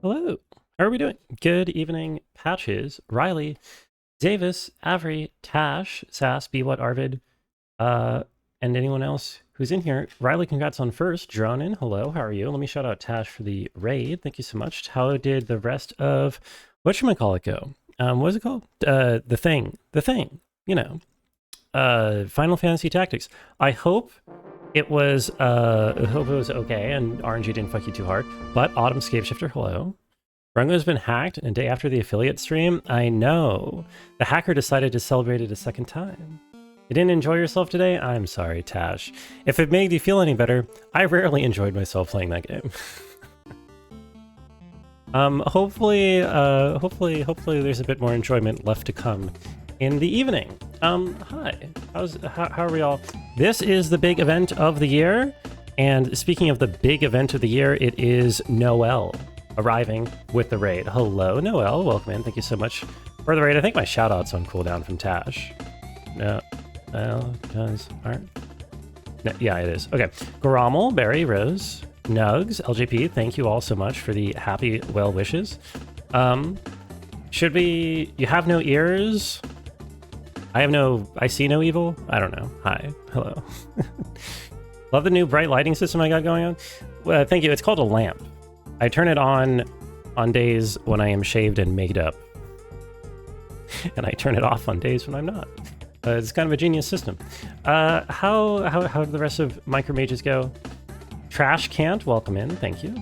Hello. How are we doing? Good evening, Patches, Riley, Davis, Avery, Tash, Sass, What Arvid, and anyone else who's in here. Riley, congrats on first. Dronin, hello, how are you? Let me shout out Tash for the raid. Thank you so much. How did the rest of whatchamacallit go? What is it called? The thing, you know. Final Fantasy Tactics. I hope it was okay and RNG didn't fuck you too hard. But Autumn Scapeshifter, hello. Rungo's been hacked, and a day after the affiliate stream, I know. The hacker decided to celebrate it a second time. You didn't enjoy yourself today? I'm sorry, Tash. If it made you feel any better, I rarely enjoyed myself playing that game. Hopefully there's a bit more enjoyment left to come in the evening. Hi. How are we all? This is the big event of the year, and speaking of the big event of the year, it is Noel arriving with the raid. Hello, Noel. Welcome in. Thank you so much for the raid. I think my shout-out's on cooldown from Tash. No, does aren't. No, yeah, it is. Okay. Grommel, Barry, Rose, Nugs, LJP, thank you all so much for the happy well wishes. Should we... You have no ears? I see no evil? I don't know. Hi. Hello. Love the new bright lighting system I got going on. Well, thank you. It's called a lamp. I turn it on days when I am shaved and made up. And I turn it off on days when I'm not. It's kind of a genius system. How did the rest of Micro Mages go? Trash Can't, welcome in. Thank you.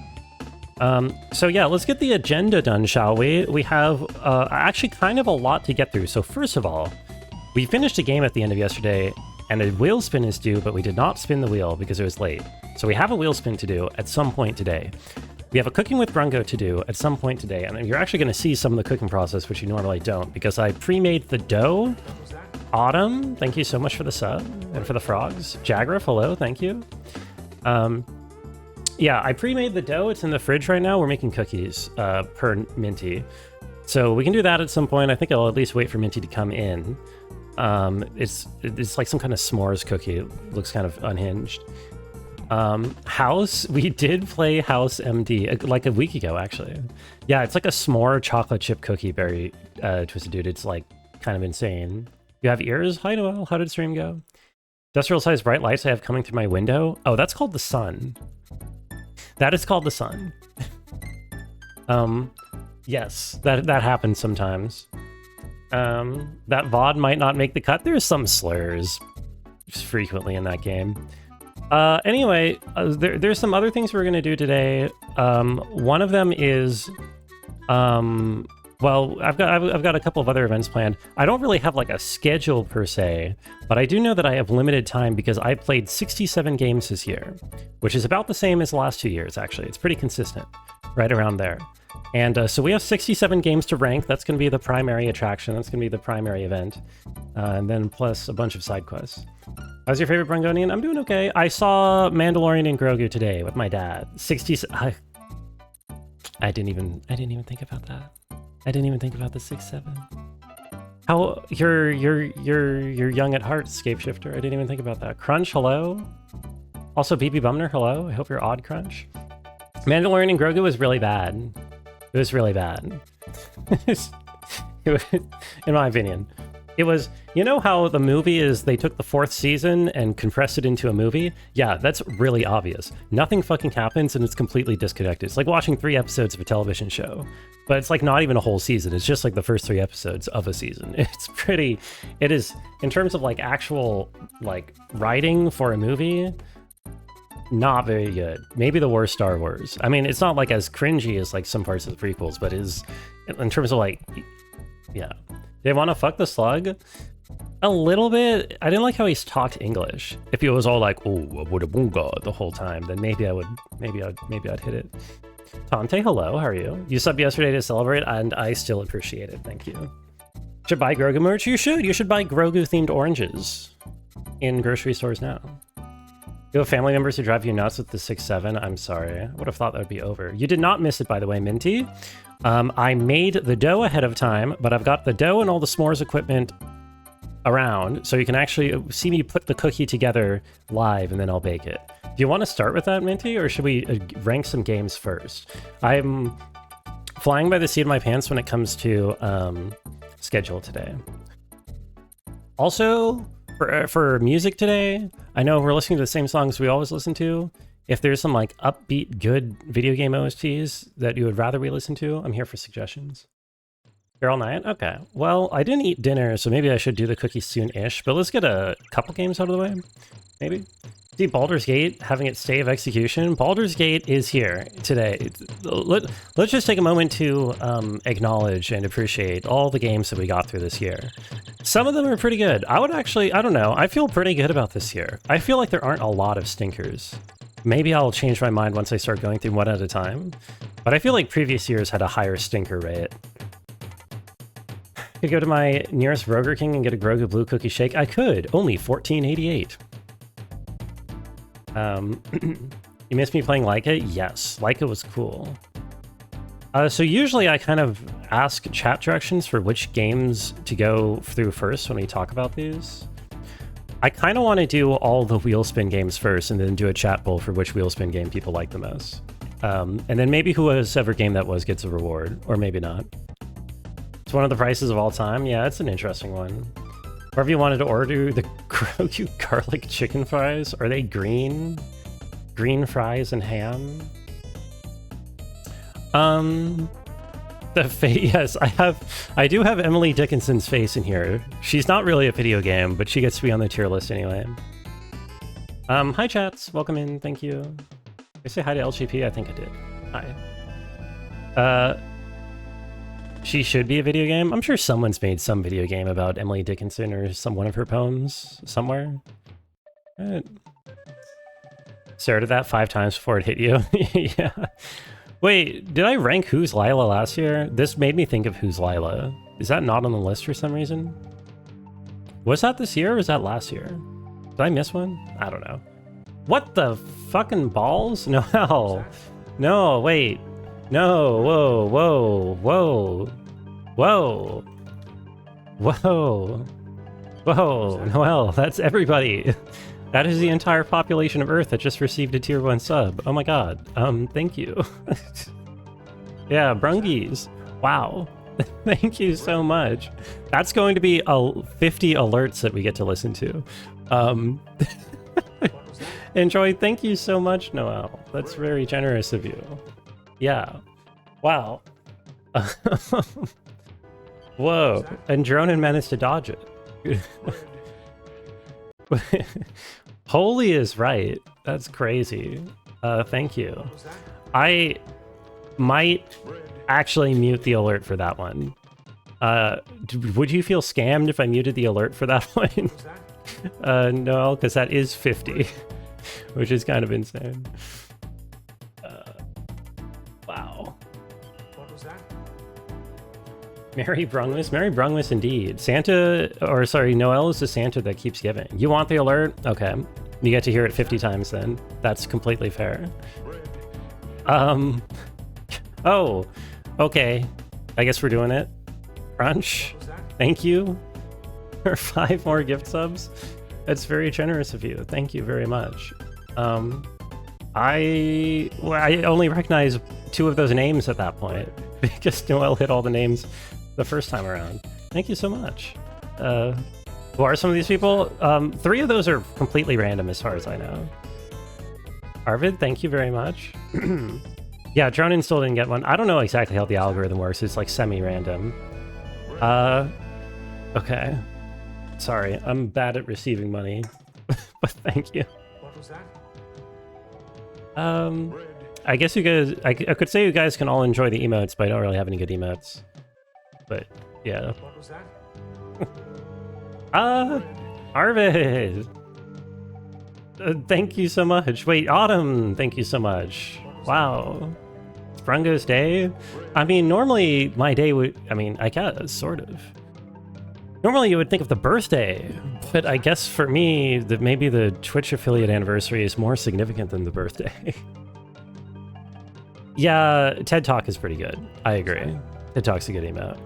So yeah, let's get the agenda done, shall we? We have actually kind of a lot to get through. So first of all, we finished a game at the end of yesterday, and a wheel spin is due, but we did not spin the wheel because it was late. So we have a wheel spin to do at some point today. We have a cooking with Brungo to do at some point today, and you're actually going to see some of the cooking process, which you normally don't, because I pre-made the dough. Autumn, thank you so much for the sub, and for the frogs. Jagrif, hello, thank you. Yeah, I pre-made the dough. It's in the fridge right now. We're making cookies per Minty. So we can do that at some point. I think I'll at least wait for Minty to come in. It's like some kind of s'mores cookie. It looks kind of unhinged. House, we did play House MD like a week ago, actually. Yeah, it's like a s'more chocolate chip cookie, very Twisted Dude. It's like kind of insane. You have ears? Hi, Noel. How did stream go? Industrial sized bright lights I have coming through my window. Oh, that's called the sun. That is called the sun. Yes, that happens sometimes. That VOD might not make the cut. There's some slurs frequently in that game. Anyway, there's some other things we're going to do today. One of them is, well, I've got a couple of other events planned. I don't really have like a schedule per se, but I do know that I have limited time because I played 67 games this year, which is about the same as the last 2 years, actually. It's pretty consistent, right around there. And so we have 67 games to rank. That's going to be the primary attraction. That's going to be the primary event. And then plus a bunch of side quests. How's your favorite Brungonian? I'm doing okay. I saw Mandalorian and Grogu today with my dad. 60. I didn't even think about that. I didn't even think about the 6-7. How you're young at heart, Scapeshifter. I didn't even think about that. Crunch, hello. Also, BB Bumner, hello. I hope you're odd, Crunch. Mandalorian and Grogu was really bad. It was really bad. In my opinion. It was, you know how the movie is, they took the 4th season and compressed it into a movie? Yeah, that's really obvious. Nothing fucking happens and it's completely disconnected. It's like watching 3 episodes of a television show. But it's like not even a whole season. It's just like the first 3 episodes of a season. It is, in terms of like actual like writing for a movie, not very good. Maybe the worst Star Wars. I mean, it's not like as cringy as like some parts of the prequels, but is in terms of like, yeah. They want to fuck the slug? A little bit. I didn't like how he's talked English. If he was all like, oh, boonga the whole time, then maybe I'd hit it. Tante, hello, how are you? You subbed yesterday to celebrate, and I still appreciate it, thank you. Should buy Grogu merch? You should. You should buy Grogu-themed oranges in grocery stores now. You have family members who drive you nuts with the 6-7? I'm sorry. I would have thought that would be over. You did not miss it, by the way, Minty. I made the dough ahead of time, but I've got the dough and all the s'mores equipment around, so you can actually see me put the cookie together live, and then I'll bake it. Do you want to start with that, Minty, or should we rank some games first? flying by the seat of my pants when it comes to schedule today. Also, for music today, I know we're listening to the same songs we always listen to. If there's some like upbeat, good video game OSTs that you would rather we listen to, I'm here for suggestions. You're all night? Okay. Well, I didn't eat dinner, so maybe I should do the cookies soon-ish, but let's get a couple games out of the way, maybe. See, Baldur's Gate having its stay of execution. Baldur's Gate is here today. Let's just take a moment to acknowledge and appreciate all the games that we got through this year. Some of them are pretty good. I don't know, I feel pretty good about this year. I feel like there aren't a lot of stinkers. Maybe I'll change my mind once I start going through one at a time, but I feel like previous years had a higher stinker rate. Could go to my nearest Burger King and get a Grogu Blue Cookie Shake. I could, only $14.88. You missed me playing Leica? Yes, Leica was cool. So usually I kind of ask chat directions for which games to go through first when we talk about these. I kind of want to do all the wheel spin games first and then do a chat poll for which wheel spin game people like the most. And then maybe whoever game that was gets a reward, or maybe not. It's one of the prices of all time. Yeah, it's an interesting one. Wherever you wanted to order the Grogu garlic chicken fries, are they green? Green fries and ham? The face, yes, I do have Emily Dickinson's face in here. She's not really a video game, but she gets to be on the tier list anyway. Hi chats, welcome in, thank you. Did I say hi to LGP? I think I did. Hi. She should be a video game. I'm sure someone's made some video game about Emily Dickinson or one of her poems somewhere. Right. Stared at that 5 times before it hit you. Yeah. Wait, did I rank Who's Lila last year? This made me think of Who's Lila. Is that not on the list for some reason? Was that this year or was that last year? Did I miss one? I don't know. What the fucking balls? No, hell. No, wait. No, whoa, whoa, whoa, whoa, whoa, whoa, Noelle, that's everybody. That is the entire population of Earth that just received a tier 1 sub. Oh my god. Thank you. Yeah, Brungies. Wow. Thank you so much. That's going to be 50 alerts that we get to listen to. Enjoy. Thank you so much, Noelle. That's very generous of you. Yeah. Wow. Whoa. And Drone and Menace to dodge it. Holy is right. That's crazy. Thank you. I might actually mute the alert for that one. Would you feel scammed if I muted the alert for that one? No, because that is 50, which is kind of insane. Wow. What was that? Merry Brungmas? Merry Brungmas indeed. Santa, or sorry, Noelle is the Santa that keeps giving. You want the alert? Okay. You get to hear it 50 times then. That's completely fair. Oh, okay. I guess we're doing it. Crunch, thank you for 5 more gift subs. That's very generous of you. Thank you very much. I only recognize 2 of those names at that point because Noelle hit all the names the first time around. Thank you so much. Who are some of these people? 3 of those are completely random as far as I know. Arvid, thank you very much. Yeah, Dronin still didn't get one. I don't know exactly how the algorithm works. It's like semi-random. Okay. Sorry, I'm bad at receiving money, but thank you. What was that? I guess you guys, I could say you guys can all enjoy the emotes, but I don't really have any good emotes. But, yeah. What was that? Arvid! Thank you so much. Wait, Autumn, thank you so much. Wow. Sprungo's day? I mean, normally my day would, I guess, sort of. Normally you would think of the birthday, but I guess for me, maybe the Twitch affiliate anniversary is more significant than the birthday. Yeah, TED Talk is pretty good. I agree. TED Talk's a good emote.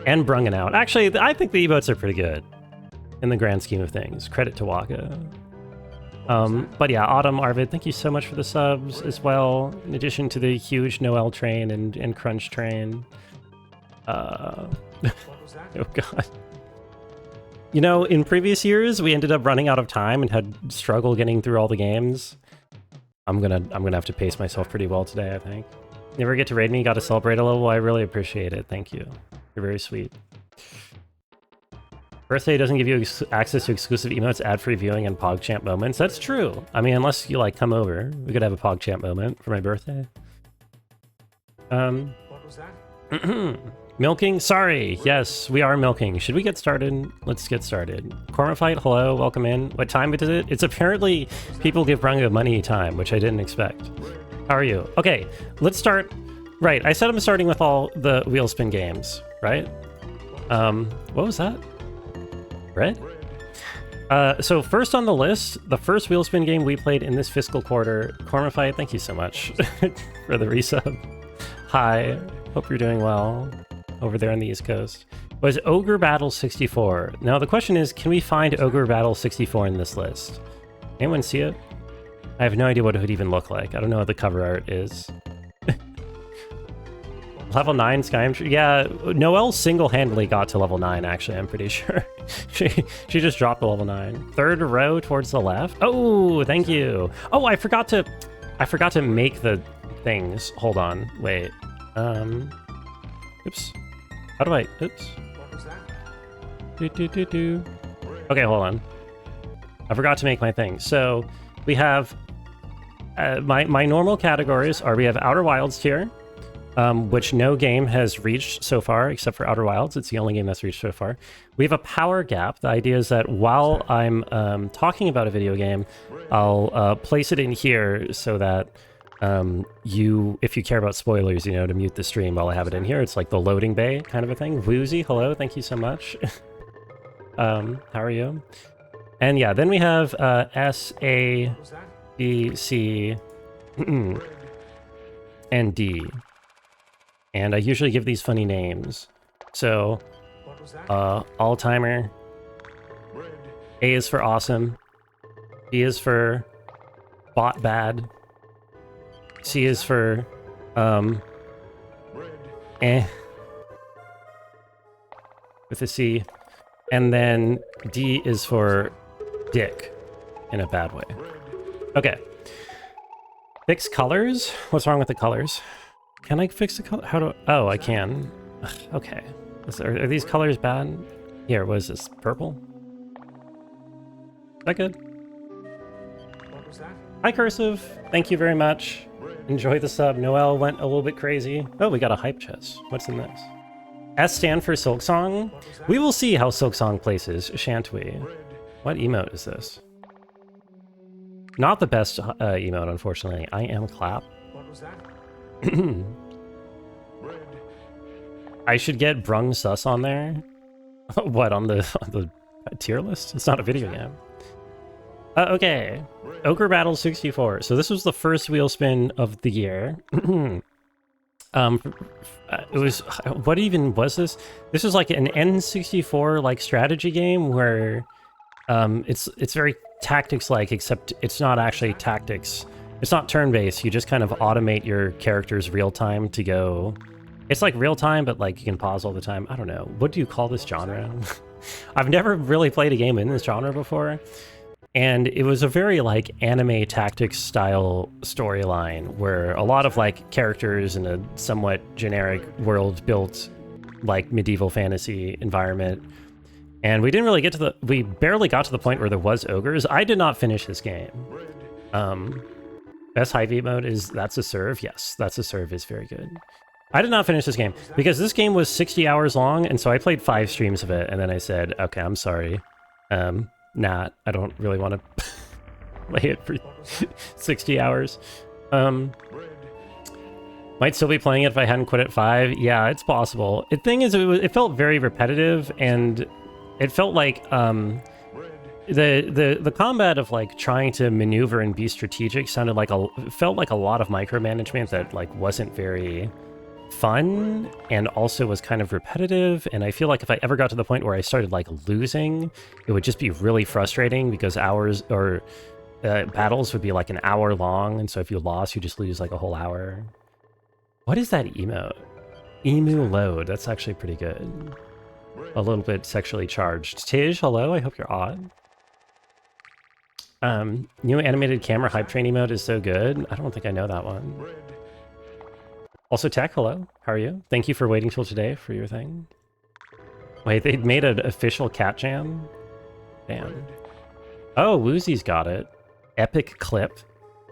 And Brungen out. Actually, I think the emotes are pretty good in the grand scheme of things. Credit to Waka. But yeah, Autumn, Arvid, thank you so much for the subs as well, in addition to the huge Noel train and Crunch train. Oh god. You know, in previous years, we ended up running out of time and had struggle getting through all the games. I'm gonna have to pace myself pretty well today, I think. Never get to raid me, got to celebrate a little. I really appreciate it. Thank you. You're very sweet. Birthday doesn't give you access to exclusive emotes, ad-free viewing, and PogChamp moments. That's true. I mean, unless you, like, come over. We could have a PogChamp moment for my birthday. What was that? Milking? Sorry. Yes, we are milking. Should we get started? Let's get started. Corner Fight, hello. Welcome in. What time is it? It's apparently people give Brungo money time, which I didn't expect. How are you? Okay, let's start. Right, I said I'm starting with all the wheel spin games, right? What was that? Red? So first on the list, the first wheel spin game we played in this fiscal quarter, Corner Fight, thank you so much for the resub. Hi, hope you're doing well over there on the East Coast. Was Ogre Battle 64. Now the question is, can we find Ogre Battle 64 in this list? Anyone see it? I have no idea what it would even look like. I don't know what the cover art is. Level 9 Skyrim. Yeah, Noelle single-handedly got to level 9, actually, I'm pretty sure. she just dropped to level 9. Third row towards the left. Oh, thank you. Oh, I forgot to make the things. Hold on. Wait. Oops. How do I... Oops. What was that? Okay, hold on. I forgot to make my thing. So, we have... my normal categories are we have Outer Wilds tier, which no game has reached so far except for Outer Wilds. It's the only game that's reached so far. We have a power gap. The idea is that while I'm talking about a video game, I'll place it in here so that if you care about spoilers, you know, to mute the stream while I have it in here. It's like the loading bay kind of a thing. Woozy, hello, thank you so much. How are you? And yeah, then we have S, A, B, C, and D. And I usually give these funny names. So, All-Timer. A is for awesome. B is for bot bad. C is for, with a C. And then D is for dick, in a bad way. Okay. Fix colors? What's wrong with the colors? Can I fix the color? How do? Oh, I can. Ugh, okay. Are these colors bad? Here, what is this? Purple? Is that good? What was that? Hi, Cursive. Thank you very much. Enjoy the sub. Noelle went a little bit crazy. Oh, we got a hype chest. What's in this? S stand for Silksong. We will see how Silksong places, shan't we? What emote is this? Not the best emote, unfortunately. I am clap. What was that? I should get Brung Sus on there. What, on the tier list? It's not a video game. Okay. Ogre Battle 64. So this was the first wheel spin of the year. It was... What even was this? This was like an N64 like strategy game where it's very tactics-like, except it's not actually tactics. It's not turn-based. You just kind of automate your character's real-time to go... It's like real-time, but like you can pause all the time. I don't know. What do you call this genre? I've never really played a game in this genre before. And it was a very like anime tactics style storyline where a lot of like characters in a somewhat generic world built like medieval fantasy environment. And we didn't really get to the... We barely got to the point where there was ogres. I did not finish this game. Best high V mode is That's a Serve. Yes, That's a Serve is very good. I did not finish this game because this game was 60 hours long, and so I played 5 streams of it, and then I said, okay, I'm sorry. I don't really want to play it for 60 hours. Might still be playing it if I hadn't quit at 5. Yeah, it's possible. The thing is, it felt very repetitive, and it felt like the combat of like trying to maneuver and be strategic sounded like felt like a lot of micromanagement that like wasn't very fun and also was kind of repetitive. And I feel like if I ever got to the point where I started like losing, it would just be really frustrating because hours or battles would be like an hour long, and so if you lost, you just lose like a whole hour. What is that emote? Emu load. That's actually pretty good. A little bit sexually charged. Tej, hello. I hope you're odd. New animated camera hype train emote is so good. I don't think I know that one. Also, Tech, hello. How are you? Thank you for waiting till today for your thing. Wait, they made an official cat jam? Damn. Oh, Woozy's got it. Epic clip.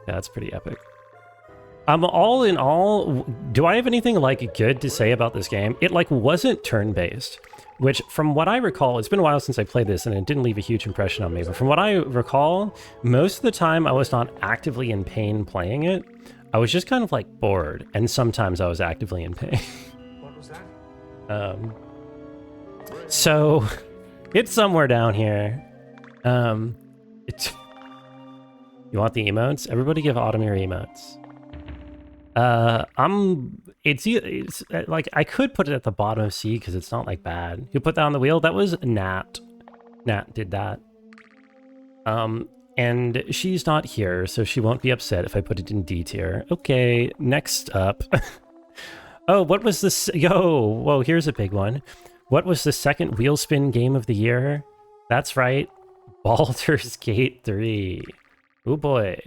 Yeah, that's pretty epic. All in all, do I have anything like good to say about this game? It like wasn't turn-based, which from what I recall, it's been a while since I played this and it didn't leave a huge impression on me, but from what I recall, most of the time I was not actively in pain playing it. I was just kind of like bored, and sometimes I was actively in pain. What was that? So it's somewhere down here. You want the emotes? Everybody give Autumn your emotes. It's like I could put it at the bottom of C because it's not like bad. Who put that on the wheel? That was Nat. Nat did that. And she's not here, so she won't be upset if I put it in D tier. Okay, next up. Oh, what was this? Yo, whoa, here's a big one. What was the second wheel spin game of the year? That's right, Baldur's Gate 3. Oh boy.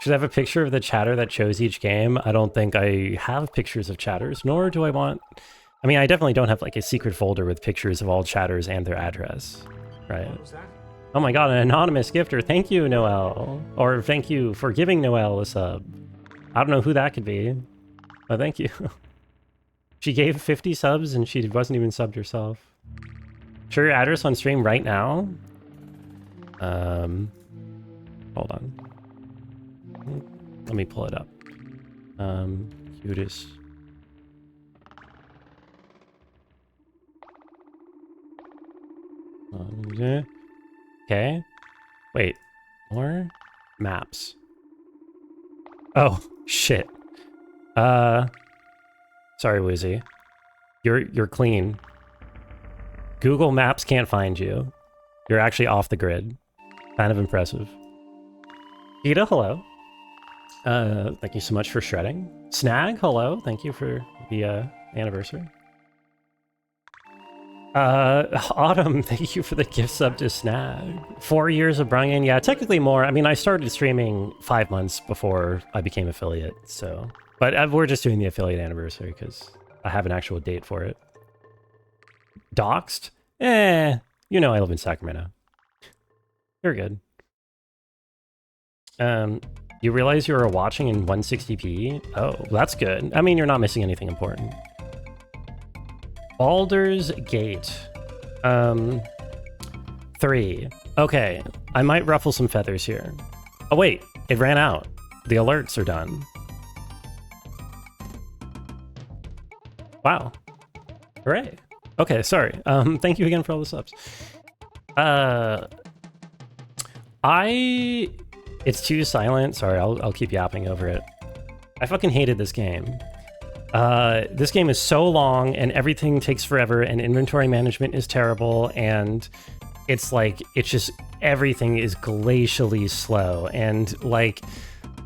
Should I have a picture of the chatter that chose each game? I don't think I have pictures of chatters, nor do I want... I mean, I definitely don't have like a secret folder with pictures of all chatters and their address, right? What was that? Oh my god, an anonymous gifter. Thank you, Noelle. Or thank you for giving Noelle a sub. I don't know who that could be, but thank you. She gave 50 subs and she wasn't even subbed herself. Share your address on stream right now. Hold on. Let me pull it up. Cutest. Okay. Wait. More maps. Oh shit. Sorry, Woozy. You're clean. Google Maps can't find you. You're actually off the grid. Kind of impressive. Ida, hello. Thank you so much for shredding. Snag, hello. Thank you for the anniversary. Autumn, thank you for the gift sub to Snag. 4 years of Brian. Yeah, technically more. I mean, I started streaming 5 months before I became affiliate, so... But we're just doing the affiliate anniversary because I have an actual date for it. Doxed? You know I live in Sacramento. You're good. You realize you were watching in 160p? Oh, that's good. I mean, you're not missing anything important. Baldur's Gate. 3. Okay, I might ruffle some feathers here. Oh wait, it ran out. The alerts are done. Wow. Hooray. Okay, sorry. Thank you again for all the subs. It's too silent. Sorry, I'll keep yapping over it. I fucking hated this game. This game is so long and everything takes forever and inventory management is terrible and it's like, it's just, everything is glacially slow and like,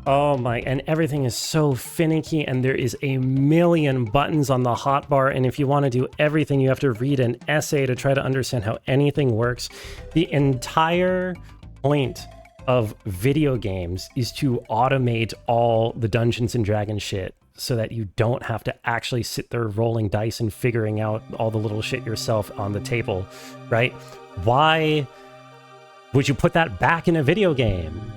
oh my, and everything is so finicky and there is a million buttons on the hotbar and if you want to do everything, you have to read an essay to try to understand how anything works. The entire point of video games is to automate all the Dungeons and Dragons shit so that you don't have to actually sit there rolling dice and figuring out all the little shit yourself on the table, right? Why would you put that back in a video game?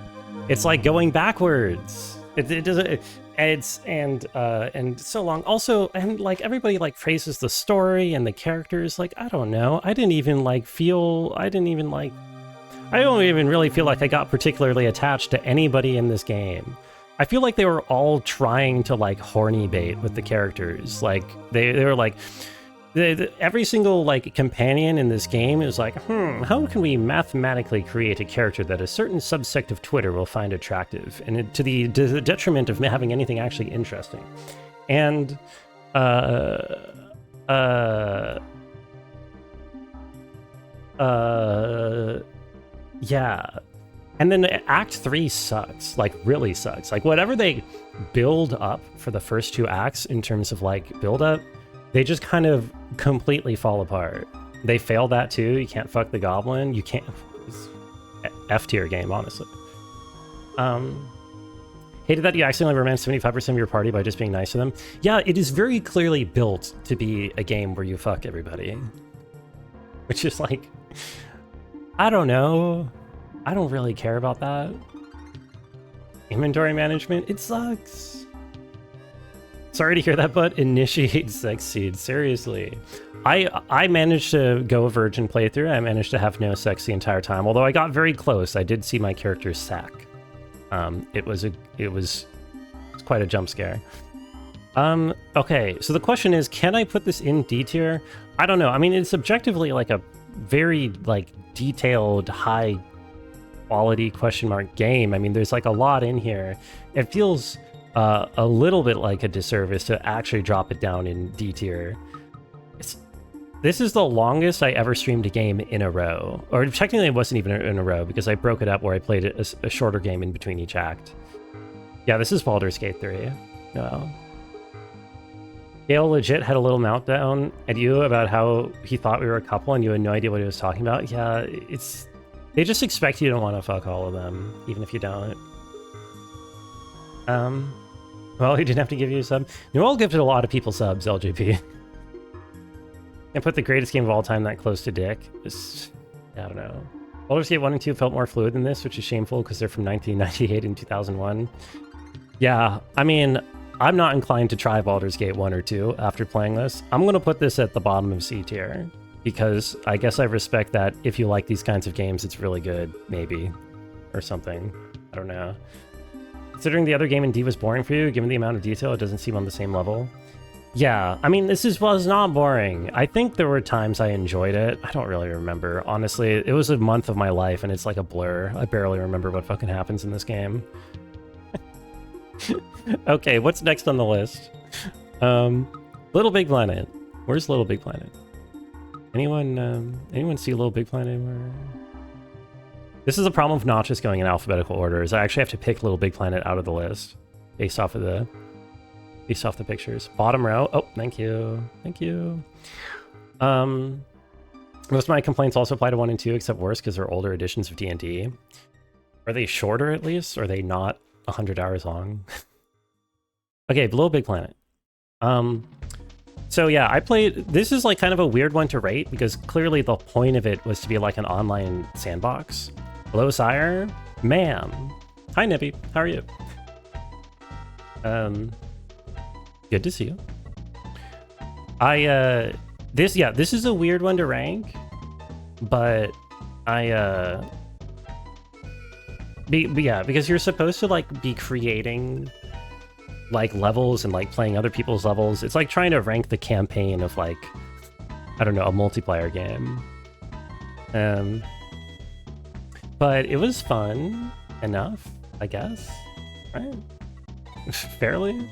It's like going backwards. It doesn't. And so long. Also, and like everybody like praises the story and the characters. Like I don't know. I don't even really feel like I got particularly attached to anybody in this game. I feel like they were all trying to like horny bait with the characters. Like they were like, every single like companion in this game is like, how can we mathematically create a character that a certain subsect of Twitter will find attractive, and to the detriment of having anything actually interesting. And yeah. And then Act 3 sucks, like really sucks. Like whatever they build up for the first 2 acts in terms of like build up, they just kind of completely fall apart. They fail that too. You can't fuck the goblin. You can't. It's F tier game, honestly. Hated that you accidentally romanced 75% of your party by just being nice to them. Yeah, it is very clearly built to be a game where you fuck everybody. Which is like, I don't know. I don't really care about that. Inventory management, it sucks. Sorry to hear that, but initiate sex seed. Seriously. I managed to go a virgin playthrough. I managed to have no sex the entire time. Although I got very close. I did see my character's sack. It was quite a jump scare. Okay, so the question is, can I put this in D tier? I don't know. I mean, it's objectively like a very like detailed, high quality question mark game. I mean, there's like a lot in here. It feels a little bit like a disservice to actually drop it down in D tier. This is the longest I ever streamed a game in a row. Or technically it wasn't even in a row because I broke it up where I played a shorter game in between each act. Yeah, this is Baldur's Gate 3. No. Gale legit had a little meltdown at you about how he thought we were a couple and you had no idea what he was talking about. Yeah, it's... They just expect you to want to fuck all of them, even if you don't. Well, he didn't have to give you a sub. Noel gifted a lot of people subs, LJP. And put the greatest game of all time that close to dick. I don't know. Baldur's Gate 1 and 2 felt more fluid than this, which is shameful because they're from 1998 and 2001. Yeah, I mean, I'm not inclined to try Baldur's Gate 1 or 2 after playing this. I'm going to put this at the bottom of C tier because I guess I respect that if you like these kinds of games, it's really good, maybe, or something. I don't know. Considering the other game in D was boring for you, given the amount of detail, it doesn't seem on the same level. Yeah, I mean, was not boring. I think there were times I enjoyed it. I don't really remember. Honestly, it was a month of my life, and it's like a blur. I barely remember what fucking happens in this game. Okay, what's next on the list? Little Big Planet. Where's Little Big Planet? Anyone see Little Big Planet anywhere? This is a problem of not just going in alphabetical order, is I actually have to pick Little Big Planet out of the list based off the pictures. Bottom row. Oh, thank you. Thank you. Most of my complaints also apply to 1 and 2, except worse because they're older editions of D&D. Are they shorter at least? Or are they not 100 hours long? Okay, Little Big Planet. So yeah, I played... This is like kind of a weird one to rate because clearly the point of it was to be like an online sandbox. Hello, Sire. Ma'am. Hi, Nippy. How are you? Good to see you. This is a weird one to rank, but because you're supposed to like be creating like levels and like playing other people's levels. It's like trying to rank the campaign of like, I don't know, a multiplayer game. But it was fun enough, I guess, right? Fairly.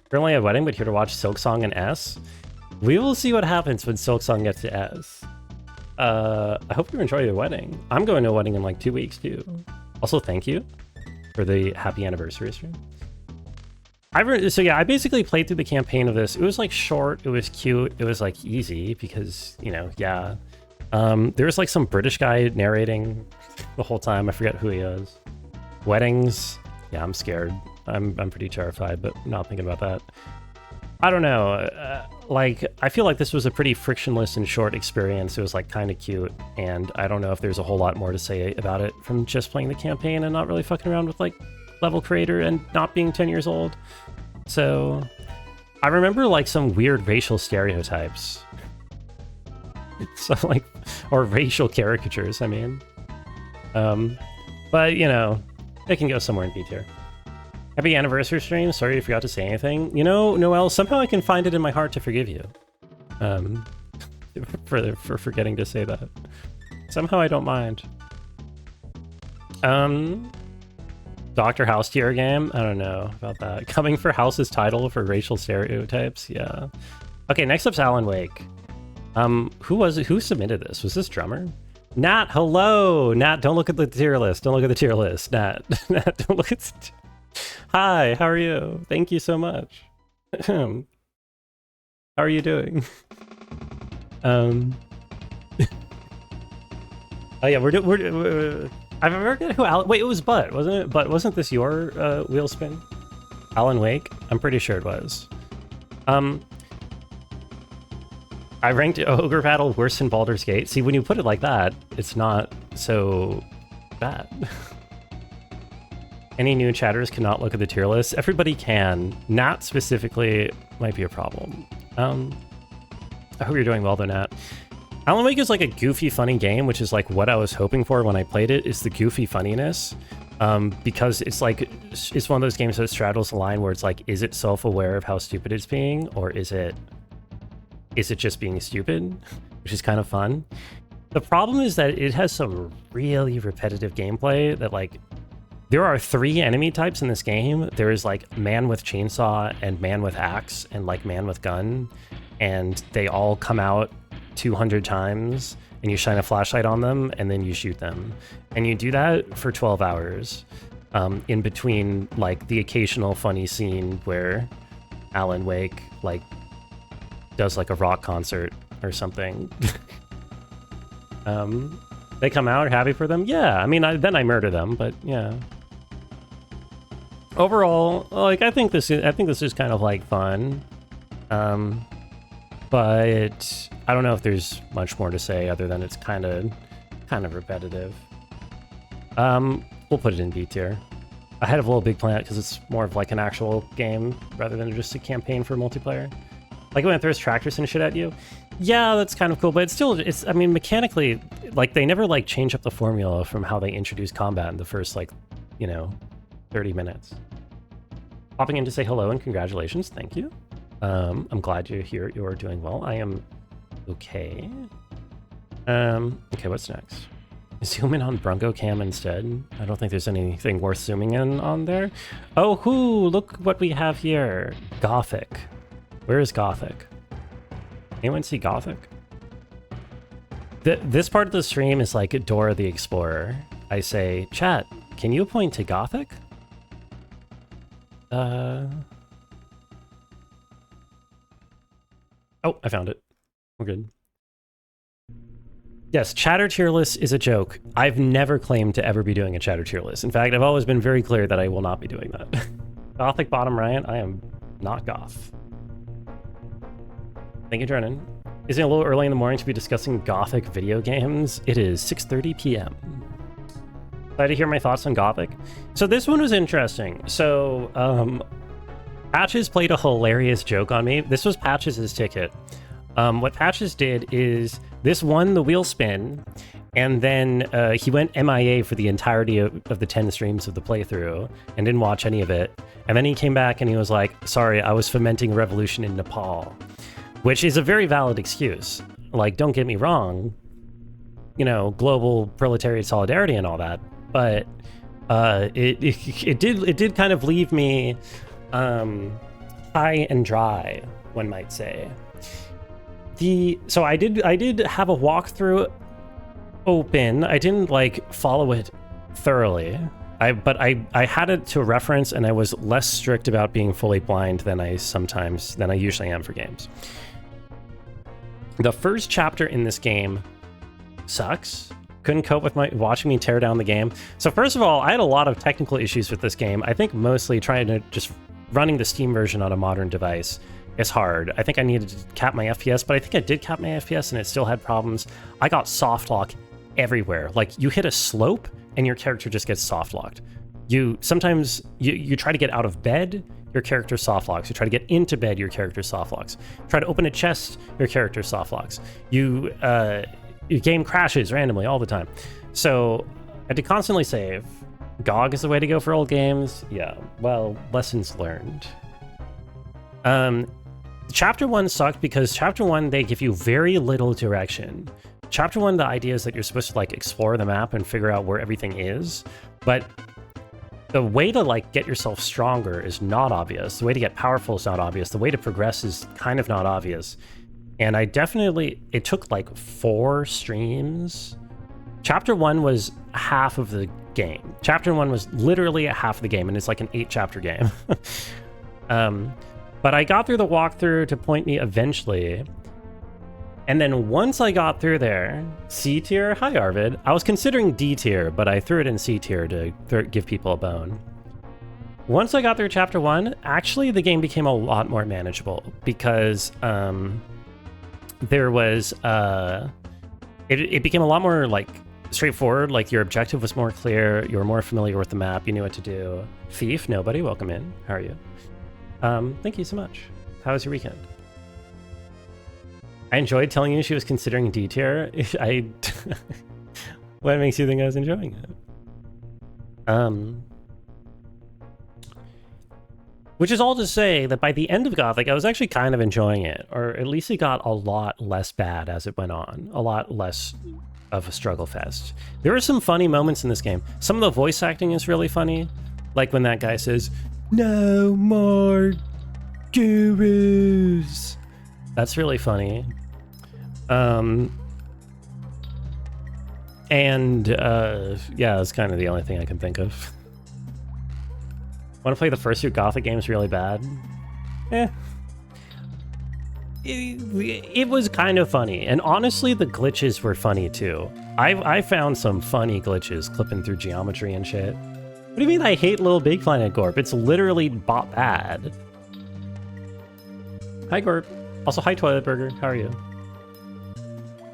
Currently at wedding, but here to watch Silksong and S. We will see what happens when Silksong gets to S. I hope you enjoy your wedding. I'm going to a wedding in like 2 weeks too. Also, thank you for the happy anniversary stream. So yeah, I basically played through the campaign of this. It was like short, it was cute, it was like easy because, you know, yeah. There was like some British guy narrating the whole time. I forget who he is. Weddings. Yeah, I'm scared. I'm pretty terrified, but not thinking about that. I don't know. Like, I feel like this was a pretty frictionless and short experience. It was like kind of cute, and I don't know if there's a whole lot more to say about it from just playing the campaign and not really fucking around with like level creator and not being 10 years old. So I remember like some weird racial stereotypes. So like, or racial caricatures, I mean. But you know, it can go somewhere in B tier. Happy anniversary stream. Sorry I forgot to say anything. You know, Noel, somehow I can find it in my heart to forgive you. For forgetting to say that. Somehow I don't mind. Dr. House tier game? I don't know about that. Coming for House's title for racial stereotypes? Yeah. Okay, next up's Alan Wake. Who submitted this? Was this Drummer? Nat, hello! Nat, don't look at the tier list. Don't look at the tier list, Nat. Nat, don't look at... Hi, how are you? Thank you so much. How are you doing? Oh yeah, we're I forget who Alan... Wait, it was Butt, wasn't it? But wasn't this your wheel spin? Alan Wake? I'm pretty sure it was. I ranked Ogre Battle worse than Baldur's Gate. See, when you put it like that, it's not so bad. Any new chatters cannot look at the tier list. Everybody can. Nat specifically might be a problem. I hope you're doing well though, Nat. Alan Wake is like a goofy, funny game, which is like what I was hoping for when I played it, is the goofy funniness. Because it's like, it's one of those games that straddles the line where it's like, is it self-aware of how stupid it's being, or is it just being stupid, which is kind of fun. The problem is that it has some really repetitive gameplay that, like, there are 3 enemy types in this game. There is like man with chainsaw and man with axe and like man with gun, and they all come out 200 times and you shine a flashlight on them and then you shoot them. And you do that for 12 hours in between like the occasional funny scene where Alan Wake like does like a rock concert or something. They come out happy for them. Yeah, I mean, then I murder them, but yeah. Overall, like I think this is kind of like fun. But I don't know if there's much more to say other than it's kind of repetitive. We'll put it in B tier. Ahead of Little Big Planet because it's more of like an actual game rather than just a campaign for multiplayer. Like when it throws tractors and shit at you. Yeah, that's kind of cool, but it's still, I mean, mechanically, like they never like change up the formula from how they introduce combat in the first like, 30 minutes. Popping in to say hello and congratulations, thank you. I'm glad you're here, you're doing well. I am okay. Okay, what's next? Zoom in on Bronco Cam instead. I don't think there's anything worth zooming in on there. Oh, look what we have here. Gothic. Where is Gothic? Anyone see Gothic? This part of the stream is like Dora the Explorer. I say, chat, can you point to Gothic? Oh, I found it. We're good. Yes, chatter tier list is a joke. I've never claimed to ever be doing a chatter tier list. In fact, I've always been very clear that I will not be doing that. Gothic bottom right, I am not goth. Thank you, Jordan. Is it a little early in the morning to be discussing Gothic video games? It is 6:30 p.m. Glad to hear my thoughts on Gothic. So this one was interesting. So, Patches played a hilarious joke on me. This was Patches' ticket. What Patches did is this won the wheel spin, and then he went MIA for the entirety of the 10 streams of the playthrough and didn't watch any of it. And then he came back and he was like, sorry, I was fomenting a revolution in Nepal. Which is a very valid excuse. Like, don't get me wrong, global proletariat solidarity and all that, but it did kind of leave me high and dry, one might say. So I did have a walkthrough open. I didn't like follow it thoroughly. But I had it to reference, and I was less strict about being fully blind than I usually am for games. The first chapter in this game sucks. Couldn't cope with watching me tear down the game. So first of all, I had a lot of technical issues with this game. I think mostly trying to just running the Steam version on a modern device is hard. I think I needed to cap my FPS, but I think I did cap my FPS and it still had problems. I got soft lock everywhere. Like you hit a slope and your character just gets soft locked. Sometimes you try to get out of bed, your character soft locks. You try to get into bed, your character soft locks. Try to open a chest, your character soft locks. Your game crashes randomly all the time. So I had to constantly save. GOG is the way to go for old games. Yeah, well, lessons learned. Chapter 1 sucked because Chapter 1, they give you very little direction. Chapter 1, the idea is that you're supposed to like explore the map and figure out where everything is, but the way to like get yourself stronger is not obvious. The way to get powerful is not obvious. The way to progress is kind of not obvious. And it took like 4 streams Chapter 1 was half of the game. Chapter 1 was literally half of the game, and it's like an 8-chapter game. But I got through the walkthrough to point me eventually. And then once I got through there, C tier, hi Arvid. I was considering D tier, but I threw it in C tier to give people a bone. Once I got through chapter 1, actually the game became a lot more manageable because there was, it became a lot more like straightforward. Like your objective was more clear. You were more familiar with the map. You knew what to do. Thief, nobody, welcome in. How are you? Thank you so much. How was your weekend? I enjoyed telling you she was considering D tier. What makes you think I was enjoying it? Which is all to say that by the end of Gothic, I was actually kind of enjoying it, or at least it got a lot less bad as it went on, a lot less of a struggle fest. There were some funny moments in this game. Some of the voice acting is really funny, like when that guy says, "No more gurus." That's really funny. Yeah, it's kind of the only thing I can think of. Want to play the first two Gothic games really bad? It was kind of funny, and honestly, the glitches were funny too. I found some funny glitches clipping through geometry and shit. What do you mean I hate Little Big Planet, Gorp? It's literally bot bad. Hi, Gorp. Also, hi, Toilet Burger. How are you?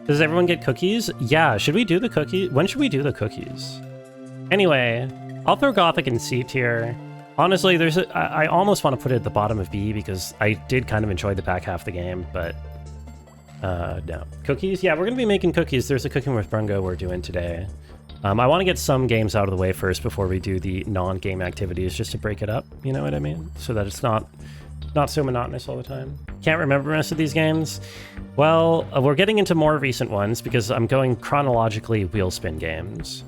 Does everyone get cookies? Yeah, should we do the cookies? When should we do the cookies? Anyway, I'll throw Gothic in C tier. Honestly, I almost want to put it at the bottom of B because I did kind of enjoy the back half of the game, but no. Cookies? Yeah, we're going to be making cookies. There's a Cooking with Brungo we're doing today. I want to get some games out of the way first before we do the non-game activities, just to break it up, you know what I mean? So that it's not so monotonous all the time. Can't remember most of these games. Well, we're getting into more recent ones because I'm going chronologically wheel spin games.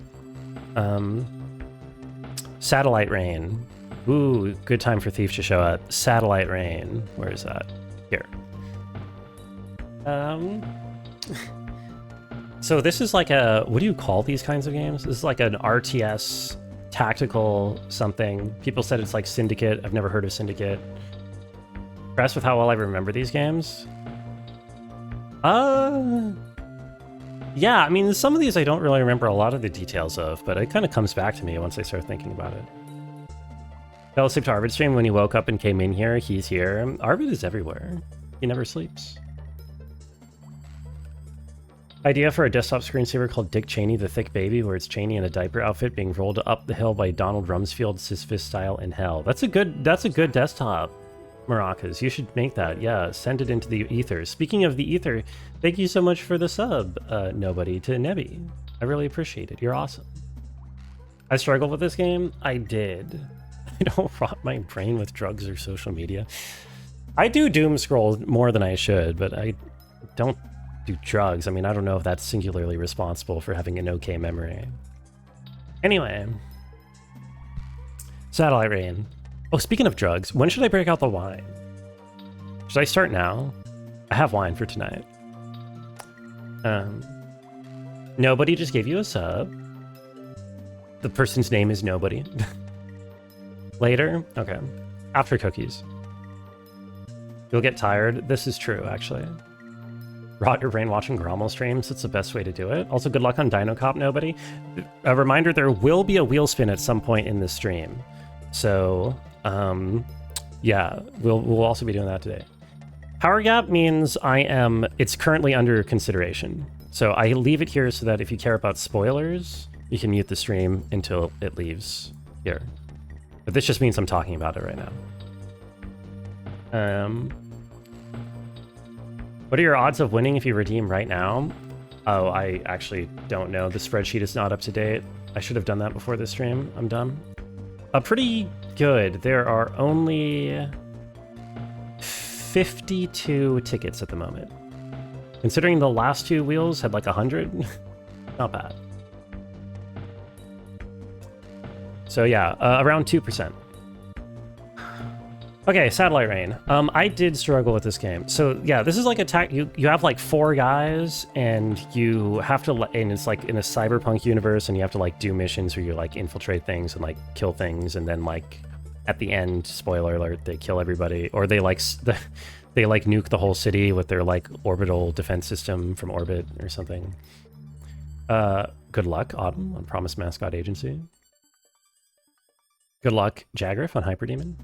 Satellite Rain. Ooh, good time for Thief to show up. Satellite Rain. Where is that? Here. So this is like a, what do you call these kinds of games? This is like an RTS tactical something. People said it's like Syndicate. I've never heard of Syndicate. Impressed with how well I remember these games? Yeah, I mean, some of these I don't really remember a lot of the details of, but it kind of comes back to me once I start thinking about it. Fell asleep to Arvid's stream when he woke up and came in here. He's here. Arvid is everywhere. He never sleeps. Idea for a desktop screensaver called Dick Cheney the Thick Baby, where it's Cheney in a diaper outfit being rolled up the hill by Donald Rumsfeld, Sisyphus style in hell. That's a good desktop, Maracas. You should make that. Yeah, send it into the ether. Speaking of the ether, thank you so much for the sub, nobody, to Nebby. I really appreciate it. You're awesome. I struggled with this game. I did. I don't rot my brain with drugs or social media. I do doom scroll more than I should, but I don't do drugs. I mean, I don't know if that's singularly responsible for having an okay memory. Anyway. Satellite Rain. Oh, speaking of drugs, when should I break out the wine? Should I start now? I have wine for tonight. Nobody just gave you a sub. The person's name is Nobody. Later? Okay. After cookies. You'll get tired. This is true, actually. Rot your brain watching Grommel streams. It's the best way to do it. Also, good luck on Dino Cop, Nobody. A reminder, there will be a wheel spin at some point in this stream. So, yeah, we'll also be doing that today. Power gap means it's currently under consideration. So I leave it here so that if you care about spoilers, you can mute the stream until it leaves here. But this just means I'm talking about it right now. What are your odds of winning if you redeem right now? Oh, I actually don't know. The spreadsheet is not up to date. I should have done that before this stream. I'm dumb. Pretty good. There are only 52 tickets at the moment. Considering the last two wheels had like 100, not bad. So yeah, around 2%. Okay, Satellite Rain. I did struggle with this game. So yeah, this is like attack. You have like 4 guys, and you have to, and it's like in a cyberpunk universe, and you have to like do missions where you like infiltrate things and like kill things, and then like at the end, spoiler alert, they kill everybody, or they like they like nuke the whole city with their like orbital defense system from orbit or something. Good luck, Autumn, on Promise Mascot Agency. Good luck, Jagriff, on Hyperdemon.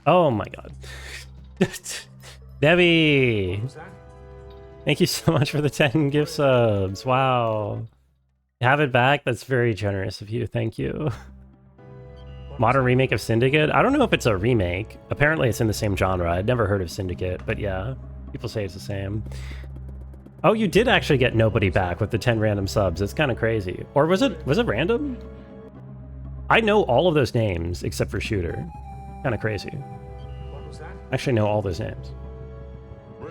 Oh my god. Debbie! What was that? Thank you so much for the 10 gift subs. Wow. Have it back? That's very generous of you. Thank you. Modern remake of Syndicate? I don't know if it's a remake. Apparently it's in the same genre. I'd never heard of Syndicate, but yeah. People say it's the same. Oh, you did actually get nobody back with the 10 random subs. It's kind of crazy. Or was it random? I know all of those names except for Shooter. Kind of crazy. What was that? I actually know all those names. Would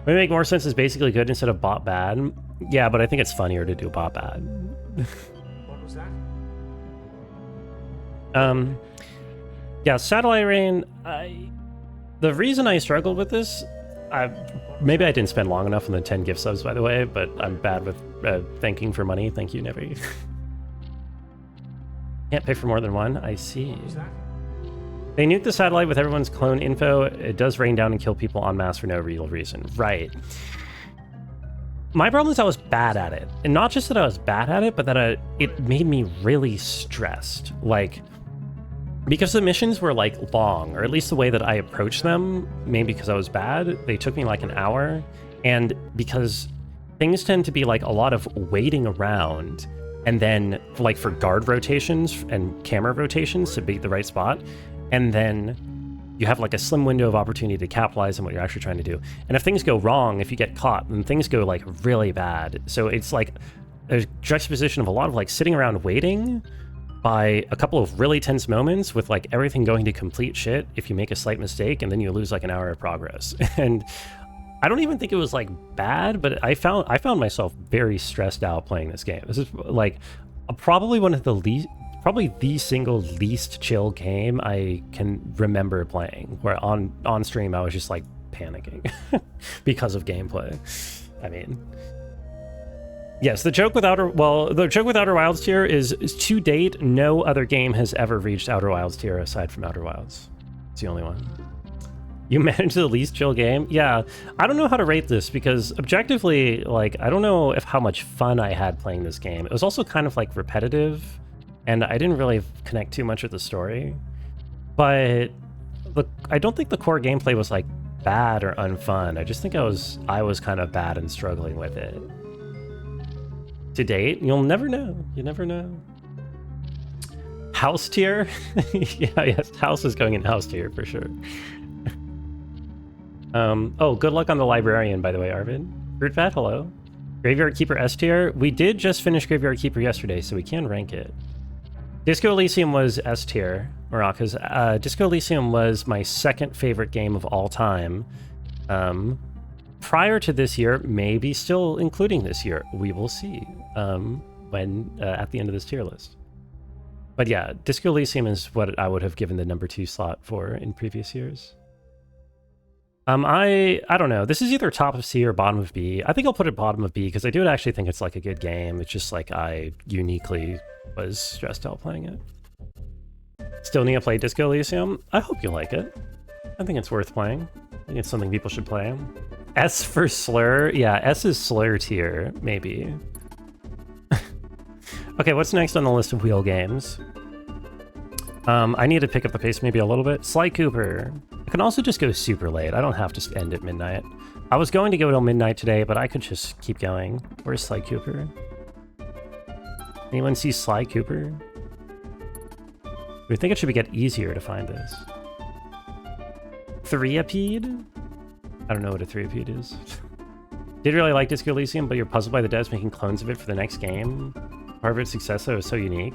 it make more sense as basically good instead of bot bad? Yeah, but I think it's funnier to do bot bad. What was that? Yeah, Satellite Rain, the reason I struggled with this, maybe I didn't spend long enough on the 10 gift subs, by the way, but I'm bad with thanking for money. Thank you, Nevi. Can't pay for more than one? I see. What was that? They nuke the satellite with everyone's clone info. It does rain down and kill people en masse for no real reason. Right. My problem is I was bad at it. And not just that I was bad at it, but that it made me really stressed. Like, because the missions were like long, or at least the way that I approached them, maybe because I was bad, they took me like an hour. And because things tend to be like a lot of waiting around, and then like for guard rotations and camera rotations to be the right spot, and then you have like a slim window of opportunity to capitalize on what you're actually trying to do. And if things go wrong, if you get caught, then things go like really bad. So it's like a juxtaposition of a lot of like sitting around waiting by a couple of really tense moments with like everything going to complete shit if you make a slight mistake, and then you lose like an hour of progress. And I don't even think it was like bad, but I found myself very stressed out playing this game. This is like probably one of the least, probably the single least chill game I can remember playing, where on stream I was just like panicking because of gameplay. I mean, yes, the joke with Outer Wilds tier is to date, no other game has ever reached Outer Wilds tier aside from Outer Wilds. It's the only one. You managed the least chill game? Yeah, I don't know how to rate this because objectively, like, I don't know if how much fun I had playing this game. It was also kind of like repetitive, and I didn't really connect too much with the story. But I don't think the core gameplay was like bad or unfun. I just think I was kind of bad and struggling with it. To date, you'll never know. You never know. House tier? Yes, House is going in House tier for sure. Oh, good luck on the Librarian, by the way, Arvid. Fruitfat, hello. Graveyard Keeper S tier. We did just finish Graveyard Keeper yesterday, so we can rank it. Disco Elysium was S tier, Maracas. Disco Elysium was my second favorite game of all time. Prior to this year, maybe still including this year. We will see when at the end of this tier list. But yeah, Disco Elysium is what I would have given the number 2 slot for in previous years. I don't know. This is either top of C or bottom of B. I think I'll put it bottom of B because I do actually think it's like a good game. It's just like I uniquely was stressed out playing it. Still need to play Disco Elysium? I hope you like it. I think it's worth playing. I think it's something people should play. S for Slur? Yeah, S is Slur tier, maybe. Okay, what's next on the list of wheel games? I need to pick up the pace maybe a little bit. Sly Cooper. I can also just go super late. I don't have to end at midnight. I was going to go till midnight today, but I could just keep going. Where's Sly Cooper? Anyone see Sly Cooper? We think it should get easier to find this. Threapede? I don't know what a Threapede is. Did really like Disco Elysium, but you're puzzled by the devs making clones of it for the next game. Part of its success though is so unique.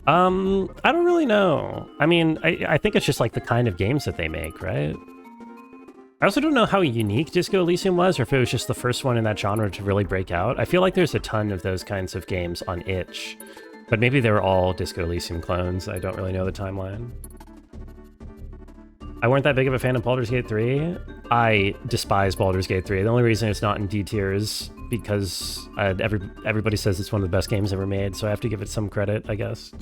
I don't really know. I mean, I think it's just like the kind of games that they make, right? I also don't know how unique Disco Elysium was, or if it was just the first one in that genre to really break out. I feel like there's a ton of those kinds of games on itch, but maybe they were all Disco Elysium clones. I don't really know the timeline. I weren't that big of a fan of Baldur's Gate 3. I despise Baldur's Gate 3. The only reason it's not in D tier is because everybody says it's one of the best games ever made, so I have to give it some credit, I guess.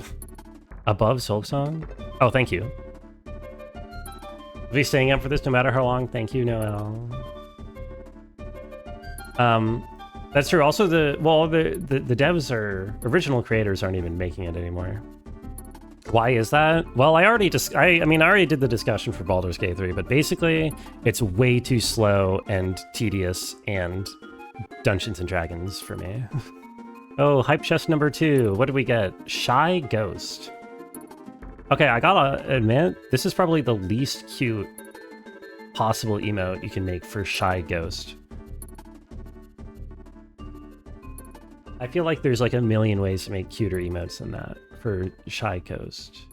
Above Silksong? Oh, thank you. Be staying up for this no matter how long. Thank you, Noel. That's true. Also, the devs original creators aren't even making it anymore. Why is that? Well, I already did the discussion for Baldur's Gate 3, but basically it's way too slow and tedious and Dungeons and Dragons for me. Oh, hype chest number 2. What did we get? Shy Ghost. Okay, I gotta admit, this is probably the least cute possible emote you can make for Shy Ghost. I feel like there's like a million ways to make cuter emotes than that for Shy Ghost.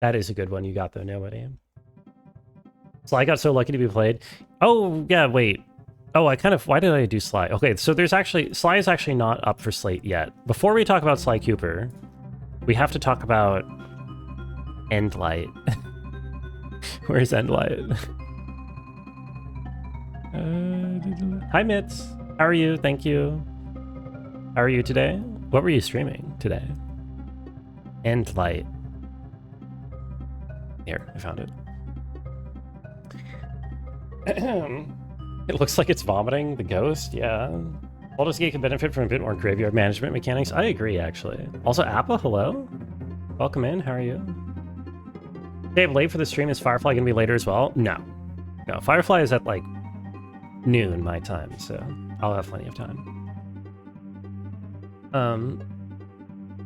That is a good one you got though, nobody. Sly got so lucky to be played. Oh, yeah, wait. Oh, why did I do Sly? Okay, so Sly is actually not up for Slate yet. Before we talk about Sly Cooper, we have to talk about Endlight. Where's Endlight? Hi, Mitz. How are you? Thank you. How are you today? What were you streaming today? Endlight. Here, I found it. It looks like it's vomiting. The ghost, yeah. Baldur's Gate could benefit from a bit more graveyard management mechanics. I agree, actually. Also, Appa, hello? Welcome in. How are you? Dave, late for the stream. Is Firefly going to be later as well? No. No, Firefly is at, like, noon my time, so I'll have plenty of time.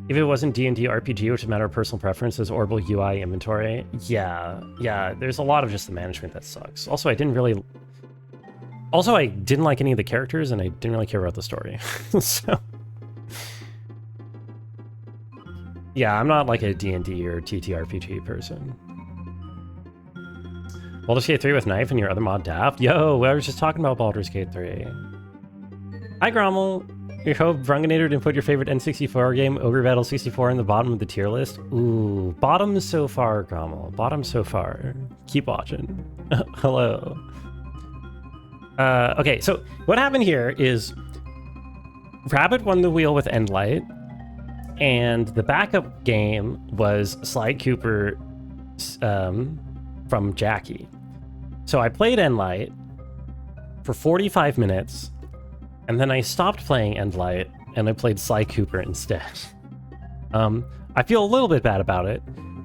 If it wasn't D&D RPG, which is a matter of personal preference, there's Orbital UI inventory. Yeah, there's a lot of just the management that sucks. Also, I didn't like any of the characters, and I didn't really care about the story. So, yeah, I'm not like a D&D or TTRPG person. Baldur's Gate 3 with knife and your other mod Daft? Yo, I was just talking about Baldur's Gate 3. Hi, Grommel. You hope Brunganator didn't put your favorite N64 game, Ogre Battle 64, in the bottom of the tier list? Ooh, bottom so far, Grommel. Bottom so far. Keep watching. Hello. Okay, so what happened here is Rabbit won the wheel with Endlight, and the backup game was Sly Cooper from Jackie. So I played Endlight for 45 minutes, and then I stopped playing Endlight, and I played Sly Cooper instead. I feel a little bit bad about it.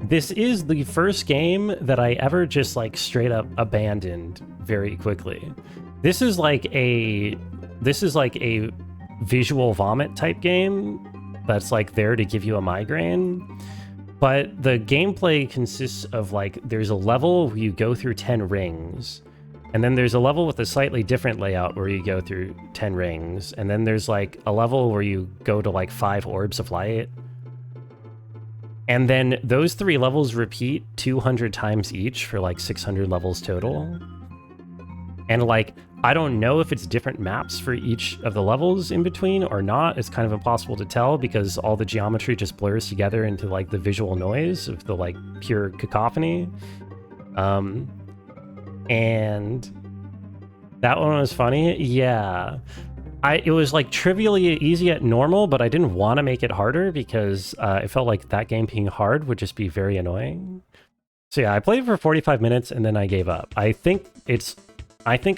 This is the first game that I ever just like straight up abandoned very quickly. This is like a visual vomit type game that's like there to give you a migraine. But the gameplay consists of like, there's a level where you go through 10 rings, and then there's a level with a slightly different layout where you go through 10 rings, and then there's like a level where you go to like 5 orbs of light. And then those 3 levels repeat 200 times each for like 600 levels total. And like, I don't know if it's different maps for each of the levels in between or not. It's kind of impossible to tell because all the geometry just blurs together into like the visual noise of the like pure cacophony. And that one was funny. Yeah. It was like trivially easy at normal, but I didn't want to make it harder because it felt like that game being hard would just be very annoying. So yeah, I played for 45 minutes and then I gave up. I think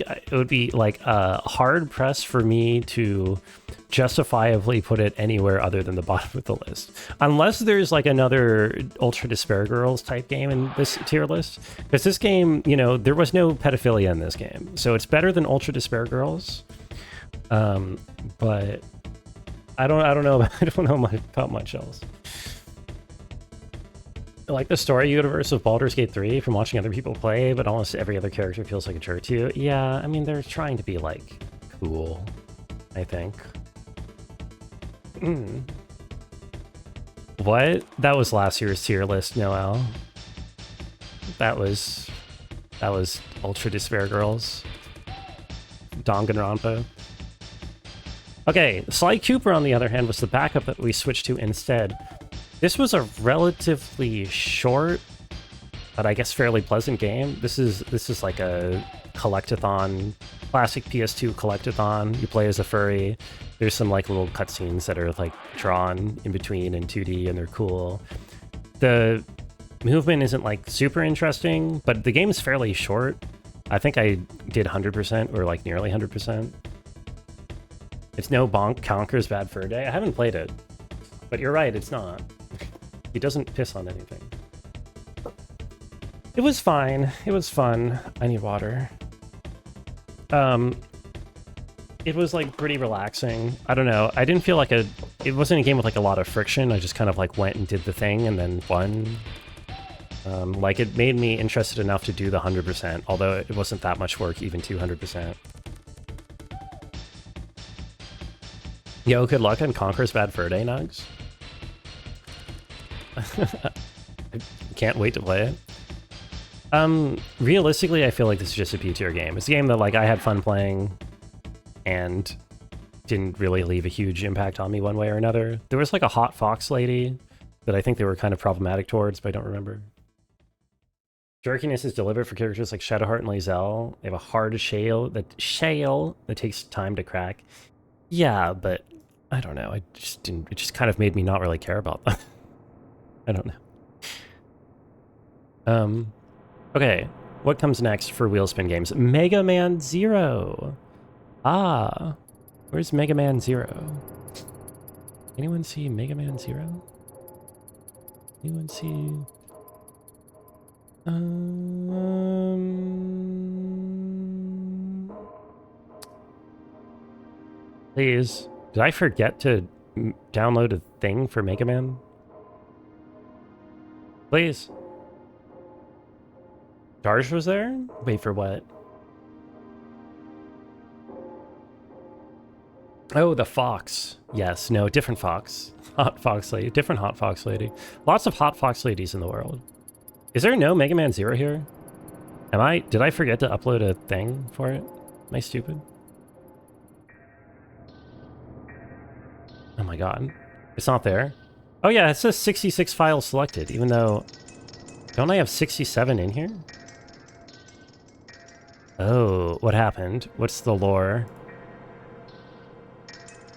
it would be like a hard press for me to justifiably put it anywhere other than the bottom of the list. Unless there's like another Ultra Despair Girls type game in this tier list. Because this game, you know, there was no pedophilia in this game. So it's better than Ultra Despair Girls. But I don't know about much else. I like the story universe of Baldur's Gate 3 from watching other people play, but almost every other character feels like a jerk to you. Yeah, I mean, they're trying to be, like, cool, I think. What? That was last year's tier list, Noel. That was Ultra Despair Girls. Danganronpa. Okay, Sly Cooper, on the other hand, was the backup that we switched to instead. This was a relatively short but I guess fairly pleasant game. This is like a collectathon, classic PS2 collectathon. You play as a furry. There's some like little cutscenes that are like drawn in between in 2D, and they're cool. The movement isn't like super interesting, but the game is fairly short. I think I did 100% or like nearly 100%. It's no Bonk Conquers Bad Fur Day. I haven't played it, but you're right, it's not. He doesn't piss on anything. It was fine. It was fun. I need water. It was like pretty relaxing. I don't know. I didn't feel like it wasn't a game with like a lot of friction. I just kind of like went and did the thing and then won. Like it made me interested enough to do the 100%, although it wasn't that much work even 200%. Yo, good luck on Conquer's Bad Fur Day, Nugs. I can't wait to play it. Realistically, I feel like this is just a P-tier game. It's a game that like I had fun playing and didn't really leave a huge impact on me one way or another. There was like a hot fox lady that I think they were kind of problematic towards, but I don't remember. Jerkiness is deliberate for characters like Shadowheart and Lae'zel. They have a hard shale that takes time to crack. Yeah, but I don't know. I just didn't. It just kind of made me not really care about them. I don't know. Okay, what comes next for Wheelspin games? Mega Man Zero. Ah, where's Mega Man Zero? Anyone see Mega Man Zero? Anyone see? Please. Did I forget to download a thing for Mega Man? Please. Darsh was there? Wait, for what? Oh, the fox. Yes, no, different fox. Hot fox lady. Different hot fox lady. Lots of hot fox ladies in the world. Is there no Mega Man Zero here? Did I forget to upload a thing for it? Am I stupid? Oh my god. It's not there. Oh yeah, it says 66 files selected, even though... Don't I have 67 in here? Oh, what happened? What's the lore?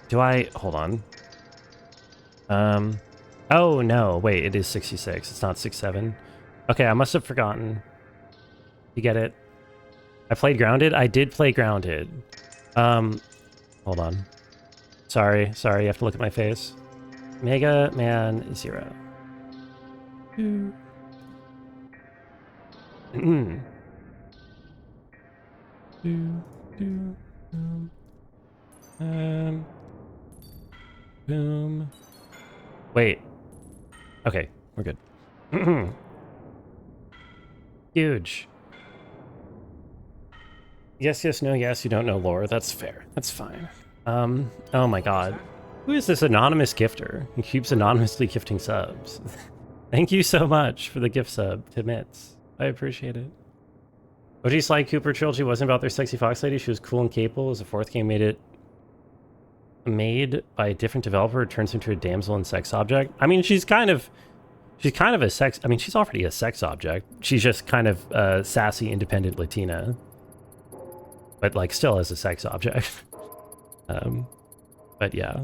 Hold on. Oh no, wait, it is 66. It's not 67. Okay, I must have forgotten. You get it? I played Grounded? I did play Grounded. Hold on. Sorry, you have to look at my face. Mega Man Zero. Boom. Wait. Okay, we're good. Huge. Yes, no, yes, you don't know lore. That's fair. That's fine. Oh my god. Who is this anonymous gifter? He keeps anonymously gifting subs. Thank you so much for the gift sub to Mitz. I appreciate it. OG Sly Cooper trilogy wasn't about their sexy fox lady. She was cool and capable. As the fourth game made by a different developer, it turns into a damsel and sex object. I mean, she's kind of a sex... I mean, she's already a sex object. She's just kind of a sassy, independent Latina. But, like, still as a sex object. But, yeah.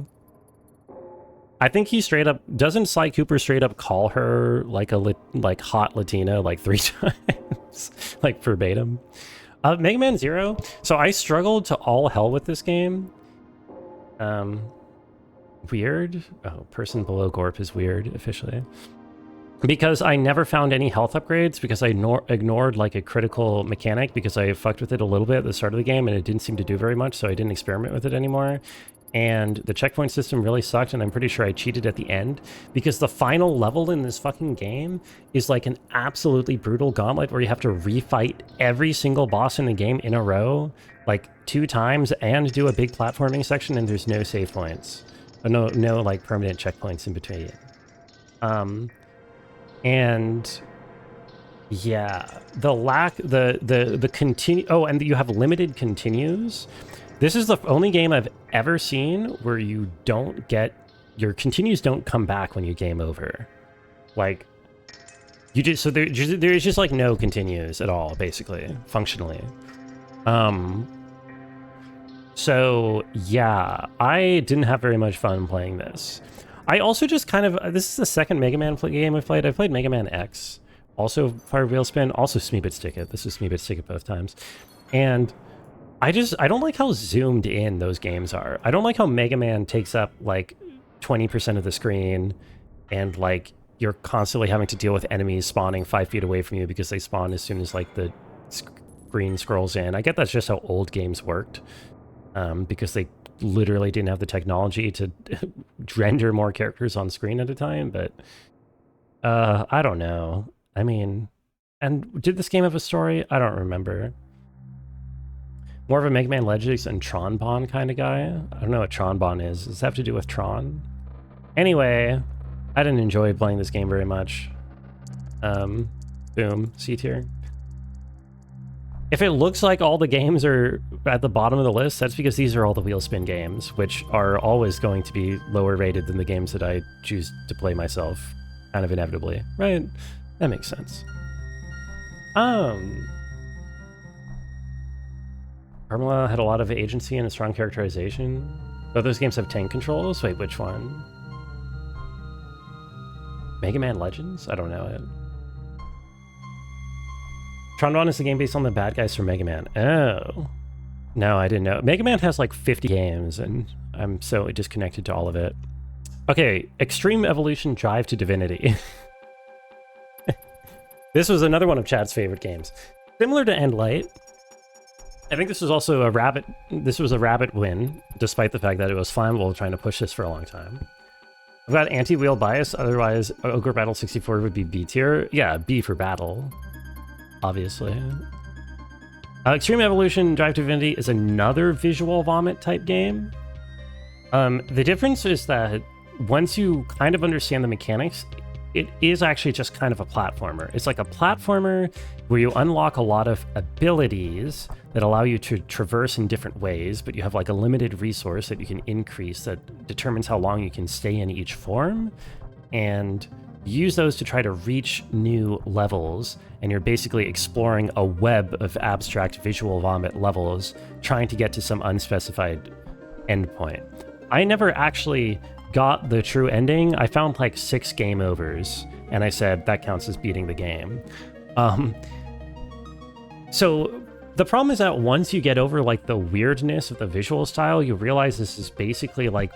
I think he straight up... Doesn't Sly Cooper straight up call her, like, like hot Latina, like, 3 times? Like, verbatim. Mega Man Zero. So, I struggled to all hell with this game. Weird. Oh, person below Gorp is weird, officially. Because I never found any health upgrades, because I ignored like a critical mechanic, because I fucked with it a little bit at the start of the game and it didn't seem to do very much, so I didn't experiment with it anymore. And the checkpoint system really sucked, and I'm pretty sure I cheated at the end, because the final level in this fucking game is like an absolutely brutal gauntlet where you have to refight every single boss in the game in a row, like 2 times, and do a big platforming section, and there's no save points. No like permanent checkpoints in between. And yeah, the continue. Oh, and you have limited continues. This is the only game I've ever seen where you don't get your continues don't come back when you game over. Like, You just so there's just like no continues at all, basically, functionally. So yeah, I didn't have very much fun playing this. I also just kind of, this is the second Mega Man game I've played. I played Mega Man X, also Fire Wheel Spin, also Smeebit Stick It. This is Smeebit Stick It both times. And I don't like how zoomed in those games are. I don't like how Mega Man takes up like 20% of the screen, and like you're constantly having to deal with enemies spawning 5 feet away from you because they spawn as soon as like the screen scrolls in. I get that's just how old games worked, because they literally didn't have the technology to render more characters on screen at a time, but I don't know. I mean, and did this game have a story? I don't remember. More of a Mega Man Legends and Tron Bon kind of guy. I don't know what Tron Bon is. Does it have to do with Tron? Anyway, I didn't enjoy playing this game very much. Boom, C tier. If it looks like all the games are at the bottom of the list, that's because these are all the wheel spin games, which are always going to be lower rated than the games that I choose to play myself, kind of inevitably, right? That makes sense. Carmela had a lot of agency and a strong characterization. Both those games have tank controls. Wait, which one? Mega Man Legends? I don't know it. Tron is the game based on the bad guys from Mega Man. Oh. No, I didn't know. Mega Man has like 50 games, and I'm so disconnected to all of it. Okay, Extreme Evolution Drive to Divinity. This was another one of Chad's favorite games. Similar to End Light, I think this was also a rabbit. This was a rabbit win, despite the fact that it was flammable trying to push this for a long time. I've got anti-wheel bias, otherwise Ogre Battle 64 would be B tier. Yeah, B for battle, obviously. Extreme Evolution Drive to Divinity is another visual vomit type game. The difference is that once you kind of understand the mechanics, it is actually just kind of a platformer. It's like a platformer where you unlock a lot of abilities that allow you to traverse in different ways, but you have like a limited resource that you can increase that determines how long you can stay in each form, and use those to try to reach new levels. And you're basically exploring a web of abstract visual vomit levels, trying to get to some unspecified endpoint. I never actually got the true ending. I found like 6 game overs, and I said that counts as beating the game. So the problem is that once you get over like the weirdness of the visual style, you realize this is basically like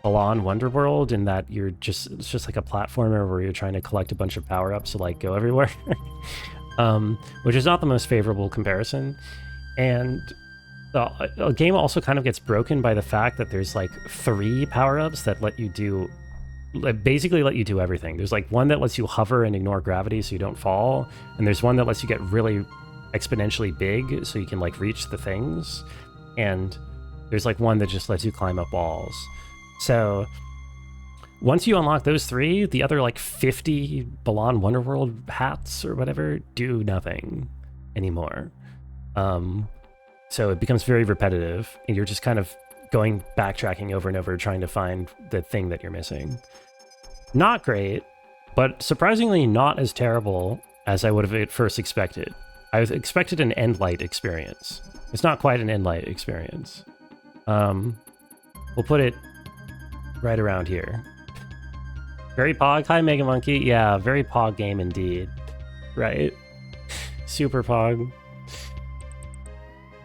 Balan Wonderworld, in that it's just like a platformer where you're trying to collect a bunch of power-ups to like go everywhere. Which is not the most favorable comparison. And the game also kind of gets broken by the fact that there's like 3 power-ups that basically let you do everything. There's like one that lets you hover and ignore gravity so you don't fall, and there's one that lets you get really exponentially big so you can like reach the things, and there's like one that just lets you climb up walls. So once you unlock those 3, the other like 50 Balan Wonderworld hats or whatever do nothing anymore. So it becomes very repetitive, and you're just kind of backtracking over and over, trying to find the thing that you're missing. Not great, but surprisingly not as terrible as I would have at first expected. I expected an End Light experience. It's not quite an End Light experience. We'll put it right around here. Very pog. Hi, Mega Monkey. Yeah, very pog game indeed. Right? Super pog.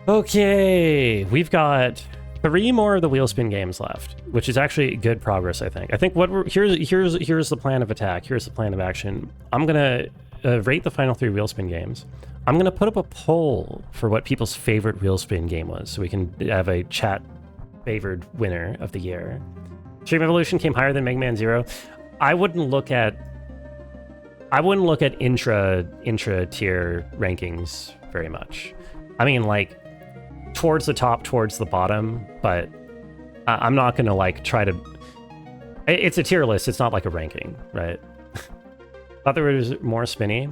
Okay, we've got 3 more of the wheel spin games left, which is actually good progress, I think. I think here's the plan of attack. Here's the plan of action. I'm gonna rate the final 3 wheel spin games. I'm gonna put up a poll for what people's favorite wheel spin game was, so we can have a chat favored winner of the year. Extreme Evolution came higher than Mega Man Zero. I wouldn't look at intra tier rankings very much. I mean, like, towards the top, towards the bottom, but I'm not gonna like try to. It's a tier list. It's not like a ranking, right? Thought there was more spinny.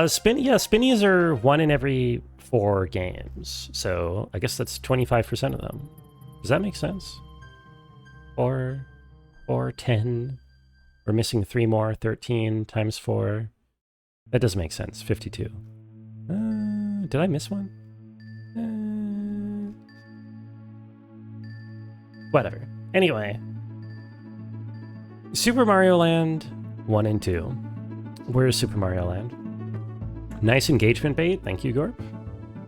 Spinnies are 1 in every 4 games, so I guess that's 25% of them. Does that make sense? 4, 10. We're missing 3 more. 13 times 4. That does make sense. 52. Did I miss one? Whatever. Anyway. Super Mario Land 1 and 2. Where's Super Mario Land? Nice engagement bait. Thank you, Gorp.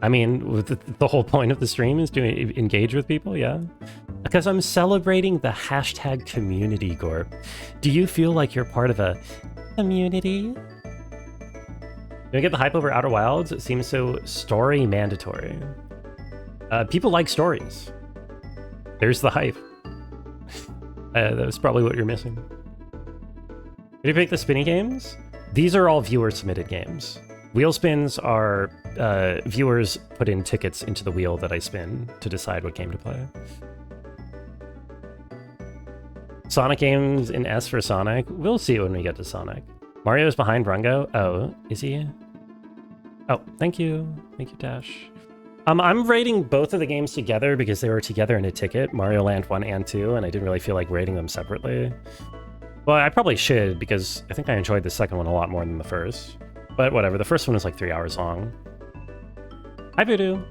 I mean, the whole point of the stream is to engage with people, yeah? Because I'm celebrating the hashtag community, Gorp. Do you feel like you're part of a community? Do I get the hype over Outer Wilds? It seems so story mandatory. People like stories. There's the hype. That's probably what you're missing. Did you pick the spinny games? These are all viewer-submitted games. Wheel spins are viewers put in tickets into the wheel that I spin to decide what game to play. Sonic games in S for Sonic? We'll see when we get to Sonic. Mario's behind Rungo? Oh, is he? Oh, thank you. Thank you, Dash. I'm rating both of the games together because they were together in a ticket, Mario Land 1 and 2, and I didn't really feel like rating them separately. Well, I probably should because I think I enjoyed the second one a lot more than the first. But whatever, the first one is like 3 hours long. Hi, Voodoo.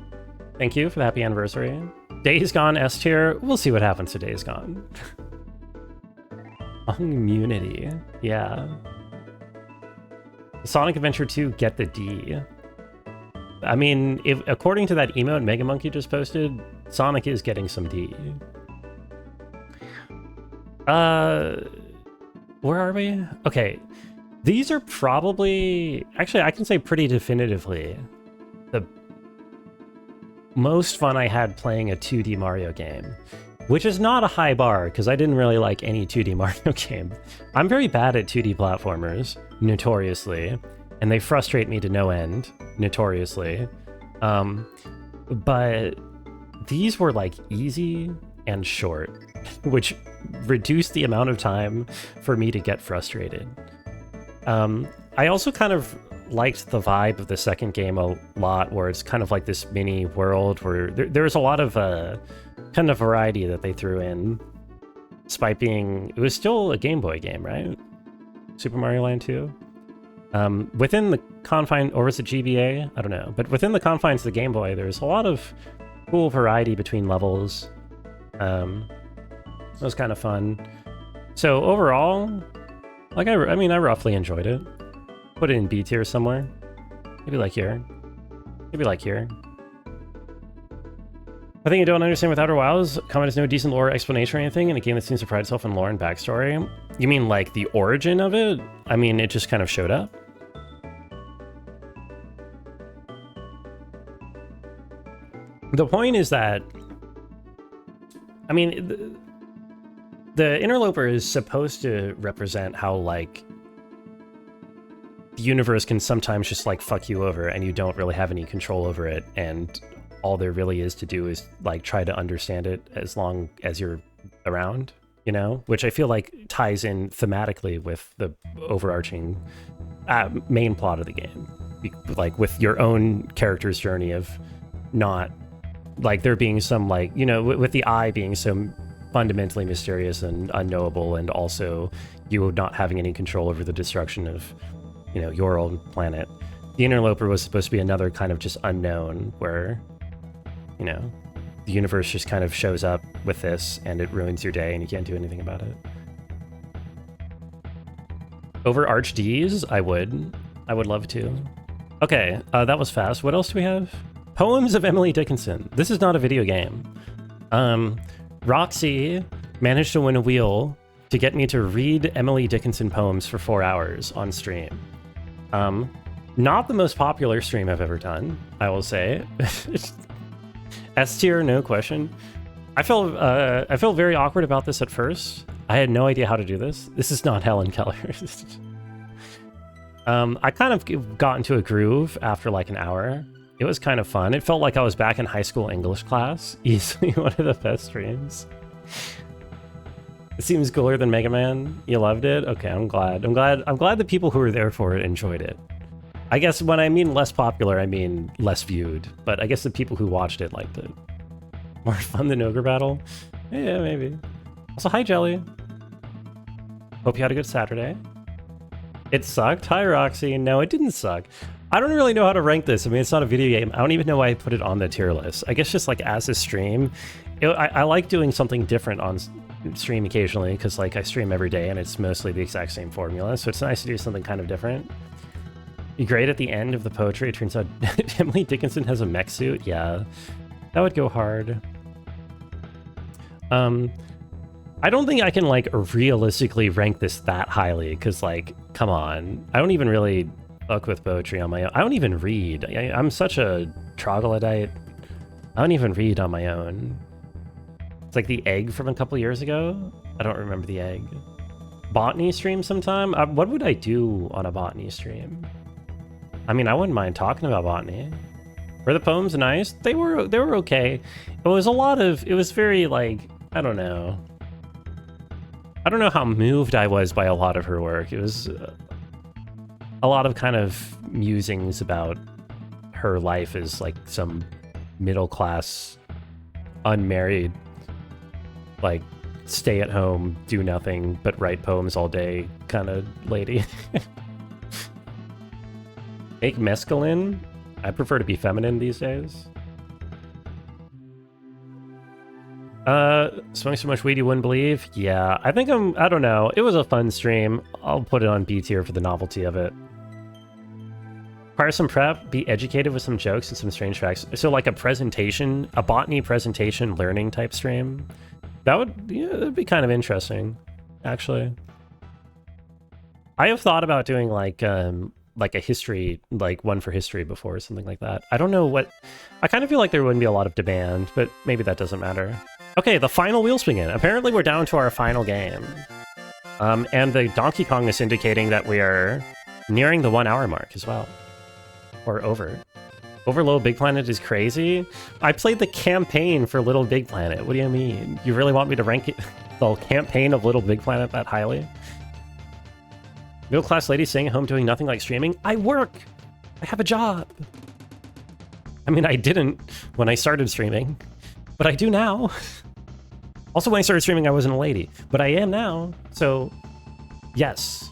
Thank you for the happy anniversary. Days Gone S tier. We'll see what happens to Days Gone. Immunity. Yeah. Sonic Adventure 2, get the D. I mean, if according to that emote Mega Monkey just posted, Sonic is getting some D. Where are we? Okay. These are probably... Actually, I can say pretty definitively the most fun I had playing a 2D Mario game. Which is not a high bar, because I didn't really like any 2D Mario game. I'm very bad at 2D platformers, notoriously. And they frustrate me to no end, notoriously. But these were like easy and short, which reduced the amount of time for me to get frustrated. I also kind of liked the vibe of the second game a lot, where it's kind of like this mini world where there's a lot of kind of variety that they threw in, despite being... It was still a Game Boy game, right? Super Mario Land 2? Within the confine, or was it GBA? I don't know. But within the confines of the Game Boy, there's a lot of cool variety between levels. It was kind of fun. So overall, like I mean, I roughly enjoyed it. Put it in B tier somewhere. Maybe like here. Maybe like here. I think you don't understand with Outer Wilds. Comment has no decent lore explanation or anything in a game that seems to pride itself on lore and backstory. You mean like the origin of it? I mean, it just kind of showed up. The point is that, I mean, the interloper is supposed to represent how, like, the universe can sometimes just, like, fuck you over and you don't really have any control over it, and all there really is to do is, like, try to understand it as long as you're around, you know? Which I feel like ties in thematically with the overarching main plot of the game. Like, with your own character's journey of not... Like, there being some, like, you know, with the eye being so fundamentally mysterious and unknowable, and also you not having any control over the destruction of, you know, your own planet. The interloper was supposed to be another kind of just unknown where, you know, the universe just kind of shows up with this and it ruins your day and you can't do anything about it. Over Arch Ds, I would love to. Okay, that was fast. What else do we have? Poems of Emily Dickinson. This is not a video game. Roxy managed to win a wheel to get me to read Emily Dickinson poems for 4 hours on stream. Not the most popular stream I've ever done, I will say. S tier, no question. I felt very awkward about this at first. I had no idea how to do this. This is not Helen Keller. I kind of got into a groove after like an hour. It was kind of fun. It felt like I was back in high school English class. Easily one of the best streams. It seems cooler than Mega Man. You loved it? Okay, I'm glad. I'm glad the people who were there for it enjoyed it. I guess when I mean less popular, I mean less viewed. But I guess the people who watched it liked it. More fun than Ogre Battle? Yeah, maybe. Also, hi, Jelly. Hope you had a good Saturday. It sucked. Hi, Roxy. No, it didn't suck. I don't really know how to rank this. I mean, it's not a video game. I don't even know why I put it on the tier list. I guess just like as a stream, I like doing something different on stream occasionally because like I stream every day and it's mostly the exact same formula. So it's nice to do something kind of different. You great at the end of the poetry. It turns out Emily Dickinson has a mech suit. Yeah, that would go hard. I don't think I can like realistically rank this that highly because like, come on. I don't even really fuck with poetry on my own. I don't even read. I'm such a troglodyte. I don't even read on my own. It's like the egg from a couple years ago. I don't remember the egg. Botany stream sometime? What would I do on a botany stream? I mean, I wouldn't mind talking about botany. Were the poems nice? They were okay. It was a lot of, it was very like, I don't know. I don't know how moved I was by a lot of her work. It was a lot of kind of musings about her life as like some middle class, unmarried, like stay at home, do nothing but write poems all day kind of lady. Make mescaline? I prefer to be feminine these days. Smoking so much weed you wouldn't believe? Yeah, I think I don't know. It was a fun stream. I'll put it on B tier for the novelty of it. Require some prep, be educated with some jokes and some strange facts. So like a presentation, a botany presentation learning type stream. That would, yeah, that'd be kind of interesting, actually. I have thought about doing like a history, like one for history before or something like that. I don't know what, I kind of feel like there wouldn't be a lot of demand, but maybe that doesn't matter. Okay, the final wheel spin in. Apparently we're down to our final game. And the Donkey Kong is indicating that we are nearing the 1 hour mark as well. Or over. Over Little Big Planet is crazy. I played the campaign for Little Big Planet. What do you mean? You really want me to rank it, the campaign of Little Big Planet that highly? Middle class lady staying at home doing nothing like streaming. I work! I have a job! I mean, I didn't when I started streaming, but I do now. Also, when I started streaming, I wasn't a lady, but I am now. So, yes.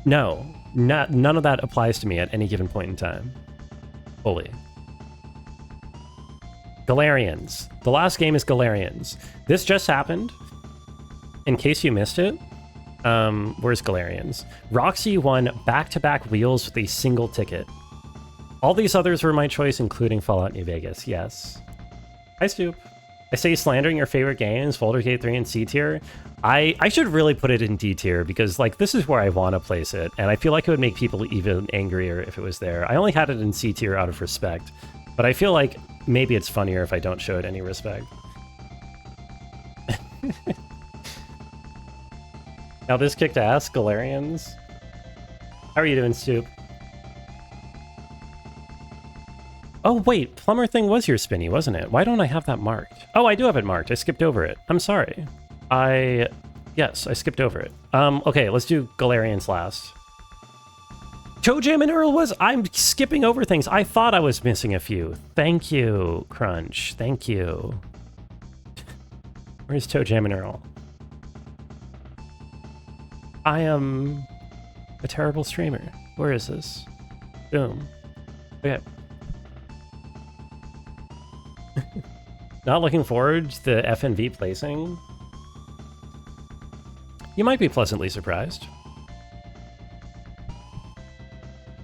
No. None of that applies to me at any given point in time. Fully. Galarians. The last game is Galarians. This just happened. In case you missed it, where's Galarians? Roxy won back-to-back wheels with a single ticket. All these others were my choice, including Fallout New Vegas. Yes. Hi, Stoop. I say slandering your favorite games, Boulder Gate 3 and C tier. I should really put it in D tier because like this is where I want to place it, and I feel like it would make people even angrier if it was there. I only had it in C tier out of respect, but I feel like maybe it's funnier if I don't show it any respect. Now this kicked ass, Galarians. How are you doing, Stoop? Oh wait, plumber thing was your spinny, wasn't it? Why don't I have that marked? Oh, I do have it marked. I skipped over it. I'm sorry. Yes, I skipped over it. Okay, let's do Galarians last. Toe Jam and Earl was... I'm skipping over things. I thought I was missing a few. Thank you, Crunch. Thank you. Where's Toe Jam and Earl? I am a terrible streamer. Where is this? Boom. Okay. Not looking forward to the FNV placing. You might be pleasantly surprised.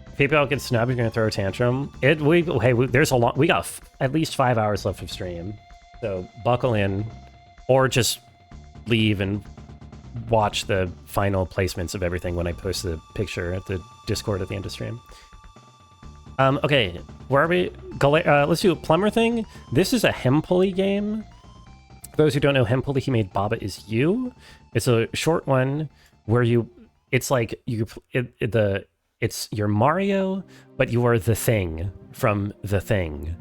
If PayPal gets snubbed, you're gonna throw a tantrum. There's a lot. We got at least 5 hours left of stream, so buckle in, or just leave and watch the final placements of everything when I post the picture at the Discord at the end of stream. Okay, where are we? Let's do a plumber thing. This is a Hempoli game. For those who don't know Hempoli, he made Baba Is You. It's a short one where it's like it's your Mario, but you are the Thing from The Thing,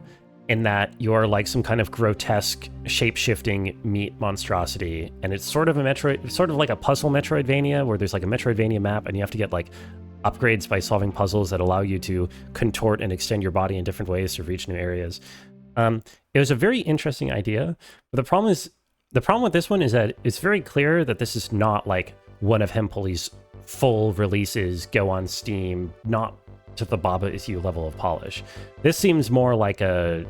in that you're like some kind of grotesque shape-shifting meat monstrosity, and it's sort of like a puzzle Metroidvania where there's like a Metroidvania map, and you have to get like upgrades by solving puzzles that allow you to contort and extend your body in different ways to reach new areas. It was a very interesting idea, but the problem with this one is that it's very clear that this is not like one of Hempoli's full releases go on Steam, not to the Baba Is You level of polish. This seems more like a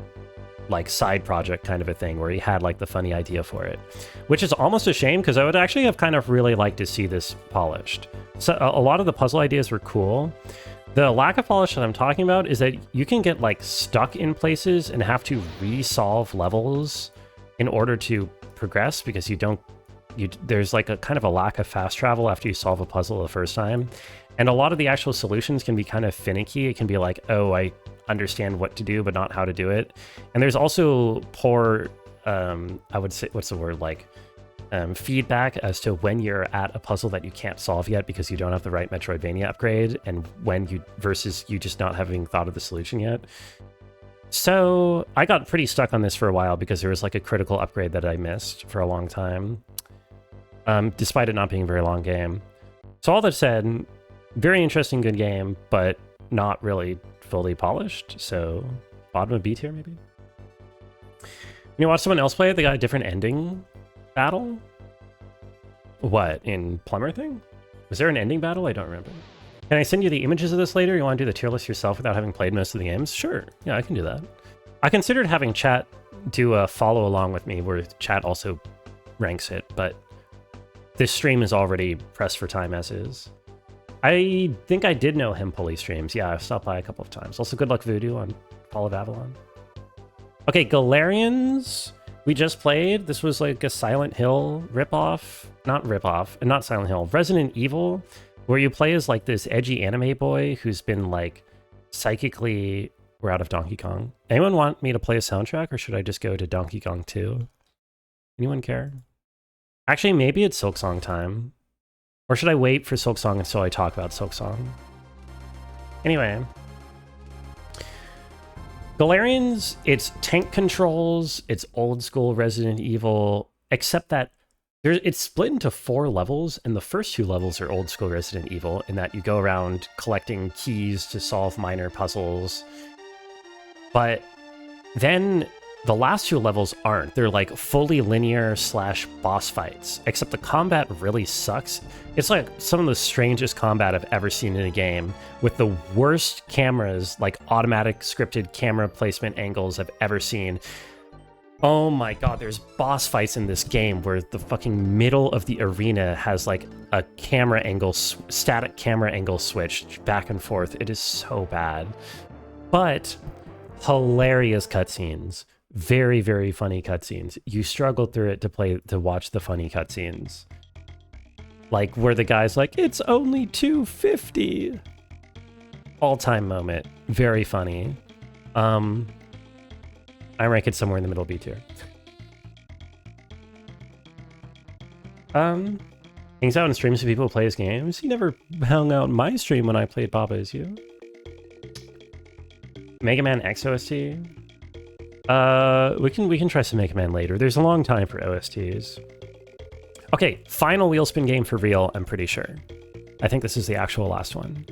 side project kind of a thing where he had like the funny idea for it, which is almost a shame because I would actually have kind of really liked to see this polished. So a lot of the puzzle ideas were cool. The lack of polish that I'm talking about is that you can get like stuck in places and have to resolve levels in order to progress because there's like a kind of a lack of fast travel after you solve a puzzle the first time. And a lot of the actual solutions can be kind of finicky. It can be like, oh, I understand what to do, but not how to do it. And there's also poor, I would say, what's the word, like feedback as to when you're at a puzzle that you can't solve yet because you don't have the right Metroidvania upgrade, and when you versus you just not having thought of the solution yet. So I got pretty stuck on this for a while because there was like a critical upgrade that I missed for a long time, despite it not being a very long game. So all that said, very interesting, good game, but not really fully polished. So bottom of B tier, maybe. You watch someone else play it? They got a different ending battle? What, in Plumber thing? Was there an ending battle? I don't remember. Can I send you the images of this later? You want to do the tier list yourself without having played most of the games? Sure. Yeah, I can do that. I considered having chat do a follow along with me where chat also ranks it, but this stream is already pressed for time as is. I think I did know him pulley streams. Yeah, I've stopped by a couple of times. Also, good luck Voodoo on Fall of Avalon. Okay, Galarians, we just played. This was like a Silent Hill ripoff. Not ripoff, and not Silent Hill. Resident Evil, where you play as like this edgy anime boy who's been like psychically... We're out of Donkey Kong. Anyone want me to play a soundtrack, or should I just go to Donkey Kong 2? Anyone care? Actually, maybe it's Silksong time. Or should I wait for Silksong until I talk about Silksong? Anyway. Galarians, it's tank controls, it's old school Resident Evil, except that it's split into 4 levels, and the first 2 levels are old school Resident Evil, in that you go around collecting keys to solve minor puzzles. But then the last 2 levels aren't. They're like fully linear / boss fights, except the combat really sucks. It's like some of the strangest combat I've ever seen in a game, with the worst cameras, like automatic scripted camera placement angles I've ever seen. Oh my god, there's boss fights in this game where the fucking middle of the arena has like a camera angle, static camera angle switched back and forth. It is so bad. But hilarious cutscenes. Very, very funny cutscenes. You struggle through it to watch the funny cutscenes. Like where the guy's like, it's only $2.50. All-time moment. Very funny. I rank it somewhere in the middle B tier. Hangs out and streams with people who play his games. He never hung out in my stream when I played Baba Is You. Mega Man X OST. We can try some Mega Man later. There's a long time for OSTs. Okay, final Wheelspin game for real, I'm pretty sure. I think this is the actual last one.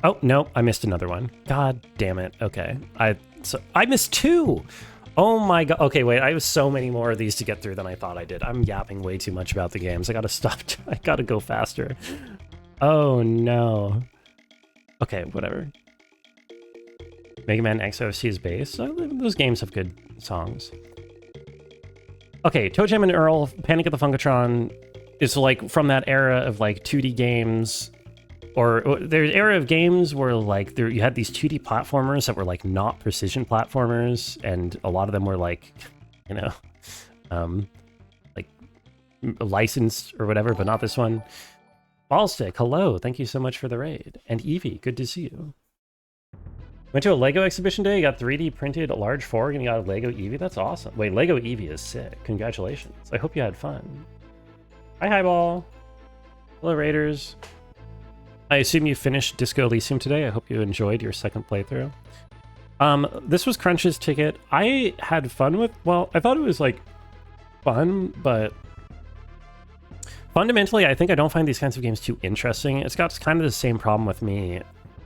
Oh, no, I missed another one. God damn it. Okay. I missed 2! Oh my god. Okay, wait, I have so many more of these to get through than I thought I did. I'm yapping way too much about the games. I gotta stop. I gotta go faster. Oh no. Okay, whatever. Mega Man X OST is bass. Those games have good songs. Okay, Toe Jam and Earl, Panic at the Funkatron is like from that era of like 2D games, or there's era of games where like you had these 2D platformers that were like not precision platformers, and a lot of them were like, you know, like licensed or whatever, but not this one. Ballstick, hello, thank you so much for the raid. And Evie, good to see you. Went to a Lego exhibition day, got 3D printed a large Forg, and you got a Lego Eevee. That's awesome. Wait, Lego Eevee is sick. Congratulations. I hope you had fun. Hi, Highball. Hello, Raiders. I assume you finished Disco Elysium today. I hope you enjoyed your second playthrough. This was Crunch's ticket. I had fun with, well, I thought it was like fun, but fundamentally, I think I don't find these kinds of games too interesting. It's got kind of the same problem with me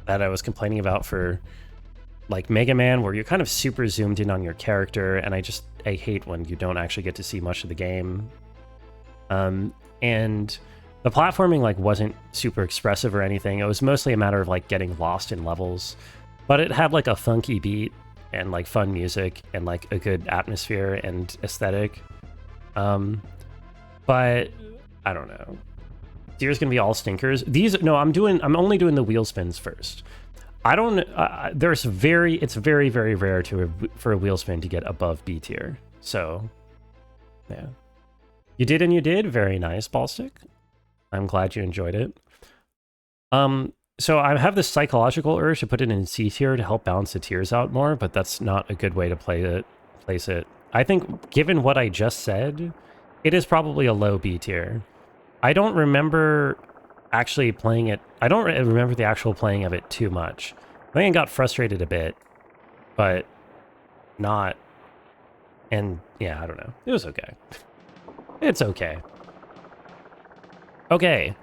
that I was complaining about for like Mega Man, where you're kind of super zoomed in on your character, and I hate when you don't actually get to see much of the game. And the platforming like wasn't super expressive or anything. It was mostly a matter of like getting lost in levels, but it had like a funky beat and like fun music and like a good atmosphere and aesthetic. But I don't know. Here's gonna be all stinkers. I'm only doing the wheel spins first. I don't. It's very, very rare for a wheel spin to get above B tier. So, yeah, you did and you did. Very nice, Ballstick. I'm glad you enjoyed it. So I have this psychological urge to put it in C tier to help balance the tiers out more, but that's not a good way to place it. I think, given what I just said, it is probably a low B tier. I don't remember actually playing it. I don't remember the actual playing of it too much. I think I got frustrated a bit, but not. And yeah, I don't know. It was okay. It's okay. Okay.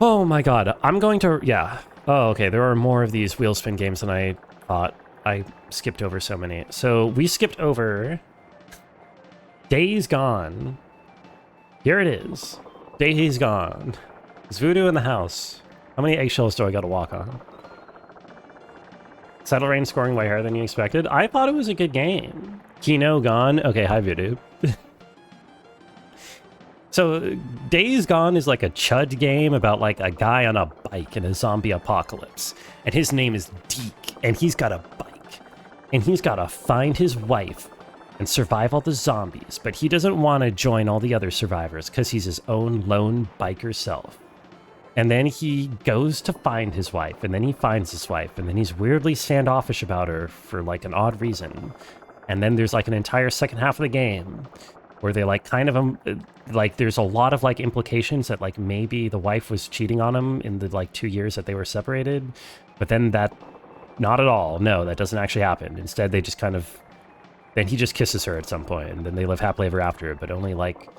Oh my god. I'm going to... Yeah. Oh, okay. There are more of these wheel spin games than I thought. I skipped over so many. So we skipped over Days Gone. Here it is. Days Gone. Is Voodoo in the house? How many eggshells do I gotta walk on? Settle Rain scoring way higher than you expected? I thought it was a good game. Kino gone? Okay, hi Voodoo. So, Days Gone is like a chud game about like a guy on a bike in a zombie apocalypse. And his name is Deke, and he's got a bike. And he's gotta find his wife and survive all the zombies, but he doesn't want to join all the other survivors because he's his own lone biker self. And then he goes to find his wife, and then he finds his wife, and then he's weirdly standoffish about her for like an odd reason. And then there's like an entire second half of the game where they like kind of like there's a lot of like implications that like maybe the wife was cheating on him in the like 2 years that they were separated, but then that not at all. No, that doesn't actually happen. Instead, they just kind of then he just kisses her at some point, and then they live happily ever after, but only like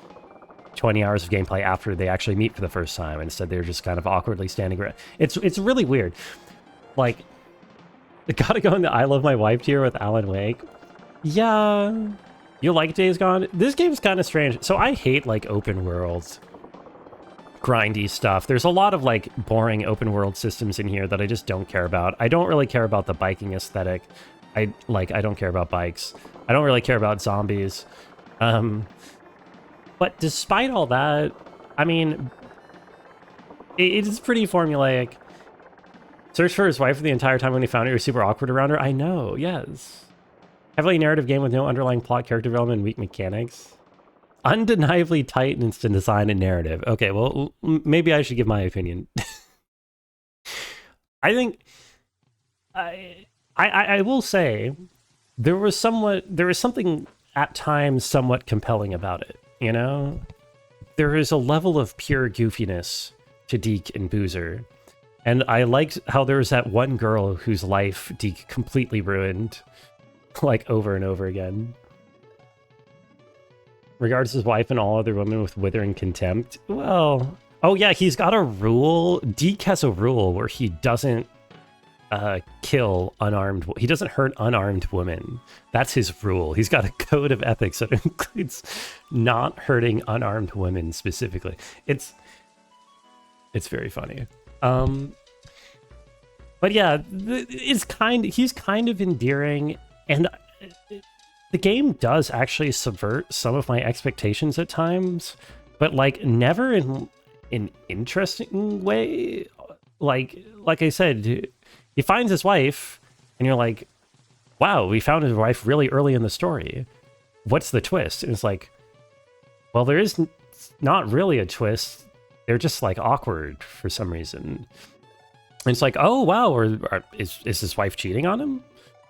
20 hours of gameplay after they actually meet for the first time. Instead, they're just kind of awkwardly standing around. It's really weird. Like, I gotta go in the I Love My Wife tier with Alan Wake. Yeah. You like Days Gone? This game's kind of strange. So I hate like open world grindy stuff. There's a lot of like boring open world systems in here that I just don't care about. I don't really care about the biking aesthetic. I don't care about bikes. I don't really care about zombies. But despite all that, I mean, it is pretty formulaic. Search for his wife for the entire time when he found her. He was super awkward around her. I know, yes. Heavily narrative game with no underlying plot, character development, and weak mechanics. Undeniably tight in instant design and narrative. Okay, well, maybe I should give my opinion. I think... I will say there was something at times somewhat compelling about it, you know? There is a level of pure goofiness to Deke and Boozer. And I liked how there was that one girl whose life Deke completely ruined, like over and over again. Regards his wife and all other women with withering contempt. Well, oh yeah, he's got a rule. Deke has a rule where he doesn't kill unarmed. He doesn't hurt unarmed women. That's his rule. He's got a code of ethics that includes not hurting unarmed women specifically. It's very funny. But yeah, he's kind of endearing, and the game does actually subvert some of my expectations at times, but like never in an interesting way. Like I said, he finds his wife, and you're like, wow, we found his wife really early in the story. What's the twist? And it's like, well, there is not really a twist. They're just like awkward for some reason. And it's like, oh, wow, is his wife cheating on him?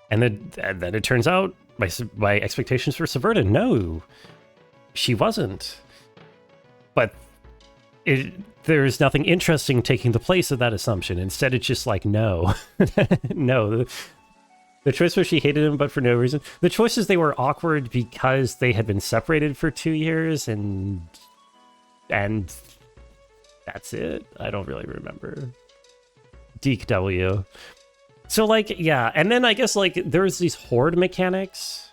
And then it turns out my expectations were subverted. No, she wasn't. But there's nothing interesting taking the place of that assumption. Instead, it's just like, no. No. The choice was she hated him, but for no reason. The choice is they were awkward because they had been separated for 2 years, and that's it. I don't really remember. Deke W. So, like, yeah, and then I guess, like, there's these horde mechanics.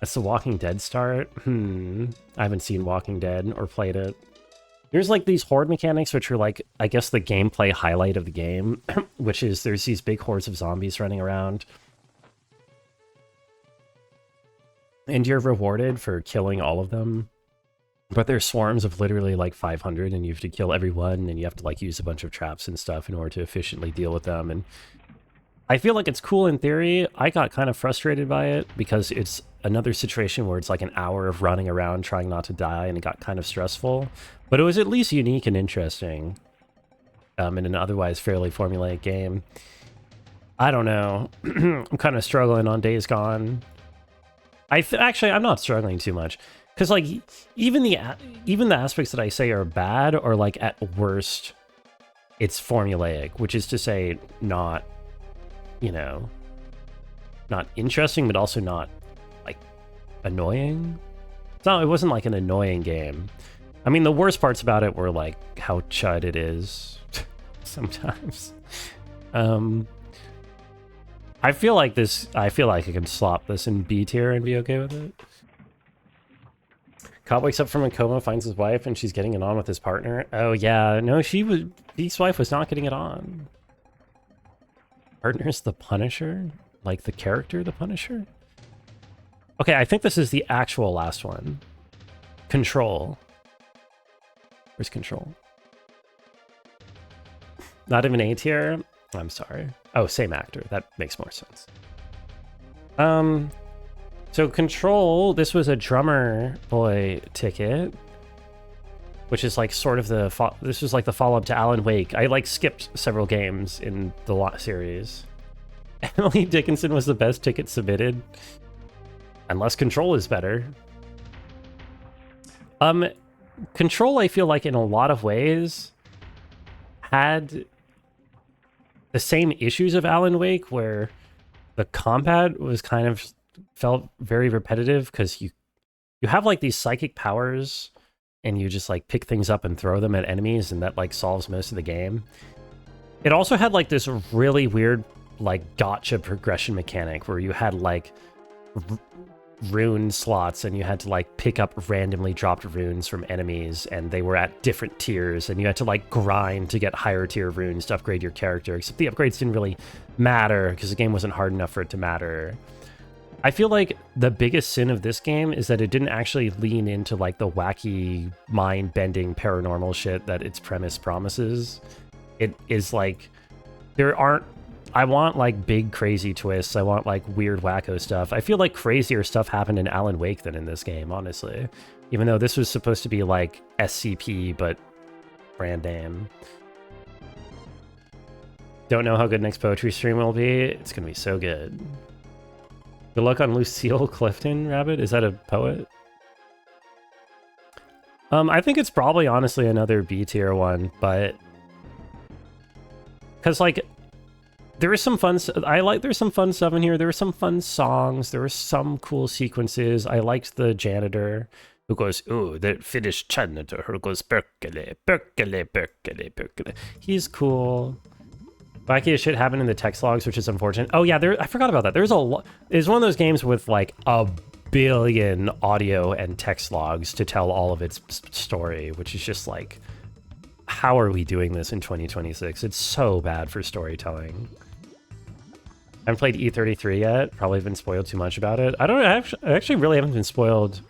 That's the Walking Dead start. I haven't seen Walking Dead or played it. There's, like, these horde mechanics, which are, like, I guess the gameplay highlight of the game, which is there's these big hordes of zombies running around. And you're rewarded for killing all of them. But there's swarms of literally, like, 500, and you have to kill every one, and you have to, like, use a bunch of traps and stuff in order to efficiently deal with them, and I feel like it's cool in theory. I got kind of frustrated by it because it's another situation where it's like an hour of running around trying not to die, and it got kind of stressful. But it was at least unique and interesting in an otherwise fairly formulaic game. I don't know. I'm kind of struggling on Days Gone. Actually, I'm not struggling too much. Because, like, even the aspects that I say are bad are, like, at worst, it's formulaic, which is to say not, you know, not interesting, but also not, like, annoying. It wasn't, like, an annoying game. I mean, the worst parts about it were, like, how chud it is sometimes. I feel like I can slop this in B tier and be okay with it. Cobb wakes up from a coma, finds his wife, and she's getting it on with his partner. Oh, yeah. No, his wife was not getting it on. Partner's the Punisher? Like the character, the Punisher? Okay, I think this is the actual last one. Control. Where's Control? Not even A tier? I'm sorry. Oh, same actor. That makes more sense. So Control, this was a Drummer Boy ticket, which is like sort of this was like the follow-up to Alan Wake. I like skipped several games in the series. Emily Dickinson was the best ticket submitted, unless Control is better. Control, I feel like in a lot of ways had the same issues of Alan Wake, where the combat was kind of felt very repetitive because you have like these psychic powers and you just like pick things up and throw them at enemies, and that like solves most of the game. It also had like this really weird like gotcha progression mechanic where you had like rune slots and you had to like pick up randomly dropped runes from enemies, and they were at different tiers, and you had to like grind to get higher tier runes to upgrade your character, except the upgrades didn't really matter because the game wasn't hard enough for it to matter. I feel like the biggest sin of this game is that it didn't actually lean into like the wacky mind-bending paranormal shit that its premise promises. It is like I want like big crazy twists. I want like weird wacko stuff. I feel like crazier stuff happened in Alan Wake than in this game, honestly. Even though this was supposed to be like SCP, but brand name. Don't know how good next poetry stream will be. It's gonna be so good. Good luck on Lucille Clifton, Rabbit. Is that a poet? I think it's probably honestly another B tier one, but because like there is some fun. There's some fun stuff in here. There were some fun songs. There were some cool sequences. I liked the janitor who goes, "Ooh, the Finnish janitor who goes Berkele, Berkele, Berkele, Berkele." He's cool. Wacky as shit happened in the text logs, which is unfortunate. Oh yeah, I forgot about that. There's a lot. It's one of those games with like a billion audio and text logs to tell all of its story, which is just like, how are we doing this in 2026? It's so bad for storytelling. I haven't played E33 yet. Probably been spoiled too much about it. I actually really haven't been spoiled.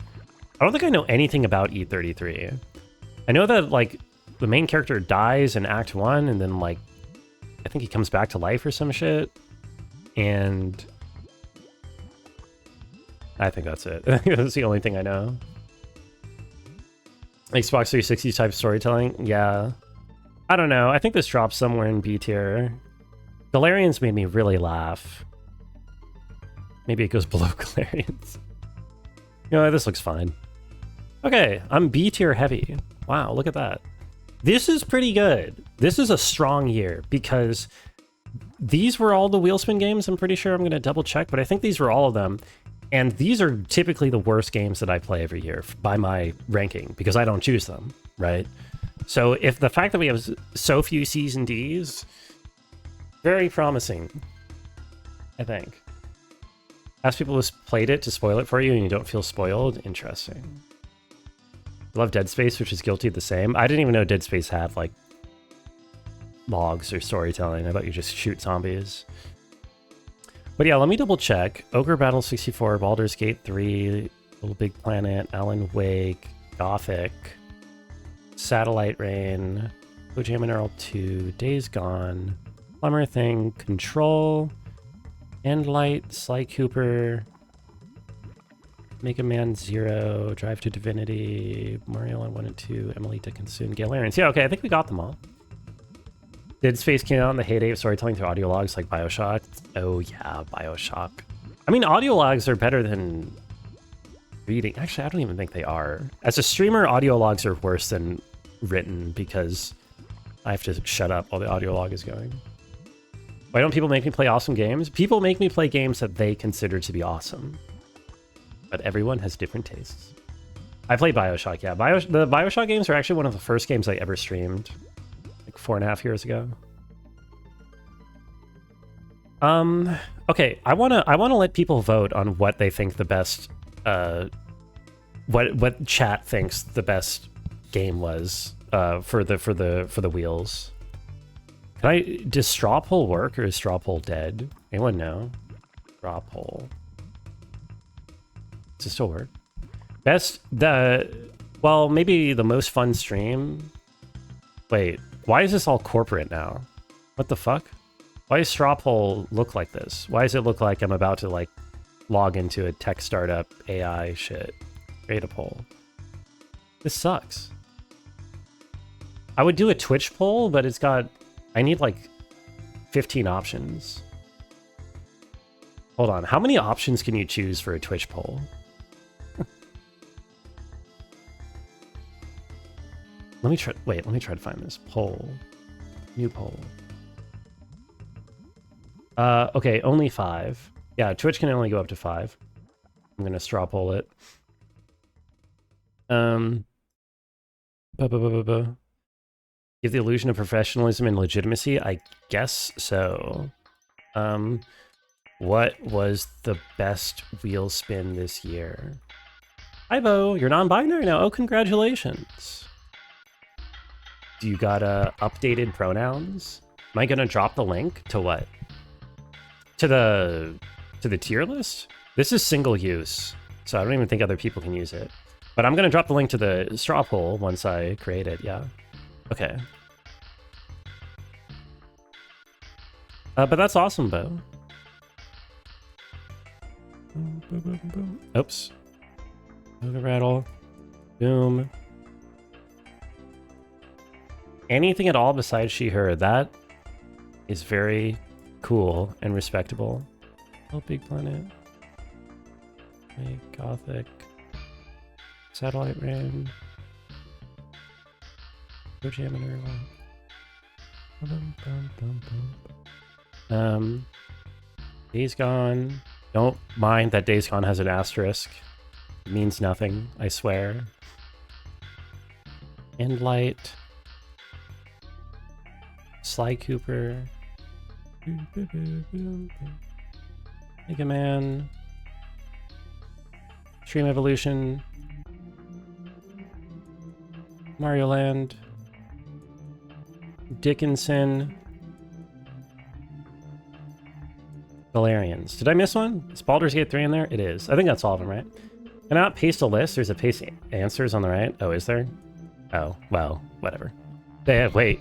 I don't think I know anything about E33. I know that like the main character dies in Act 1, and then like I think he comes back to life or some shit. And I think that's it. That's the only thing I know. Xbox 360 type storytelling? Yeah. I don't know. I think this drops somewhere in B tier. Galarians made me really laugh. Maybe it goes below Galarians. You know, this looks fine. Okay, I'm B tier heavy. Wow, look at that. This is pretty good. This is a strong year because these were all the Wheelspin games. I'm pretty sure. I'm going to double check, but I think these were all of them. And these are typically the worst games that I play every year by my ranking because I don't choose them, right? So if the fact that we have so few C's and D's, very promising. I think. Ask people who's played it to spoil it for you and you don't feel spoiled. Interesting. I love Dead Space, which is guilty of the same. I didn't even know Dead Space had, like, logs or storytelling. I thought you just shoot zombies. But yeah, let me double check. Ogre Battle 64, Baldur's Gate 3, Little Big Planet, Alan Wake, Gothic, Satellite Rain, Jam and Earl 2, Days Gone, Plumber Thing, Control, Endlight, Sly Cooper, Mega Man 0, Drive to Divinity, Mario Land 1 and 2, Emily Dickinson, Gale Aarons. Yeah, okay, I think we got them all. Dead Space came out in the heyday of storytelling through audio logs like Bioshock. Oh yeah, Bioshock. I mean, audio logs are better than reading. Actually, I don't even think they are. As a streamer, audio logs are worse than written because I have to shut up while the audio log is going. Why don't people make me play awesome games? People make me play games that they consider to be awesome. But everyone has different tastes. I played Bioshock, yeah. The Bioshock games are actually one of the first games I ever streamed. Like 4.5 years ago. Okay, I wanna let people vote on what they think the best what chat thinks the best game was for the wheels. Does straw poll work or is straw poll dead? Anyone know? Straw poll. Does it still work? Well, maybe the most fun stream. Wait, why is this all corporate now? What the fuck? Why does straw poll look like this? Why does it look like I'm about to like log into a tech startup AI shit? Create a poll. This sucks. I would do a Twitch poll, but it's got, I need like 15 options. Hold on, how many options can you choose for a Twitch poll? Let me try to find this. Poll. New poll. Okay, only 5. Yeah, Twitch can only go up to 5. I'm gonna straw poll it. Give the illusion of professionalism and legitimacy? I guess so. What was the best wheel spin this year? Hi, Bo. You're non-binary now. Oh, congratulations. Do you got updated pronouns? Am I gonna drop the link to what? To the tier list? This is single use, so I don't even think other people can use it. But I'm gonna drop the link to the straw poll once I create it, yeah. Okay. But that's awesome, Bo. Boom, boom, boom, boom. Oops. Over rattle. Boom. Anything at all besides she, her. That is very cool and respectable. Oh, Big Planet. Okay, Gothic. Satellite Rain. Go Jam and Earl. Days Gone. Don't mind that Days Gone has an asterisk. It means nothing, I swear. Endlight. Sly Cooper. Mega Man. Stream Evolution. Mario Land. Dickinson. Valerians. Did I miss one? Is Baldur's Gate 3 in there? It is. I think that's all of them, right? Can I not paste a list? There's a paste answers on the right. Oh, is there? Oh, well, whatever. Wait.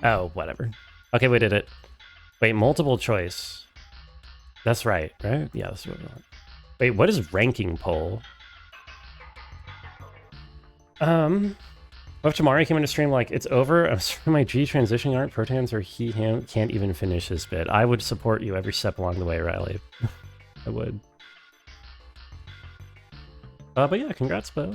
Oh, whatever. Okay, we did it. Wait, multiple choice. That's right? Yeah, that's what we want. Wait, what is ranking poll? What if Tamari came into stream like, it's over, I'm starting my G transitioning art, protons, or him can't even finish his bit. I would support you every step along the way, Riley. I would. But yeah, congrats, Bo.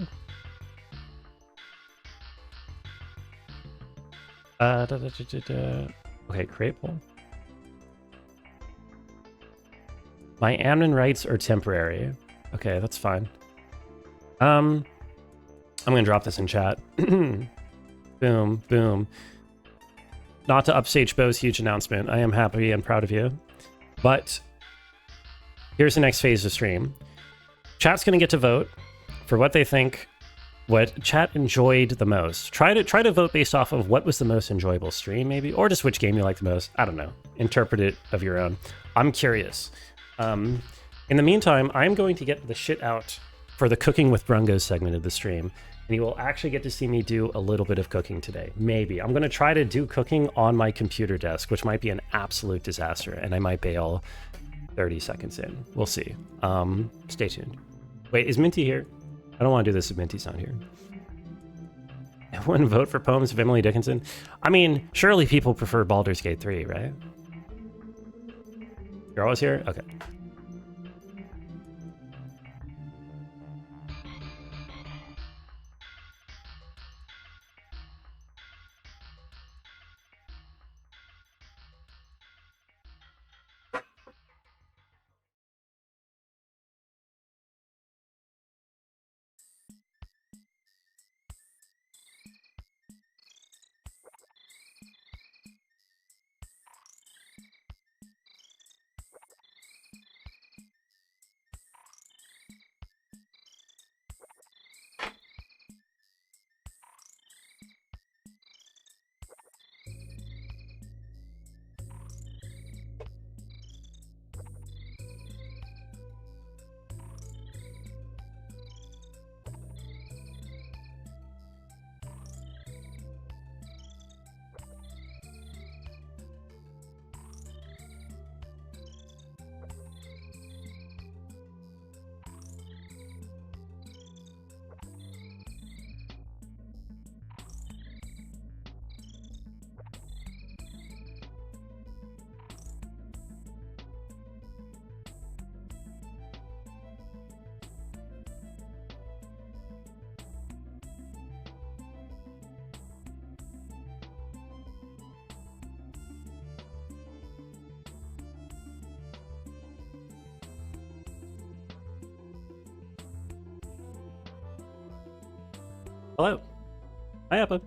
Okay, create poll. My admin rights are temporary. Okay, that's fine. I'm gonna drop this in chat. Boom, boom. Not to upstage Bo's huge announcement. I am happy and proud of you. But here's the next phase of stream. Chat's gonna get to vote for what they think, what chat enjoyed the most. Try to vote based off of what was the most enjoyable stream, maybe, or just which game you like the most. I don't know. Interpret it of your own. I'm curious. In the meantime, I'm going to get the shit out for the Cooking with Brungos segment of the stream, and you will actually get to see me do a little bit of cooking today. Maybe. I'm going to try to do cooking on my computer desk, which might be an absolute disaster, and I might bail 30 seconds in. We'll see. Stay tuned. Wait, is Minty here? I don't want to do this if Minty's not here. Everyone vote for poems of Emily Dickinson? I mean, surely people prefer Baldur's Gate 3, right? You're always here? Okay. Hello. Hi, Appa.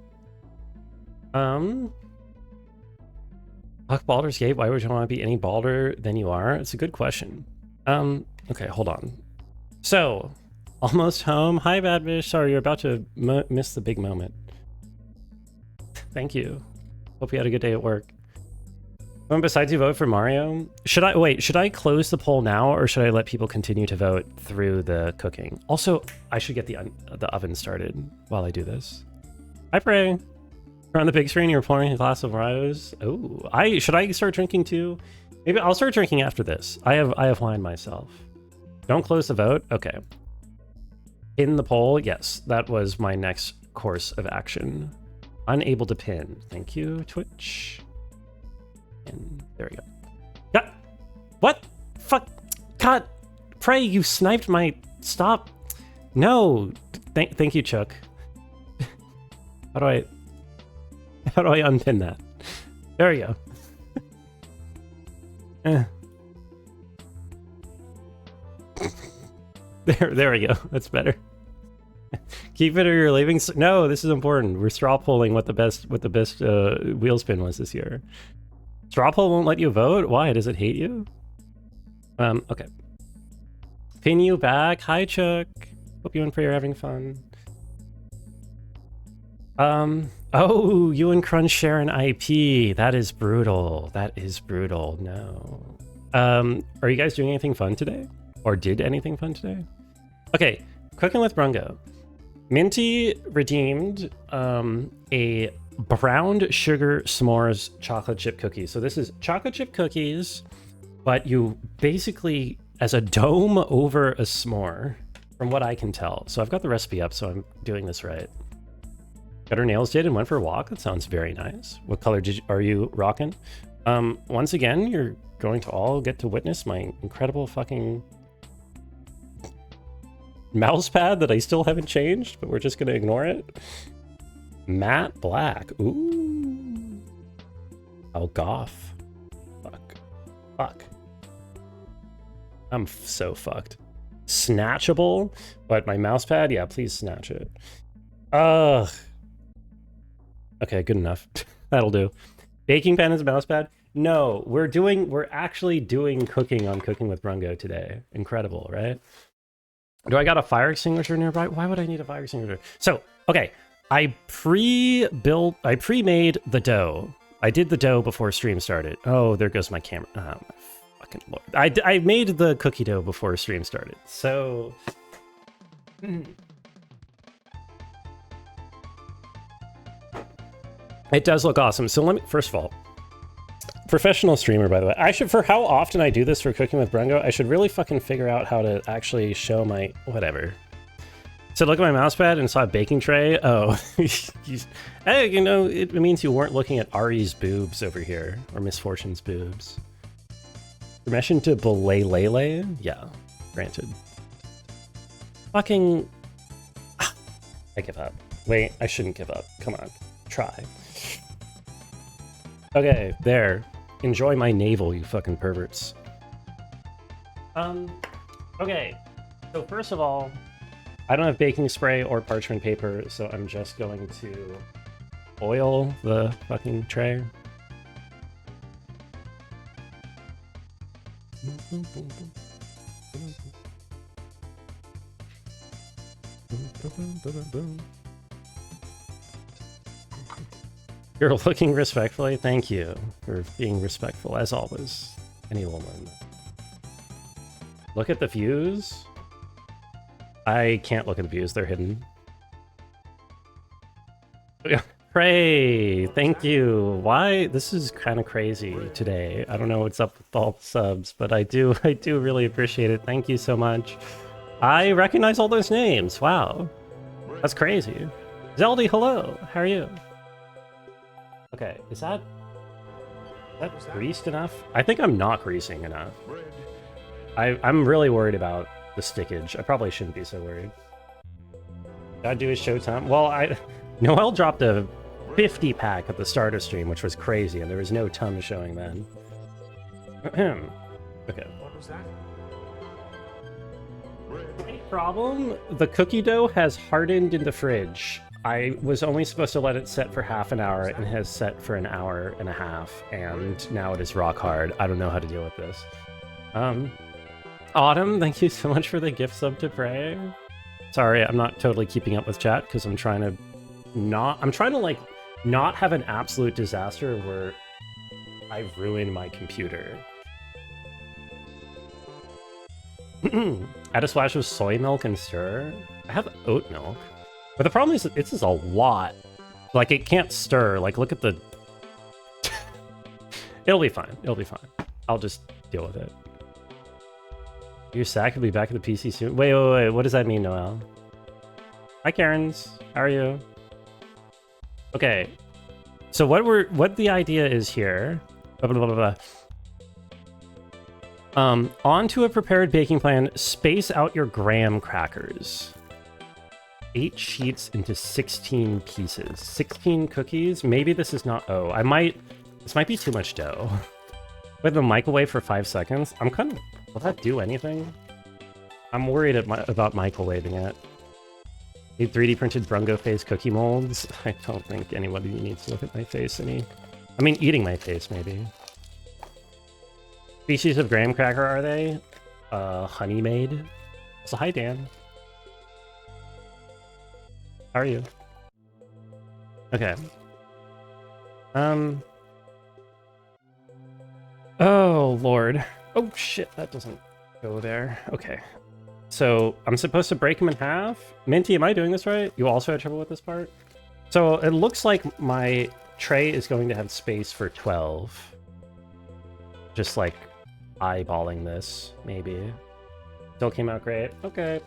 Fuck Baldur's Gate. Why would you want to be any balder than you are? It's a good question. Okay, hold on. So, almost home. Hi, Badfish. Sorry, you're about to miss the big moment. Thank you. Hope you had a good day at work. Besides you vote for Mario, should I close the poll now, or should I let people continue to vote through the cooking? Also, I should get the oven started while I do this. Hi, Prey. You're on the big screen. You're pouring a glass of rose. Oh, should I start drinking too? Maybe I'll start drinking after this. I have wine myself. Don't close the vote. Okay. Pin the poll. Yes, that was my next course of action. Unable to pin. Thank you, Twitch. And there we go. God, what? Fuck. God, Prey, you sniped my... Stop. No. Thank you, Chuck. How do I unpin that? There we go. There we go. That's better. Keep it or you're leaving. No, this is important. We're straw polling what the best wheel spin was this year. Straw poll won't let you vote? Why? Does it hate you? Okay. Pin you back. Hi, Chuck. Hope you and Prey are having fun. Oh, you and Crunch share an IP. That is brutal. That is brutal. No. Are you guys doing anything fun today? Or did anything fun today? Okay, Cooking with Brungo. Minty redeemed a browned sugar s'mores chocolate chip cookie. So this is chocolate chip cookies, but you basically as a dome over a s'more, from what I can tell. So I've got the recipe up, so I'm doing this right. Got her nails did and went for a walk. That sounds very nice. What color are you rocking? Once again, you're going to all get to witness my incredible fucking mouse pad that I still haven't changed, but we're just gonna ignore it. Matte black. Ooh. Oh, goth. Fuck. I'm so fucked. Snatchable, but my mouse pad, yeah, please snatch it. Ugh. Okay, good enough. That'll do. Baking pen is a mouse pad. No, we're actually doing cooking on Cooking with Brungo today. Incredible, right? Do I got a fire extinguisher nearby? Why would I need a fire extinguisher? So, okay, I pre-made the dough. I did the dough before stream started. Oh, there goes my camera. Oh, my fucking lord. I made the cookie dough before stream started. So... It does look awesome. So let me, first of all, professional streamer, by the way. I should, for how often I do this for Cooking with Brungo, I should really fucking figure out how to actually show my, whatever. So look at my mouse pad and saw a baking tray. Oh, hey, you know, it means you weren't looking at Ari's boobs over here, or Misfortune's boobs. Permission to belay lele? Yeah, granted. Fucking, I give up. Wait, I shouldn't give up. Come on, try. Okay, there. Enjoy my navel, you fucking perverts. Okay. So first of all, I don't have baking spray or parchment paper, so I'm just going to oil the fucking tray. You're looking respectfully. Thank you for being respectful, as always. Any woman. Look at the views. I can't look at the views. They're hidden. Pray. Thank you. Why? This is kind of crazy today. I don't know what's up with all the subs, but I do really appreciate it. Thank you so much. I recognize all those names. Wow. That's crazy. Zeldy, hello. How are you? Okay, is that greased enough? I think I'm not greasing enough. I'm really worried about the stickage. I probably shouldn't be so worried. Gotta do his showtime. Well, Noel dropped a 50 pack at the start of stream, which was crazy, and there was no ton showing then. Okay. What was that? Problem? The cookie dough has hardened in the fridge. I was only supposed to let it set for half an hour and has set for an hour and a half, and now it is rock hard. I don't know how to deal with this. Autumn, thank you so much for the gift sub to Prey. Sorry, I'm not totally keeping up with chat because I'm trying to like not have an absolute disaster where I ruin my computer. Add a splash of soy milk and stir. I have oat milk. But the problem is that this is a lot. Like, it can't stir. Like, look at the... It'll be fine. It'll be fine. I'll just deal with it. Your sack will be back at the PC soon. Wait. What does that mean, Noel? Hi, Karens. How are you? Okay. So what the idea is here... Blah, blah, blah, blah, blah. Onto a prepared baking plan, space out your graham crackers. 8 sheets into 16 pieces. 16 cookies? Maybe this is not... Oh, this might be too much dough. With the microwave for 5 seconds? I'm kind of... Will that do anything? I'm worried about microwaving it. Need 3D printed Brungo face cookie molds? I don't think anybody needs to look at my face any... I mean, eating my face, maybe. Species of graham cracker are they? Honey made? So hi, Dan. How are you? Okay. Oh, Lord. Oh, shit, that doesn't go there. Okay. So, I'm supposed to break them in half? Minty, am I doing this right? You also had trouble with this part? So, it looks like my tray is going to have space for 12. Just, like, eyeballing this, maybe. Still came out great. Okay.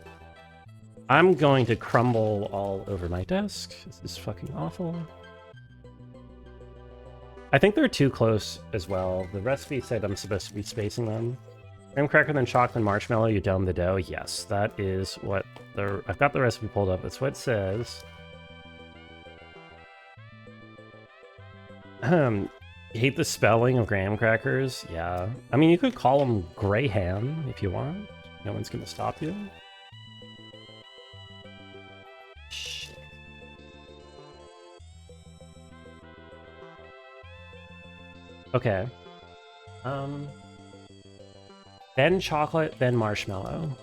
I'm going to crumble all over my desk. This is fucking awful. I think they're too close as well. The recipe said I'm supposed to be spacing them. Graham cracker, then chocolate and marshmallow, you dome the dough. Yes, that is what I've got the recipe pulled up. That's what it says. You hate the spelling of graham crackers? Yeah. I mean, you could call them Graham if you want. No one's gonna stop you. Shit. Okay. Then chocolate, then marshmallow.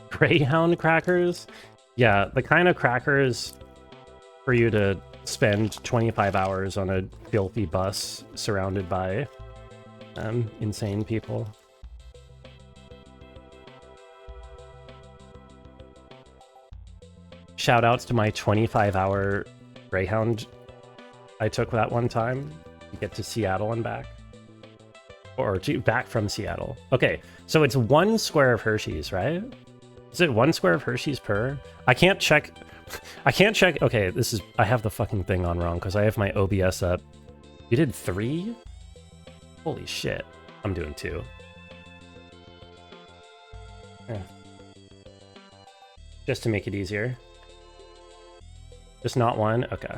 Greyhound crackers? Yeah, the kind of crackers for you to spend 25 hours on a filthy bus surrounded by insane people. Shout outs to my 25-hour Greyhound I took that one time to get to Seattle and back. Or back from Seattle. Okay, so it's 1 square of Hershey's, right? Is it 1 square of Hershey's per? I can't check. I can't check. Okay, this is. I have the fucking thing on wrong because I have my OBS up. You did 3? Holy shit. I'm doing 2. Yeah. Just to make it easier. Just not 1? Okay.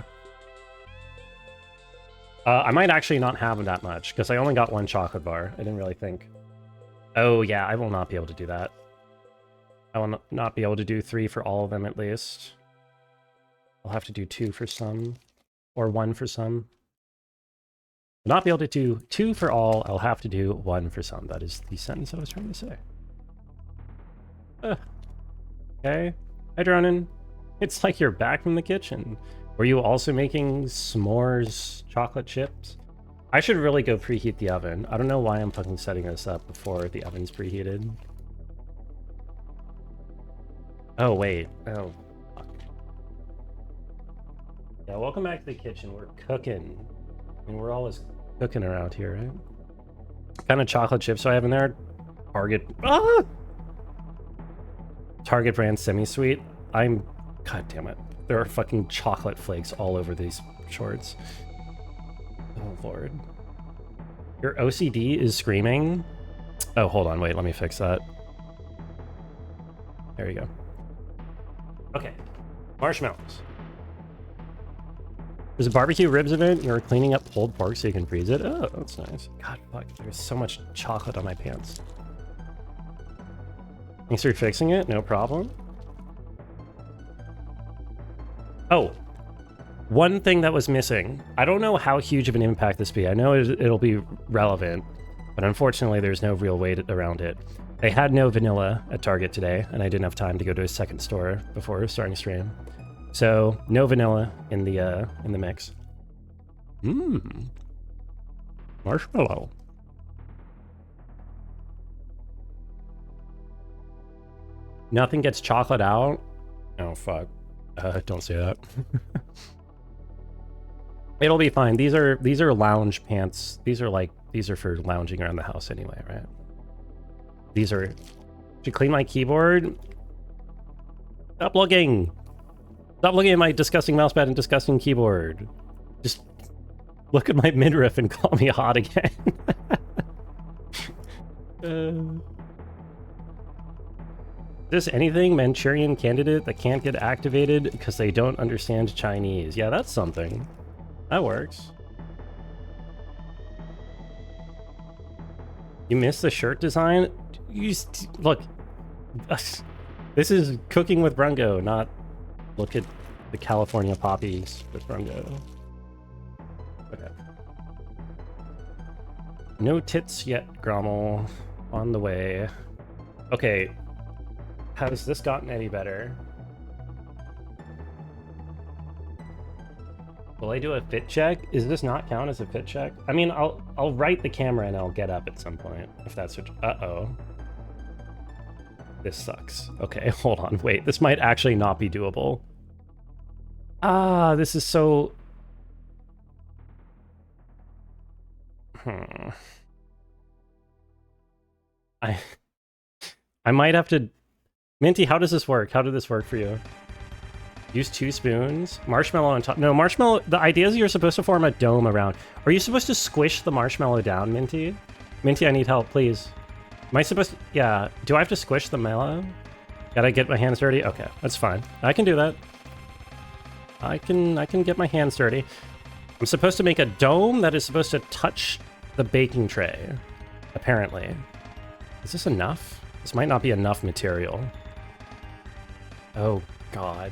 I might actually not have that much, because I only got 1 chocolate bar. I didn't really think. Oh, yeah, I will not be able to do that. I will not be able to do 3 for all of them, at least. I'll have to do 2 for some, or 1 for some. I'll not be able to do 2 for all, I'll have to do 1 for some. That is the sentence I was trying to say. Okay. Hi, Dronin. It's like you're back from the kitchen. Were you also making s'mores chocolate chips? I should really go preheat the oven. I don't know why I'm fucking setting this up before the oven's preheated. Oh, wait. Oh, fuck. Yeah, welcome back to the kitchen. We're cooking. I mean, we're always cooking around here, right? What kind of chocolate chips do I have in there? Target. Ah! Target brand semi-sweet. God damn it. There are fucking chocolate flakes all over these shorts. Oh, Lord. Your OCD is screaming? Oh, hold on. Wait, let me fix that. There you go. Okay. Marshmallows. There's a barbecue ribs event. You're cleaning up pulled pork so you can freeze it. Oh, that's nice. God, fuck. There's so much chocolate on my pants. Thanks for fixing it. No problem. Oh, one thing that was missing. I don't know how huge of an impact this be. I know it'll be relevant, but unfortunately there's no real way around it. They had no vanilla at Target today, and I didn't have time to go to a second store before starting stream. So no vanilla in the mix. Marshmallow. Nothing gets chocolate out. Oh fuck. Don't say that. It'll be fine. These are lounge pants. These are for lounging around the house anyway, right? These are to clean my keyboard. Stop looking. Stop looking at my disgusting mousepad and disgusting keyboard. Just look at my midriff and call me hot again. Is this anything Manchurian candidate that can't get activated because they don't understand Chinese? Yeah, that's something. That works. You missed the shirt design? Look, this is cooking with Brungo, not look at the California poppies with Brungo. Okay. No tits yet, Grommel. On the way. Okay. Has this gotten any better? Will I do a fit check? Does this not count as a fit check? I mean, I'll write the camera and I'll get up at some point if that's what. Uh-oh. This sucks. Okay, hold on. Wait, this might actually not be doable. Ah, this is so. I might have to. Minty, how does this work? How did this work for you? Use 2 spoons. Marshmallow on top. No, marshmallow. The idea is you're supposed to form a dome around. Are you supposed to squish the marshmallow down, Minty? Minty, I need help, please. Am I supposed to? Yeah. Do I have to squish the mallow? Gotta get my hands dirty? Okay, that's fine. I can do that. I can get my hands dirty. I'm supposed to make a dome that is supposed to touch the baking tray. Apparently. Is this enough? This might not be enough material. Oh, God.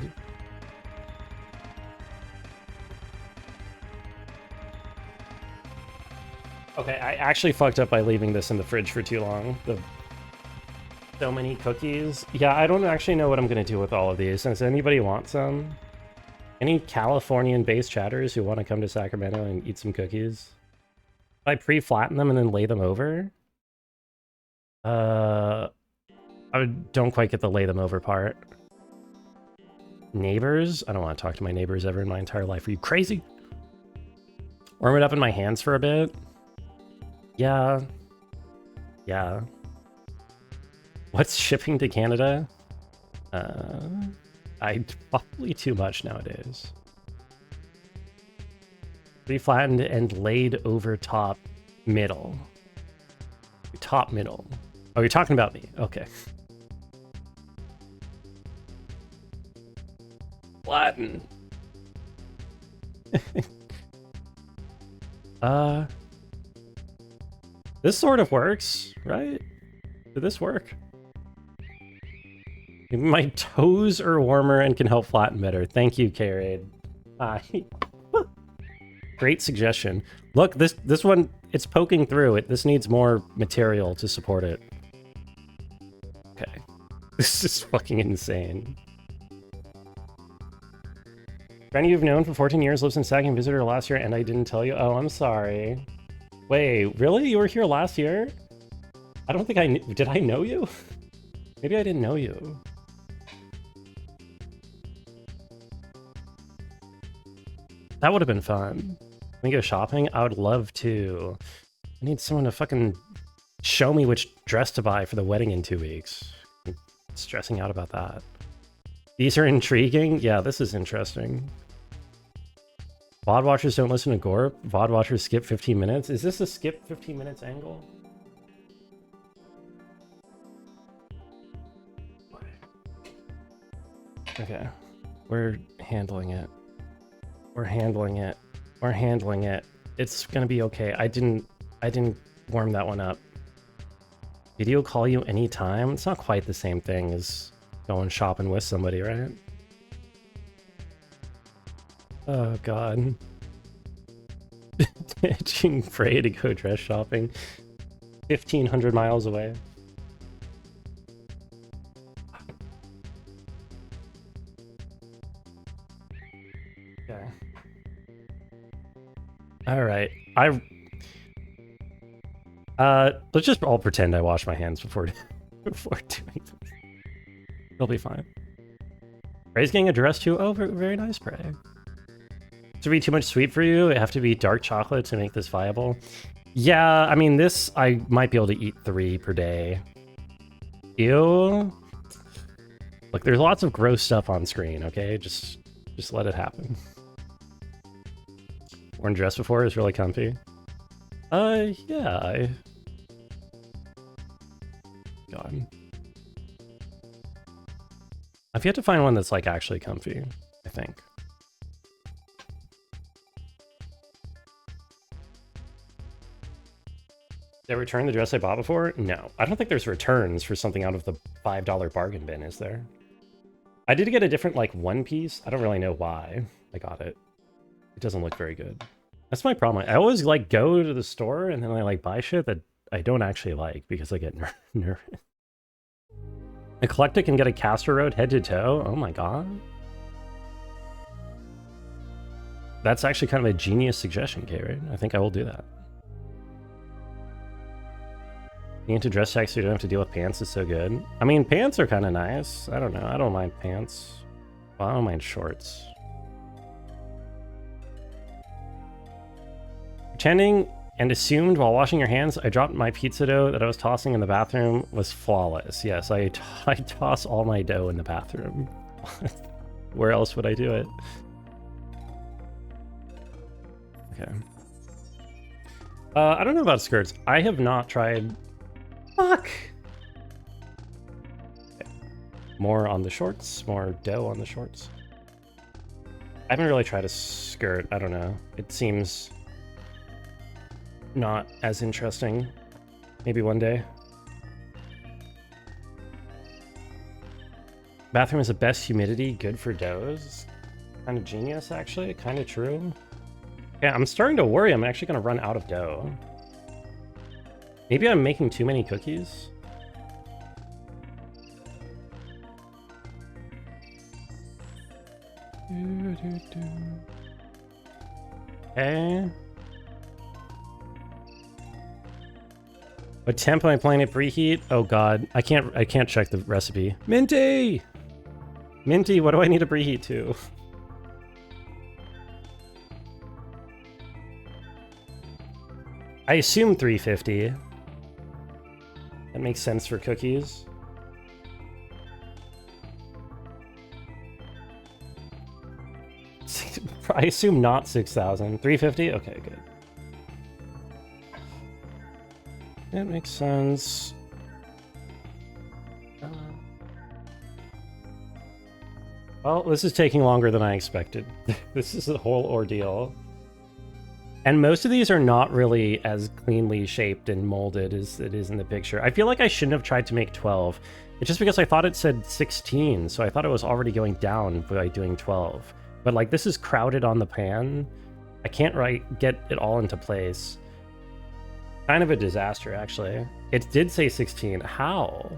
Okay, I actually fucked up by leaving this in the fridge for too long. So many cookies. Yeah, I don't actually know what I'm gonna do with all of these. Does anybody want some? Any Californian-based chatters who want to come to Sacramento and eat some cookies? I pre-flatten them and then lay them over? I don't quite get the lay them over part. Neighbors? I don't want to talk to my neighbors ever in my entire life. Are you crazy? Warm it up in my hands for a bit. Yeah. Yeah. What's shipping to Canada? Probably too much nowadays. Pre-flattened and laid over top middle. Top middle. Oh, you're talking about me. Okay. Flatten. This sort of works, right? Did this work? My toes are warmer and can help flatten better. Thank you, K-Raid. Hi. Great suggestion. Look, this one, it's poking through it. This needs more material to support it. Okay. This is fucking insane. Friend you've known for 14 years lives in Sac and visited her last year and I didn't tell you? Oh, I'm sorry. Wait, really? You were here last year? I don't think I knew. Did I know you? Maybe I didn't know you. That would have been fun. Can we go shopping? I would love to. I need someone to fucking show me which dress to buy for the wedding in 2 weeks. I'm stressing out about that. These are intriguing? Yeah, this is interesting. VOD watchers don't listen to Gorp. VOD watchers skip 15 minutes. Is this a skip 15 minutes angle? Okay. We're handling it. We're handling it. We're handling it. It's gonna be okay. I didn't warm that one up. Video call you anytime? It's not quite the same thing as going shopping with somebody, right? Oh god. Itching Frey to go dress shopping. 1,500 miles away. Okay. Alright. Let's just all pretend I wash my hands before doing this. It'll be fine. Prey's getting a dress too. Oh, very nice, Prey. To be too much sweet for you, it have to be dark chocolate to make this viable. Yeah, I mean, this, I might be able to eat 3 per day. Ew. Look, there's lots of gross stuff on screen, okay? Just let it happen. Worn dress before is really comfy. Yeah. God. I've yet to find one that's, like, actually comfy, I think. Did I return the dress I bought before? No. I don't think there's returns for something out of the $5 bargain bin, is there? I did get a different, like, one piece. I don't really know why I got it. It doesn't look very good. That's my problem. I always, like, go to the store and then I, like, buy shit that I don't actually like because I get nervous. Eclectic can get a Castor Road head to toe? Oh my god. That's actually kind of a genius suggestion, K-Raid. I think I will do that. Being into dress checks so you don't have to deal with pants is so good. I mean, pants are kind of nice. I don't know. I don't mind pants. Well, I don't mind shorts. Pretending and assumed while washing your hands, I dropped my pizza dough that I was tossing in the bathroom was flawless. Yes, I toss all my dough in the bathroom. Where else would I do it? Okay. I don't know about skirts. I have not tried... Fuck! Okay. More on the shorts, more dough on the shorts. I haven't really tried a skirt. I don't know. It seems not as interesting. Maybe one day. Bathroom is the best humidity, good for doughs. Kind of genius, actually. Kind of true. Yeah, I'm starting to worry I'm actually going to run out of dough. Maybe I'm making too many cookies? Okay. What temp am I playing at preheat? Oh god, I can't check the recipe. Minty! Minty, what do I need to preheat to? I assume 350. That makes sense for cookies. I assume not 6,000. 350? Okay, good. That makes sense. Well, this is taking longer than I expected. This is a whole ordeal. And most of these are not really as cleanly shaped and molded as it is in the picture. I feel like I shouldn't have tried to make 12. It's just because I thought it said 16, so I thought it was already going down by doing 12. But like, this is crowded on the pan. I can't get it all into place. Kind of a disaster, actually. It did say 16. How?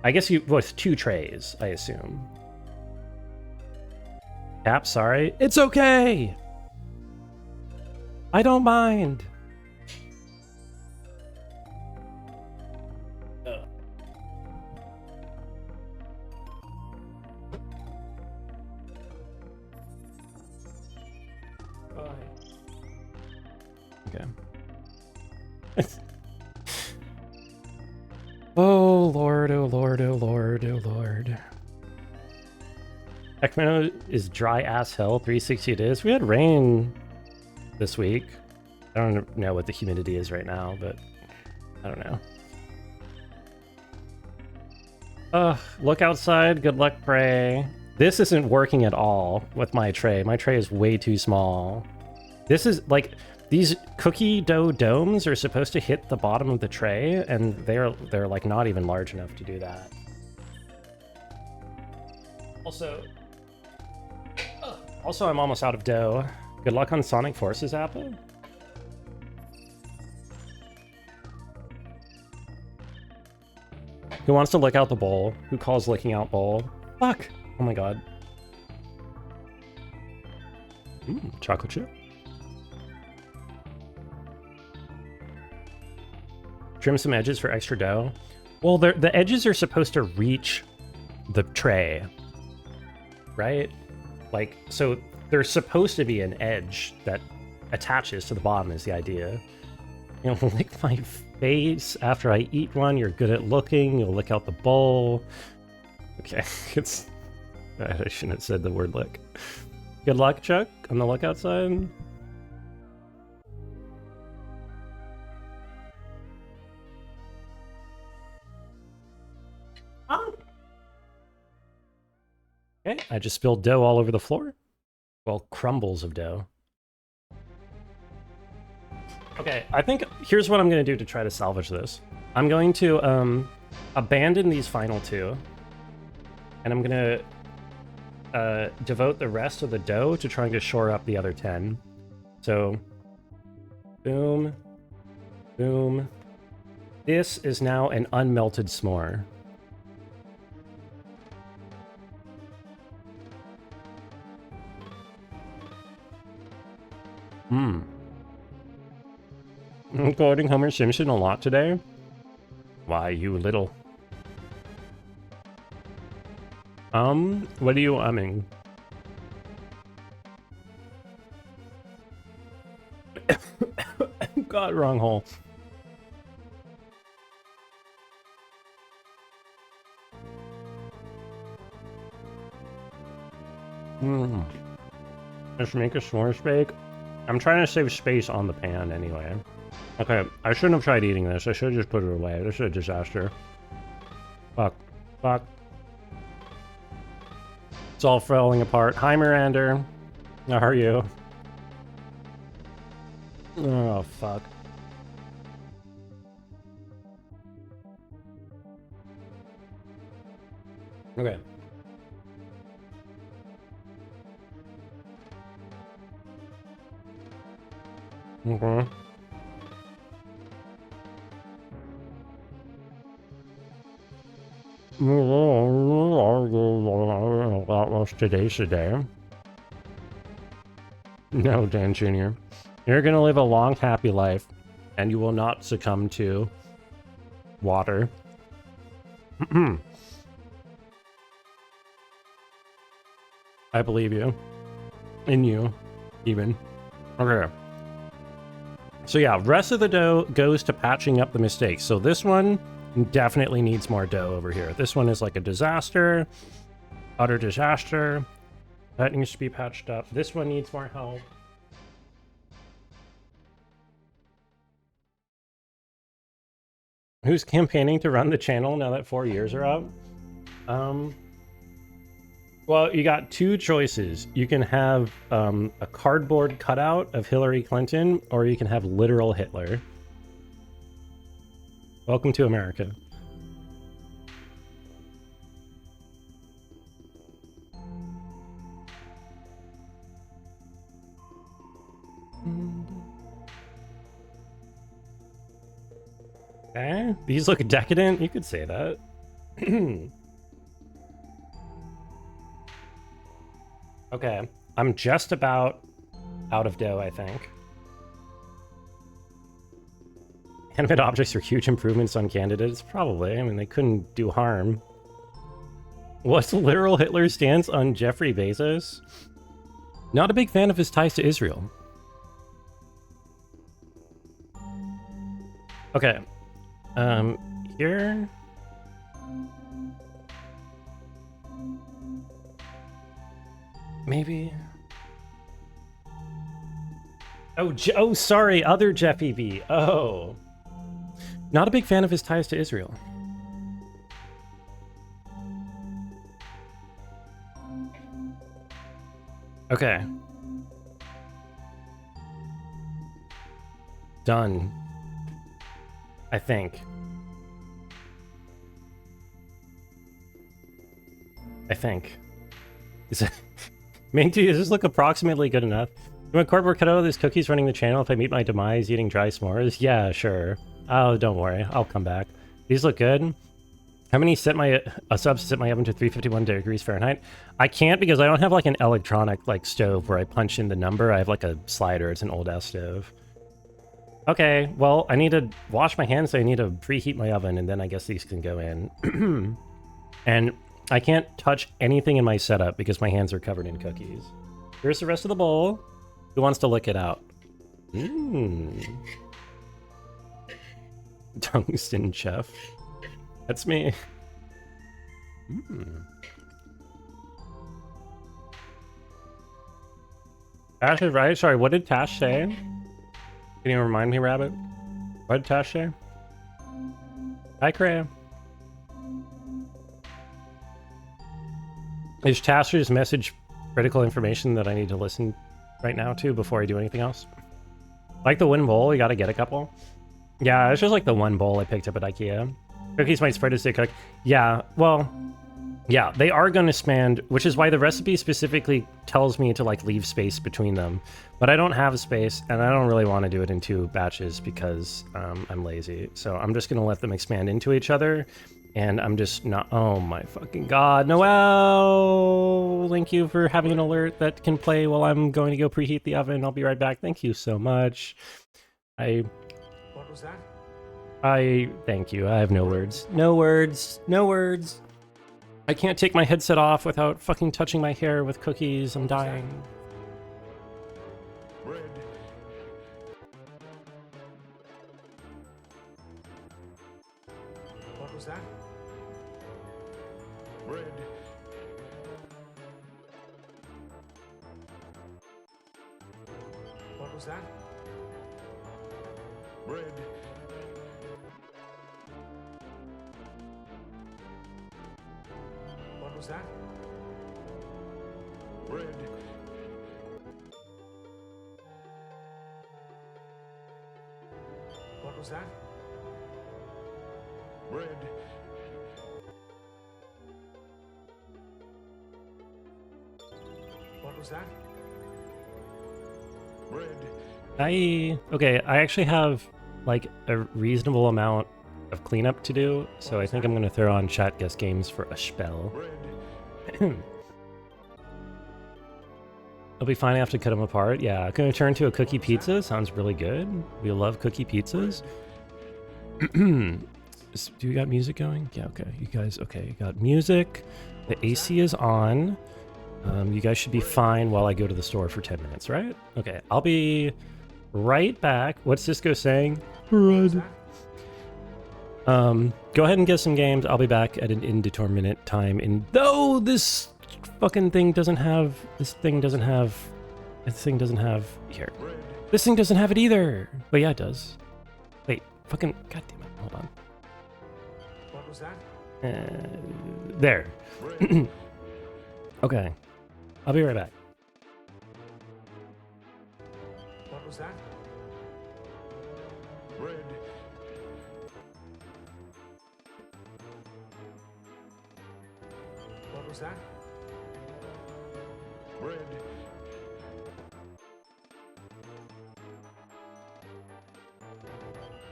I guess with 2 trays, I assume. Cap, sorry. It's okay! I don't mind. Okay. Oh lord, oh lord, oh lord, oh lord. Sacramento is dry ass hell. 360 it is. We had rain this week. I don't know what the humidity is right now, but I don't know. Look outside. Good luck, pray. This isn't working at all with my tray. My tray is way too small. This is like, these cookie dough domes are supposed to hit the bottom of the tray, and they're like not even large enough to do that. Also, I'm almost out of dough. Good luck on Sonic Forces, Apple. Who wants to lick out the bowl? Who calls licking out bowl? Fuck! Oh my god. Chocolate chip. Trim some edges for extra dough. Well, the edges are supposed to reach the tray, right? Like, so there's supposed to be an edge that attaches to the bottom is the idea. You know, lick my face after I eat one. You're good at looking. You'll lick out the bowl. Okay, I shouldn't have said the word lick. Good luck, Chuck, on the lookout side. Okay, I just spilled dough all over the floor. Well, crumbles of dough. Okay, I think here's what I'm going to do to try to salvage this. I'm going to abandon these final 2. And I'm going to devote the rest of the dough to trying to shore up the other 10. So, boom, boom. This is now an unmelted s'more. I'm quoting Homer Simpson a lot today. Why, you little... what are you umming? God, wrong hole. Let's make a s'mores bake. I'm trying to save space on the pan anyway. Okay, I shouldn't have tried eating this. I should have just put it away. This is a disaster. Fuck. Fuck. It's all falling apart. Hi, Mirander. How are you? Oh, fuck. Okay. Okay. Today's the day. No, Dan Jr. You're gonna live a long, happy life, and you will not succumb to water. I believe you. In you, even. Okay. So yeah, rest of the dough goes to patching up the mistakes. So this one definitely needs more dough over here. This one is like a disaster. Utter disaster. That needs to be patched up. This one needs more help. Who's campaigning to run the channel now that 4 years are up? Well, you got two choices. You can have a cardboard cutout of Hillary Clinton, or you can have literal Hitler. Welcome to America. Okay, these look decadent. You could say that. Okay, I'm just about out of dough, I think. Animate objects are huge improvements on candidates? Probably. I mean, they couldn't do harm. What's literal Hitler's stance on Jeffrey Bezos? Not a big fan of his ties to Israel. Okay. Here... Maybe... Oh, sorry, other Jeffy V. Oh. Not a big fan of his ties to Israel. Okay. Done. I think. Is it... Minty, does this look approximately good enough? You want cardboard cutout of these cookies running the channel if I meet my demise eating dry s'mores? Yeah, sure. Oh, don't worry. I'll come back. These look good. How many set my subs set my oven to 351 degrees Fahrenheit? I can't because I don't have like an electronic like stove where I punch in the number. I have like a slider. It's an old ass stove. Okay, well, I need to wash my hands, so I need to preheat my oven, and then I guess these can go in. And I can't touch anything in my setup because my hands are covered in cookies. Here's the rest of the bowl. Who wants to lick it out? Tungsten chef. That's me. Tash is right. Sorry, what did Tash say? Can you remind me, Rabbit? What did Tash say? Hi, Cray. Is Tash's message critical information that I need to listen right now to before I do anything else? Like the one bowl, you gotta get a couple. Yeah, it's just like the one bowl I picked up at IKEA. Cookies might spread as they cook. Yeah, well, yeah, they are going to span, which is why the recipe specifically tells me to like leave space between them. But I don't have space, and I don't really want to do it in 2 batches because I'm lazy. So I'm just going to let them expand into each other. And I'm just not... Oh my fucking god. Noel! Thank you for having an alert that can play while I'm going to go preheat the oven. I'll be right back. Thank you so much. What was that? Thank you. I have no words. No words. No words. I can't take my headset off without fucking touching my hair with cookies. I'm dying. Bread. What was that? Bread. What was that? Bread. What was that? Bread. What was that? Bread. What was that? Bread. Okay, I actually have like a reasonable amount of cleanup to do, so I think I'm gonna throw on chat guest games for a spell. It'll be fine. I have to cut them apart. Yeah, gonna turn to a cookie pizza. Sounds really good. We love cookie pizzas. Do you got music going? Yeah, okay. You guys, okay, you got music. The AC is on. You guys should be fine while I go to the store for 10 minutes, right? Okay, I'll be right back. What's Cisco saying? Run. Go ahead and get some games. I'll be back at an indeterminate time. And though this fucking thing doesn't have, this thing doesn't have here. This thing doesn't have it either. But yeah, it does. Wait, fucking, god damn it. Hold on. What was that? There. Okay. I'll be right back. What was that? Red. What was that? Red.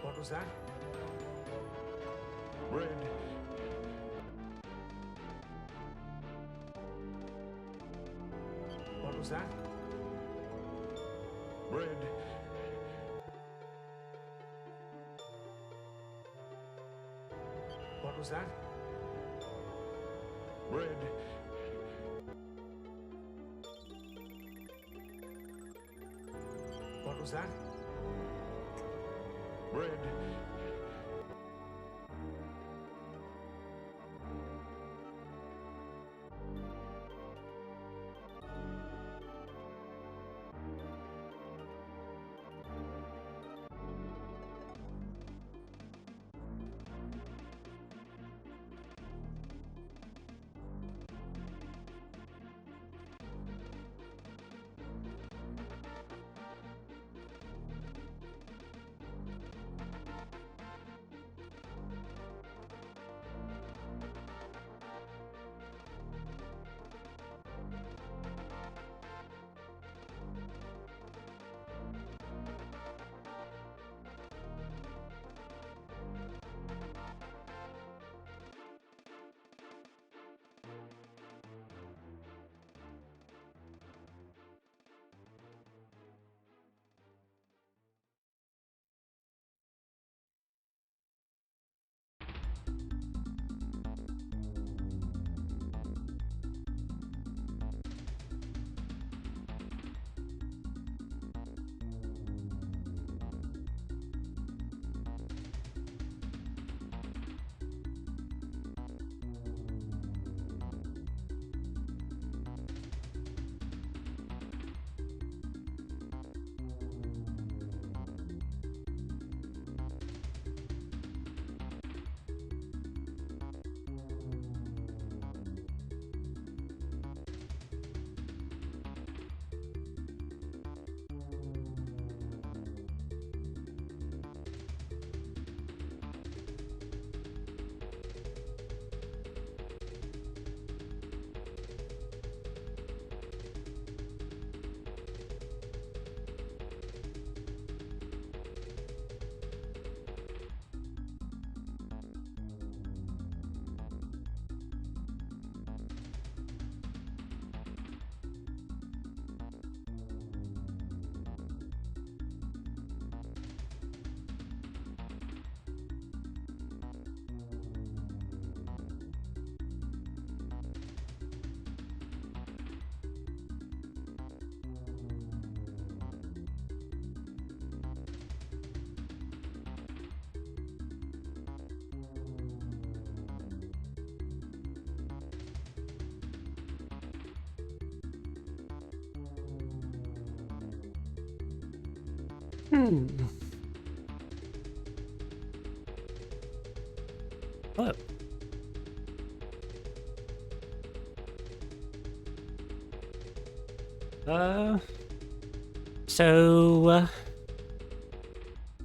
What was that? Red. What was that? Red. What was that? Red. What was that? Red. What?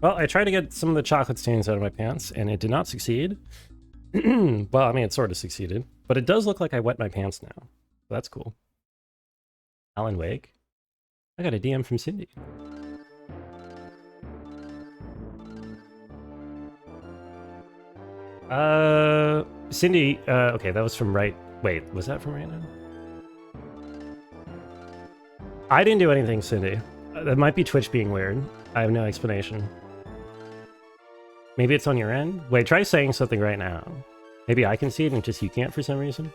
Well, I tried to get some of the chocolate stains out of my pants, and it did not succeed. Well, I mean, it sort of succeeded, but it does look like I wet my pants now. So that's cool. Alan Wake. I got a DM from Cindy. Cindy, okay, that was from right. Wait, was that from right now? I didn't do anything, Cindy. That might be Twitch being weird. I have no explanation. Maybe it's on your end? Wait, try saying something right now. Maybe I can see it and just you can't for some reason.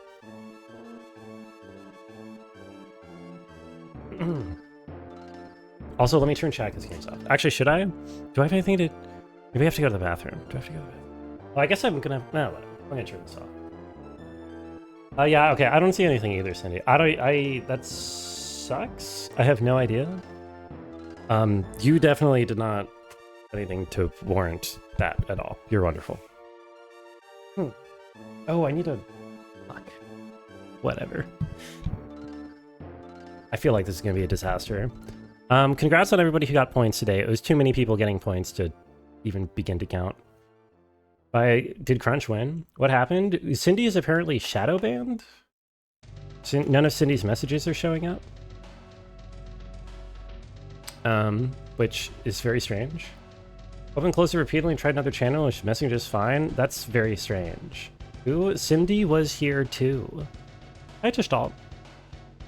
Also, let me turn chat because game's off. Actually, should I? Do I have anything to... Maybe I have to go to the bathroom. Do I have to go to the bathroom? Well, I guess I'm gonna... No, I'm gonna turn this off. Yeah, okay, I don't see anything either, Cindy. That sucks. I have no idea. You definitely did not anything to warrant that at all. You're wonderful. Oh, I need a... Fuck. Whatever. I feel like this is gonna be a disaster. Congrats on everybody who got points today. It was too many people getting points to even begin to count. Did Crunch win? What happened? Cindy is apparently shadow banned? None of Cindy's messages are showing up? Which is very strange. Open, close it repeatedly and tried another channel, which messaging just fine. That's very strange. Ooh, Cindy was here too. I just all.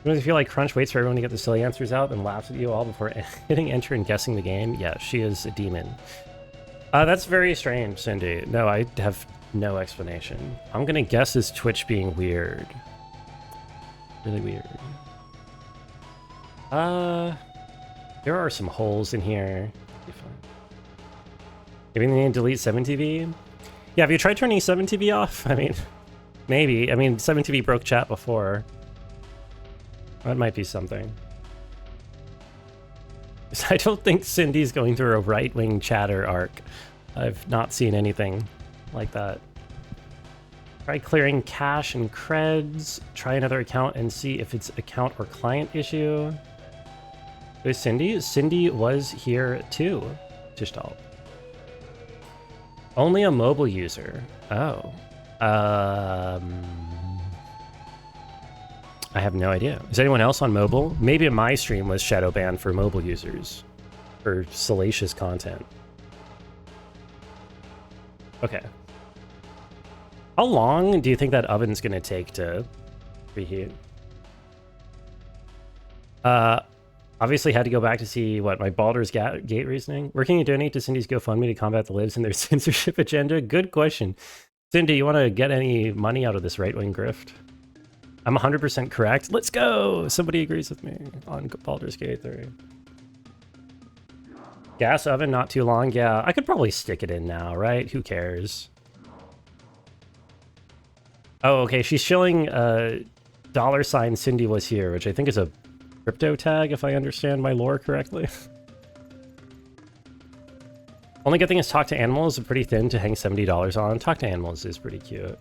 Sometimes I feel like Crunch waits for everyone to get the silly answers out and laughs at you all before hitting enter and guessing the game. Yeah, she is a demon. That's very strange, Cindy. No, I have no explanation. I'm gonna guess is Twitch being weird. Really weird. There are some holes in here. Maybe they need to delete 7TV? Yeah, have you tried turning 7TV off? I mean, maybe. I mean, 7TV broke chat before. That might be something. I don't think Cindy's going through a right-wing chatter arc. I've not seen anything like that. Try clearing cache and creds. Try another account and see if it's account or client issue. There's Cindy. Cindy was here too. Tishtall. Only a mobile user. Oh. I have no idea. Is anyone else on mobile? Maybe my stream was shadow banned for mobile users. For salacious content. Okay. How long do you think that oven's gonna take to reheat? Obviously had to go back to see what my Baldur's Gate reasoning. Where can you donate to Cindy's GoFundMe to combat the libs and their censorship agenda? Good question. Cindy, you want to get any money out of this right-wing grift? I'm 100% correct. Let's go! Somebody agrees with me on Baldur's Gate 3. Gas oven, not too long. Yeah, I could probably stick it in now, right? Who cares? Oh, okay. She's showing $sign Cindy was here, which I think is a crypto tag, if I understand my lore correctly. Only good thing is Talk to Animals is pretty thin to hang $70 on. Talk to Animals is pretty cute.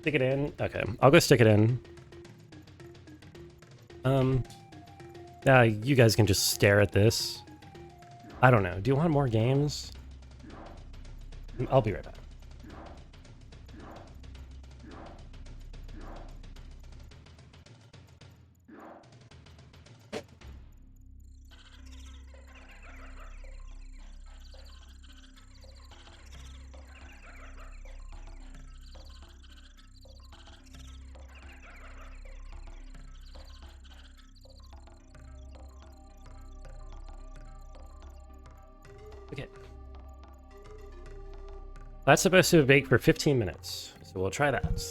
Stick it in. Okay, I'll go stick it in. You guys can just stare at this. I don't know. Do you want more games? I'll be right back. Okay. That's supposed to bake for 15 minutes, so we'll try that.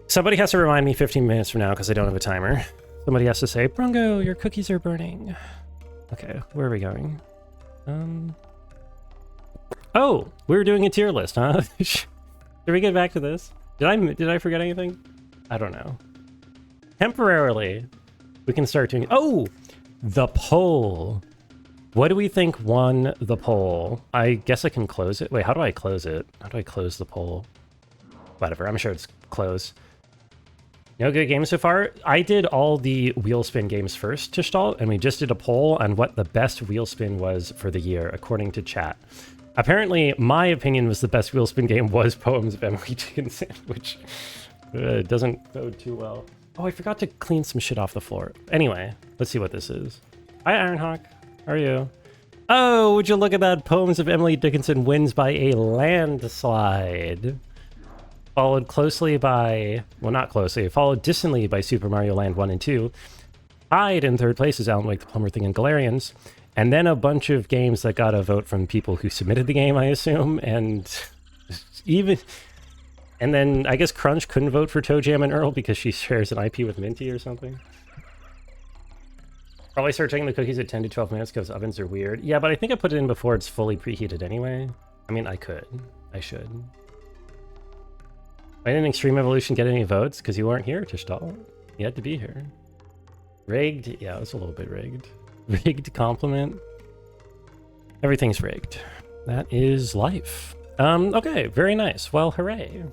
Somebody has to remind me 15 minutes from now because I don't have a timer. Somebody has to say, Brungo, your cookies are burning. Okay, where are we going? Oh, we were doing a tier list, huh? Should we get back to this? Did I forget anything? I don't know. Temporarily, we can start doing... Oh! The poll. What do we think won the poll? I guess I can close it. Wait, how do I close it? How do I close the poll? Whatever, I'm sure it's closed. No good games so far? I did all the wheel spin games first, Tishtall, and we just did a poll on what the best wheel spin was for the year, according to chat. Apparently, my opinion was the best wheel spin game was Poems of Emily Chicken Sandwich. Doesn't bode too well. Oh, I forgot to clean some shit off the floor. Anyway, let's see what this is. Hi, Ironhawk. How are you? Oh, would you look at that? Poems of Emily Dickinson wins by a landslide. Followed closely by... Well, not closely. Followed distantly by Super Mario Land 1 and 2. Tied in third place is Alan Wake, The Plumber Thing, and Galarians. And then a bunch of games that got a vote from people who submitted the game, I assume. And even... And then I guess Crunch couldn't vote for Toe Jam and Earl because she shares an IP with Minty or something. Probably start checking the cookies at 10 to 12 minutes because ovens are weird. Yeah, but I think I put it in before it's fully preheated anyway. I mean, I could. I should. Why didn't Extreme Evolution get any votes? Because you weren't here, Tishtal. You had to be here. Rigged? Yeah, it was a little bit rigged. Rigged compliment. Everything's rigged. That is life. Okay, very nice. Well, hooray.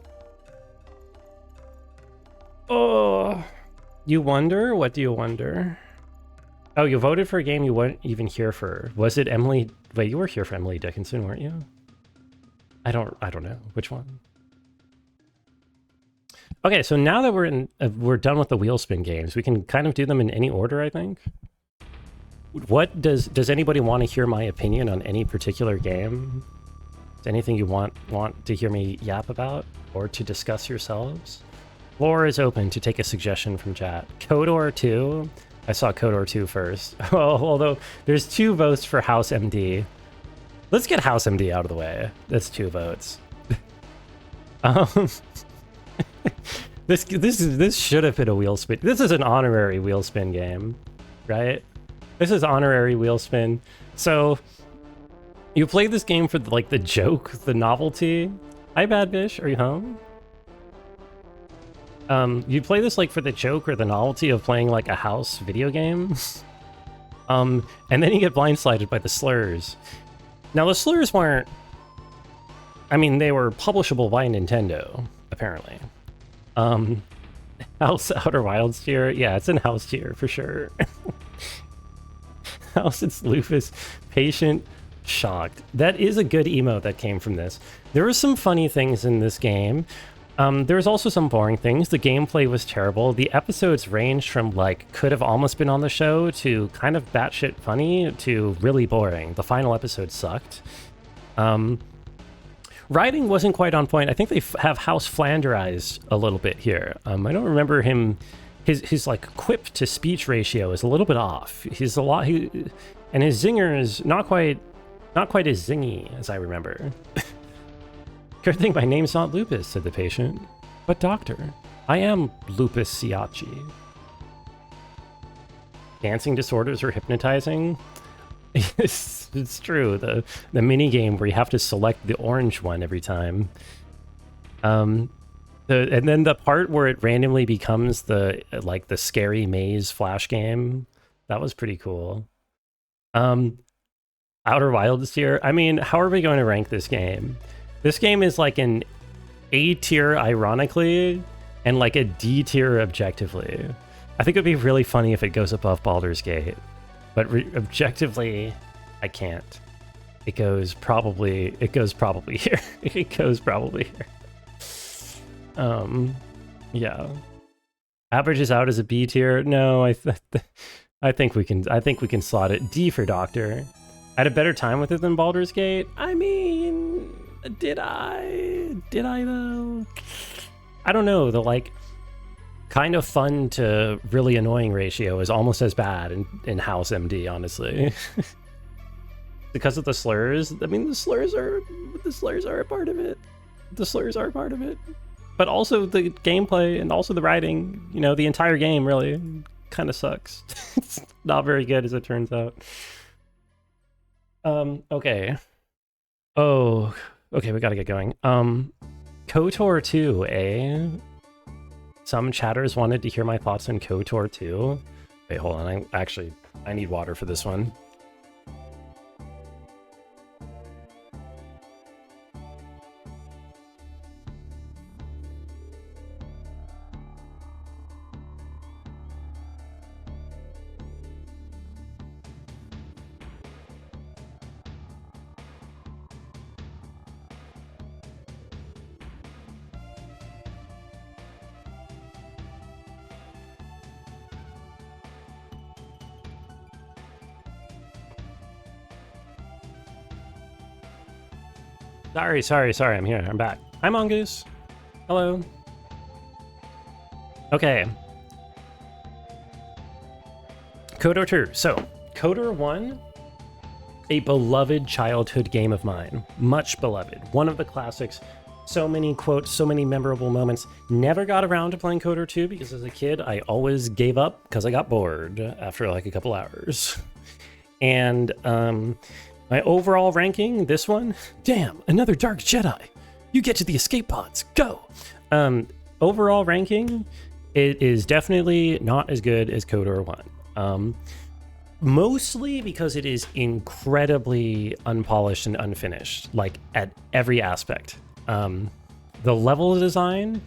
Oh, you wonder? What do you wonder? Oh, you voted for a game you weren't even here for. Was it Emily? Wait, you were here for Emily Dickinson, weren't you? I don't know. Which one? Okay, so now that we're done with the wheel spin games, we can kind of do them in any order, I think. What does anybody want to hear my opinion on any particular game? Is anything you want to hear me yap about or to discuss yourselves? Floor is open to take a suggestion from chat. KOTOR 2. I saw KOTOR 2 first. Although there's 2 votes for House MD. Let's get House MD out of the way. That's 2 votes. This should have been a wheel spin. This is an honorary wheel spin game, right? This is honorary wheel spin. So you play this game for like the joke, the novelty. Hi, Bad Bish. Are you home? You play this like for the joke or the novelty of playing like a house video game. And then you get blindsided by the slurs. Now the slurs weren't... I mean, they were publishable by Nintendo, apparently. House Outer Wilds tier? Yeah, it's in House tier for sure. House it's Lupus. Patient. Shocked. That is a good emote that came from this. There were some funny things in this game. There was also some boring things. The gameplay was terrible. The episodes ranged from like could have almost been on the show to kind of batshit funny to really boring. The final episode sucked. Writing wasn't quite on point. I think they have House Flanderized a little bit here. I don't remember him. His like quip to speech ratio is a little bit off. He's a lot. And his zinger is not quite as zingy as I remember. Good thing my name's not Lupus, said the patient. But doctor, I am Lupus Siachi. Dancing disorders are hypnotizing? It's true. The mini game where you have to select the orange one every time. And then the part where it randomly becomes the scary maze flash game, that was pretty cool. Outer Wilds tier. I mean, how are we going to rank this game? This game is like an A tier ironically and like a D tier objectively. I think it'd be really funny if it goes above Baldur's Gate, but objectively, I can't. It goes probably here. It goes probably here. Yeah. Averages out as a B tier. No, I think we can slot it. D for Doctor. I had a better time with it than Baldur's Gate. I mean, did I though? I don't know. The like kind of fun to really annoying ratio is almost as bad in House MD, honestly. Because of the slurs. I mean, the slurs are a part of it. The slurs are a part of it. But also the gameplay and also the writing, you know, the entire game really kind of sucks. It's not very good as it turns out. Okay. Oh, okay, we gotta get going. KOTOR 2, eh? Some chatters wanted to hear my thoughts on KOTOR 2. Wait, hold on. I need water for this one. Sorry, I'm here. I'm back. Hi, Mongoose. Hello. Okay. KOTOR 2. So, KOTOR 1, a beloved childhood game of mine. Much beloved. One of the classics. So many quotes, so many memorable moments. Never got around to playing KOTOR 2 because as a kid, I always gave up because I got bored after like a couple hours. And my overall ranking, this one, damn, another Dark Jedi. You get to the escape pods, go. Overall ranking, it is definitely not as good as KOTOR 1. Mostly because it is incredibly unpolished and unfinished, like at every aspect. The level design,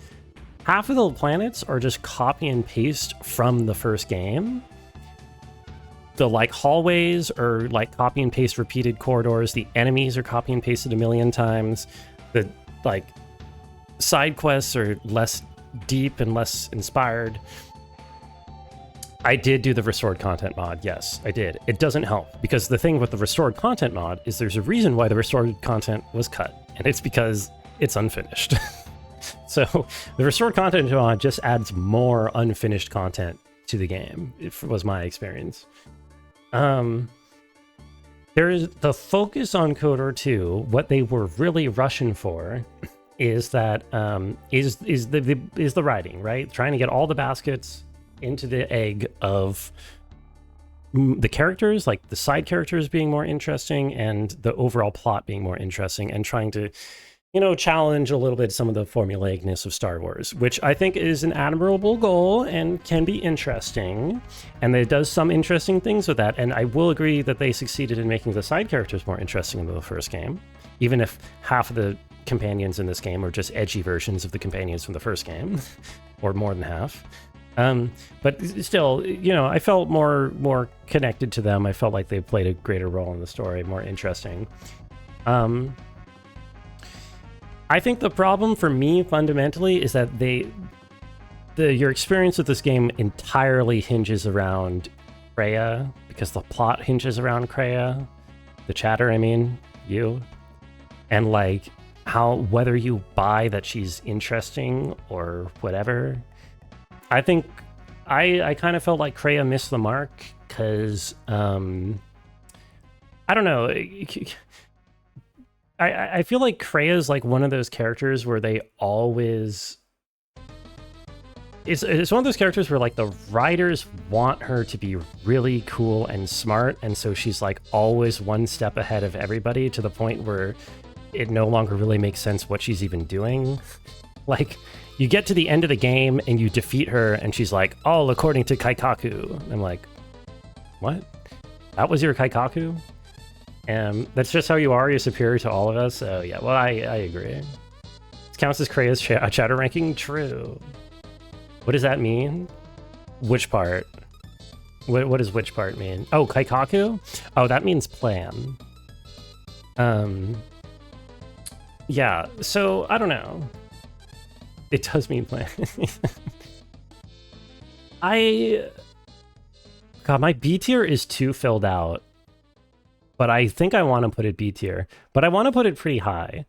half of the planets are just copy and paste from the first game. The like hallways are like copy and paste repeated corridors. The enemies are copy and pasted a million times. The like side quests are less deep and less inspired. I did do the restored content mod. Yes, I did. It doesn't help because the thing with the restored content mod is there's a reason why the restored content was cut, and it's because it's unfinished. So the restored content mod just adds more unfinished content to the game. It was my experience. There is the focus on KOTOR 2. What they were really rushing for is that is the writing, right? Trying to get all the baskets into the egg of the characters, like the side characters being more interesting and the overall plot being more interesting, and trying to, you know, challenge a little bit some of the formulaicness of Star Wars, which I think is an admirable goal and can be interesting. And it does some interesting things with that. And I will agree that they succeeded in making the side characters more interesting than the first game, even if half of the companions in this game are just edgy versions of the companions from the first game, or more than half. But still, you know, I felt more connected to them. I felt like they played a greater role in the story, more interesting. I think the problem for me fundamentally is that your experience with this game entirely hinges around Kreia, because the plot hinges around Kreia, the chatter, I mean, you, and like whether you buy that she's interesting or whatever. I think I kind of felt like Kreia missed the mark because I don't know. I feel like Kreia is like one of those characters where they always... It's one of those characters where like the writers want her to be really cool and smart, and so she's like always one step ahead of everybody to the point where it no longer really makes sense what she's even doing. Like, you get to the end of the game and you defeat her and she's like, all according to Kaikaku. I'm like, what? That was your Kaikaku? And that's just how you are? You're superior to all of us? Oh yeah, well, I agree. This counts as Kreia's chatter ranking? True. What does that mean? Which part? What does which part mean? Oh, Kaikaku? Oh, that means plan. Yeah, so I don't know. It does mean plan. God, my B tier is too filled out. But I think I want to put it B tier. But I want to put it pretty high.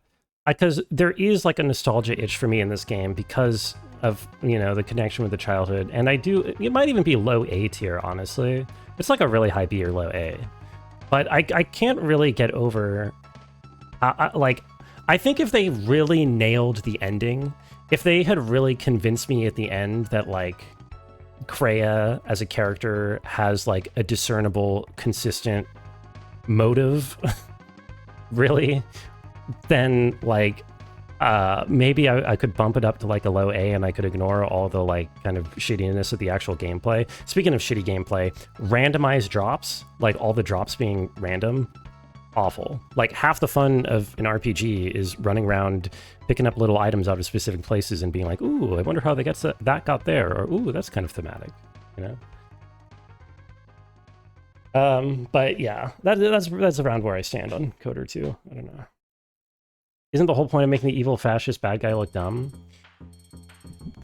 Because there is like a nostalgia itch for me in this game because of, you know, the connection with the childhood. And it might even be low A tier, honestly. It's like a really high B or low A. But I can't really get over... I think if they really nailed the ending, if they had really convinced me at the end that, like, Kreia as a character has, like, a discernible, consistent motive, really, then, like, maybe I could bump it up to, like, a low A and I could ignore all the, like, kind of shittiness of the actual gameplay. Speaking of shitty gameplay, randomized drops, like, all the drops being random, awful. Like, half the fun of an RPG is running around picking up little items out of specific places and being like, ooh, I wonder how that got there, or ooh, that's kind of thematic, you know? But yeah, that's around where I stand on KOTOR 2. I don't know. Isn't the whole point of making the evil fascist bad guy look dumb?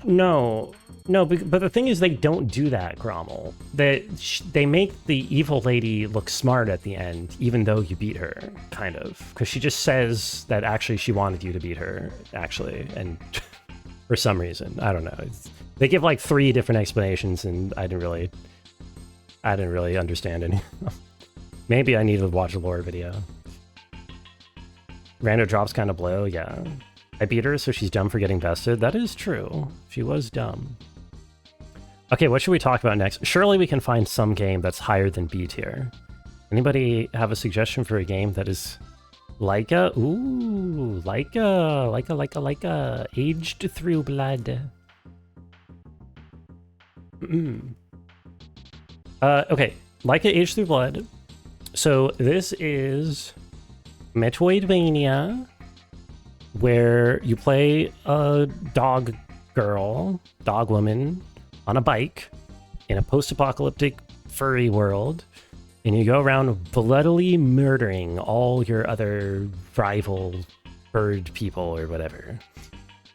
No. No, but the thing is, they don't do that, Grommel. They make the evil lady look smart at the end, even though you beat her, kind of. Because she just says that actually she wanted you to beat her, actually. And for some reason, I don't know. They give like 3 different explanations, and I didn't really understand any. Maybe I need to watch a lore video. Rando drops kind of blow, yeah. I beat her, so she's dumb for getting bested. That is true. She was dumb. Okay, what should we talk about next? Surely we can find some game that's higher than B tier. Anybody have a suggestion for a game that is Laika? Ooh, Laika. Aged through blood. Okay, Laika Aged Through Blood. So this is Metroidvania, where you play a dog woman, on a bike in a post-apocalyptic furry world, and you go around bloodily murdering all your other rival bird people or whatever.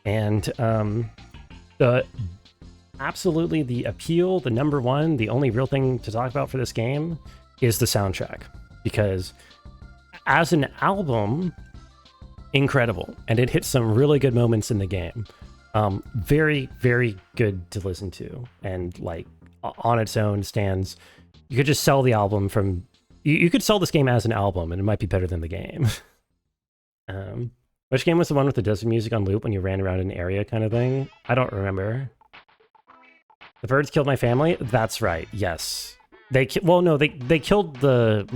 And absolutely the appeal, the number one, the only real thing to talk about for this game is the soundtrack, because as an album, incredible, and it hits some really good moments in the game. Very, very good to listen to, and like on its own stands. You could just sell the album from. You could sell this game as an album, and it might be better than the game. Which game was the one with the desert music on loop when you ran around an area kind of thing? I don't remember. The birds killed my family. That's right. Yes, they killed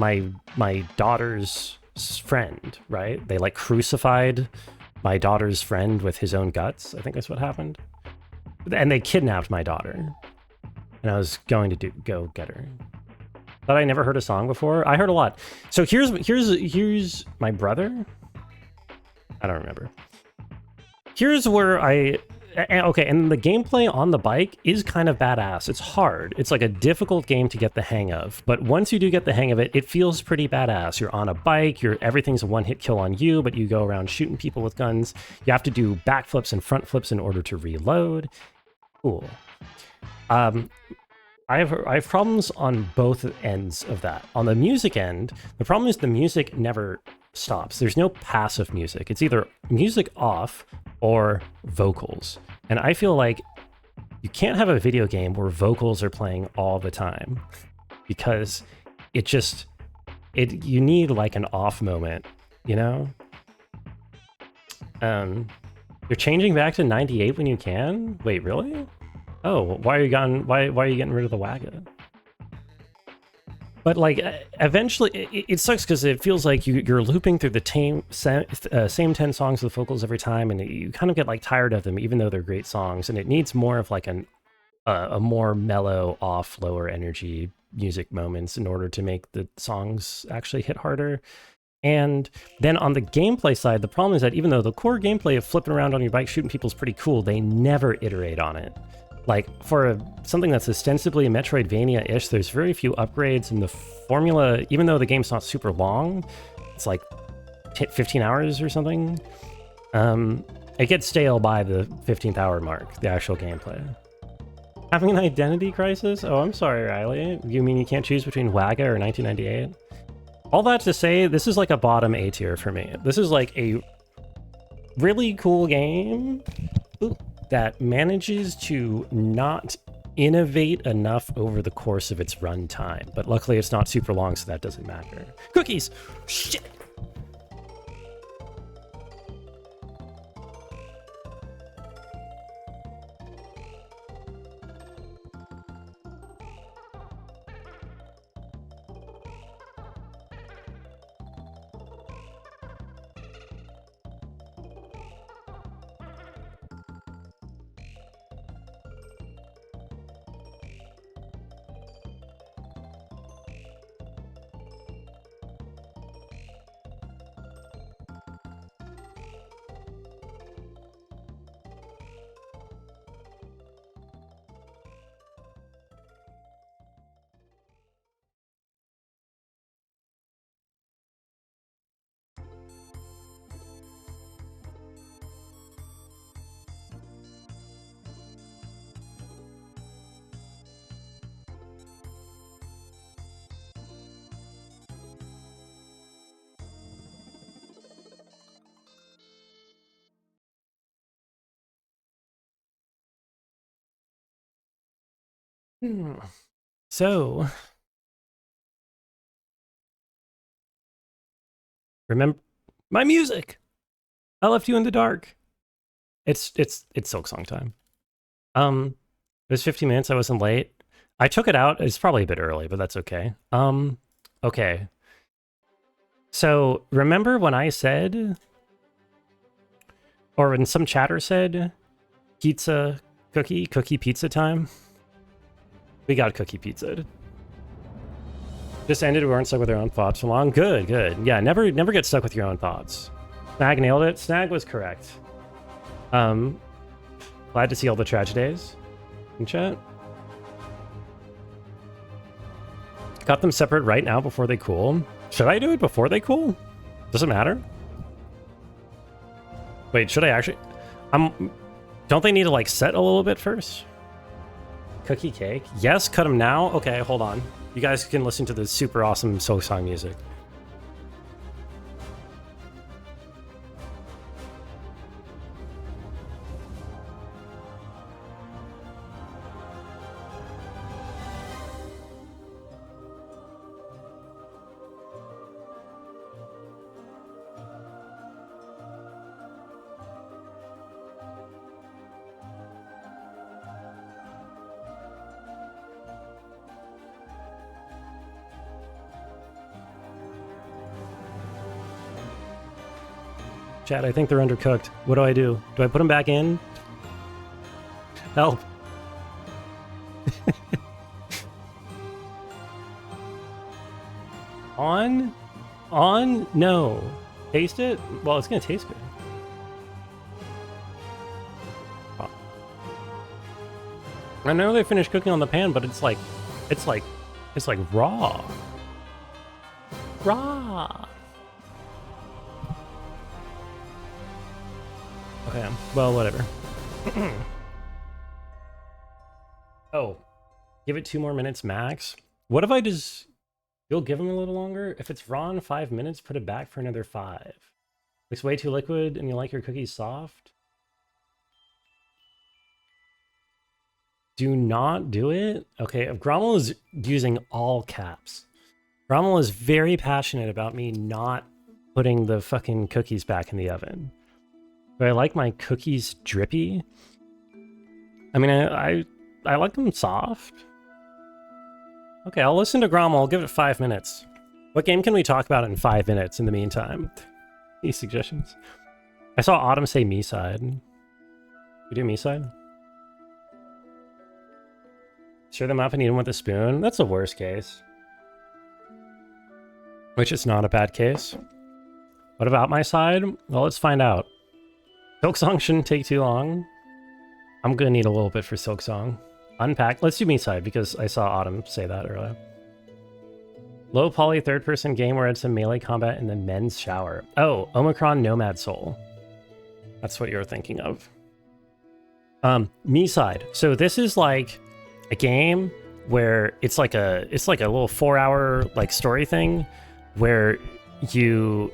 my daughter's friend. Right? They like crucified my daughter's friend with his own guts. I think that's what happened. And they kidnapped my daughter. And I was going to go get her. Thought I never heard a song before. I heard a lot. So here's my brother. I don't remember. Here's where okay, and the gameplay on the bike is kind of badass. It's hard. It's like a difficult game to get the hang of. But once you do get the hang of it, it feels pretty badass. You're on a bike, everything's a one-hit kill on you, but you go around shooting people with guns. You have to do backflips and front flips in order to reload. Cool. I have problems on both ends of that. On the music end, the problem is the music never stops. There's no passive music. It's either music off or vocals. And I feel like you can't have a video game where vocals are playing all the time, because you need like an off moment, you know? You're changing back to 98 when you can? Wait, really? Oh, why are you getting rid of the Wagga? But like, eventually, it sucks because it feels like you're looping through the same 10 songs with vocals every time, and you kind of get like tired of them, even though they're great songs. And it needs more of like a more mellow, off, lower energy music moments in order to make the songs actually hit harder. And then on the gameplay side, the problem is that even though the core gameplay of flipping around on your bike shooting people is pretty cool, they never iterate on it. Like, for something that's ostensibly a Metroidvania-ish, there's very few upgrades, and the formula, even though the game's not super long, it's like 15 hours or something, it gets stale by the 15th hour mark, the actual gameplay. Having an identity crisis? Oh, I'm sorry, Riley. You mean you can't choose between Wagga or 1998? All that to say, this is like a bottom A tier for me. This is like a really cool game that manages to not innovate enough over the course of its runtime. But luckily it's not super long, so that doesn't matter. Cookies! Shit! So, remember my music. I left you in the dark. It's Silk Song time. It was 15 minutes. I wasn't late. I took it out. It's probably a bit early, but that's okay. Okay. So remember when I said, or when some chatter said, pizza, cookie pizza time? We got cookie pizza. Just ended. We weren't stuck with our own thoughts for long. Good. Yeah, never get stuck with your own thoughts. Snag nailed it. Snag was correct. Glad to see all the tragedies in chat. Got them separate right now before they cool. Should I do it before they cool? Does it matter? Wait, should I actually? Don't they need to like set a little bit first? Cookie cake? Yes, cut them now? Okay, hold on. You guys can listen to the super awesome Silk Song music. Chat, I think they're undercooked. What do I do? Do I put them back in? Help. On? No. Taste it? Well, it's gonna taste good. Oh. I know they finished cooking on the pan, but it's like raw. Raw. Okay, well, whatever. Oh, give it 2 more minutes max. What if I just... You'll give them a little longer? If it's raw in 5 minutes, put it back for another 5. It's way too liquid and you like your cookies soft? Do not do it? Okay, Grommel is using all caps. Grommel is very passionate about me not putting the fucking cookies back in the oven. Do I like my cookies drippy? I mean, I like them soft. Okay, I'll listen to Grommel. I'll give it 5 minutes. What game can we talk about in 5 minutes in the meantime? Any suggestions? I saw Autumn say me-side. We do me-side? Stir them up and eat them with a spoon? That's the worst case. Which is not a bad case. What about my side? Well, let's find out. Silk Song shouldn't take too long. I'm gonna need a little bit for Silk Song. Unpack. Let's do me side because I saw Autumn say that earlier. Low poly third person game where it's a melee combat in the men's shower. Oh, Omicron Nomad Soul. That's what you're thinking of. Me side. So this is like a game where it's like a little 4-hour like story thing where your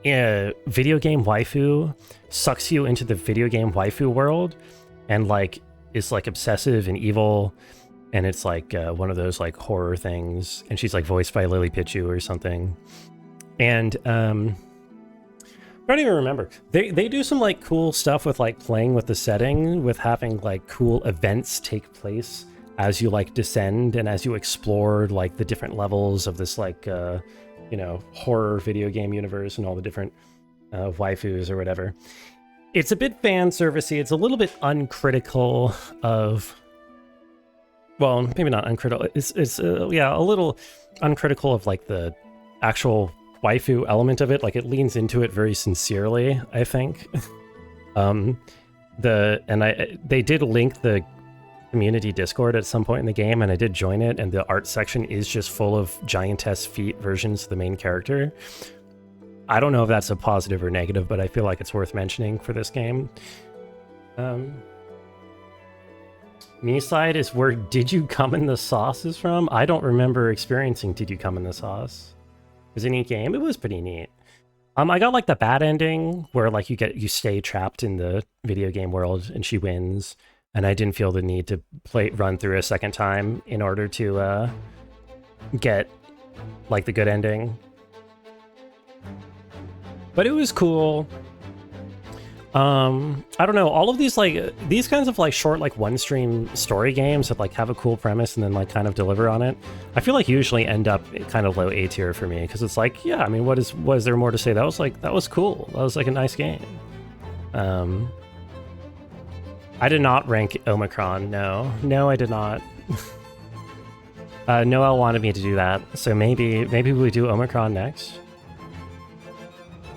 video game waifu sucks you into the video game waifu world and like is like obsessive and evil, and it's like one of those like horror things, and she's like voiced by Lily Pichu or something. And I don't even remember. They do some like cool stuff with like playing with the setting, with having like cool events take place as you like descend and as you explore like the different levels of this like you know, horror video game universe and all the different waifus or whatever. It's a bit fan servicey. It's a little bit uncritical of, well, maybe not uncritical. It's yeah, a little uncritical of like the actual waifu element of it. Like it leans into it very sincerely, I think. They did link the community Discord at some point in the game, and I did join it, and the art section is just full of giantess feet versions of the main character. I don't know if that's a positive or negative, but I feel like it's worth mentioning for this game. Me side is where Did You Come in the Sauce is from. I don't remember experiencing Did You Come in the Sauce. It was a neat game. It was pretty neat. I got like the bad ending where like you stay trapped in the video game world and she wins. and I didn't feel the need to run through a second time in order to get like the good ending. But it was cool. I don't know, all of these these kinds of like short like one stream story games that like have a cool premise and then like kind of deliver on it, I feel like usually end up kind of low A tier for me, because it's like, yeah, I mean, was there more to say? That was cool. That was like a nice game. I did not rank Omicron. No, I did not. Noel wanted me to do that, so maybe we do Omicron next.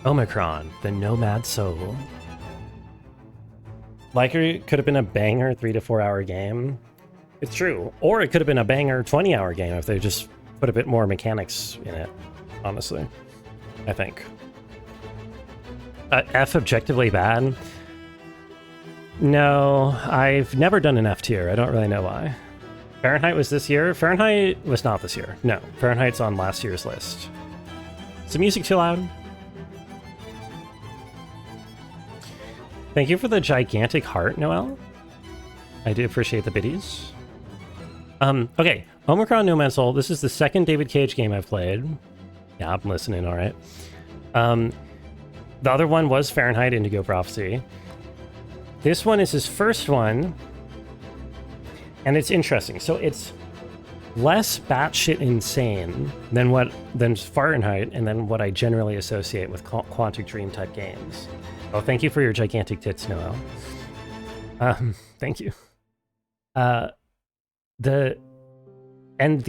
Omicron, the Nomad Soul. Like, it could have been a banger 3 to 4 hour game. It's true. Or it could have been a banger 20-hour game if they just put a bit more mechanics in it, honestly. I think. F objectively bad? No, I've never done an F tier. I don't really know why. Fahrenheit was this year? Fahrenheit was not this year. No, Fahrenheit's on last year's list. Is the music too loud? Thank you for the gigantic heart, Noel. I do appreciate the biddies. Okay, Omicron Nomad Soul. This is the second David Cage game I've played. Yeah, I'm listening, all right. The other one was Fahrenheit Indigo Prophecy. This one is his first one, and it's interesting. So it's less batshit insane than Fahrenheit, and then what I generally associate with Quantic Dream type games. Oh, thank you for your gigantic tits, Noel. Thank you. The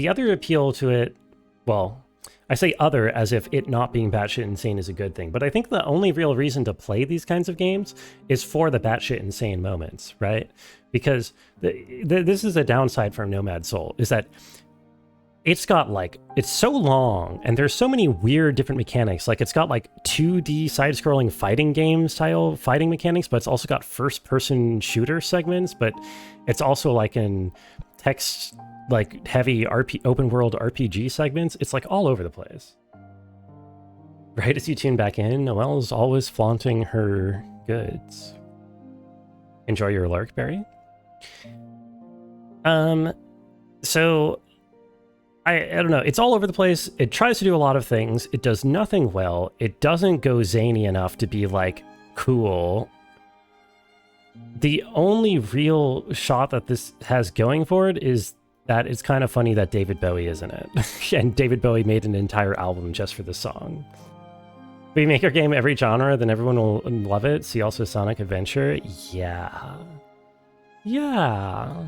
other appeal to it, well, I say other as if it not being batshit insane is a good thing, but I think the only real reason to play these kinds of games is for the batshit insane moments, right? Because this is a downside from Nomad Soul, is that it's got like, it's so long and there's so many weird different mechanics. Like, it's got like 2D side-scrolling fighting game style fighting mechanics, but it's also got first-person shooter segments, but it's also like in text, like heavy open world RPG segments. It's like all over the place. Right as you tune back in, Noelle is always flaunting her goods. Enjoy your Larkberry. So I don't know. It's all over the place. It tries to do a lot of things. It does nothing well. It doesn't go zany enough to be like cool. The only real shot that this has going for it is that it's kind of funny that David Bowie is in it. And David Bowie made an entire album just for this song. We make our game every genre, then everyone will love it. See also Sonic Adventure. Yeah. Yeah.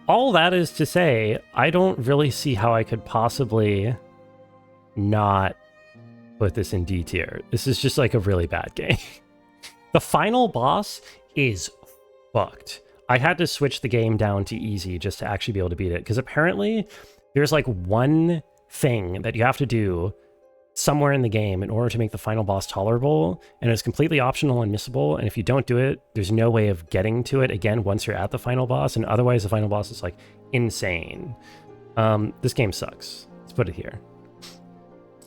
All that is to say, I don't really see how I could possibly not put this in D tier. This is just like a really bad game. The final boss is fucked. I had to switch the game down to easy just to actually be able to beat it, because apparently there's like one thing that you have to do somewhere in the game in order to make the final boss tolerable, and it's completely optional and missable, and if you don't do it, there's no way of getting to it again once you're at the final boss, and otherwise the final boss is like insane. This game sucks. Let's put it here.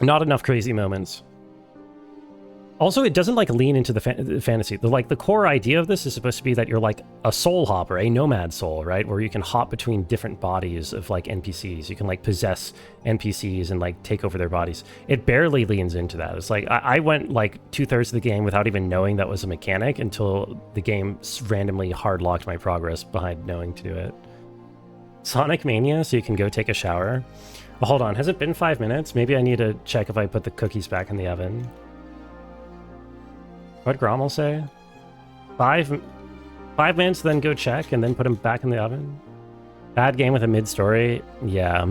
Not enough crazy moments. Also, it doesn't like lean into the fantasy. The core idea of this is supposed to be that you're like a soul hopper, a nomad soul, right? Where you can hop between different bodies of like NPCs. You can like possess NPCs and like take over their bodies. It barely leans into that. It's like I went like 2/3 of the game without even knowing that was a mechanic until the game randomly hard locked my progress behind knowing to do it. Sonic Mania, so you can go take a shower. Well, hold on, has it been 5 minutes? Maybe I need to check if I put the cookies back in the oven. What'd Grommel say? 5 minutes, then go check, and then put them back in the oven? Bad game with a mid-story? Yeah.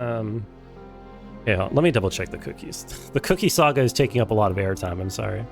Yeah, let me double check the cookies. The cookie saga is taking up a lot of airtime, I'm sorry.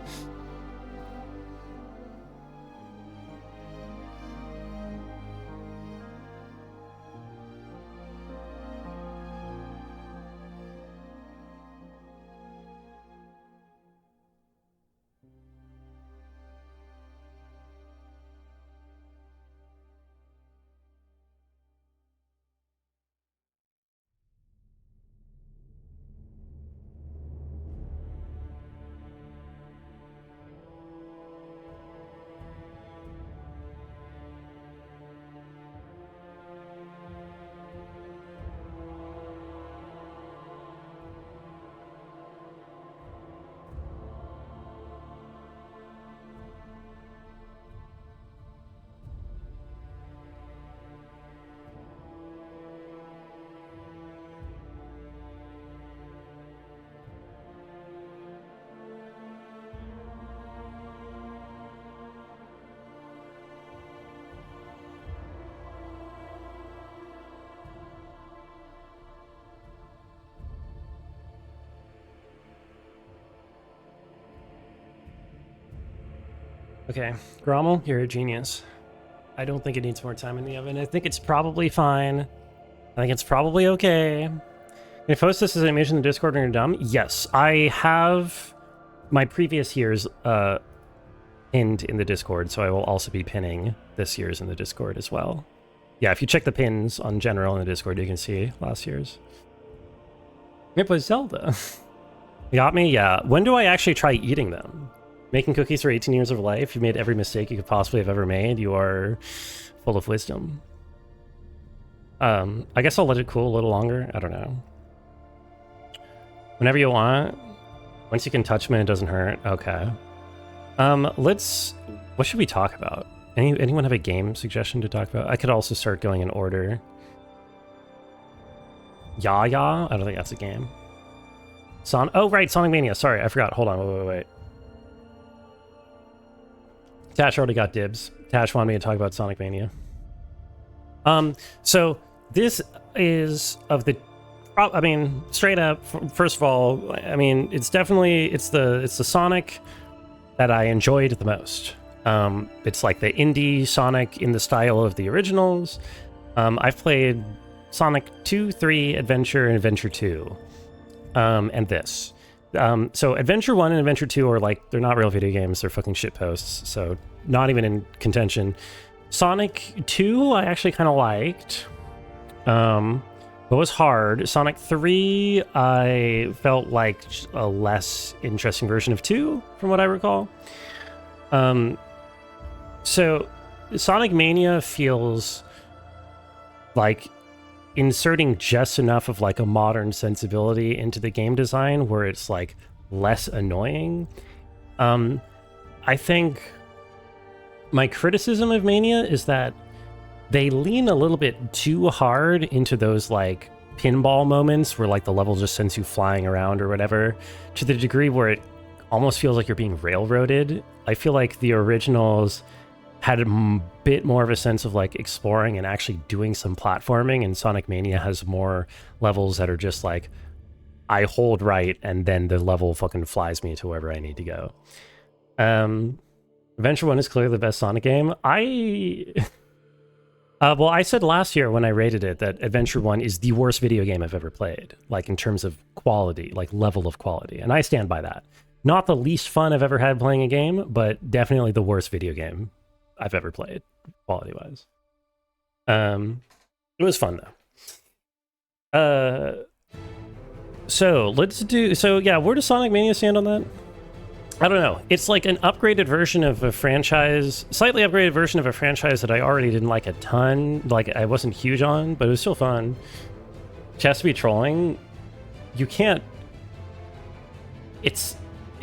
Okay, Grommel, you're a genius. I don't think it needs more time in the oven. I think it's probably fine. I think it's probably okay. Can you post this as an image in the Discord when you're done? Yes, I have my previous year's pinned in the Discord, so I will also be pinning this year's in the Discord as well. Yeah, if you check the pins on general in the Discord, you can see last year's. It was Zelda. You got me? Yeah. When do I actually try eating them? Making cookies for 18 years of life. You made every mistake you could possibly have ever made. You are full of wisdom. I guess I'll let it cool a little longer. I don't know. Whenever you want. Once you can touch them and it doesn't hurt. Okay. What should we talk about? Anyone have a game suggestion to talk about? I could also start going in order. Ya? I don't think that's a game. Oh, right, Sonic Mania. Sorry, I forgot. Hold on, wait. Tash already got dibs. Tash wanted me to talk about Sonic Mania. So this is of the... I mean, straight up, first of all, I mean, it's the Sonic that I enjoyed the most. It's like the indie Sonic in the style of the originals. I've played Sonic 2, 3, Adventure, and Adventure 2. And this. So Adventure 1 and Adventure 2 are like, they're not real video games, they're fucking shitposts, so not even in contention. Sonic 2 I actually kind of liked. But was hard. Sonic 3 I felt like a less interesting version of 2, from what I recall. So Sonic Mania feels like inserting just enough of like a modern sensibility into the game design where it's like less annoying. I think my criticism of Mania is that they lean a little bit too hard into those like pinball moments where like the level just sends you flying around or whatever, to the degree where it almost feels like you're being railroaded. I feel like the originals had a bit more of a sense of like exploring and actually doing some platforming, and Sonic Mania has more levels that are just like, I hold right and then the level fucking flies me to wherever I need to go. Adventure 1 is clearly the best Sonic game. Well, I said last year when I rated it that Adventure 1 is the worst video game I've ever played, like in terms of quality, like level of quality, and I stand by that. Not the least fun I've ever had playing a game, but definitely the worst video game I've ever played, quality-wise. It was fun, though. So yeah, where does Sonic Mania stand on that? I don't know. It's like an upgraded version of a franchise, slightly upgraded version of a franchise that I already didn't like a ton. Like, I wasn't huge on, but it was still fun. Just to be trolling, you can't... It's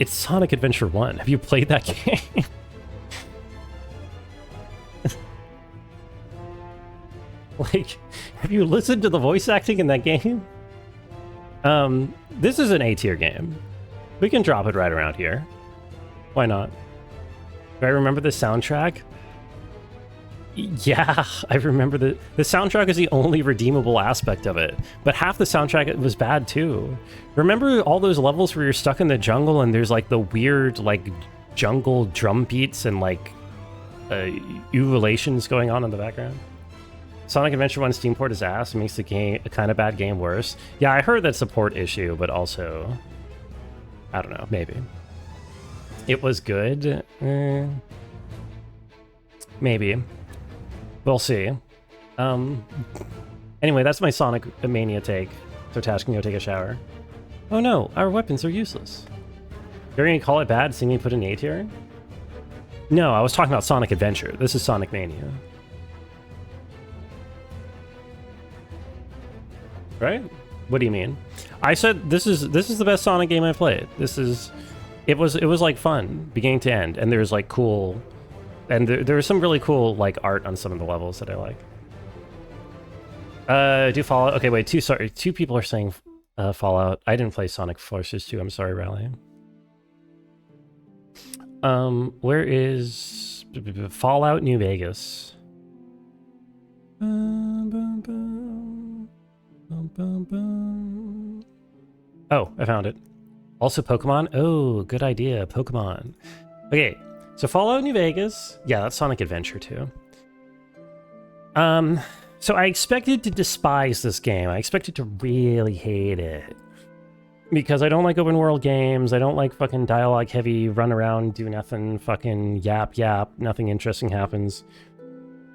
Sonic Adventure 1. Have you played that game? Like, have you listened to the voice acting in that game? This is an A-tier game. We can drop it right around here. Why not? Do I remember the soundtrack? Yeah, I remember the soundtrack is the only redeemable aspect of it, but half the soundtrack was bad too. Remember all those levels where you're stuck in the jungle and there's like the weird like jungle drum beats and like ululations going on in the background? Sonic Adventure 1 Steam port is ass. It makes the game a kind of bad game worse. Yeah, I heard that's a port issue, but also, I don't know, maybe. It was good. Maybe. We'll see. Anyway, that's my Sonic Mania take. So Tash can go take a shower. Oh no, our weapons are useless. You're gonna call it bad seeing me put an A tier? No, I was talking about Sonic Adventure. This is Sonic Mania. Right? What do you mean? I said this is the best Sonic game I've played. It was like fun beginning to end, and there's like cool, and there was some really cool like art on some of the levels that I like. Do Fallout? Okay, wait. Two people are saying Fallout. I didn't play Sonic Forces 2. I'm sorry, Rally. Where is Fallout New Vegas? Oh, I found it. Also Pokemon? Oh, good idea. Pokemon. Okay, So Fallout New Vegas, yeah, that's Sonic Adventure too. So I expected to despise this game. I expected to really hate it. Because I don't like open world games, I don't like fucking dialogue heavy, run around, do nothing, fucking yap, nothing interesting happens.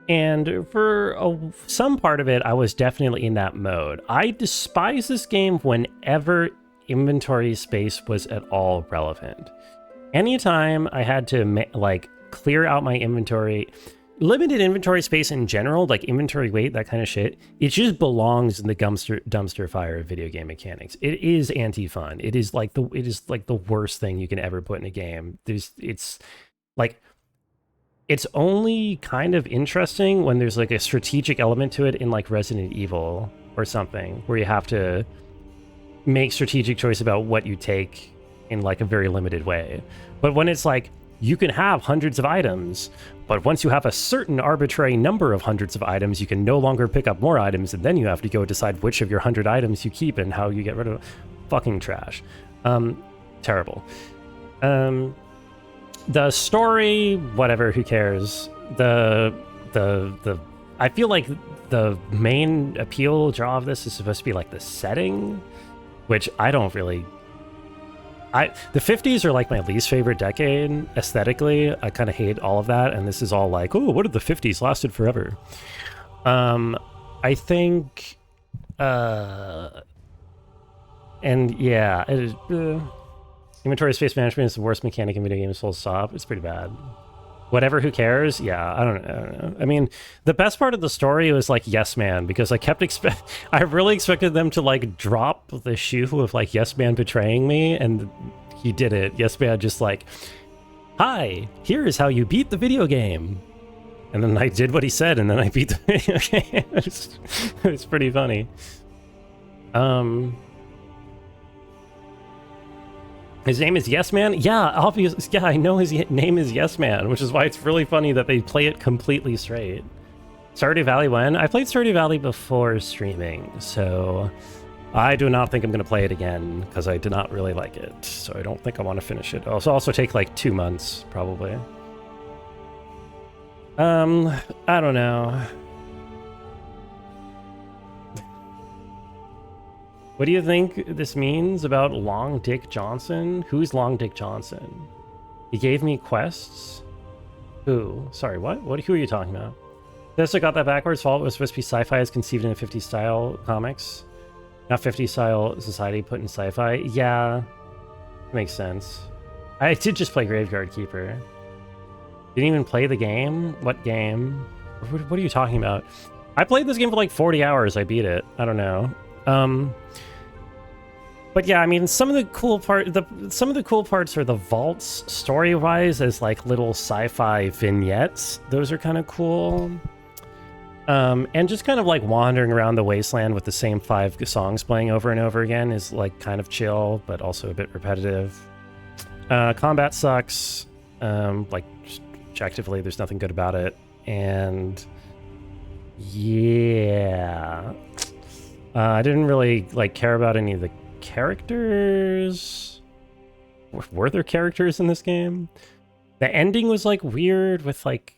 And for some part of it, I was definitely in that mode. I despise this game whenever inventory space was at all relevant. Anytime I had to like clear out my inventory, limited inventory space in general, like inventory weight, that kind of shit, it just belongs in the dumpster fire of video game mechanics. It is anti-fun. It is like the worst thing you can ever put in a game. It's only kind of interesting when there's like a strategic element to it in like Resident Evil or something, where you have to make strategic choice about what you take in like a very limited way. But when it's like, you can have hundreds of items, but once you have a certain arbitrary number of hundreds of items, you can no longer pick up more items, and then you have to go decide which of your 100 items you keep and how you get rid of them. Fucking trash. Terrible. The story, whatever, who cares? I feel like the main appeal draw of this is supposed to be like the setting, which I don't really... the 50s are like my least favorite decade aesthetically. I kind of hate all of that, and this is all like, oh, what if the 50s lasted forever? I think, and yeah, it is, inventory space management is the worst mechanic in video games, full stop. It's pretty bad. Whatever, who cares? Yeah, I don't know. I mean, the best part of the story was like Yes Man, because I kept I really expected them to like drop the shoe of like Yes Man betraying me, and he did it. Yes Man just like, hi, here is how you beat the video game. And then I did what he said, and then I beat the video game. It was pretty funny. His name is Yes Man? Yeah, obviously. Yeah, I know his name is Yes Man, which is why it's really funny that they play it completely straight. Stardew Valley when? I played Stardew Valley before streaming, so I do not think I'm going to play it again, because I did not really like it, so I don't think I want to finish it. It'll also take like 2 months, probably. I don't know. What do you think this means about Long Dick Johnson? Who's Long Dick Johnson? He gave me quests? Who? Sorry, what? Who are you talking about? This I got that backwards. Fallout was supposed to be sci-fi as conceived in a 50s style comics. Not 50s style society put in sci-fi. Yeah, makes sense. I did just play Graveyard Keeper. Didn't even play the game? What game? What are you talking about? I played this game for like 40 hours. I beat it. I don't know. But yeah, I mean, some of the cool parts are the vaults story-wise as like little sci-fi vignettes. Those are kind of cool. And just kind of like wandering around the wasteland with the same 5 songs playing over and over again is like kind of chill, but also a bit repetitive. Combat sucks. Like just objectively, there's nothing good about it. And yeah, I didn't really like care about any of the characters. Were there characters in this game? The ending was like weird with like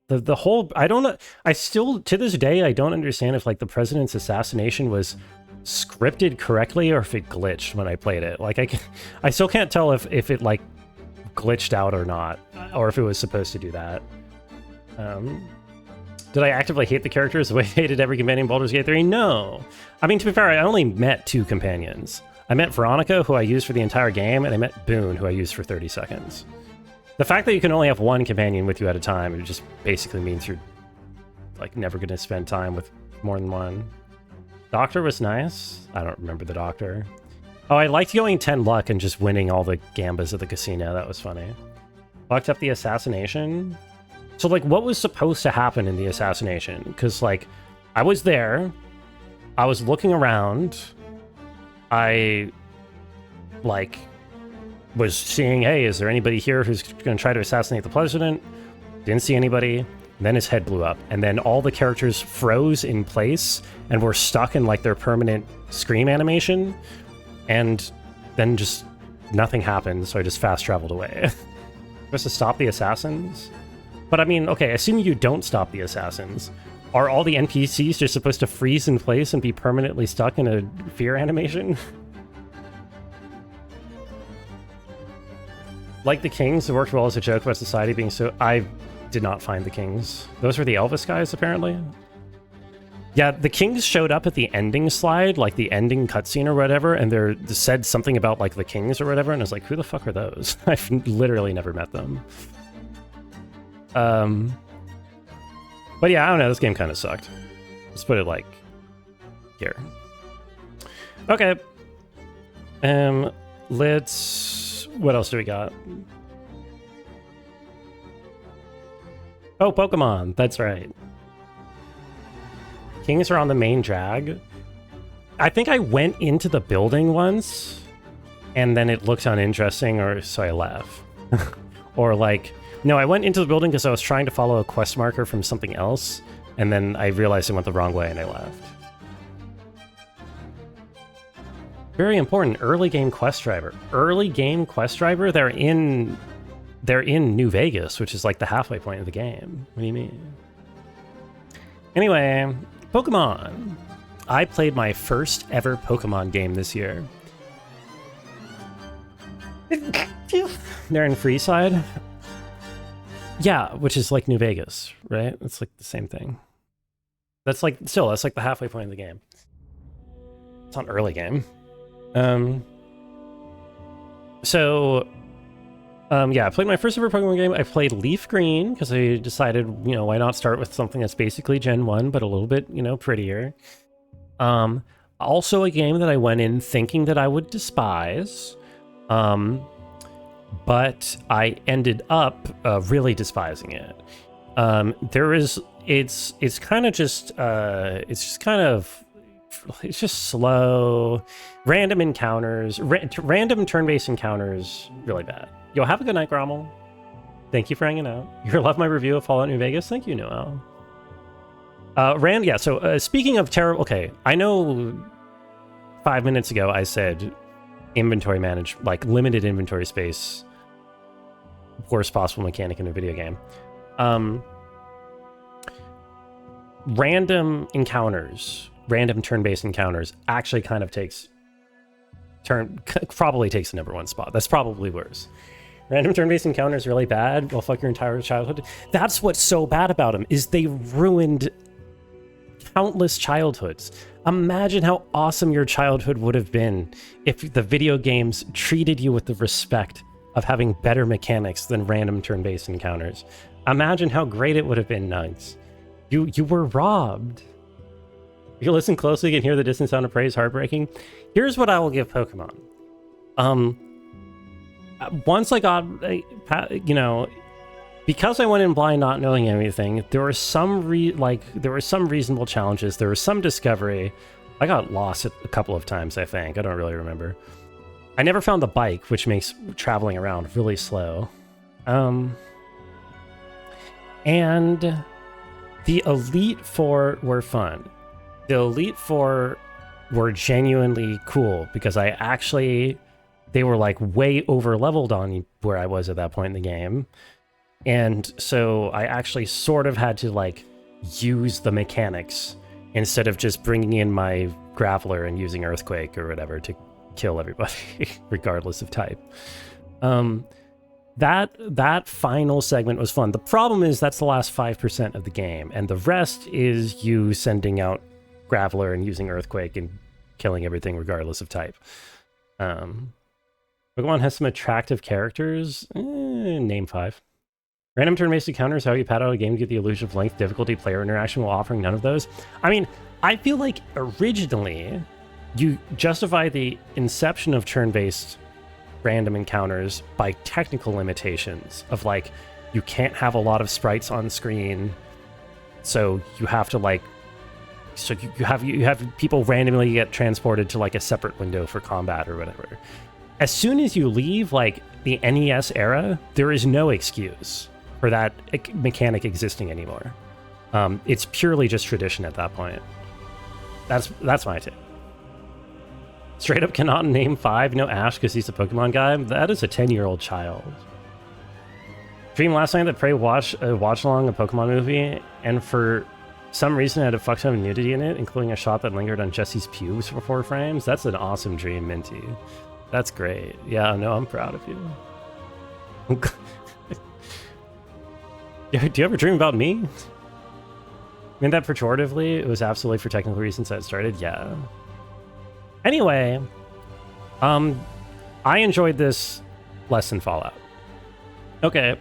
the whole, I don't know, I still to this day I don't understand if like the president's assassination was scripted correctly or if it glitched when I played it. Like I still can't tell if it like glitched out or not, or if it was supposed to do that. Did I actively hate the characters the way I hated every companion in Baldur's Gate 3? No. I mean, to be fair, I only met 2 companions. I met Veronica, who I used for the entire game, and I met Boone, who I used for 30 seconds. The fact that you can only have 1 companion with you at a time, it just basically means you're like never going to spend time with more than one. Doctor was nice. I don't remember the Doctor. Oh, I liked going 10 luck and just winning all the gambas at the casino. That was funny. Fucked up the assassination. So, like, what was supposed to happen in the assassination? Because, like, I was there. I was looking around. I, like, was seeing, hey, is there anybody here who's going to try to assassinate the president? Didn't see anybody. Then his head blew up. And then all the characters froze in place and were stuck in, like, their permanent scream animation. And then just nothing happened, so I just fast traveled away. Supposed to stop the assassins? But I mean, okay, assuming you don't stop the assassins, are all the NPCs just supposed to freeze in place and be permanently stuck in a fear animation? Like the Kings, it worked well as a joke about society being so... I did not find the Kings. Those were the Elvis guys, apparently. Yeah, the Kings showed up at the ending slide, like the ending cutscene or whatever, and they said something about like the Kings or whatever, and I was like, who the fuck are those? I've literally never met them. But yeah, I don't know, this game kind of sucked. Let's put it like here. Okay. Let's... What else do we got? Oh, Pokemon, that's right. Kings are on the main drag. I think I went into the building once, and then it looked uninteresting, or so I left. Or like, no, I went into the building because I was trying to follow a quest marker from something else, and then I realized I went the wrong way and I left. Very important, early game quest driver. Early game quest driver, they're in New Vegas, which is like the halfway point of the game. What do you mean? Anyway, Pokemon. I played my first ever Pokemon game this year. They're in Freeside. Yeah, which is like New Vegas, right? It's like the same thing. That's like, still, that's like the halfway point of the game. It's not an early game. Yeah, I played my first ever Pokemon game. I played Leaf Green because I decided, you know, why not start with something that's basically Gen 1, but a little bit, you know, prettier. Also a game that I went in thinking that I would despise. But I ended up really despising it. It's just slow, random encounters, random turn-based encounters, really bad. Yo, have a good night, Grommel. Thank you for hanging out. You love my review of Fallout New Vegas? Thank you, Noel. Speaking of terrible... Okay, I know 5 minutes ago I said inventory manage, like limited inventory space, worst possible mechanic in a video game. Random encounters, random turn-based encounters actually kind of probably takes the number one spot. That's probably worse. Random turn-based encounters really bad. Well, fuck your entire childhood. That's what's so bad about them, is they ruined countless childhoods. Imagine how awesome your childhood would have been if the video games treated you with the respect of having better mechanics than random turn-based encounters. Imagine how great it would have been, Nugs. You were robbed. If you listen closely, you can hear the distant sound of praise, heartbreaking. Here's what I will give Pokemon. Once I got, because I went in blind not knowing anything, there were some reasonable challenges. There was some discovery. I got lost a couple of times, I think. I don't really remember. I never found the bike, which makes traveling around really slow. And the Elite Four were fun. The Elite Four were genuinely cool because they were like way over leveled on where I was at that point in the game. And so I actually sort of had to like use the mechanics instead of just bringing in my Graveler and using Earthquake or whatever to kill everybody, regardless of type. That final segment was fun. The problem is that's the last 5% of the game, and the rest is you sending out Graveler and using Earthquake and killing everything regardless of type. Pokemon has some attractive characters. Name 5. Random turn-based encounters, how you pad out a game to get the illusion of length, difficulty, player interaction while offering none of those. I mean, I feel like originally you justify the inception of turn-based random encounters by technical limitations of like, you can't have a lot of sprites on screen, so you have to like, so you have people randomly get transported to like a separate window for combat or whatever. As soon as you leave like the NES era, there is no excuse for that mechanic existing anymore. It's purely just tradition at that point. That's my take. Straight up cannot name 5. No Ash because he's a Pokemon guy. That is a 10-year-old child. Dream last night that Prey watch along a Pokemon movie, and for some reason it had a fuck ton of nudity in it, including a shot that lingered on Jesse's pubes for 4 frames. That's an awesome dream, Minty. That's great. Yeah, no, I'm proud of you. Do you ever dream about me? I mean that pejoratively, it was absolutely for technical reasons that it started, yeah. Anyway, I enjoyed this less than Fallout. Okay.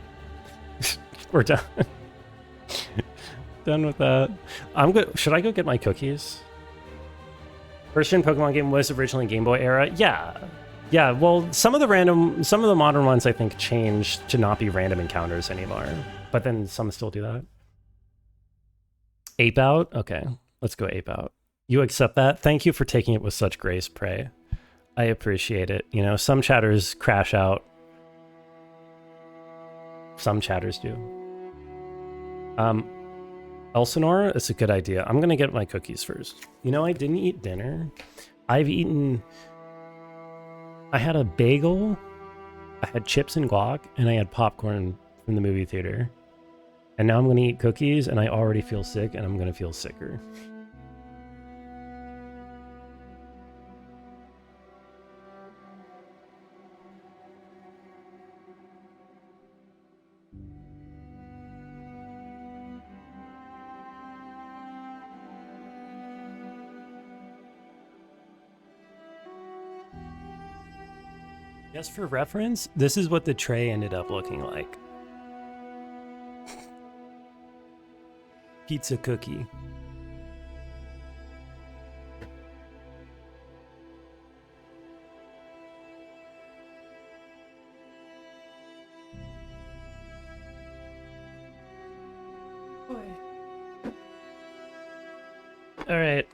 We're done. Done with that. I'm good. Should I go get my cookies? First gen Pokemon game was originally Game Boy era. Yeah. Yeah, well, some of the modern ones I think changed to not be random encounters anymore. But then some still do that. Ape out? Okay. Let's go ape out. You accept that? Thank you for taking it with such grace, Prey. I appreciate it. You know, some chatters crash out. Some chatters do. Elsinore, it's a good idea. I'm gonna get my cookies first. You know, I didn't eat dinner. I had a bagel, I had chips and guac, and I had popcorn from the movie theater. And now I'm gonna eat cookies, and I already feel sick, and I'm gonna feel sicker. Just for reference, this is what the tray ended up looking like. Pizza cookie. All right.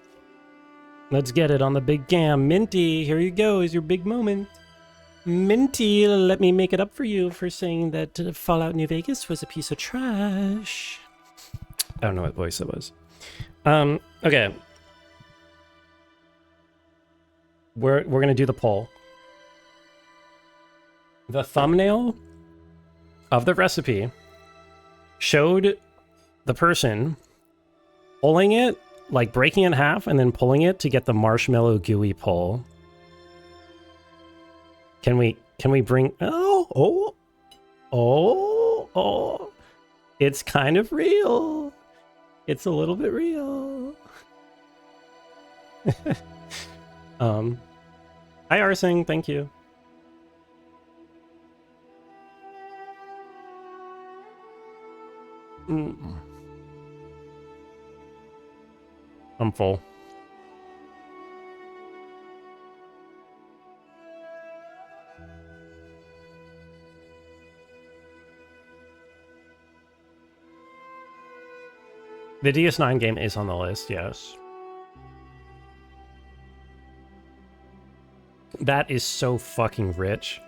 Let's get it on the big cam. Minty, here you go. Is your big moment. Minty, let me make it up for you for saying that Fallout New Vegas was a piece of trash. I don't know what voice it was. Okay. We're gonna do the poll. The thumbnail of the recipe showed the person pulling it, like breaking it in half and then pulling it to get the marshmallow gooey pull. Can we bring, oh, it's kind of real. It's a little bit real. Hi Arsing, thank you. I'm full. The DS9 game is on the list, yes. That is so fucking rich.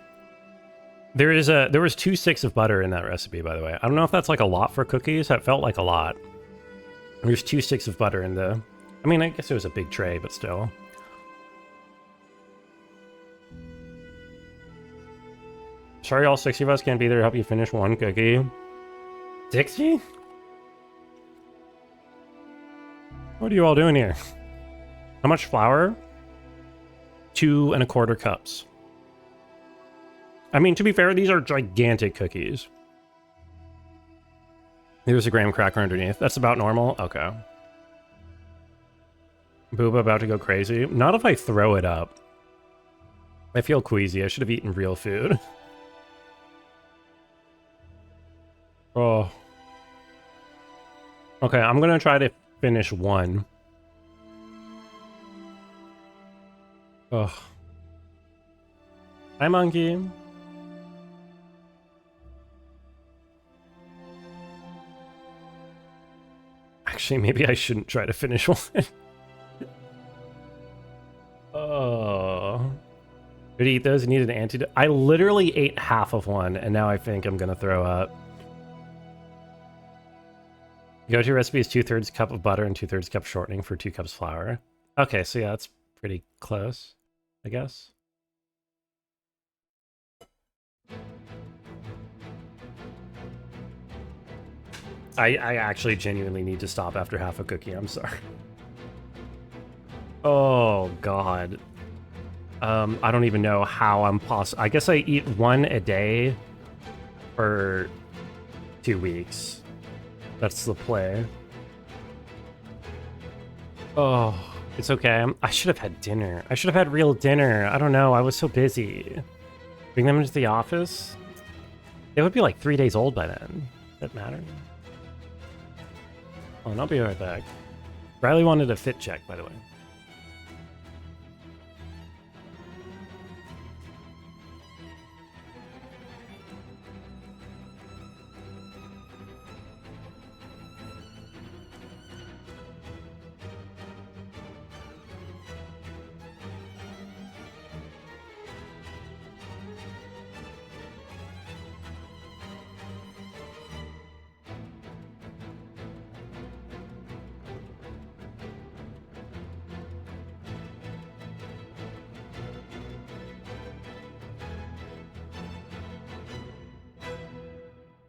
There was 2 sticks of butter in that recipe, by the way. I don't know if that's like a lot for cookies. That felt like a lot. There's 2 sticks of butter in the... I mean, I guess it was a big tray, but still. Sorry all 60 of us can't be there to help you finish one cookie. 60? What are you all doing here? How much flour? 2 1/4 cups. I mean, to be fair, these are gigantic cookies. There's a graham cracker underneath. That's about normal? Okay. Booba about to go crazy. Not if I throw it up. I feel queasy. I should have eaten real food. Oh. Okay, I'm gonna try to finish one. Ugh. Hi, monkey. Actually, maybe I shouldn't try to finish one. Oh. Did I eat those? I needed an antidote. I literally ate half of one, and now I think I'm gonna throw up. Go-to recipe is 2/3 cup of butter and 2/3 cup shortening for 2 cups flour. Okay, so yeah, that's pretty close, I guess. I actually genuinely need to stop after half a cookie. I'm sorry. Oh, God. I don't even know how I'm possible. I guess I eat one a day for 2 weeks. That's the play. Oh, it's okay. I should have had dinner. I should have had real dinner. I don't know. I was so busy. Bring them into the office? They would be like 3 days old by then. Does that matter? Oh, and I'll be right back. Riley wanted a fit check, by the way.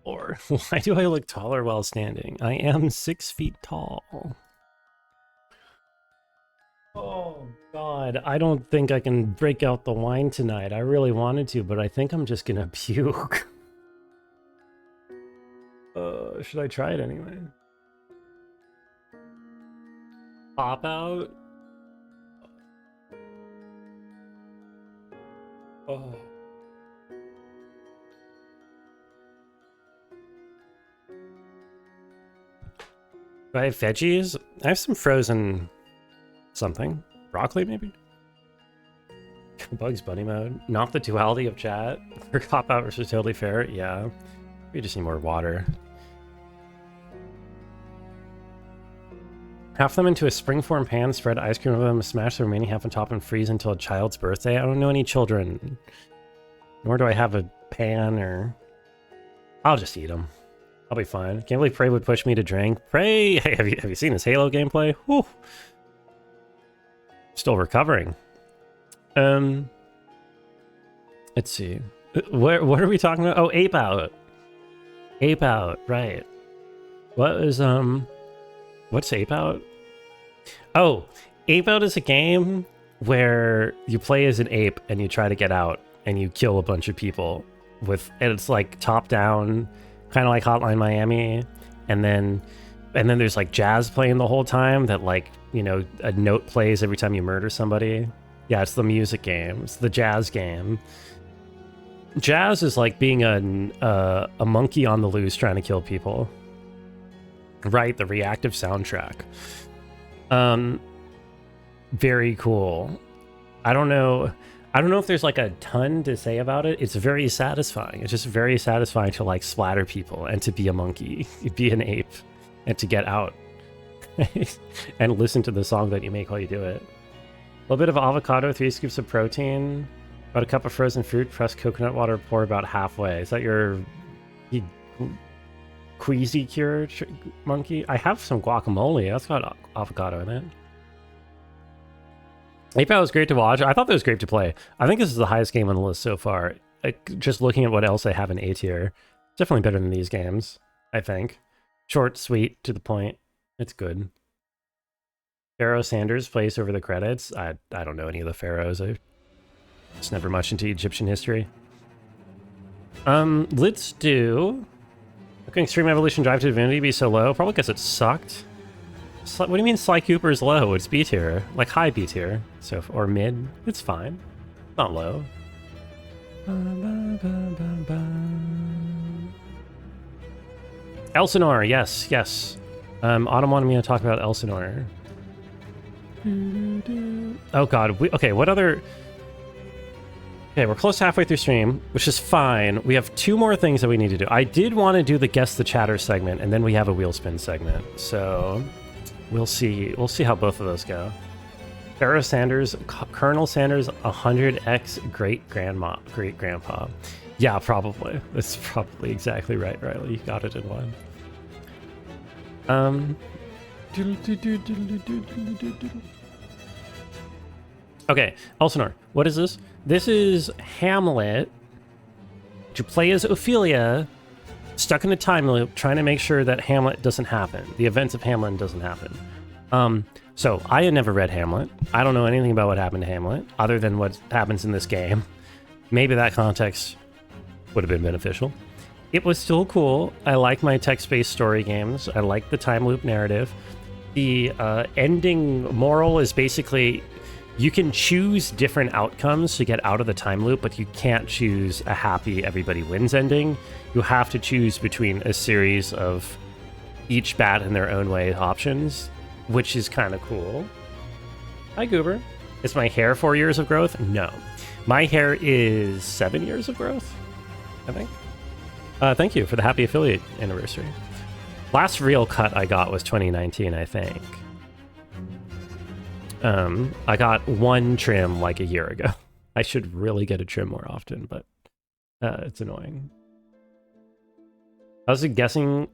Or why do I look taller while standing? I am 6 feet tall. Oh, God. I don't think I can break out the wine tonight. I really wanted to, but I think I'm just gonna puke. Should I try it anyway? Pop out? Oh. Do I have veggies? I have some frozen something. Broccoli, maybe? Bugs Bunny mode. Not the duality of chat. For cop out versus totally fair. Yeah. We just need more water. Half them into a springform pan, spread ice cream over them, smash the remaining half on top, and freeze until a child's birthday. I don't know any children. Nor do I have a pan or... I'll just eat them. I'll be fine. Can't believe Prey would push me to drink. Prey! Hey, have you seen his Halo gameplay? Whew. Still recovering. Let's see. What are we talking about? Oh, Ape Out. Ape Out, right. What is, what's Ape Out? Oh, Ape Out is a game where you play as an ape and you try to get out and you kill a bunch of people and it's like top down, kind of like Hotline Miami, and then there's like jazz playing the whole time that, like, you know, a note plays every time you murder somebody. Yeah, it's the music game. It's the jazz game. Jazz is like being a monkey on the loose trying to kill people. Right, the reactive soundtrack. Very cool. I don't know if there's like a ton to say about it. It's very satisfying. It's just very satisfying to like splatter people and to be a monkey, be an ape, and to get out and listen to the song that you make while you do it. A little bit of avocado, 3 scoops of protein, about a cup of frozen fruit, pressed coconut water, pour about halfway. Is that your queasy cure, monkey? I have some guacamole. That's got avocado in it. Ape Out was great to watch. I thought it was great to play. I think this is the highest game on the list so far. Just looking at what else I have in A tier, definitely better than these games, I think. Short, sweet, to the point. It's good. Pharaoh Sanders plays over the credits. I don't know any of the pharaohs. I'm just never much into Egyptian history. Let's do... How can Extreme Evolution Drive to Divinity be so low? Probably because it sucked. What do you mean Sly Cooper's low? It's B tier. Like high B tier. So, or mid. It's fine. It's not low. Elsinore, yes, yes. Autumn wanted me to talk about Elsinore. Oh god, okay, what other... Okay, we're close to halfway through stream, which is fine. We have 2 more things that we need to do. I did want to do the Guess the Chatter segment, and then we have a wheel spin segment. So, we'll see how both of those go. Pharaoh Sanders, Colonel Sanders, 100x great-grandpa. Yeah, probably. That's probably exactly right, Riley. You got it in one. Okay, Elsinore, what is this? This is Hamlet to play as Ophelia stuck in a time loop trying to make sure that Hamlet doesn't happen. The events of Hamlet doesn't happen. So I had never read Hamlet. I don't know anything about what happened to Hamlet other than what happens in this game. Maybe that context would have been beneficial. It was still cool. I like my text-based story games. I like the time loop narrative. The ending moral is basically you can choose different outcomes to get out of the time loop, but you can't choose a happy everybody wins ending. You have to choose between a series of each bad in their own way options, which is kind of cool. Hi, Goober. Is my hair 4 years of growth? No. My hair is 7 years of growth, I think. Thank you for the happy affiliate anniversary. Last real cut I got was 2019, I think. I got one trim like a year ago. I should really get a trim more often, but it's annoying. How's the guessing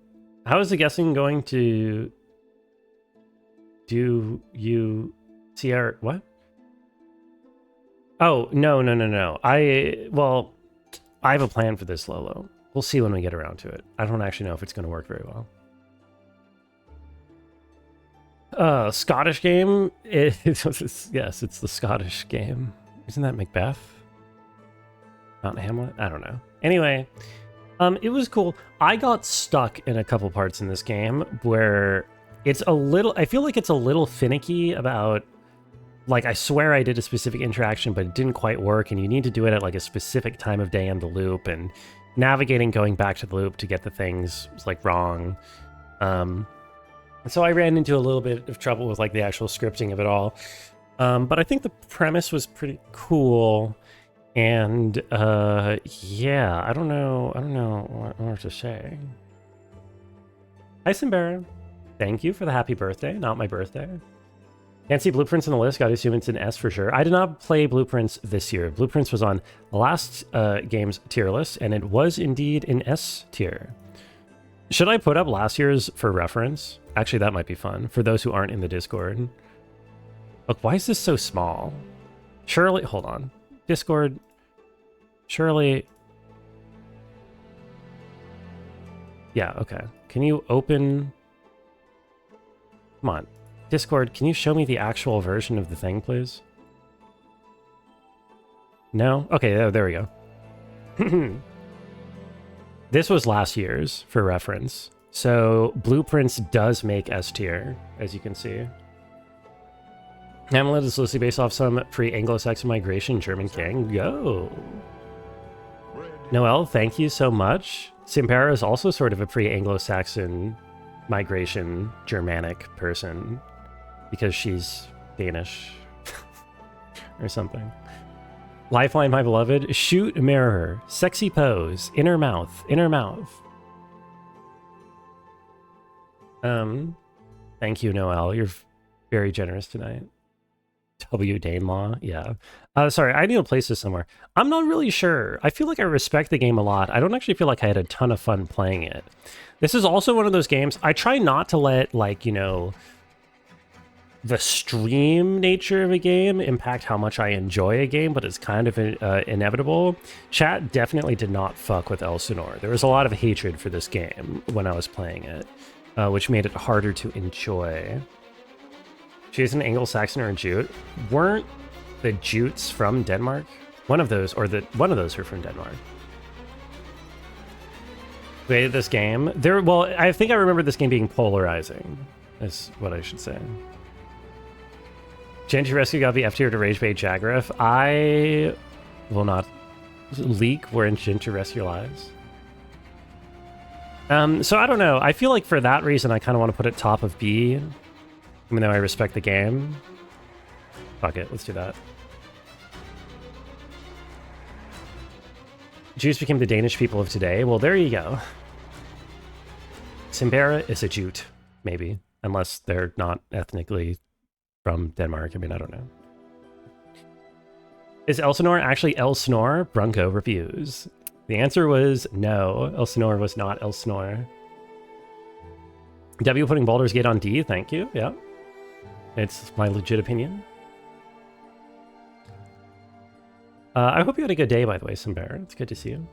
going to do you see our what? Oh, no. I have a plan for this, Lolo. We'll see when we get around to it. I don't actually know if it's going to work very well. Scottish game? Yes, it's the Scottish game. Isn't that Macbeth? Not Hamlet? I don't know. Anyway, it was cool. I got stuck in a couple parts in this game where it's a little... I feel like it's a little finicky about... Like, I swear I did a specific interaction, but it didn't quite work, and you need to do it at, like, a specific time of day in the loop, and navigating going back to the loop to get the things was, like, wrong. So I ran into a little bit of trouble with, like, the actual scripting of it all. But I think the premise was pretty cool, and, yeah, I don't know what to say. Hi, Simbera. Thank you for the happy birthday, not my birthday. Can't see Blueprints on the list. Gotta assume it's an S for sure. I did not play Blueprints this year. Blueprints was on last game's tier list, and it was indeed an S tier. Should I put up last year's for reference? Actually, that might be fun for those who aren't in the Discord. Look, why is this so small? Surely, hold on. Discord, surely... Yeah, okay. Can you open... Come on. Discord, can you show me the actual version of the thing, please? No? Okay, there we go. This was last year's, for reference. So, Blueprints does make S tier, as you can see. Hamlet is loosely based off some pre-Anglo-Saxon migration German king. Go! Noel, thank you so much. Simpera is also sort of a pre-Anglo-Saxon migration Germanic person. Because she's Danish. Or something. Lifeline, my beloved. Shoot, mirror. Sexy pose. Inner mouth. Inner mouth. Thank you, Noel. You're very generous tonight. W. Danelaw. Yeah. Sorry, I need to place this somewhere. I'm not really sure. I feel like I respect the game a lot. I don't actually feel like I had a ton of fun playing it. This is also one of those games. I try not to let, like, you know... the stream nature of a game impact how much I enjoy a game, but it's kind of inevitable. Chat definitely did not fuck with Elsinore. There was a lot of hatred for this game when I was playing it, which made it harder to enjoy. She's an Anglo-Saxon or a Jute. Weren't the Jutes from Denmark? One of those were from Denmark. Wait, this game? Well, I think I remember this game being polarizing, is what I should say. Gentry Rescue got the F tier to Rage Bait Jagriff. I will not leak where Gentry Rescue lies. So I don't know. I feel like for that reason, I kind of want to put it top of B, even though I respect the game. Fuck it, let's do that. Jews became the Danish people of today. Well, there you go. Simbera is a Jute, maybe, unless they're not ethnically from Denmark. I mean, I don't know. Is Elsinore actually Elsnore? Brunko reviews. The answer was no. Elsinore was not Elsnore. W putting Baldur's Gate on D. Thank you. Yeah. It's my legit opinion. I hope you had a good day, by the way, Simbera. It's good to see you.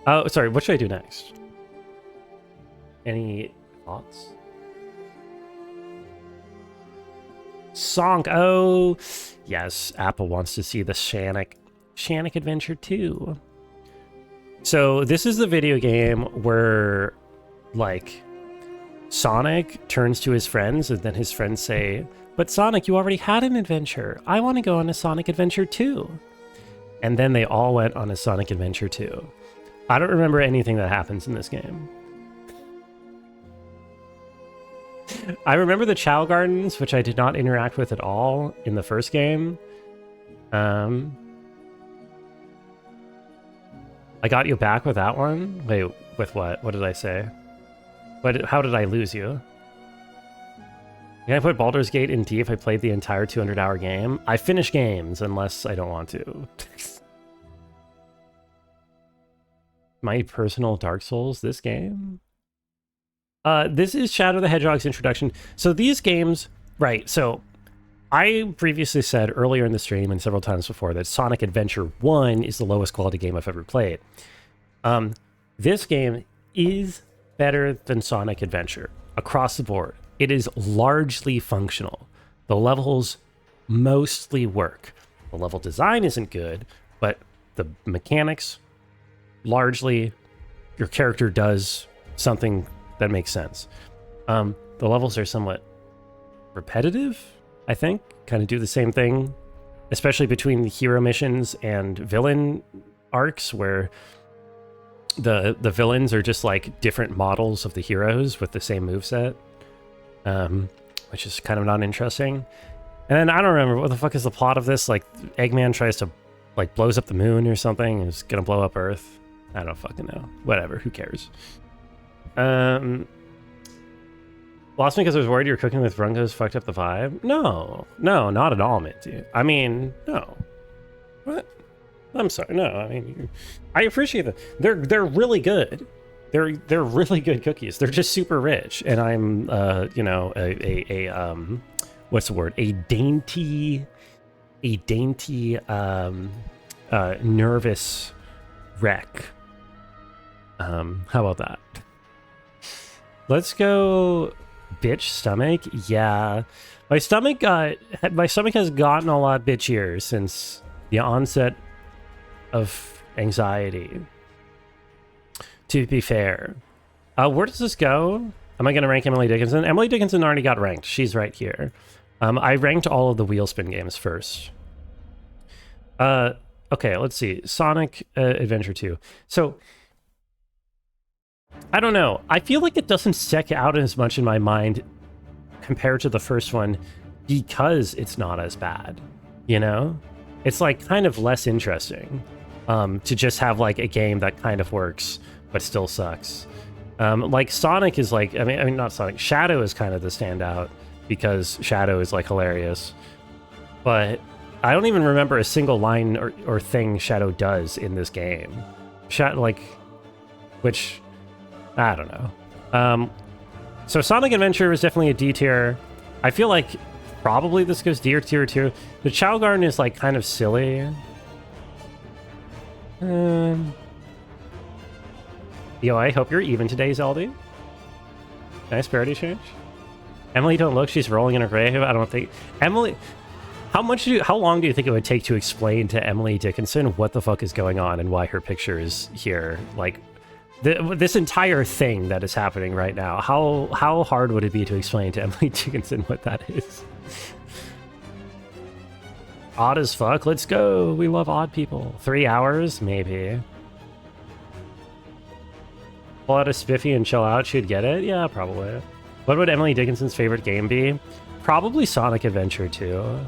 Oh, sorry. What should I do next? Any thoughts? Sonic. Oh, yes. Apple wants to see the Sonic Adventure 2. So this is the video game where, like, Sonic turns to his friends, and then his friends say, "But Sonic, you already had an adventure. I want to go on a Sonic Adventure 2." And then they all went on a Sonic Adventure 2. I don't remember anything that happens in this game. I remember the Chow Gardens, which I did not interact with at all in the first game. I got you back with that one? Wait, with what? What did I say? How did I lose you? Can I put Baldur's Gate in D if I played the entire 200-hour game? I finish games unless I don't want to. My personal Dark Souls, this game? This is Shadow the Hedgehog's introduction. So these games, right, so I previously said earlier in the stream and several times before that Sonic Adventure 1 is the lowest quality game I've ever played. This game is better than Sonic Adventure across the board. It is largely functional. The levels mostly work. The level design isn't good, but the mechanics, largely, your character does something that makes sense. The levels are somewhat repetitive, I think. Kind of do the same thing, especially between the hero missions and villain arcs, where the villains are just like different models of the heroes with the same moveset, which is kind of not interesting. And then I don't remember what the fuck is the plot of this. Like Eggman tries to like blows up the moon or something. And is gonna blow up Earth. I don't fucking know. Whatever. Who cares? Lost me because I was worried you were cooking with Rungo's fucked up the vibe. No, not at all, Minty. I mean, no. What? I'm sorry. No, I mean, I appreciate them. They're really good. They're really good cookies. They're just super rich, and I'm you know, what's the word? A dainty nervous wreck. How about that? Let's go bitch stomach. Yeah. My stomach has gotten a lot bitchier since the onset of anxiety. To be fair. Where does this go? Am I going to rank Emily Dickinson? Emily Dickinson already got ranked. She's right here. I ranked all of the Wheelspin games first. Okay, let's see. Sonic Adventure 2. So, I don't know. I feel like it doesn't stick out as much in my mind compared to the first one because it's not as bad, you know? It's like kind of less interesting to just have like a game that kind of works but still sucks. Like Sonic is like, I mean not Sonic, Shadow is kind of the standout because Shadow is like hilarious. But I don't even remember a single line or thing Shadow does in this game. Which, I don't know. So Sonic Adventure is definitely a D tier. I feel like probably this goes D or tier 2. The Chow Garden is like kind of silly. Yo, I hope you're even today, Zeldy. Nice parody change. Emily, don't look. She's rolling in her grave. I don't think Emily. How long do you think it would take to explain to Emily Dickinson what the fuck is going on and why her picture is here? Like, this entire thing that is happening right now. How hard would it be to explain to Emily Dickinson what that is? Odd as fuck. Let's go. We love odd people. 3 hours, maybe. Pull out a spiffy and chill out. She'd get it. Yeah, probably. What would Emily Dickinson's favorite game be? Probably Sonic Adventure 2.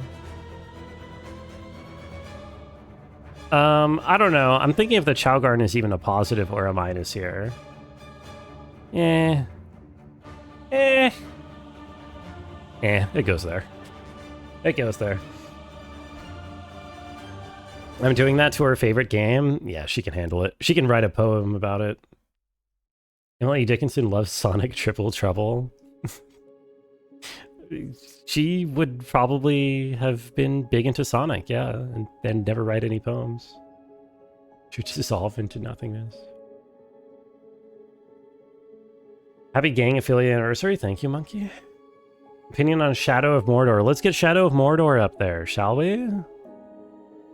I don't know. I'm thinking if the Chow Garden is even a positive or a minus here. It goes there. It goes there. I'm doing that to her favorite game. Yeah, she can handle it. She can write a poem about it. Emily Dickinson loves Sonic Triple Trouble. She would probably have been big into Sonic, yeah, and then never write any poems. She'd dissolve into nothingness. Happy gang affiliate anniversary. Thank you, Monkey. Opinion on Shadow of Mordor. Let's get Shadow of Mordor up there, shall we?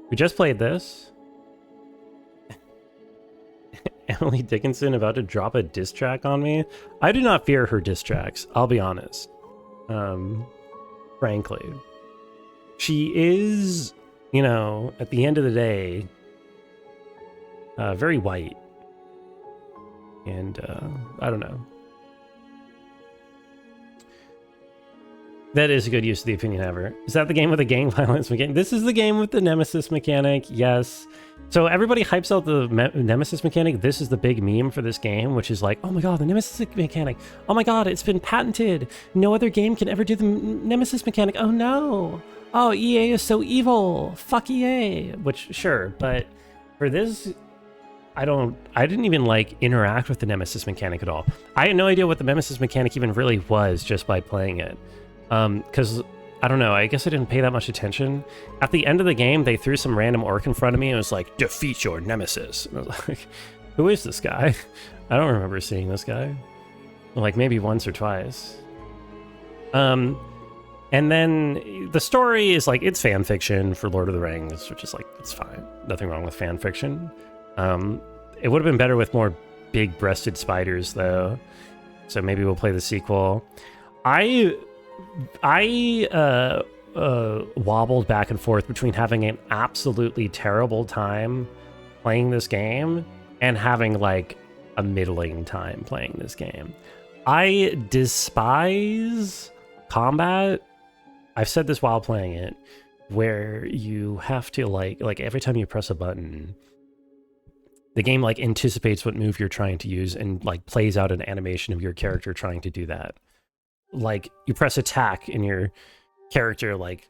We just played this. Emily Dickinson about to drop a diss track on me. I do not fear her diss tracks, I'll be honest. Frankly. She is, you know, at the end of the day, very white. And, I don't know. That is a good use of the opinion ever. Is that the game with the gang violence mechanic? This is the game with the nemesis mechanic, yes. So everybody hypes out the nemesis mechanic. This is the big meme for this game, which is like, oh my god, the nemesis mechanic. Oh my god, it's been patented. No other game can ever do the nemesis mechanic. Oh no. Oh, EA is so evil. Fuck EA. Which, sure, but for this, I didn't even like interact with the nemesis mechanic at all. I had no idea what the nemesis mechanic even really was just by playing it. Because, I don't know, I guess I didn't pay that much attention. At the end of the game, they threw some random orc in front of me and it was like, defeat your nemesis. And I was like, who is this guy? I don't remember seeing this guy. Like, maybe once or twice. And then the story is like, it's fan fiction for Lord of the Rings, which is like, it's fine. Nothing wrong with fan fiction. It would have been better with more big-breasted spiders, though. So maybe we'll play the sequel. I wobbled back and forth between having an absolutely terrible time playing this game and having like a middling time playing this game. I despise combat. I've said this while playing it, where you have to like every time you press a button, the game like anticipates what move you're trying to use and like plays out an animation of your character trying to do that. Like you press attack and your character like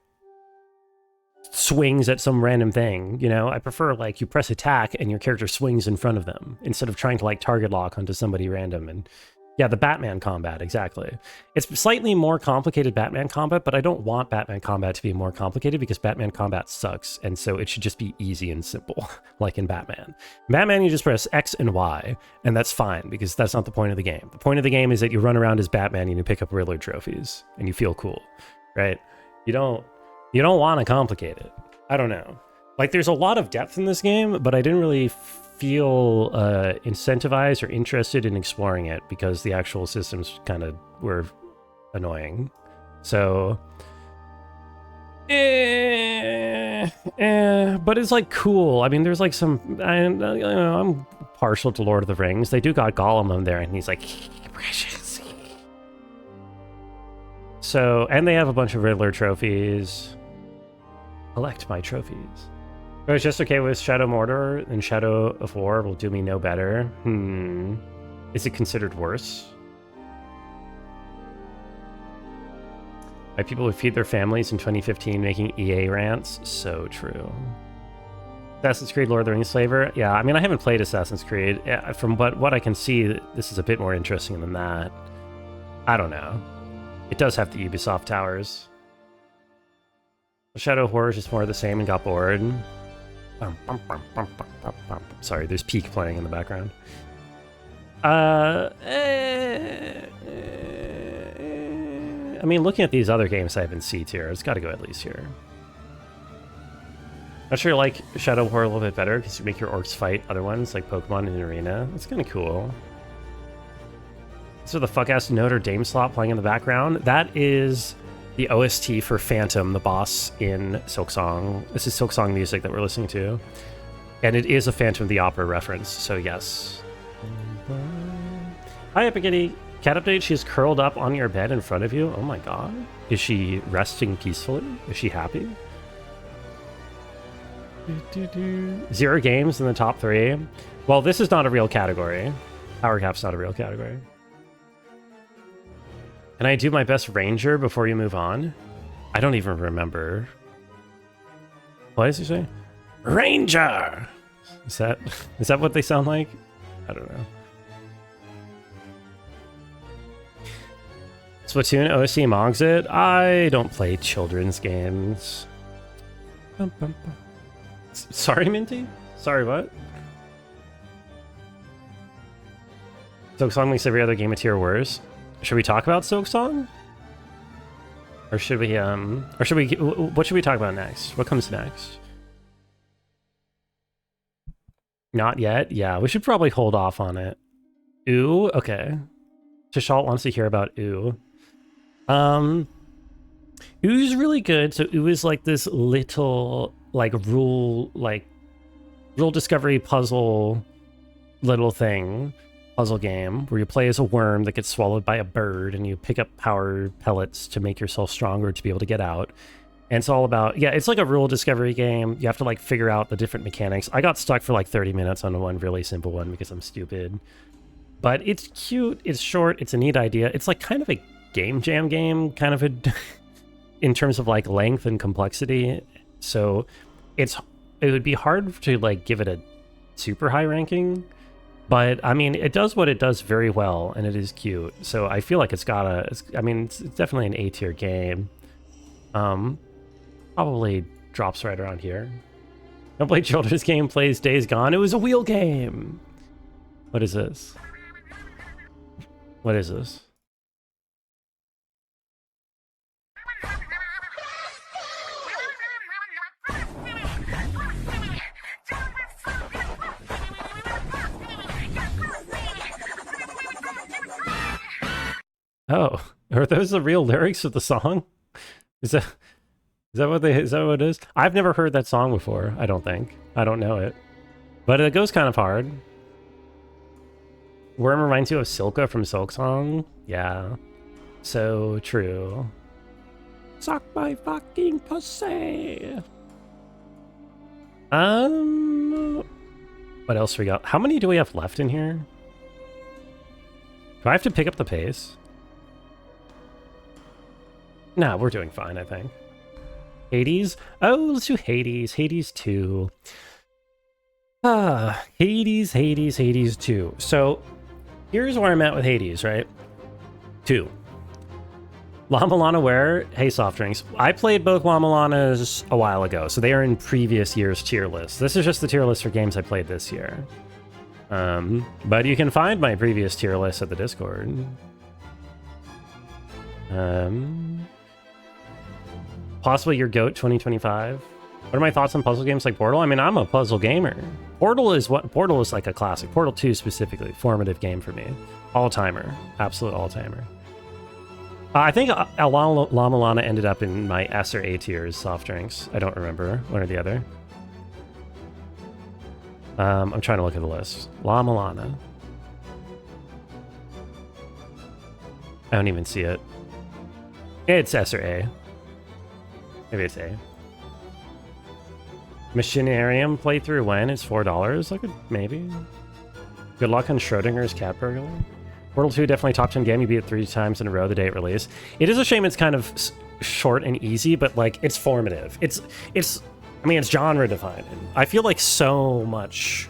swings at some random thing, you know? I prefer like you press attack and your character swings in front of them instead of trying to like target lock onto somebody random. And yeah, the Batman combat, exactly. It's slightly more complicated Batman combat, but I don't want Batman combat to be more complicated because Batman combat sucks, and so it should just be easy and simple, like in Batman. Batman, you just press X and Y, and that's fine, because that's not the point of the game. The point of the game is that you run around as Batman and you pick up Riddler trophies, and you feel cool, right? You don't want to complicate it. I don't know. Like, there's a lot of depth in this game, but I didn't really feel incentivized or interested in exploring it because the actual systems kind of were annoying. So, but it's like cool. I mean, there's like some, I'm partial to Lord of the Rings. They do got Gollum on there, and he's like, precious. So, and they have a bunch of Riddler trophies. Collect my trophies. I was just okay with Shadow Mordor, and Shadow of War will do me no better. Is it considered worse? By people who feed their families in 2015 making EA rants? So true. Assassin's Creed Lord of the Rings flavor? Yeah, I mean, I haven't played Assassin's Creed. From what I can see, this is a bit more interesting than that. I don't know. It does have the Ubisoft towers. Shadow of War is just more of the same and got bored. Sorry, there's Peak playing in the background. I mean, looking at these other games I have in C tier, it's got to go at least here. Not sure I like Shadow of War a little bit better because you make your orcs fight other ones like Pokemon in Arena. That's kind of cool. So the fuck-ass Notre Dame slot playing in the background, that is the OST for Phantom, the boss in Silksong. This is Silksong music that we're listening to. And it is a Phantom of the Opera reference, so yes. Hi, Epigitty. Cat update, she's curled up on your bed in front of you. Oh my god. Is she resting peacefully? Is she happy? 0 games in the top 3. Well, this is not a real category. Power Cap's not a real category. Can I do my best ranger before you move on? I don't even remember. What does he say? Ranger! Is that what they sound like? I don't know. Splatoon OC mogs it. I don't play children's games. Sorry, Minty? Sorry, what? Silksong makes every other game a tier worse. Should we talk about Silksong? Or should we, what should we talk about next? What comes next? Not yet? Yeah, we should probably hold off on it. Ooh, okay. Tishalt wants to hear about Ooh. Ooh's really good. So Ooh is like this little, like, rule discovery puzzle little thing. Puzzle game where you play as a worm that gets swallowed by a bird and you pick up power pellets to make yourself stronger to be able to get out. And it's all about, yeah, it's like a rule discovery game. You have to like figure out the different mechanics. I got stuck for like 30 minutes on one really simple one because I'm stupid. But it's cute, it's short, it's a neat idea. It's like kind of a game jam game, kind of a in terms of like length and complexity. So it would be hard to like give it a super high ranking. But, I mean, it does what it does very well, and it is cute. So I feel like it's definitely an A-tier game. Probably drops right around here. Don't play children's game, plays Days Gone. It was a wheel game! What is this? What is this? Oh, are those the real lyrics of the song? Is that what it is? I've never heard that song before, I don't think. I don't know it. But it goes kind of hard. Worm reminds you of Silka from Silksong? Yeah. So true. Suck my fucking pussy. What else we got? How many do we have left in here? Do I have to pick up the pace? Nah, we're doing fine, I think. Hades? Oh, let's do Hades. Hades 2. Hades 2. So, here's where I'm at with Hades, right? 2. Llama Lana where? Hey, soft drinks. I played both Llama Lanas a while ago, so they are in previous year's tier list. This is just the tier list for games I played this year. But you can find my previous tier list at the Discord. Possibly your GOAT 2025. What are my thoughts on puzzle games like Portal? I mean, I'm a puzzle gamer. Portal is like a classic. Portal 2 specifically, formative game for me. All-timer. Absolute all-timer. I think Llama Lana ended up in my S or A tiers soft drinks. I don't remember, one or the other. I'm trying to look at the list. Llama Lana. I don't even see it. It's S or A. Maybe it's A. Machinarium playthrough when? It's $4. I could maybe. Good luck on Schrodinger's cat burglar. Portal 2 definitely top 10 game. You beat it 3 times in a row the day it released. It is a shame it's kind of short and easy, but like it's formative. It's genre defining. I feel like so much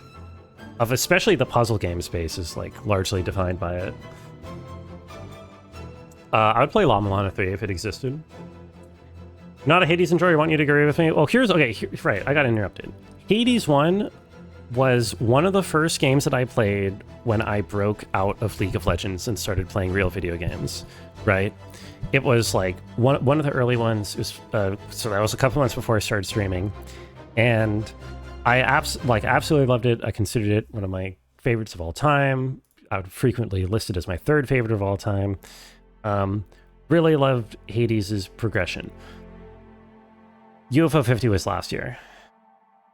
of especially the puzzle game space is like largely defined by it. I would play Llama Lana 3 if it existed. Not a Hades enjoyer, want you to agree with me? Well, right, I got interrupted. Hades 1 was one of the first games that I played when I broke out of League of Legends and started playing real video games, right? It was like one of the early ones. It was, so that was a couple months before I started streaming. And I absolutely loved it. I considered it one of my favorites of all time. I would frequently list it as my third favorite of all time. Really loved Hades' progression. UFO 50 was last year.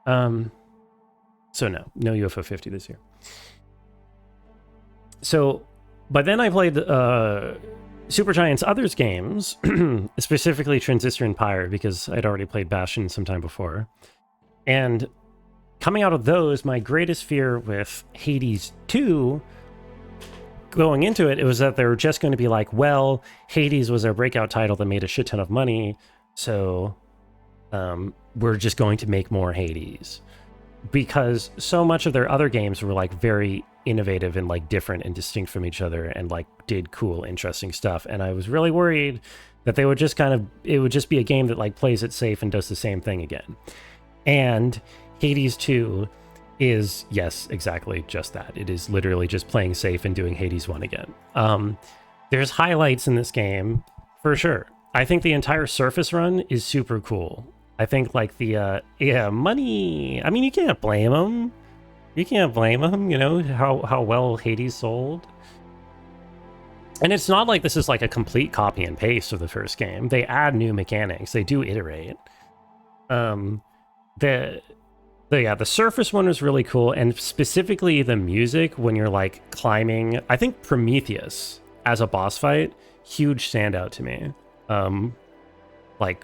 So no UFO 50 this year. So, but then I played Supergiant's Others games, specifically Transistor and Pyre, because I'd already played Bastion sometime before. And coming out of those, my greatest fear with Hades 2, going into it, it was that they were just going to be like, well, Hades was our breakout title that made a shit ton of money, so we're just going to make more Hades. Because so much of their other games were like very innovative and like different and distinct from each other and like did cool, interesting stuff. And I was really worried that they would just it would just be a game that like plays it safe and does the same thing again. And Hades 2 is, yes, exactly just that. It is literally just playing safe and doing Hades 1 again. There's highlights in this game, for sure. I think the entire surface run is super cool. I think like the, money, I mean, you can't blame them. You can't blame them, you know, how well Hades sold. And it's not like this is like a complete copy and paste of the first game. They add new mechanics. They do iterate. The surface one was really cool, and specifically the music when you're like climbing. I think Prometheus as a boss fight, huge standout to me. Like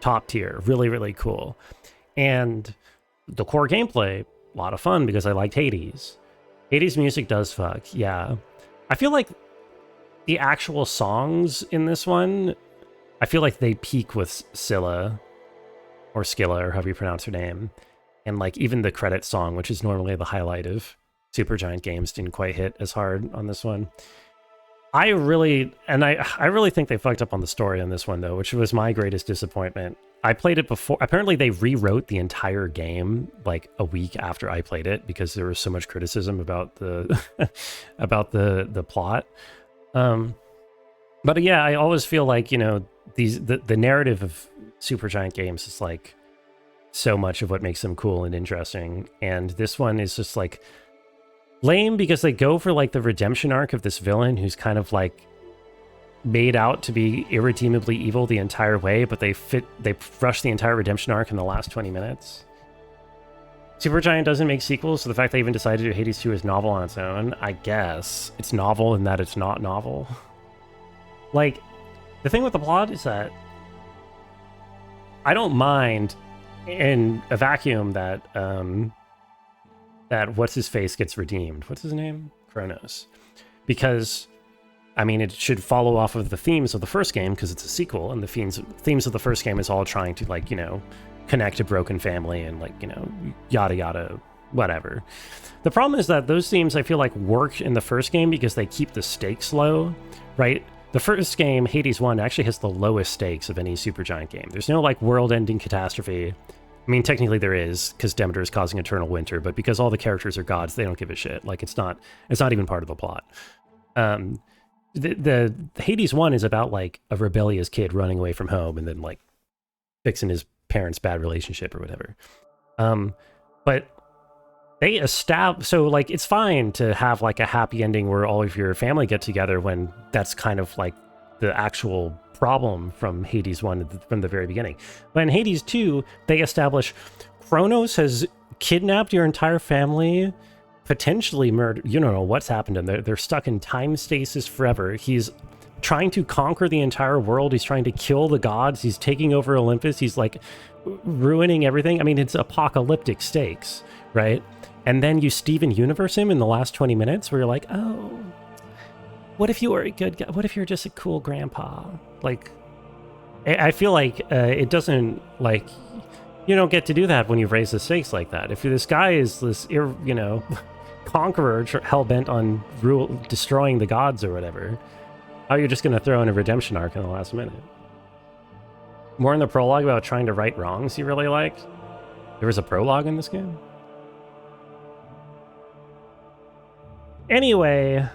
top tier, really, really cool. And the core gameplay, a lot of fun because I liked Hades. Hades music does fuck, yeah. I feel like the actual songs in this one, I feel like they peak with Scylla, or Scylla, or however you pronounce her name. And like even the credit song, which is normally the highlight of Supergiant games, didn't quite hit as hard on this one. I really think they fucked up on the story on this one though, which was my greatest disappointment. I played it before. Apparently they rewrote the entire game like a week after I played it because there was so much criticism about the about the plot. But yeah, I always feel like, you know, the narrative of Supergiant games is like so much of what makes them cool and interesting, and this one is just like lame because they go for like the redemption arc of this villain who's kind of like made out to be irredeemably evil the entire way, but they rush the entire redemption arc in the last 20 minutes. Supergiant doesn't make sequels, so the fact they even decided to do Hades 2 is novel on its own, I guess. It's novel in that it's not novel. Like, the thing with the plot is that I don't mind in a vacuum that that what's-his-face gets redeemed. What's his name? Kronos. Because, I mean, it should follow off of the themes of the first game because it's a sequel, and the themes of the first game is all trying to, like, you know, connect a broken family and, like, you know, yada yada, whatever. The problem is that those themes, I feel like, work in the first game because they keep the stakes low, right? The first game, Hades 1, actually has the lowest stakes of any Supergiant game. There's no, like, world-ending catastrophe. I mean, technically there is, because Demeter is causing eternal winter, but because all the characters are gods, they don't give a shit. Like, it's not even part of the plot. The Hades 1 is about, like, a rebellious kid running away from home and then, like, fixing his parents' bad relationship or whatever. But they establish, so, like, it's fine to have, like, a happy ending where all of your family get together when that's kind of, like, the actual problem from Hades 1 from the very beginning. But in Hades 2, they establish Kronos has kidnapped your entire family, potentially murdered. You don't know what's happened to them. They're stuck in time stasis forever. He's trying to conquer the entire world. He's trying to kill the gods. He's taking over Olympus. He's like ruining everything. I mean, it's apocalyptic stakes, right? And then you Steven Universe him in the last 20 minutes where you're like, oh, what if you were a good guy? What if you're just a cool grandpa? Like, I feel like it doesn't, like, you don't get to do that when you raise the stakes like that. If this guy is this, you know, conqueror hell-bent on destroying the gods or whatever, how are you just going to throw in a redemption arc in the last minute? More in the prologue about trying to right wrongs you really liked? There was a prologue in this game? Anyway,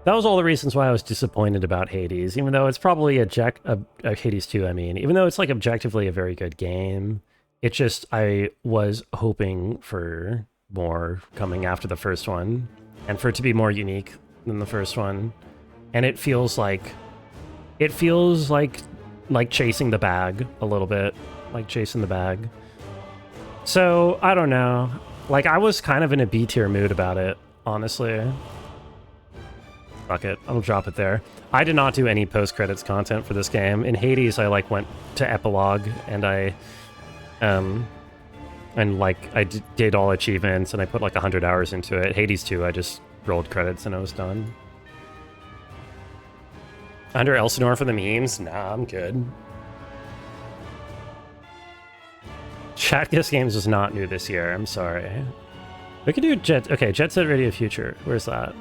that was all the reasons why I was disappointed about Hades, even though it's probably Hades 2, I mean. Even though it's, like, objectively a very good game, it just, I was hoping for more coming after the first one, and for it to be more unique than the first one. And it feels like chasing the bag a little bit, like chasing the bag. So, I don't know. Like, I was kind of in a B-tier mood about it, honestly. Fuck it, I'll drop it there. I did not do any post-credits content for this game. In Hades, I, like, went to epilogue, and I did all achievements, and I put, like, 100 hours into it. Hades 2, I just rolled credits, and I was done. Under Elsinore for the memes? Nah, I'm good. Chat Guess Games was not new this year, I'm sorry. We could do Jet Set Radio Future. Where's that?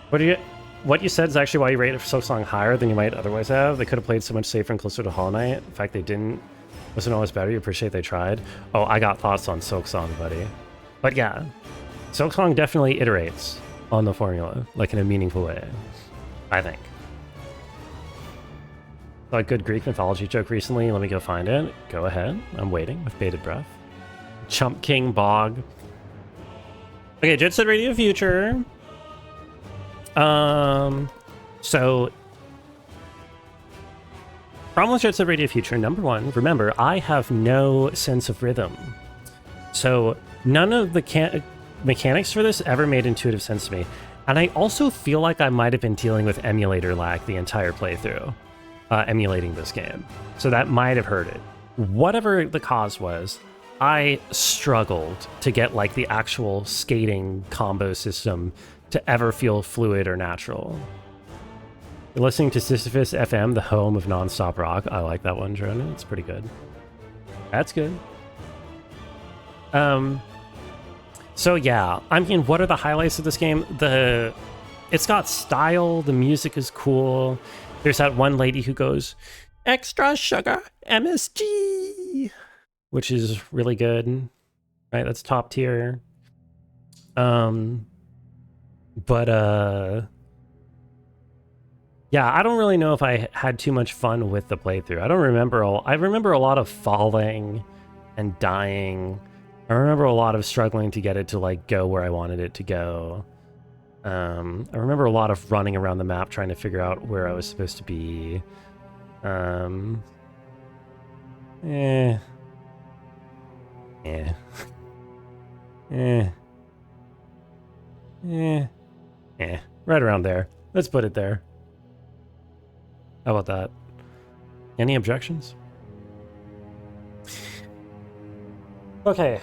What you said is actually why you rated Silksong higher than you might otherwise have. They could have played so much safer and closer to Hollow Knight. In fact, they didn't. Wasn't always better. You appreciate they tried. Oh, I got thoughts on Silksong, buddy. But yeah, Silksong definitely iterates on the formula, like in a meaningful way, I think. Saw a good Greek mythology joke recently. Let me go find it. Go ahead. I'm waiting with bated breath. Chump King Bog. Okay, Jet Set Radio Future. So problem with Jet Set Radio Future, number one, remember, I have no sense of rhythm. So none of the mechanics for this ever made intuitive sense to me. And I also feel like I might have been dealing with emulator lag the entire playthrough, emulating this game. So that might have hurt it. Whatever the cause was, I struggled to get like the actual skating combo system to ever feel fluid or natural. You're listening to Sisyphus FM, the home of nonstop rock. I like that one, Jordan. It's pretty good. That's good. So yeah, I mean, what are the highlights of this game? It's got style, the music is cool. There's that one lady who goes, "Extra sugar, MSG," which is really good, right? That's top tier. Yeah, I don't really know if I had too much fun with the playthrough. I don't remember I remember a lot of falling and dying. I remember a lot of struggling to get it to like go where I wanted it to go. I remember a lot of running around the map trying to figure out where I was supposed to be. Eh. Right around there. Let's put it there. How about that? Any objections? Okay.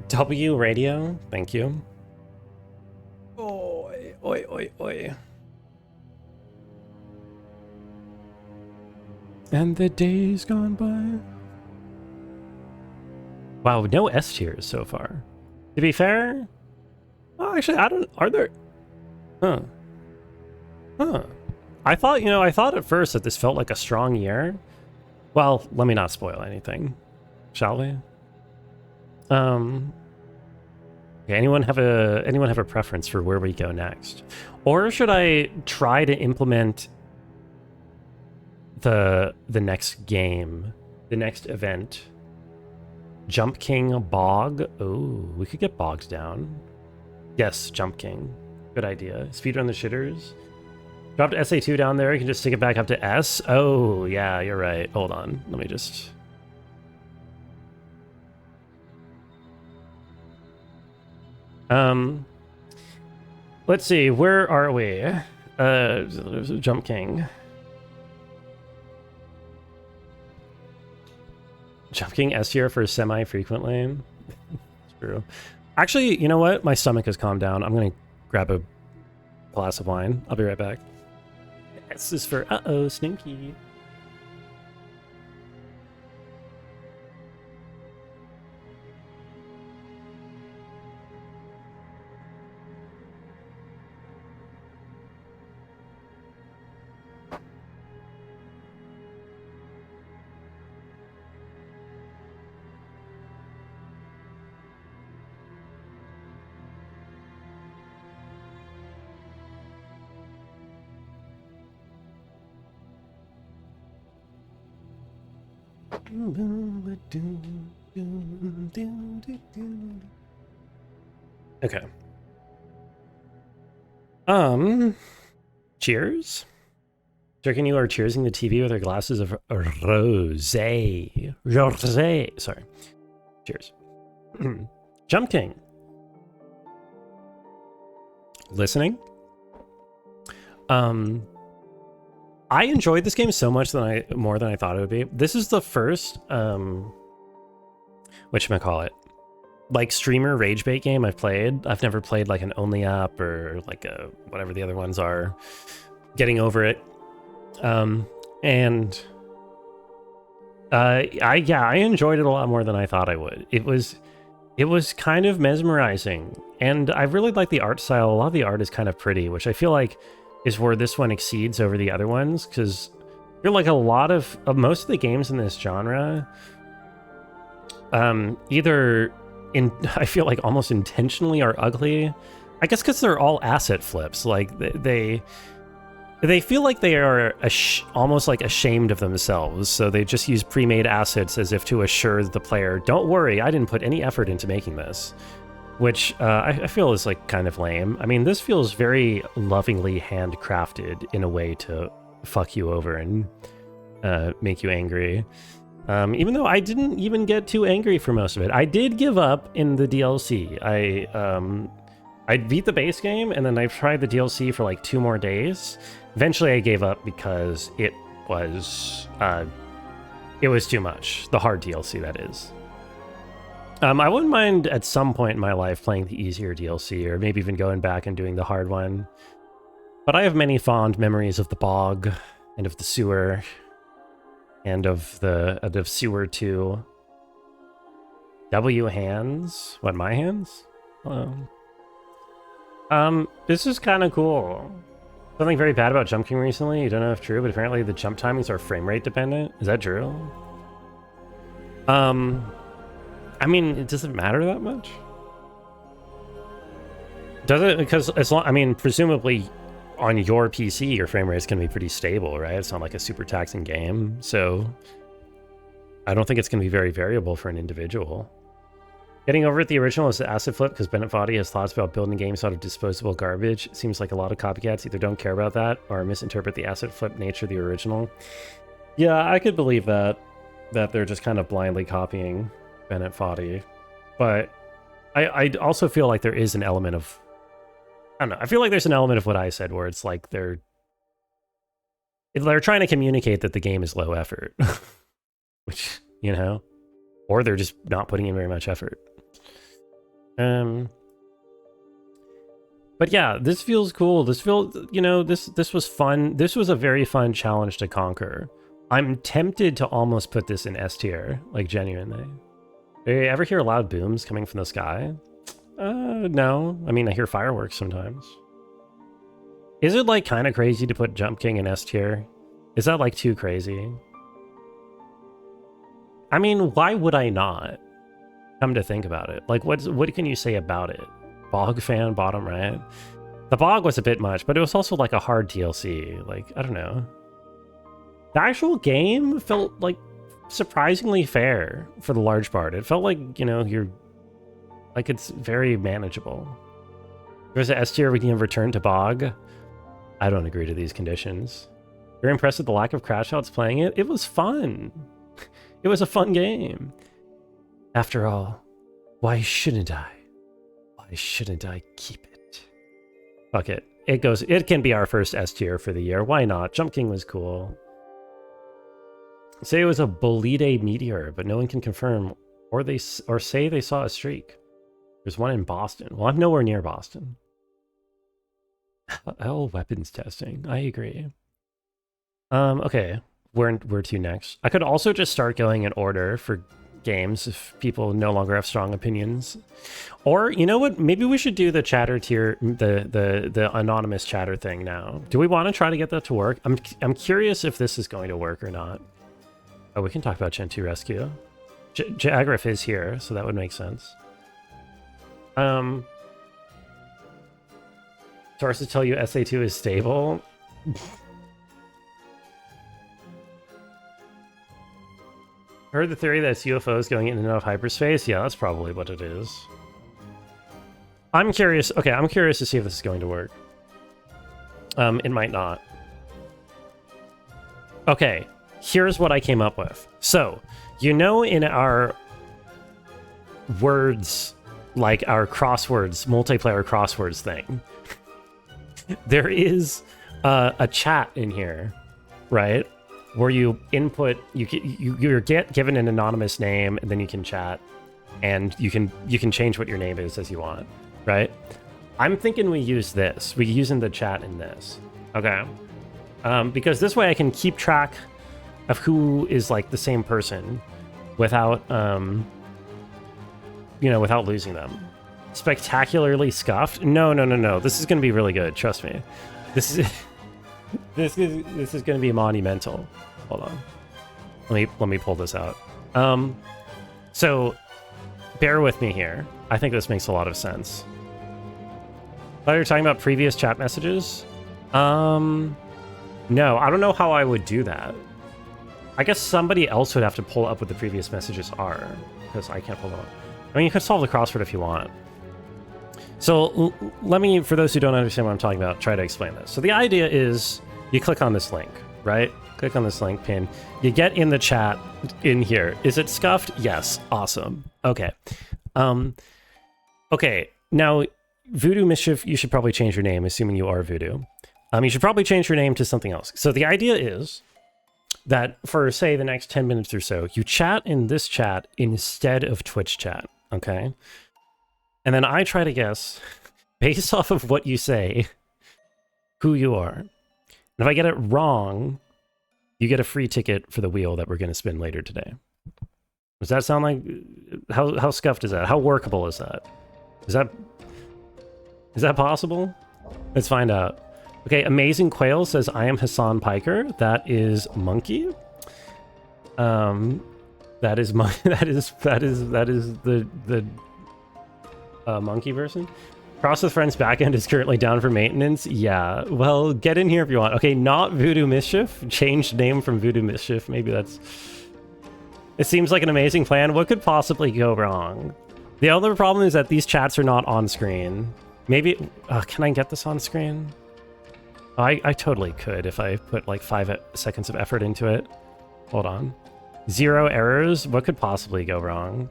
W radio, thank you. Oi, oi, oi, oi. And the days gone by. Wow, no S tiers so far. To be fair, oh, actually, I don't. Are there? Huh. I thought at first that this felt like a strong year. Well, let me not spoil anything, shall we? Okay, anyone have a preference for where we go next? Or should I try to implement the next game, the next event? Jump King Bog. Oh, we could get bogged down. Yes, Jump King. Good idea. Speedrun the shitters. Dropped SA2 down there. You can just stick it back up to S. Oh, yeah, you're right. Hold on. Let me just... Let's see. Where are we? Jump King. Jump King S tier for semi-frequently. True. Actually, you know what? My stomach has calmed down. I'm going to grab a glass of wine. I'll be right back. S is for uh-oh, Snooky. Okay. Cheers? Jerkin, you are cheersing the TV with her glasses of rosé. Rosé. Sorry. Cheers. Jump King. Listening? I enjoyed this game so much more than I thought it would be. This is the first whatchamacallit, like streamer rage bait game I've played. I've never played like an only app or like a whatever the other ones are. Getting over it. I enjoyed it a lot more than I thought I would. It was kind of mesmerizing, and I really like the art style. A lot of the art is kind of pretty, which I feel like is where this one exceeds over the other ones, because I feel like a lot of most of the games in this genre either I feel like almost intentionally are ugly. I guess because they're all asset flips. Like they feel like they are almost like ashamed of themselves. So they just use pre-made assets as if to assure the player, don't worry, I didn't put any effort into making this. Which I feel is like kind of lame. I mean, this feels very lovingly handcrafted in a way to fuck you over and make you angry. Even though I didn't even get too angry for most of it. I did give up in the DLC. I beat the base game, and then I tried the DLC for like 2 more days. Eventually I gave up because it was too much. The hard DLC, that is. I wouldn't mind at some point in my life playing the easier DLC, or maybe even going back and doing the hard one. But I have many fond memories of the bog, and of the sewer, and of sewer 2. W hands? What, my hands? This is kind of cool. Something very bad about Jump King recently, you don't know if true, but apparently the jump timings are frame rate dependent. Is that true? I mean, it doesn't matter that much. Does it? Because I mean, presumably on your PC, your frame rate's going to be pretty stable, right? It's not like a super taxing game, so I don't think it's going to be very variable for an individual. Getting over it, the original is the asset flip because Bennett Foddy has thoughts about building games out of disposable garbage. It seems like a lot of copycats either don't care about that or misinterpret the asset flip nature of the original. Yeah, I could believe that they're just kind of blindly copying Bennett Foddy. But I also feel like there is an element of... I don't know. I feel like there's an element of what I said where it's like they're trying to communicate that the game is low effort. Which, you know... Or they're just not putting in very much effort. But yeah, this feels cool. This feels, you know, this was fun. This was a very fun challenge to conquer. I'm tempted to almost put this in S tier, like genuinely. Do you ever hear loud booms coming from the sky? No. I mean, I hear fireworks sometimes. Is it like kind of crazy to put Jump King in S tier? Is that like too crazy? I mean, why would I not? Come to think about it. Like, what can you say about it? Bog fan, bottom right? The bog was a bit much, but it was also like a hard DLC. Like, I don't know. The actual game felt like surprisingly fair for the large part. It felt like, you know, it's very manageable. There's an S tier we can return to bog. I don't agree to these conditions. You're impressed with the lack of crash outs playing it? It was fun. It was a fun game. After all, why shouldn't I? Why shouldn't I keep it? Fuck it. It can be our first S tier for the year. Why not? Jump King was cool. Say it was a Bolide meteor, but no one can confirm or say they saw a streak. There's one in Boston. Well, I'm nowhere near Boston. Oh, weapons testing. I agree. Okay. Where to next? I could also just start going in order for games if people no longer have strong opinions. Or, you know what? Maybe we should do the chatter tier, the anonymous chatter thing now. Do we want to try to get that to work? I'm curious if this is going to work or not. Oh, we can talk about Gen 2 Rescue. Jagrif is here, so that would make sense. Sources tell you SA2 is stable. Heard the theory that it's UFOs going in and out of hyperspace? Yeah, that's probably what it is. I'm curious. Okay, I'm curious to see if this is going to work. It might not. Okay, here's what I came up with. So, you know, in our words, like our crosswords, multiplayer crosswords thing, there is a chat in here, right? Where you input, you're given an anonymous name, and then you can chat, and you can change what your name is as you want, right? I'm thinking we use this. We using the chat in this, okay? Because this way I can keep track of who is like the same person without, you know, without losing them. Spectacularly scuffed? No. This is gonna be really good. Trust me. This is going to be monumental. Hold on. Let me pull this out. So bear with me here. I think this makes a lot of sense. I thought you were talking about previous chat messages. No, I don't know how I would do that. I guess somebody else would have to pull up what the previous messages are, because I can't pull them up. I mean, you can solve the crossword if you want. So let me, for those who don't understand what I'm talking about, try to explain this. So the idea is you click on this link, right? Click on this link pin. You get in the chat in here. Is it scuffed? Yes. Awesome. Okay. Okay. Now, Voodoo Mischief, you should probably change your name, assuming you are Voodoo. You should probably change your name to something else. So the idea is that for, say, the next 10 minutes or so, you chat in this chat instead of Twitch chat, okay? And then I try to guess, based off of what you say, who you are. And if I get it wrong, you get a free ticket for the wheel that we're going to spin later today. Does that sound like... How scuffed is that? How workable is that? Is that possible? Let's find out. Okay, Amazing Quail says, I am Hassan Piker. That is Monkey. That is the Monkey version. Cross with Friends backend is currently down for maintenance. Yeah, well, get in here if you want. Okay, not Voodoo Mischief. Changed name from Voodoo Mischief. Maybe that's... It seems like an amazing plan. What could possibly go wrong? The other problem is that these chats are not on screen. Maybe... can I get this on screen? I totally could if I put like 5 seconds of effort into it. Hold on. 0 errors? What could possibly go wrong?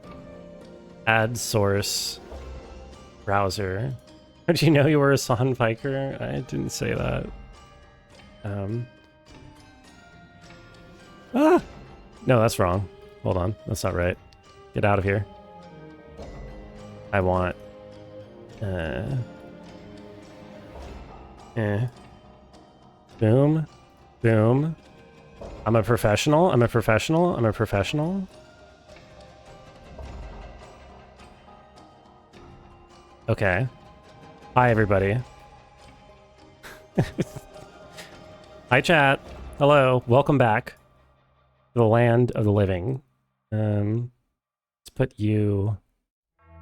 Add source. Browser. How'd you know you were a Hassan Piker? I didn't say that. No, that's wrong. Hold on. That's not right. Get out of here. I want... Boom. Boom. I'm a professional. I'm a professional. I'm a professional. Okay. Hi, everybody. Hi, chat. Hello. Welcome back to the land of the living. Let's put you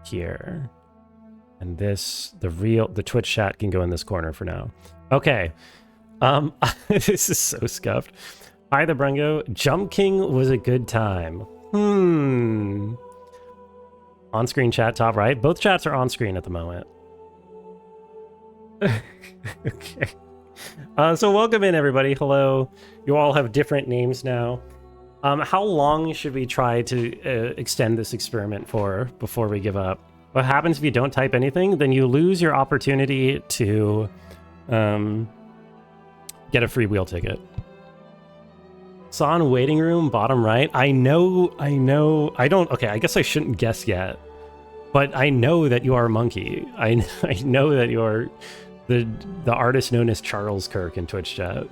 here. And this, the Twitch chat can go in this corner for now. Okay. This is so scuffed. Hi, the Brungo. Jump King was a good time. On-screen chat, top right. Both chats are on screen at the moment. Okay. So welcome in, everybody. Hello. You all have different names now. How long should we try to extend this experiment for before we give up? What happens if you don't type anything? Then you lose your opportunity to get a free wheel ticket. Son waiting room, bottom right. I know. Okay, I guess I shouldn't guess yet. But I know that you are a monkey. I know that you are the artist known as Charles Kirk in Twitch chat.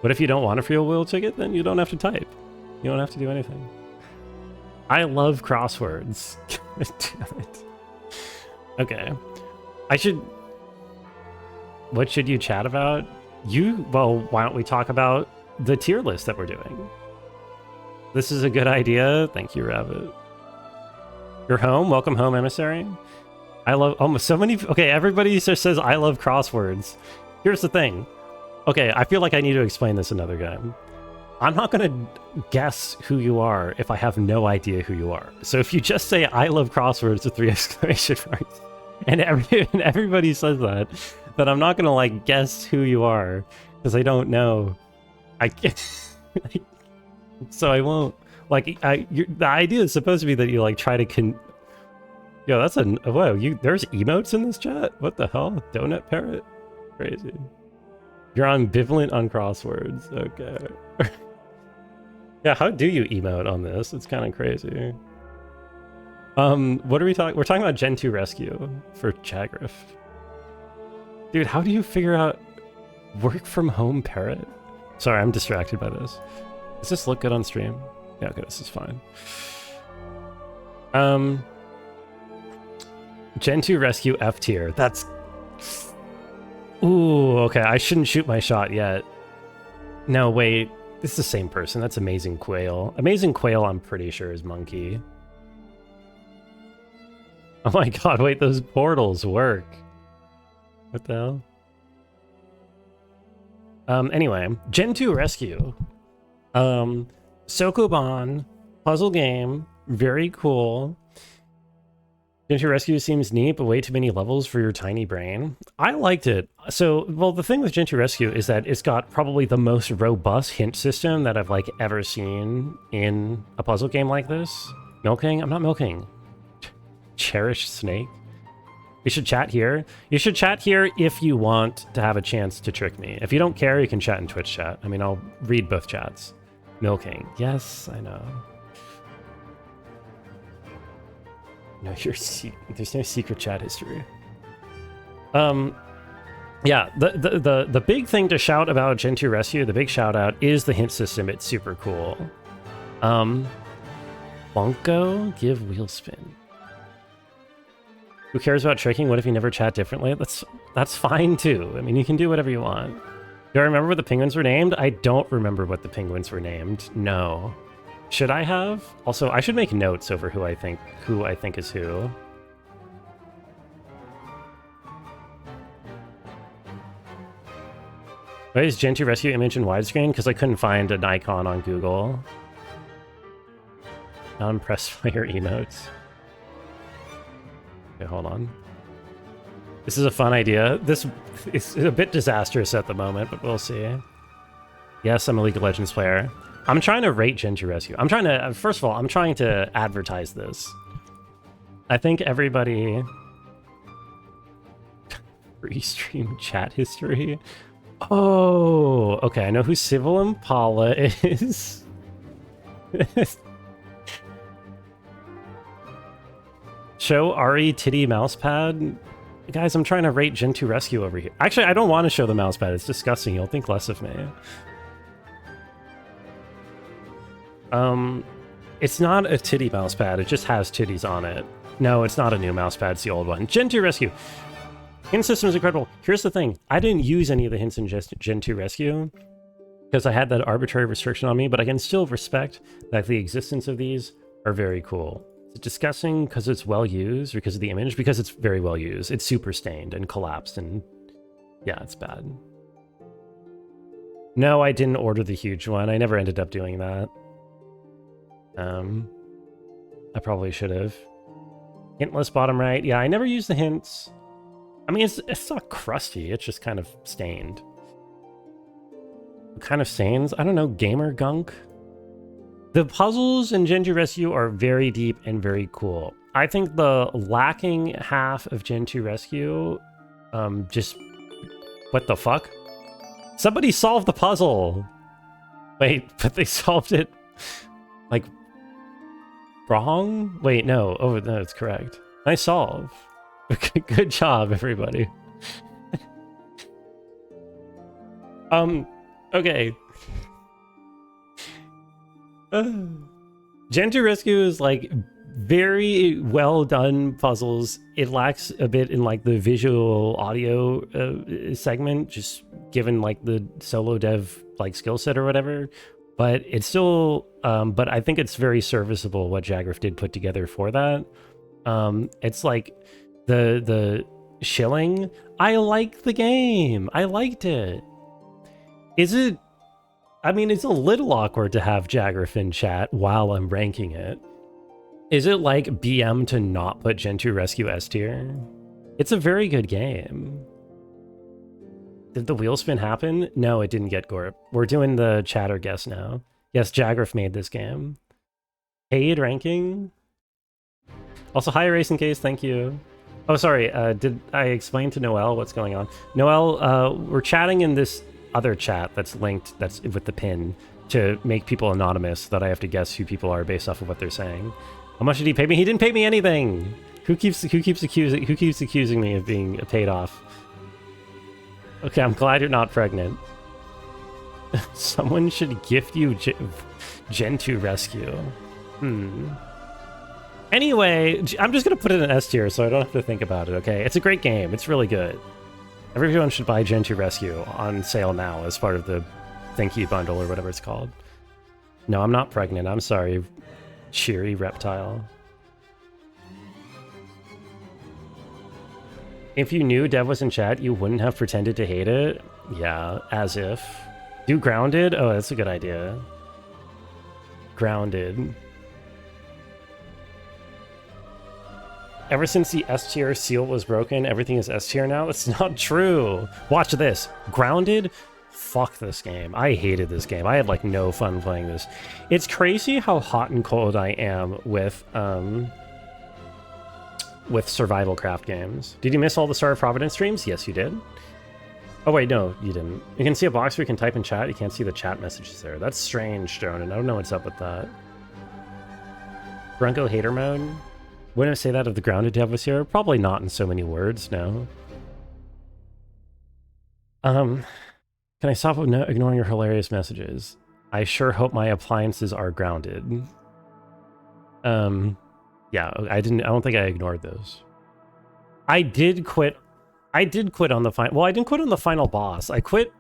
But if you don't want a free wheel ticket, then you don't have to type. You don't have to do anything. I love crosswords. Damn it. Okay. What should you chat about? Well, why don't we talk about the tier list that we're doing? This is a good idea. Thank you, Rabbit. You're home? Welcome home, Emissary. I love... almost so many... Okay, everybody just says, I love crosswords. Here's the thing. Okay, I feel like I need to explain this another time. I'm not going to guess who you are if I have no idea who you are. So if you just say, I love crosswords with 3 exclamation marks, and everybody says that, then I'm not going to, like, guess who you are, because I don't know. So I won't. Like, the idea is supposed to be that you, like, try to Yo, that's a... Whoa, there's emotes in this chat? What the hell? Donut Parrot? Crazy. You're ambivalent on crosswords. Okay. Yeah, how do you emote on this? It's kind of crazy. What are we talking... We're talking about Gen 2 Rescue for Chagriff. Dude, how do you figure out work from home parrot? Sorry, I'm distracted by this. Does this look good on stream? Yeah, okay, this is fine. Gen 2 Rescue F tier. That's... Ooh, okay, I shouldn't shoot my shot yet. No, wait. This is the same person. That's Amazing Quail. Amazing Quail, I'm pretty sure, is Monkey. Oh my god, wait, those portals work. What the hell? Anyway, Gen 2 Rescue. Sokoban, puzzle game, very cool. Gen 2 Rescue seems neat, but way too many levels for your tiny brain. I liked it. So, well, the thing with Gen 2 Rescue is that it's got probably the most robust hint system that I've like ever seen in a puzzle game like this. Milking? I'm not milking. Cherished snake. We should chat here. You should chat here if you want to have a chance to trick me. If you don't care, you can chat in Twitch chat. I mean, I'll read both chats. Milking. Yes, I know. No, there's no secret chat history. Yeah, the big thing to shout about Gen 2 Rescue, the big shout out is the hint system. It's super cool. Bunko, give wheel spin. Who cares about tricking? What if you never chat differently? That's fine too. I mean, you can do whatever you want. Do I remember what the penguins were named? I don't remember what the penguins were named. No. Should I have? Also, I should make notes over who I think is who. Why is Gen 2 Rescue image in widescreen? Because I couldn't find an icon on Google. Not impressed by your emotes. Okay, hold on. This is a fun idea. This is a bit disastrous at the moment, but we'll see. Yes, I'm a League of Legends player. I'm trying to rate Gen 2 Rescue. I'm trying to, first of all, I'm trying to advertise this. I think everybody... Free-stream chat history? Oh, okay, I know who Civil Impala is. Show Ari Titty Mousepad? Guys, I'm trying to rate Gen 2 Rescue over here. Actually, I don't want to show the mousepad. It's disgusting. You'll think less of me. It's not a titty mousepad. It just has titties on it. No, it's not a new mousepad. It's the old one. Gen 2 Rescue. Hint system is incredible. Here's the thing. I didn't use any of the hints in Gen 2 Rescue because I had that arbitrary restriction on me, but I can still respect that the existence of these are very cool. It's disgusting because it's well used or because of the image, because it's very well used. It's super stained and collapsed and yeah, it's bad. No, I didn't order the huge one. I never ended up doing that. I probably should have. Hintless bottom right. Yeah, I never use the hints. I mean, it's not crusty. It's just kind of stained. What kind of stains? I don't know. Gamer gunk? The puzzles in Gen 2 Rescue are very deep and very cool. I think the lacking half of Gen 2 Rescue, just... What the fuck? Somebody solved the puzzle! Wait, but they solved it... like... wrong? Wait, no. Oh, no, it's correct. Nice solve. Good job, everybody. Okay. Gen 2 Rescue is like very well done puzzles. It lacks a bit in like the visual audio segment, just given like the solo dev like skill set or whatever. But it's still, but I think it's very serviceable what Jagrif did put together for that. It's like the shilling. I like the game. I liked it. Is it? I mean, it's a little awkward to have Jagrif in chat while I'm ranking it. Is it like BM to not put Gen 2 Rescue S tier? It's a very good game. Did the wheel spin happen? No, it didn't get Gorp. We're doing the chatter guess now. Yes, Jagrif made this game. Paid ranking? Also, hi, Racing Case, thank you. Oh, sorry, did I explain to Noel what's going on? Noel, we're chatting in this other chat that's linked, that's with the pin, to make people anonymous, so that I have to guess who people are based off of what they're saying. How much did he pay me? He didn't pay me anything! Who keeps accusing me of being paid off? Okay, I'm glad you're not pregnant. Someone should gift you Gen 2 Rescue. Anyway, I'm just gonna put it in S tier so I don't have to think about it, okay? It's a great game. It's really good. Everyone should buy Gen 2 Rescue on sale now as part of the Thank You bundle or whatever it's called. No, I'm not pregnant. I'm sorry, cheery reptile. If you knew Dev was in chat, you wouldn't have pretended to hate it? Yeah, as if. Do Grounded? Oh, that's a good idea. Grounded. Ever since the S tier seal was broken, everything is S tier now? That's not true. Watch this. Grounded? Fuck this game. I hated this game. I had like no fun playing this. It's crazy how hot and cold I am with survival craft games. Did you miss all the Star of Providence streams? Yes, you did. Oh wait, no, you didn't. You can see a box where you can type in chat. You can't see the chat messages there. That's strange, Jonan. I don't know what's up with that. Brunko hater mode? Wouldn't I say that if the Grounded Dev was here? Probably not in so many words, no. Can I stop ignoring your hilarious messages? I sure hope my appliances are grounded. Yeah, I don't think I ignored those. I did quit on the final. Well, I didn't quit on the final boss. I quit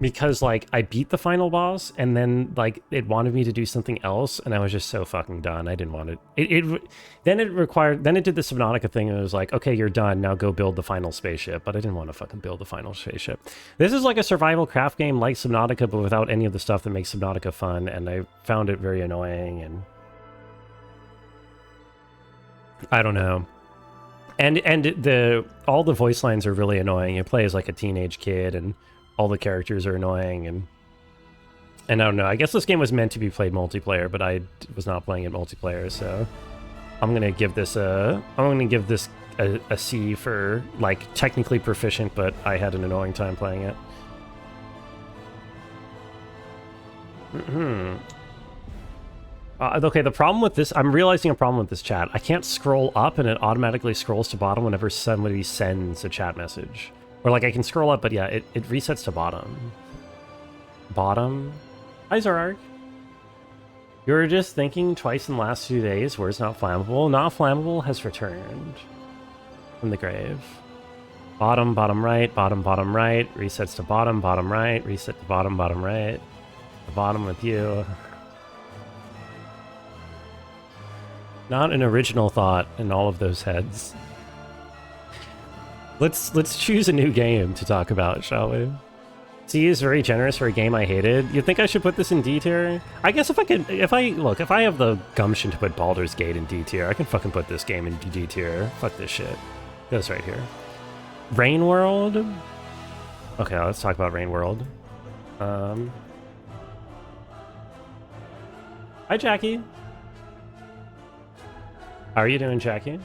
because like I beat the final boss and then like it wanted me to do something else and I was just so fucking done. I didn't want it. Then it did the Subnautica thing and it was like, okay, you're done. Now go build the final spaceship. But I didn't want to fucking build the final spaceship. This is like a survival craft game like Subnautica, but without any of the stuff that makes Subnautica fun. And I found it very annoying and I don't know. And all the voice lines are really annoying. You play as like a teenage kid and all the characters are annoying and I don't know. I guess this game was meant to be played multiplayer, but I was not playing it multiplayer, so I'm gonna give this a C for like technically proficient, but I had an annoying time playing it. Okay, the problem with this, I'm realizing a problem with this chat. I can't scroll up and it automatically scrolls to bottom whenever somebody sends a chat message. Or like I can scroll up, but yeah, it resets to bottom. Bottom? Hi, Zorark. You were just thinking twice in the last 2 days. Where's Not Flammable? Not Flammable has returned from the grave. Bottom, bottom right, bottom, bottom right. Resets to bottom, bottom right. Reset to bottom, bottom right. The bottom with you. Not an original thought in all of those heads. Let's choose a new game to talk about, shall we? C is very generous for a game I hated. You think I should put this in D tier? I guess if I have the gumption to put Baldur's Gate in D tier, I can fucking put this game in D tier. Fuck this shit. Goes right here. Rain World? Okay, let's talk about Rain World. Hi, Jackie. How are you doing, Jackie?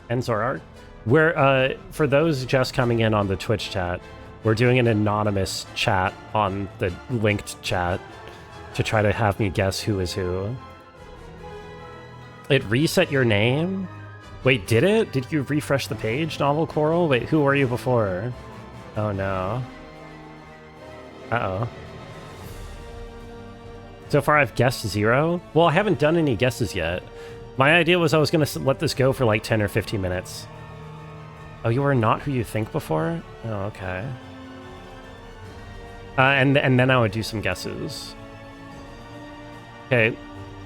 And Zorark? We're, for those just coming in on the Twitch chat, we're doing an anonymous chat on the linked chat to try to have me guess who is who. It reset your name? Wait, did it? Did you refresh the page, Novel Coral? Wait, who were you before? Oh no. Uh-oh. So far I've guessed 0? Well, I haven't done any guesses yet. My idea was I was going to let this go for like 10 or 15 minutes. Oh, you were not who you think before? Oh, okay. And then I would do some guesses. Okay,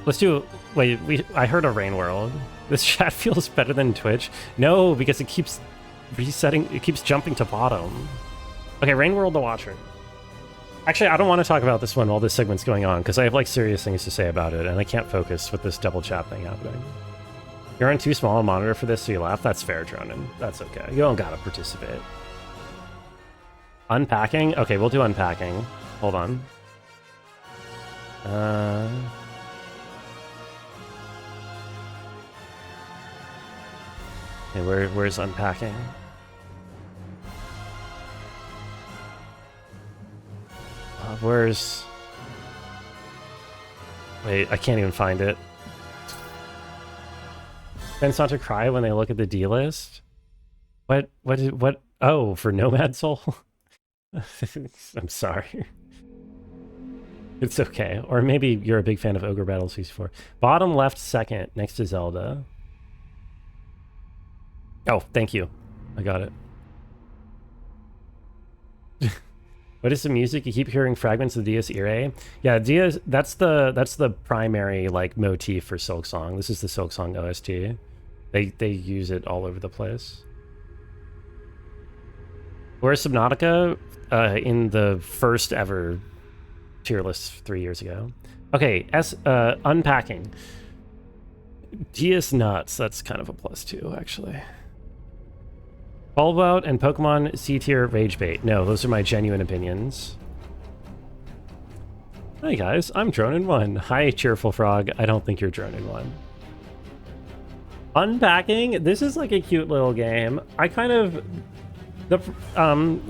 let's do... Wait, I heard a Rain World. This chat feels better than Twitch. No, because it keeps resetting. It keeps jumping to bottom. Okay, Rain World the Watcher. Actually, I don't want to talk about this one while this segment's going on, because I have like serious things to say about it, and I can't focus with this double chat thing happening. You're on too small a monitor for this, so you laugh? That's fair, Dronin. That's okay. You don't gotta participate. Unpacking? Okay, we'll do unpacking. Hold on. Okay, where's unpacking? Where's... Wait, I can't even find it. Friends not to cry when they look at the D list? What? Oh, for Nomad Soul? I'm sorry. It's okay. Or maybe you're a big fan of Ogre Battle 64. Bottom left second, next to Zelda. Oh, thank you. I got it. What is the music? You keep hearing fragments of Dies Irae. Yeah, Dies, that's the primary like motif for Silksong. This is the Silksong OST. They use it all over the place. Where's Subnautica? In the first ever tier list 3 years ago. Okay, unpacking. DS Nuts, that's kind of a +2, actually. Bulbout and Pokemon C tier rage bait. No, those are my genuine opinions. Hi guys, I'm Drone-in-One. Hi, Cheerful Frog. I don't think you're Drone-in-One. Unpacking? This is like a cute little game. I kind of...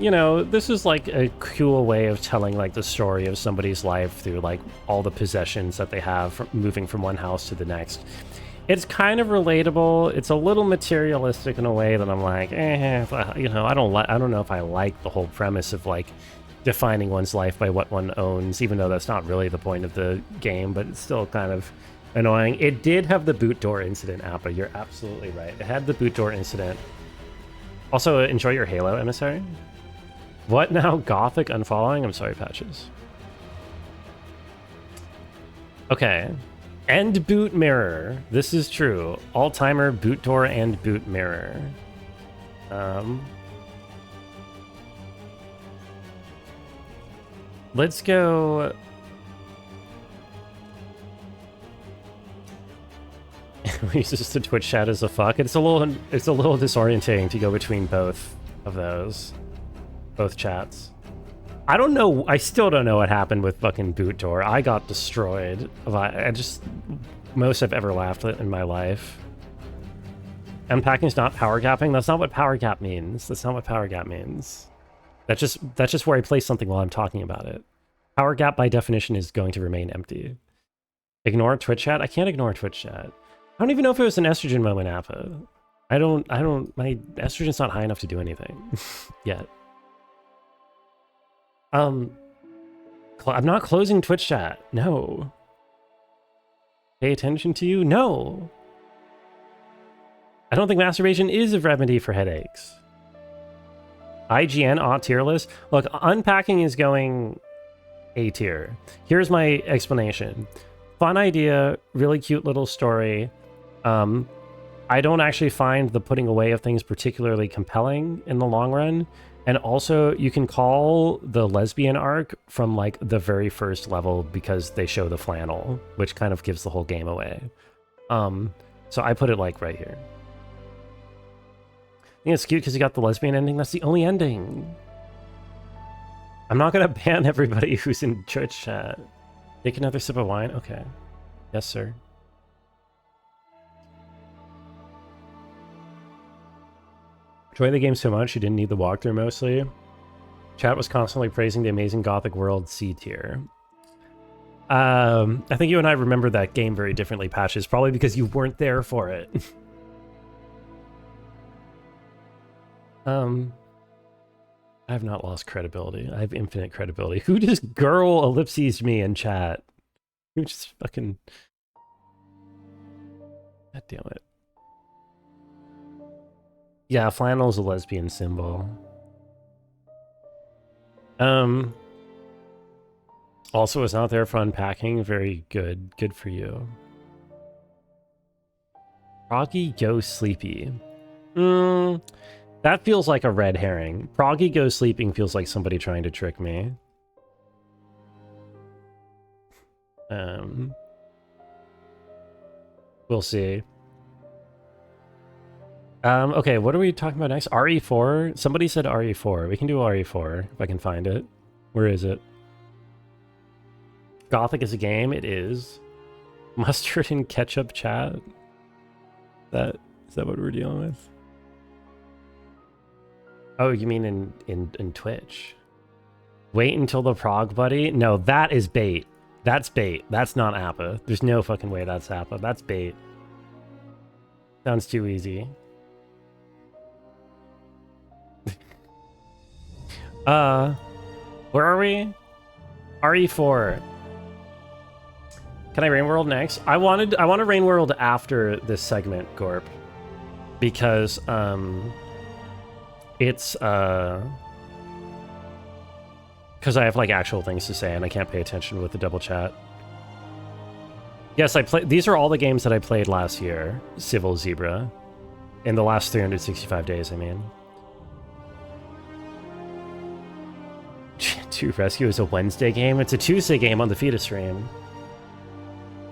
you know, this is like a cool way of telling like the story of somebody's life through like all the possessions that they have from moving from one house to the next. It's kind of relatable. It's a little materialistic in a way that I'm like, you know, I don't know if I like the whole premise of like defining one's life by what one owns, even though that's not really the point of the game, but it's still kind of annoying. It did have the boot door incident, Appa. You're absolutely right. It had the boot door incident. Also, enjoy your Halo, Emissary. What now? Gothic unfollowing? I'm sorry, Patches. Okay. And boot mirror. This is true. All-timer, boot door, and boot mirror. Let's go... We use this to Twitch chat as a fuck. It's a little disorienting to go between both of those. Both chats. I don't know. I still don't know what happened with fucking boot door. I got destroyed. I just... Most I've ever laughed at in my life. Unpacking's not power gapping? That's not what power gap means. That's not what power gap means. That's just where I place something while I'm talking about it. Power gap by definition is going to remain empty. Ignore Twitch chat? I can't ignore Twitch chat. I don't even know if it was an estrogen moment, Appa. My estrogen's not high enough to do anything yet. I'm not closing Twitch chat. No. Pay attention to you? No. I don't think masturbation is a remedy for headaches. IGN aught tier list. Look, unpacking is going A tier. Here's my explanation. Fun idea, really cute little story. I don't actually find the putting away of things particularly compelling in the long run. And also, you can call the lesbian arc from like the very first level because they show the flannel, which kind of gives the whole game away. So I put it like right here. I think it's cute because you got the lesbian ending. That's the only ending. I'm not gonna ban everybody who's in Twitch chat. Take another sip of wine? Okay. Yes, sir. Enjoy the game so much you didn't need the walkthrough mostly. Chat was constantly praising the amazing Gothic world C tier. I think you and I remember that game very differently, Patches, probably because you weren't there for it. I have not lost credibility. I have infinite credibility. Who just girl ellipses me in chat? Who just fucking... God damn it. Yeah, flannel's a lesbian symbol. Also, it's not there for unpacking. Very good. Good for you. Proggy goes sleepy. That feels like a red herring. Proggy goes sleeping feels like somebody trying to trick me. We'll see. Okay, what are we talking about next? RE4? Somebody said RE4. We can do RE4 if I can find it. Where is it? Gothic is a game? It is. Mustard and ketchup chat? Is that what we're dealing with? Oh, you mean in Twitch? Wait until the prog buddy? No, that is bait. That's bait. That's not Appa. There's no fucking way that's Appa. That's bait. Sounds too easy. Where are we? RE4. Can I Rain World next? I want to Rain World after this segment, Gorp. Because, it's, because I have, like, actual things to say, and I can't pay attention with the double chat. Yes, these are all the games that I played last year, Civil Zebra. In the last 365 days, I mean. 2 Rescue is a Wednesday game. It's a Tuesday game on the Fetus stream.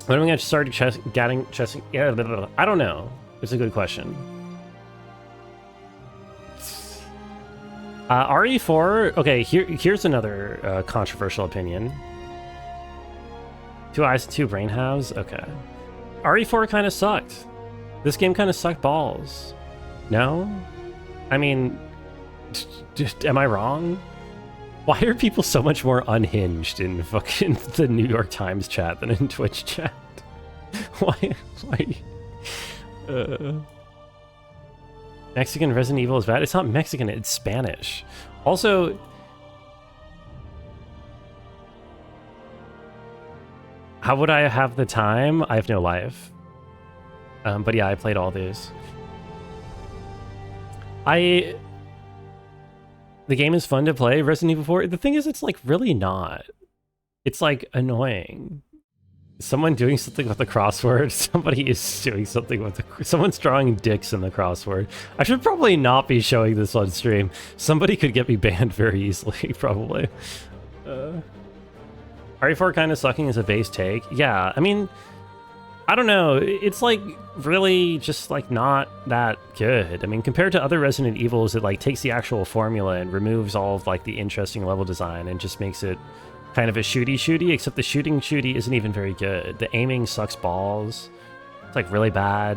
When am I going to start getting chess? Yeah, blah, blah, blah. I don't know. It's a good question. RE4. Okay, here's another controversial opinion. 2 eyes and 2 brain halves. Okay. RE4 kind of sucked. This game kind of sucked balls. No? I mean, am I wrong? Why are people so much more unhinged in fucking the New York Times chat than in Twitch chat? Why? Mexican Resident Evil is bad? It's not Mexican, it's Spanish. Also, how would I have the time? I have no life. But yeah, I played all these. The game is fun to play, Resident Evil 4. The thing is, it's like really not. It's like annoying. Someone doing something with the crossword. Somebody is doing something with someone's drawing dicks in the crossword. I should probably not be showing this on stream. Somebody could get me banned very easily, probably. RE4 kind of sucking as a base take. Yeah, I mean, I don't know. It's like really just like not that good. I mean, compared to other Resident Evils, it like takes the actual formula and removes all of like the interesting level design and just makes it kind of a shooty, except the shooty isn't even very good. The aiming sucks balls. It's like really bad.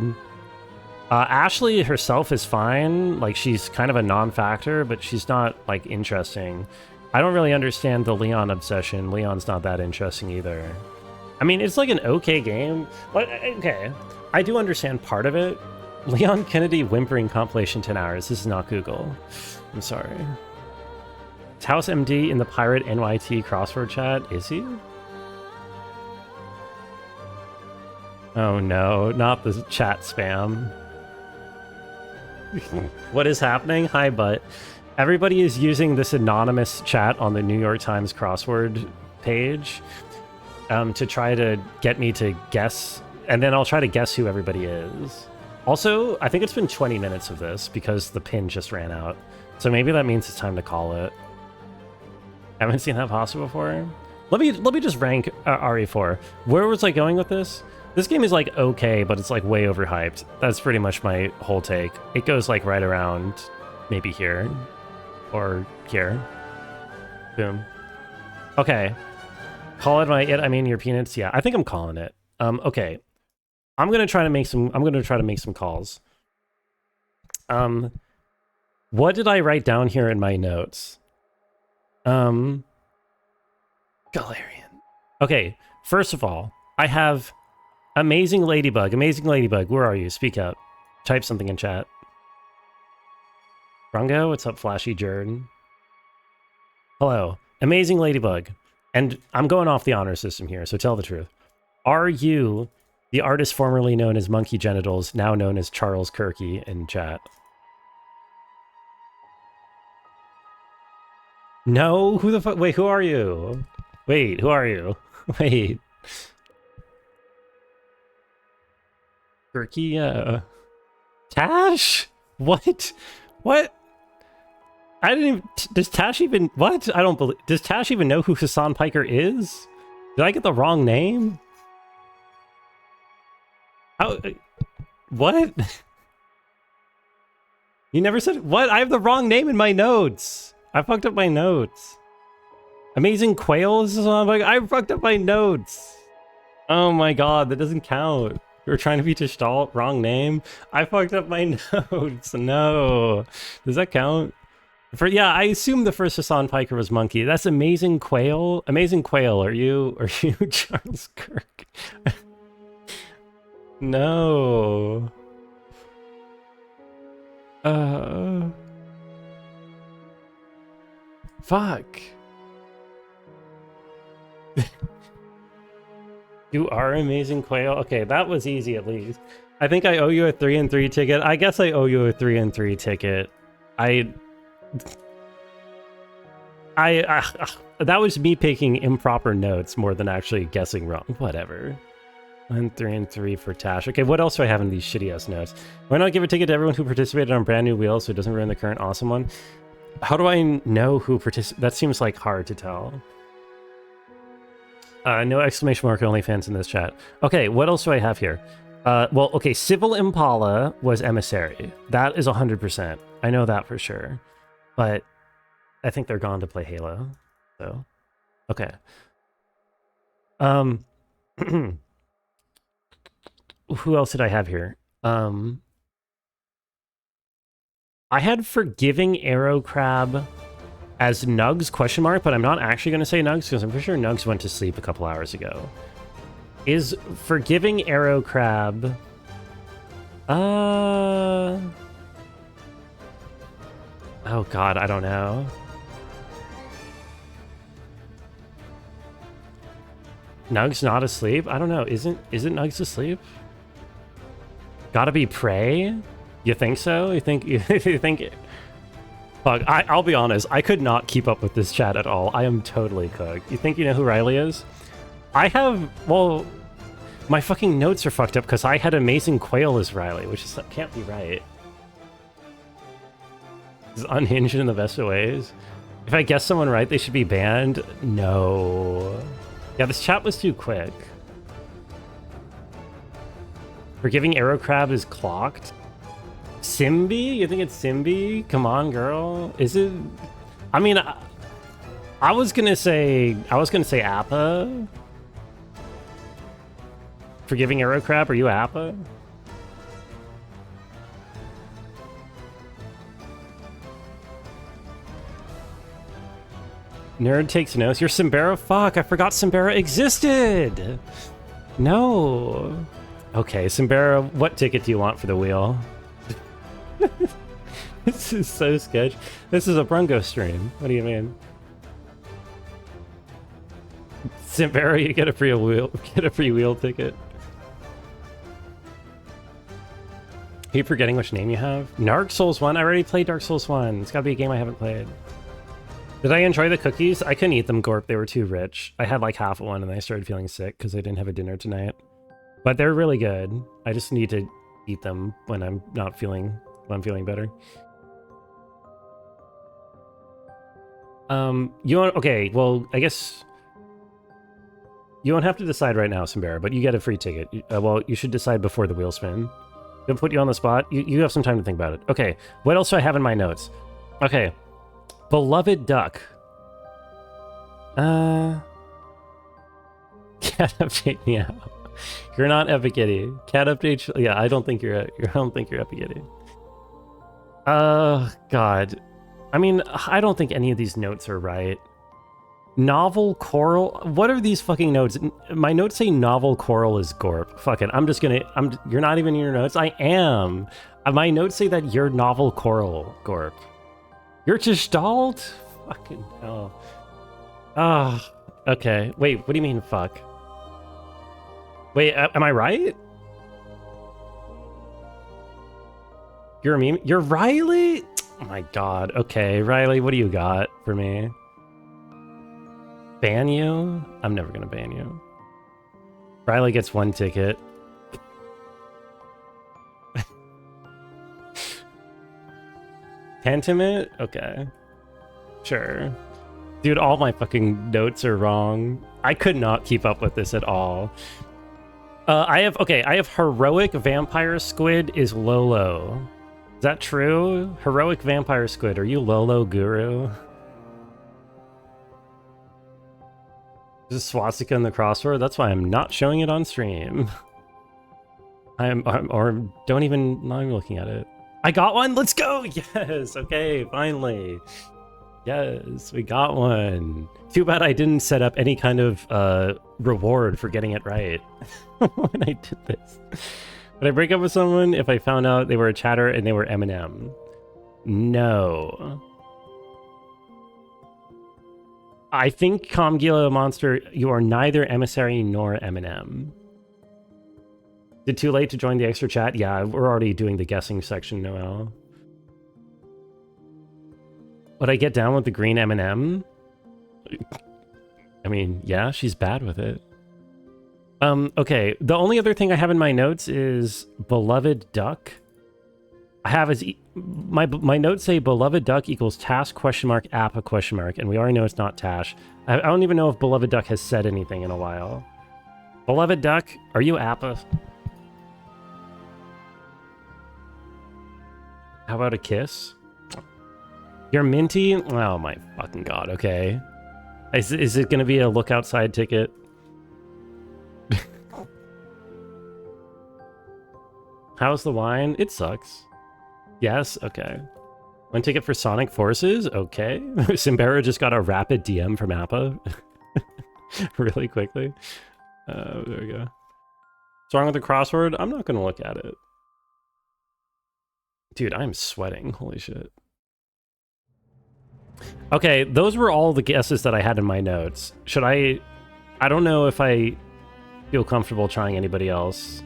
Ashley herself is fine. Like she's kind of a non-factor, but she's not like interesting. I don't really understand the Leon obsession. Leon's not that interesting either. I mean, it's like an okay game. But okay, I do understand part of it. Leon Kennedy whimpering compilation 10 hours. This is not Google. I'm sorry. Is House MD in the Pirate NYT crossword chat? Is he? Oh no, not the chat spam. What is happening? Hi, but everybody is using this anonymous chat on the New York Times crossword page to try to get me to guess, and then I'll try to guess who everybody is. Also, I think it's been 20 minutes of this because the pin just ran out. So maybe that means it's time to call it. Haven't seen that possible before. Let me just rank RE4. Where was I going with this? This game is like okay, but it's like way overhyped. That's pretty much my whole take. It goes like right around maybe here or here. Boom. Okay. Call it I mean your peanuts. Yeah, I think I'm calling it. Okay. I'm gonna try to make some calls. What did I write down here in my notes? Galarian. Okay, first of all, I have Amazing Ladybug. Amazing Ladybug, where are you? Speak up. Type something in chat. Rungo, what's up, Flashy Jerd? Hello, Amazing Ladybug. And I'm going off the honor system here, so tell the truth. Are you the artist formerly known as Monkey Genitals, now known as Charles Kirky in chat? No? Who the fuck? Wait, who are you? Wait, who are you? Wait. Kirky, Tash? What? What? I didn't even... Does Tash even... What? I don't believe... Does Tash even know who Hassan Piker is? Did I get the wrong name? How... What? You never said... What? I have the wrong name in my notes. I fucked up my notes. Amazing Quail is on. I fucked up my notes. Oh my god, that doesn't count. You were trying to be Gestalt, wrong name. I fucked up my notes. No. Does that count? Yeah, I assume the first Hassan Piker was Monkey. That's Amazing Quail. Amazing Quail, are you Charles Kirk? No. Fuck. You are Amazing Quail? Okay, that was easy at least. I think I owe you a 3-3 ticket. I guess I owe you a 3-3 ticket. That was me picking improper notes more than actually guessing wrong. Whatever. 3-3 for Tash. Okay, what else do I have in these shitty ass notes? Why not give a ticket to everyone who participated on brand new wheels so it doesn't ruin the current awesome one? How do I know who participates? That seems like hard to tell. No exclamation mark OnlyFans in this chat. Okay, what else do I have here? Well, okay, Civil Impala was Emissary. That is 100%. I know that for sure. But I think they're gone to play Halo. So, okay. Who else did I have here? I had Forgiving Arrow Crab as Nugs question mark, but I'm not actually going to say Nugs because I'm pretty sure Nugs went to sleep a couple hours ago. Is Forgiving Arrow Crab... Oh god, I don't know. Nugs not asleep? I don't know. Isn't Nugs asleep? Gotta be Prey? You think so? You think you think? Fuck, I'll be honest. I could not keep up with this chat at all. I am totally cooked. You think you know who Riley is? I have, well, my fucking notes are fucked up because I had Amazing Quail as Riley, which is, can't be right. This is unhinged in the best of ways. If I guess someone right, they should be banned. No. Yeah, this chat was too quick. Forgiving Arrow Crab is clocked. Simbi? You think it's Simbi? Come on, girl. Is it? I mean, I was gonna say Appa. Forgiving Arrow Crab, are you Appa? Nerd takes notes. You're Simbera? Fuck, I forgot Simbera existed! No. Okay, Simbera, what ticket do you want for the wheel? This is so sketch. This is a Brungo stream. What do you mean? Simbera, you get a free wheel ticket. Keep forgetting which name you have. Dark Souls 1? I already played Dark Souls 1. It's gotta be a game I haven't played. Did I enjoy the cookies? I couldn't eat them, Gorp. They were too rich. I had like half of one and I started feeling sick because I didn't have a dinner tonight. But they're really good. I just need to eat them when I'm feeling better. You want, okay, well, I guess you don't have to decide right now, Simbera, but you get a free ticket. Well, you should decide before the wheel spin. Gonna put you on the spot. You have some time to think about it. Okay, what else do I have in my notes? Okay, Beloved Duck. Cat update me out. You're not Epic Kitty. Cat update. Yeah, I don't think you're Epic Kitty. God. I mean, I don't think any of these notes are right. Novel Coral? What are these fucking notes? My notes say Novel Coral is Gorp. Fuck it. You're not even in your notes? I am. My notes say that you're Novel Coral, Gorp. You're Gestalt? Fucking hell. Ah, okay. Wait, what do you mean, fuck? Wait, am I right? You're a meme? You're Riley? Oh my god. Okay, Riley, what do you got for me? Ban you? I'm never gonna ban you. Riley gets one ticket. Pentiment? Okay. Sure. Dude, all my fucking notes are wrong. I could not keep up with this at all. I have Heroic Vampire Squid is Lolo. Is that true? Heroic Vampire Squid, are you Lolo Guru? Is swastika in the crossword? That's why I'm not showing it on stream. Or not even looking at it. I got one. Let's go. Yes. Okay. Finally. Yes, we got one. Too bad I didn't set up any kind of reward for getting it right when I did this. Would I break up with someone if I found out they were a chatter and they were Eminem? No. I think Comgila Monster, you are neither Emissary nor Eminem. Is it too late to join the extra chat? Yeah, we're already doing the guessing section, Noel. Would I get down with the green M&M? I mean, yeah, she's bad with it. Okay, the only other thing I have in my notes is Beloved Duck. I have is my notes say beloved duck equals task question mark appa question mark, and we already know it's not Tash. I don't even know if beloved duck has said anything in a while. Beloved duck, are you appa? How about a kiss? You're minty? Oh my fucking god, okay. Is it gonna be a look outside ticket? How's the wine? It sucks. Yes, okay. One ticket for Sonic Forces? Okay. Simbera just got a rapid DM from Appa. Really quickly. There we go. What's wrong with the crossword? I'm not gonna look at it. Dude, I'm sweating. Holy shit. Okay, those were all the guesses that I had in my notes. Should I don't know if I feel comfortable trying anybody else.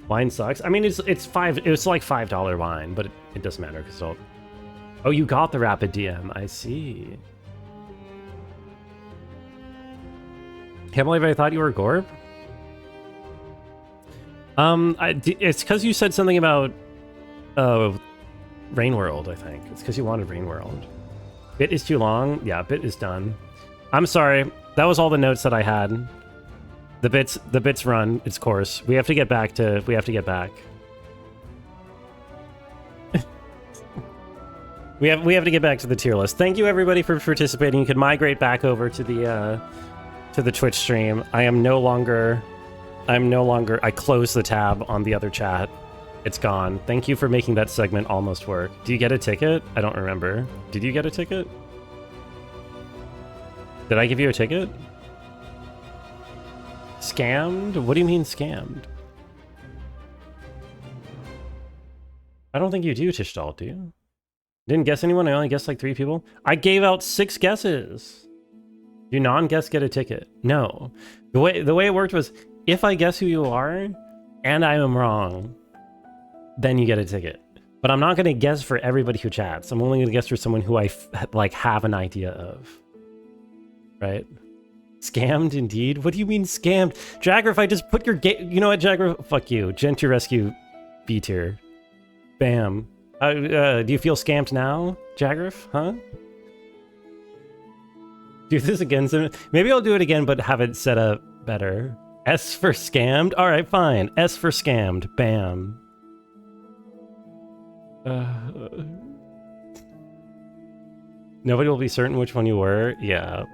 Wine sucks. I mean, it's like $5 wine, but it doesn't matter because all... Oh, you got the rapid DM. I see. Can't believe I thought you were Gorb. It's because you said something about Rain World, I think. It's because you wanted Rain World. Bit is too long. Yeah, bit is done. I'm sorry. That was all the notes that I had. The bits run its course. We have to get back. We have to get back to the tier list. Thank you everybody for participating. You can migrate back over to the Twitch stream. I closed the tab on the other chat. It's gone. Thank you for making that segment almost work. Do you get a ticket? I don't remember. Did you get a ticket? Did I give you a ticket? Scammed? What do you mean scammed? I don't think you do, Tishdal, do you? Didn't guess anyone? I only guessed like 3 people? I gave out 6 guesses! Do non-guess get a ticket? No. The way it worked was, if I guess who you are, and I am wrong, then you get a ticket. But I'm not going to guess for everybody who chats. I'm only going to guess for someone who I have an idea of. Right? Scammed, indeed? What do you mean scammed? Jagger, if I just put your game... You know what, Jagger? Fuck you. Gentry Rescue B tier. Bam. Do you feel scammed now, Jagriff? Huh? Do this again. Maybe I'll do it again, but have it set up better. S for scammed? Alright, fine. S for scammed. Bam. Nobody will be certain which one you were? Yeah.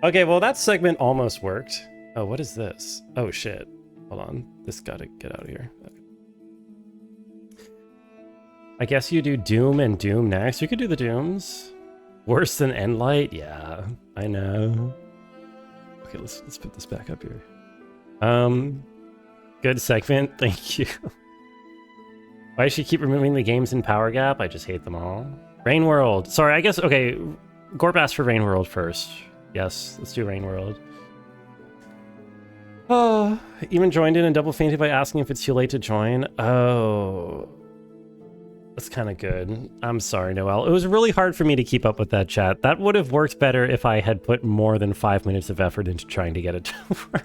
Okay, well that segment almost worked. Oh, what is this? Oh shit. Hold on. This gotta get out of here. Okay. I guess you do Doom and Doom next. You could do the Dooms. Worse than Endlight? Yeah, I know. Okay, let's put this back up here. Good segment. Thank you. Why does she keep removing the games in Power Gap? I just hate them all. Rain World. Sorry, I guess, okay. Gorp asked for Rain World first. Yes, let's do Rain World. Oh, even joined in and double fainted by asking if it's too late to join. Oh, that's kind of good. I'm sorry, Noelle. It was really hard for me to keep up with that chat. That would have worked better if I had put more than 5 minutes of effort into trying to get it to work.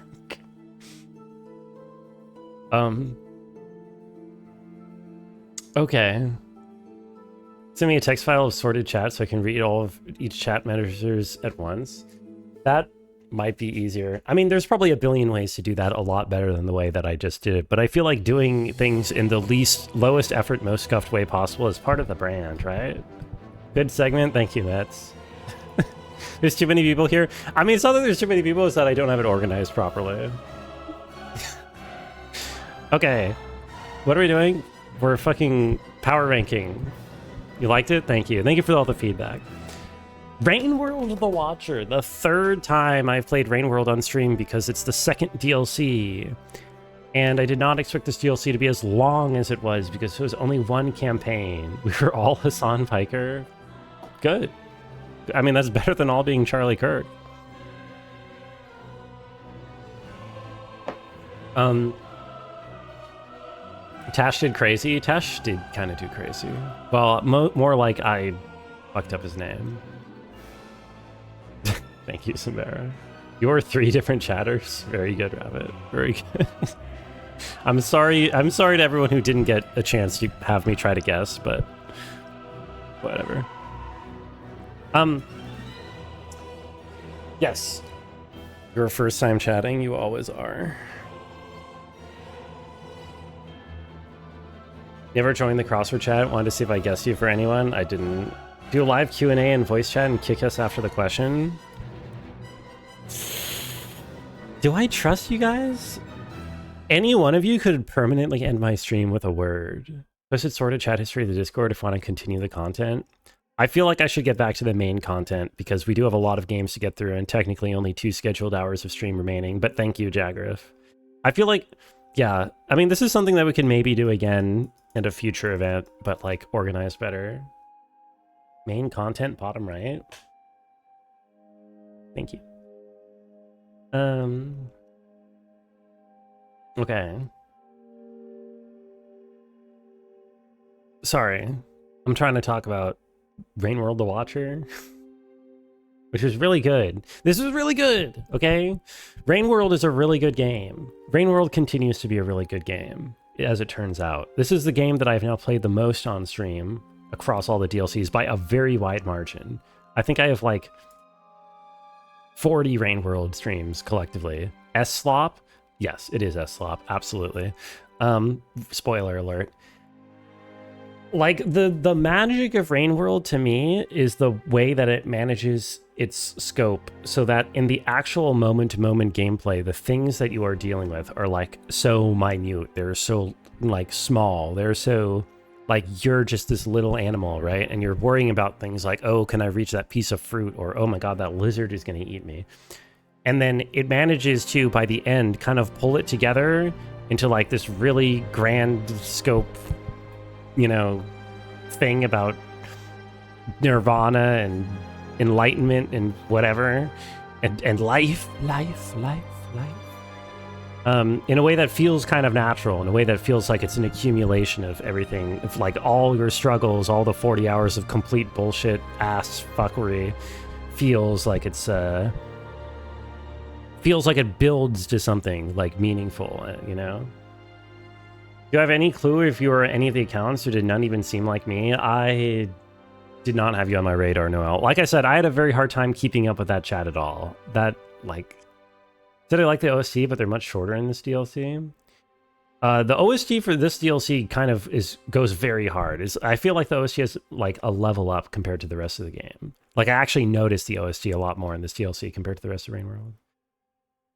Okay. Send me a text file of sorted chat so I can read all of each chat managers at once. That might be easier. I mean, there's probably a billion ways to do that a lot better than the way that I just did it, but I feel like doing things in the lowest effort, most scuffed way possible is part of the brand, right? Good segment. Thank you, Mets. There's too many people here. I mean, it's not that there's too many people, it's that I don't have it organized properly. Okay. What are we doing? We're fucking power ranking. You liked it? Thank you. Thank you for all the feedback. Rain World the Watcher. The 3rd time I've played Rain World on stream because it's the 2nd DLC. And I did not expect this DLC to be as long as it was because it was only 1 campaign. We were all Hassan Piker. Good. I mean, that's better than all being Charlie Kirk. Tash did crazy. Tash did kind of do crazy. Well, more like I fucked up his name. Thank you, Simbera. You're 3 different chatters. Very good, Rabbit. Very good. I'm sorry to everyone who didn't get a chance to have me try to guess, but whatever. Yes. Your first time chatting, you always are. You ever joined the crossword chat? Wanted to see if I guessed you for anyone. I didn't. Do a live Q&A and voice chat and kick us after the question. Do I trust you guys? Any one of you could permanently end my stream with a word. Posted sort of chat history of the Discord if I want to continue the content. I feel like I should get back to the main content because we do have a lot of games to get through and technically only 2 scheduled hours of stream remaining. But thank you, Jagriff. I feel like, yeah, I mean, this is something that we can maybe do again in a future event, but like organized better. Main content, bottom right. Thank you. Okay. Sorry. I'm trying to talk about Rain World the Watcher, which is really good. This is really good, okay? Rain World is a really good game. Rain World continues to be a really good game, as it turns out. This is the game that I've now played the most on stream across all the DLCs by a very wide margin. I think I have like 40 Rain World streams collectively. S-Slop? Yes, it is S-Slop, absolutely. Spoiler alert. Like, the magic of Rain World to me is the way that it manages its scope so that in the actual moment-to-moment gameplay, the things that you are dealing with are like so minute. They're so like small. They're so like you're just this little animal, right? And you're worrying about things like, oh, can I reach that piece of fruit? Or, oh my God, that lizard is going to eat me. And then it manages to, by the end, kind of pull it together into like this really grand scope, you know, thing about nirvana and enlightenment and whatever, and life, in a way that feels kind of natural, in a way that feels like it's an accumulation of everything, of like all your struggles, all the 40 hours of complete bullshit ass fuckery feels like it's feels like it builds to something like meaningful, you know? Do you have any clue if you were any of the accounts who did not even seem like me? I did not have you on my radar, Noel. Like I said, I had a very hard time keeping up with that chat at all. That, like... Said I like the OST, but they're much shorter in this DLC. The OST for this DLC kind of goes very hard. I feel like the OST is like a level up compared to the rest of the game. Like, I actually noticed the OST a lot more in this DLC compared to the rest of Rain World.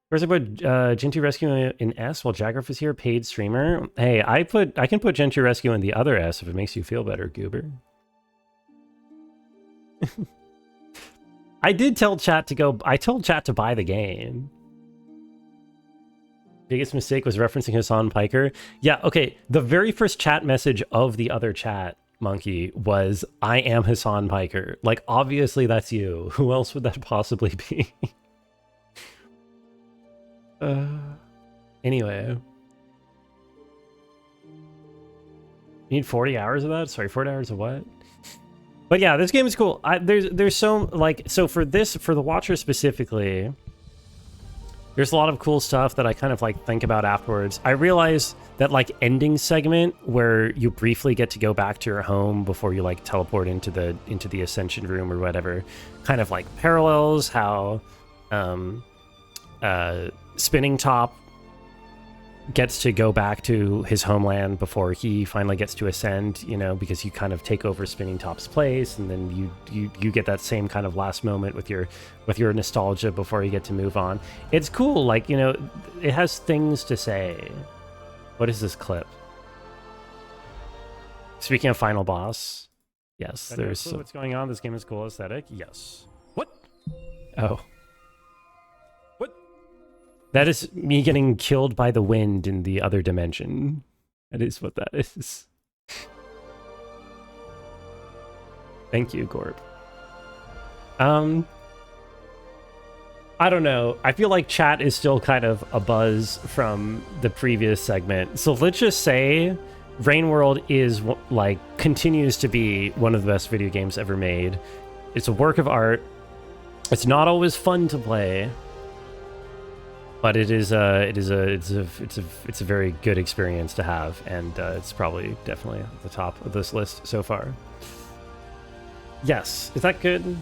First, I put Gentoo Rescue in S while Jagriff is here, paid streamer. Hey, I can put Gentoo Rescue in the other S if it makes you feel better, Goober. I did tell chat to go. I told chat to buy the game. Biggest mistake was referencing Hassan Piker. Yeah, okay. The very first chat message of the other chat, Monkey, was, I am Hassan Piker. Like, obviously that's you. Who else would that possibly be? Anyway. You need 40 hours of that? Sorry, 40 hours of what? But yeah, this game is cool. There's so, like, so for the Watcher specifically, there's a lot of cool stuff that I kind of like think about afterwards. I realize that like ending segment where you briefly get to go back to your home before you like teleport into the Ascension room or whatever, kind of like parallels how Spinning Top gets to go back to his homeland before he finally gets to ascend, you know, because you kind of take over Spinning Top's place, and then you get that same kind of last moment with your nostalgia before you get to move on. It's cool, like, you know, it has things to say. What is this clip? Speaking of final boss, yes, there's what's going on. This game is cool aesthetic. Yes. What? Oh. That is me getting killed by the wind in the other dimension. That is what that is. Thank you, Gorb. I don't know. I feel like chat is still kind of a buzz from the previous segment. So let's just say Rain World is, like, continues to be one of the best video games ever made. It's a work of art. It's not always fun to play. But it's a very good experience to have, and it's probably definitely at the top of this list so far. Yes, is that good?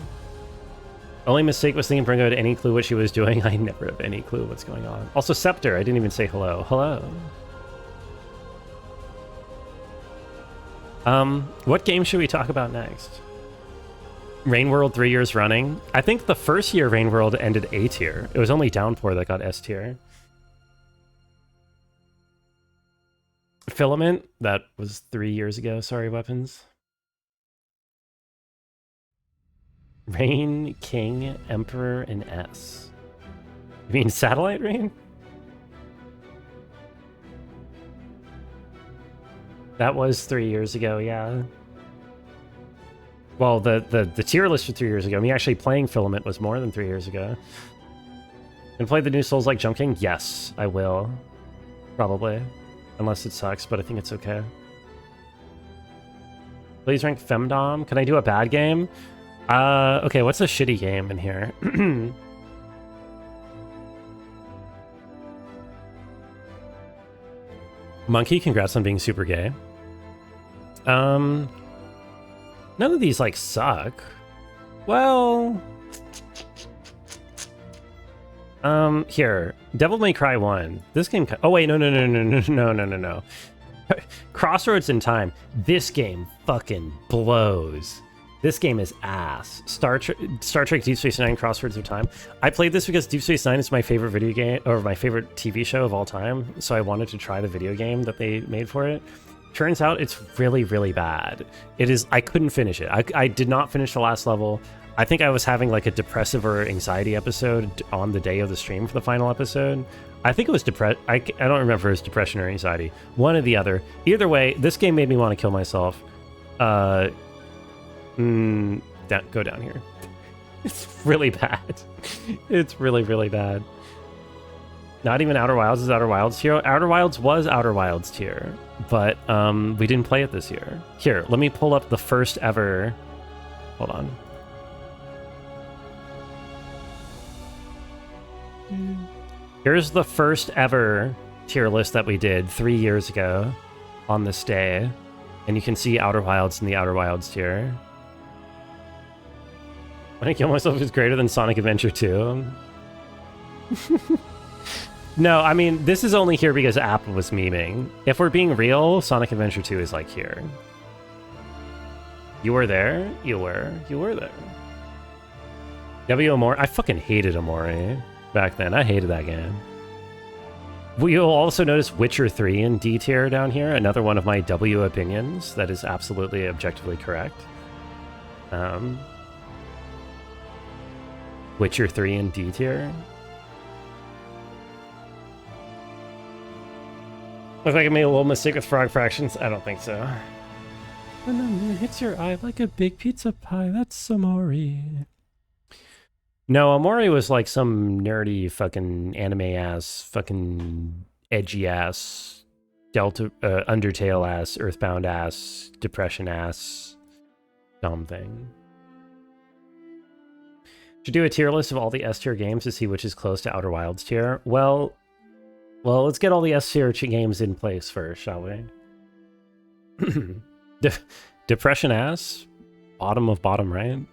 Only mistake was thinking Bringo had any clue what she was doing. I never have any clue what's going on. Also, Scepter, I didn't even say hello. Hello. What game should we talk about next? Rain World 3 years running. I think the first year Rain World ended A tier. It was only Downpour that got S tier. Filament, that was 3 years ago. Sorry, Weapons. Rain, King, Emperor, and S. You mean Satellite Rain? That was 3 years ago, yeah. Well, the tier list for 3 years ago. Me actually playing Filament was more than 3 years ago. And play the new Souls-like Jump King? Yes, I will. Probably. Unless it sucks, but I think it's okay. Please rank Femdom. Can I do a bad game? Okay, what's a shitty game in here? Monkey, congrats on being super gay. None of these, like, suck. Well... here. Devil May Cry 1. This game... Oh, wait, no. Crossroads in Time. This game fucking blows. This game is ass. Star Trek Deep Space Nine Crossroads of Time. I played this because Deep Space Nine is my favorite video game, or my favorite TV show of all time, so I wanted to try the video game that they made for it. Turns out it's really, really bad. It is... I couldn't finish it. I did not finish the last level. I think I was having like a depressive or anxiety episode on the day of the stream for the final episode. I think it was I don't remember if it was depression or anxiety. One or the other. Either way, this game made me want to kill myself. Go down here. It's really bad. It's really, really bad. Not even Outer Wilds is Outer Wilds tier. Outer Wilds was Outer Wilds tier, but we didn't play it this year. Here, let me pull up the first ever... Hold on. Here's the first ever tier list that we did 3 years ago on this day. And you can see Outer Wilds in the Outer Wilds tier. When I Kill Myself is greater than Sonic Adventure 2. No, I mean, this is only here because Apple was memeing. If we're being real, Sonic Adventure 2 is like here. You were there? You were there. W. Amore? I fucking hated Amore back then. I hated that game. You'll also notice Witcher 3 in D tier down here. Another one of my W opinions that is absolutely objectively correct. Witcher 3 in D tier. Look like I made a little mistake with Frog Fractions. I don't think so. When the moon hits your eye like a big pizza pie, that's Amore. No, Amore was like some nerdy fucking anime-ass, fucking edgy-ass, Undertale-ass, Earthbound-ass, Depression-ass, dumb thing. Should do a tier list of all the S-tier games to see which is close to Outer Wilds tier. Well, let's get all the S-tier games in place first, shall we? Depression-ass, bottom of bottom right.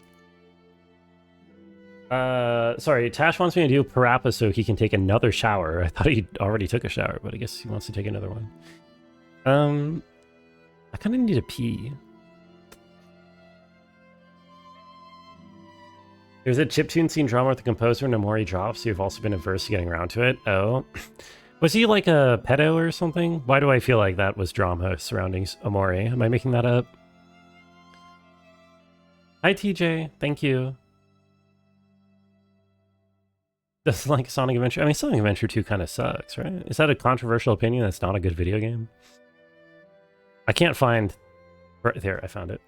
Sorry, Tash wants me to do Parappa so he can take another shower. I thought he already took a shower, but I guess he wants to take another one. I kind of need to pee. There's a chiptune scene drama with the composer and Amori drops. You've also been averse to getting around to it. Oh. Was he like a pedo or something? Why do I feel like that was drama surrounding Amori? Am I making that up? Hi, TJ. Thank you. That's like Sonic Adventure. I mean, Sonic Adventure 2 kind of sucks, right? Is that a controversial opinion that's not a good video game? I can't find... Right there, I found it.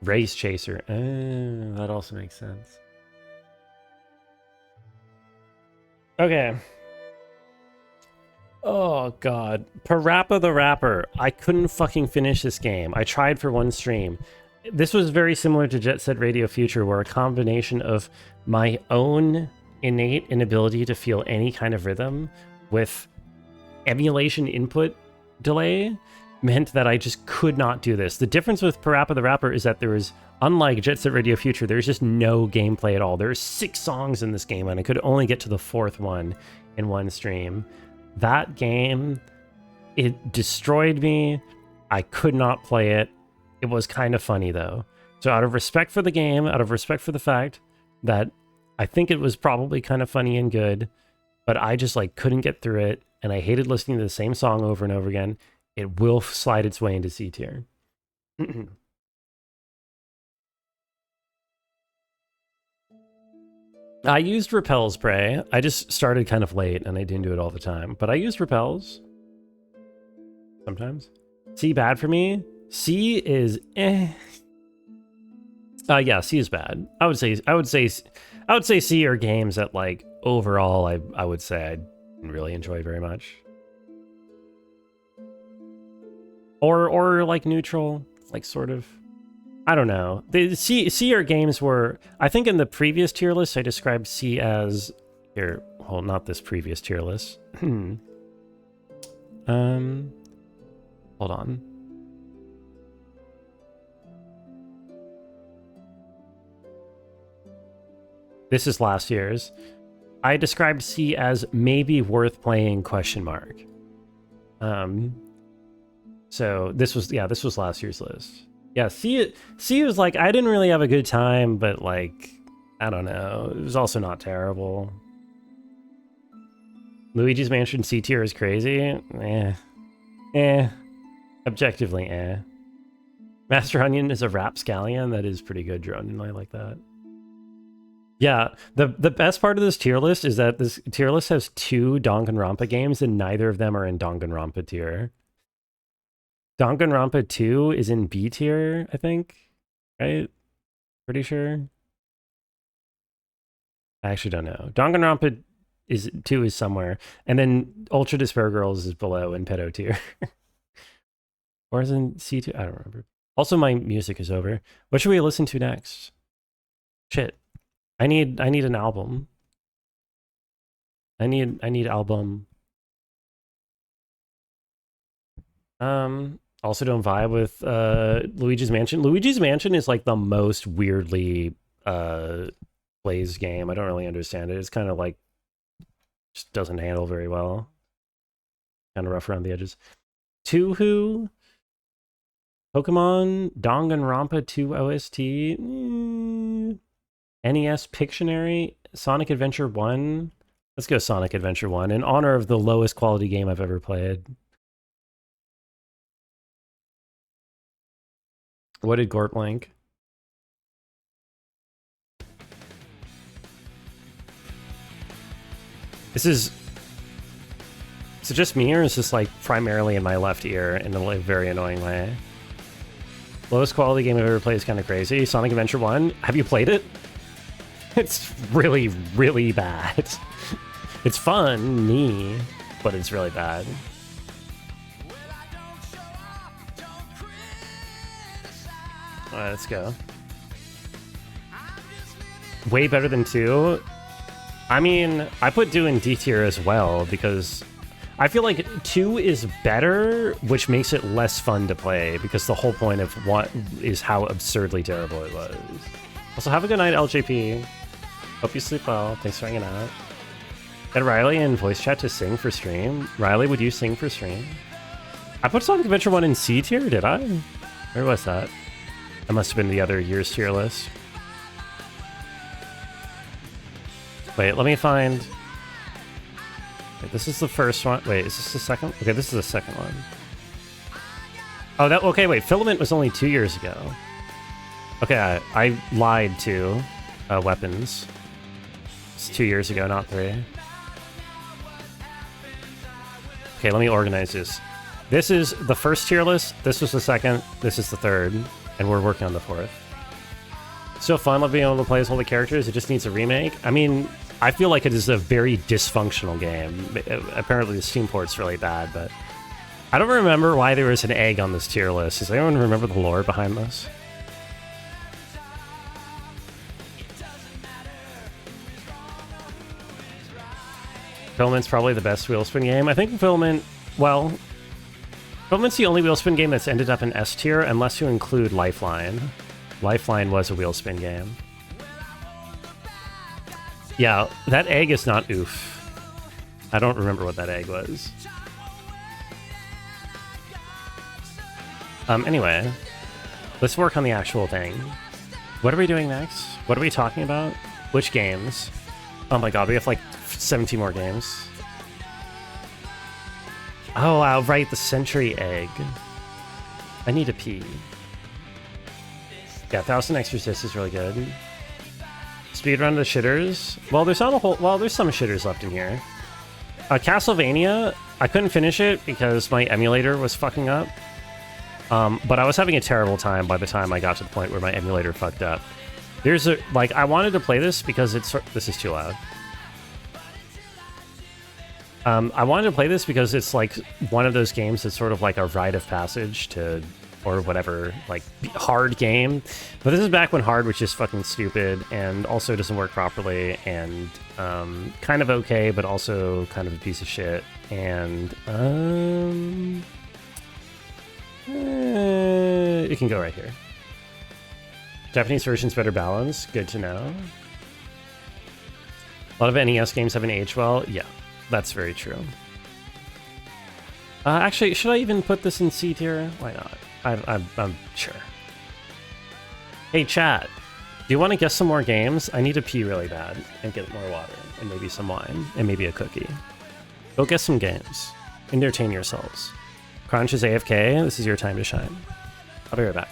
Race Chaser. Oh, that also makes sense. Okay. Oh, God. Parappa the Rapper. I couldn't fucking finish this game. I tried for one stream. This was very similar to Jet Set Radio Future, where a combination of my own innate inability to feel any kind of rhythm with emulation input delay meant that I just could not do this. The difference with Parappa the Rapper is that there is, unlike Jet Set Radio Future, there's just no gameplay at all. There are 6 songs in this game, and I could only get to the 4th one in one stream. That game, it destroyed me. I could not play it. It was kind of funny, though. So out of respect for the game, out of respect for the fact that I think it was probably kind of funny and good, but I just like couldn't get through it, and I hated listening to the same song over and over again, it will slide its way into C tier. I used Repel Spray. I just started kind of late and I didn't do it all the time, but I used Repels sometimes. C bad for me. C is eh. Yeah, C is bad. I would say C are games that like overall I would say I didn't really enjoy very much. Or like neutral, like sort of. I don't know. The C are games where I think in the previous tier list I described C as here. Well, not this previous tier list. Hold on. This is last year's. I described C as maybe worth playing ? So this was last year's list. Yeah, C was like, I didn't really have a good time, but like, I don't know. It was also not terrible. Luigi's Mansion C tier is crazy. Objectively, Master Onion is a rapscallion. That is pretty good, Drone. I like that. Yeah, the best part of this tier list is that this tier list has 2 Danganronpa games, and neither of them are in Danganronpa tier. Danganronpa 2 is in B tier, I think, right? Pretty sure. I actually don't know. Danganronpa 2 is somewhere, and then Ultra Despair Girls is below in pedo tier. Or is in C tier? I don't remember. Also, my music is over. What should we listen to next? Shit. I need an album. I need album. Also don't vibe with Luigi's Mansion. Luigi's Mansion is like the most weirdly plays game. I don't really understand it. It's kind of like just doesn't handle very well. Kind of rough around the edges. Touhou, Pokemon, Danganronpa 2 OST, NES Pictionary, Sonic Adventure 1. Let's go Sonic Adventure 1 in honor of the lowest quality game I've ever played. What did Gorp link? Is it just me, or is this like primarily in my left ear in a like, very annoying way? Lowest quality game I've ever played is kind of crazy. Sonic Adventure 1. Have you played it? It's really, really bad. It's fun, but it's really bad. Alright, let's go. Way better than 2. I mean, I put 2 in D tier as well because I feel like 2 is better, which makes it less fun to play because the whole point of what is how absurdly terrible it was. Also, have a good night, LJP. Hope you sleep well. Thanks for hanging out. Get Riley in voice chat to sing for stream. Riley, would you sing for stream? I put Sonic Adventure 1 in C tier, did I? Where was that? That must have been the other year's tier list. Wait, let me find... Wait, this is the first one. Wait, is this the second? Okay, this is the second one. Oh, that... Okay, wait. Filament was only 2 years ago. Okay, I lied to Weapons. It's 2 years ago, not 3. Okay, let me organize this. This is the first tier list. This was the second. This is the third. And we're working on the 4th. Still fun, love being able to play as all the characters. It just needs a remake. I mean, I feel like it is a very dysfunctional game. Apparently the Steam port's really bad, but I don't remember why there was an egg on this tier list. Does anyone remember the lore behind this? Filament's probably the best wheel spin game. I think Filament, well, Filament's the only wheel spin game that's ended up in S tier, unless you include Lifeline. Lifeline was a wheel spin game. Yeah, that egg is not oof. I don't remember what that egg was. Anyway, let's work on the actual thing. What are we doing next? What are we talking about? Which games? Oh my god, we have like 17 more games. Oh, I'll write the Century Egg. I need to pee. Yeah, 1000 Exorcists is really good. Speedrun the shitters. Well, there's not a whole. Well, there's some shitters left in here. Castlevania, I couldn't finish it because my emulator was fucking up. But I was having a terrible time by the time I got to the point where my emulator fucked up. There's a I wanted to play this because it's this is too loud. I wanted to play this because it's like one of those games that's sort of like a rite of passage to, or whatever, like hard game. But this is back when hard was just fucking stupid and also doesn't work properly and kind of okay, but also kind of a piece of shit. And it can go right here. Japanese version's better balanced. Good to know. A lot of NES games haven't aged well. Yeah. That's very true. Actually, should I even put this in C tier? Why not? I'm sure. Hey, chat. Do you want to guess some more games? I need to pee really bad and get more water and maybe some wine and maybe a cookie. Go guess some games. Entertain yourselves. Crunch is AFK. This is your time to shine. I'll be right back.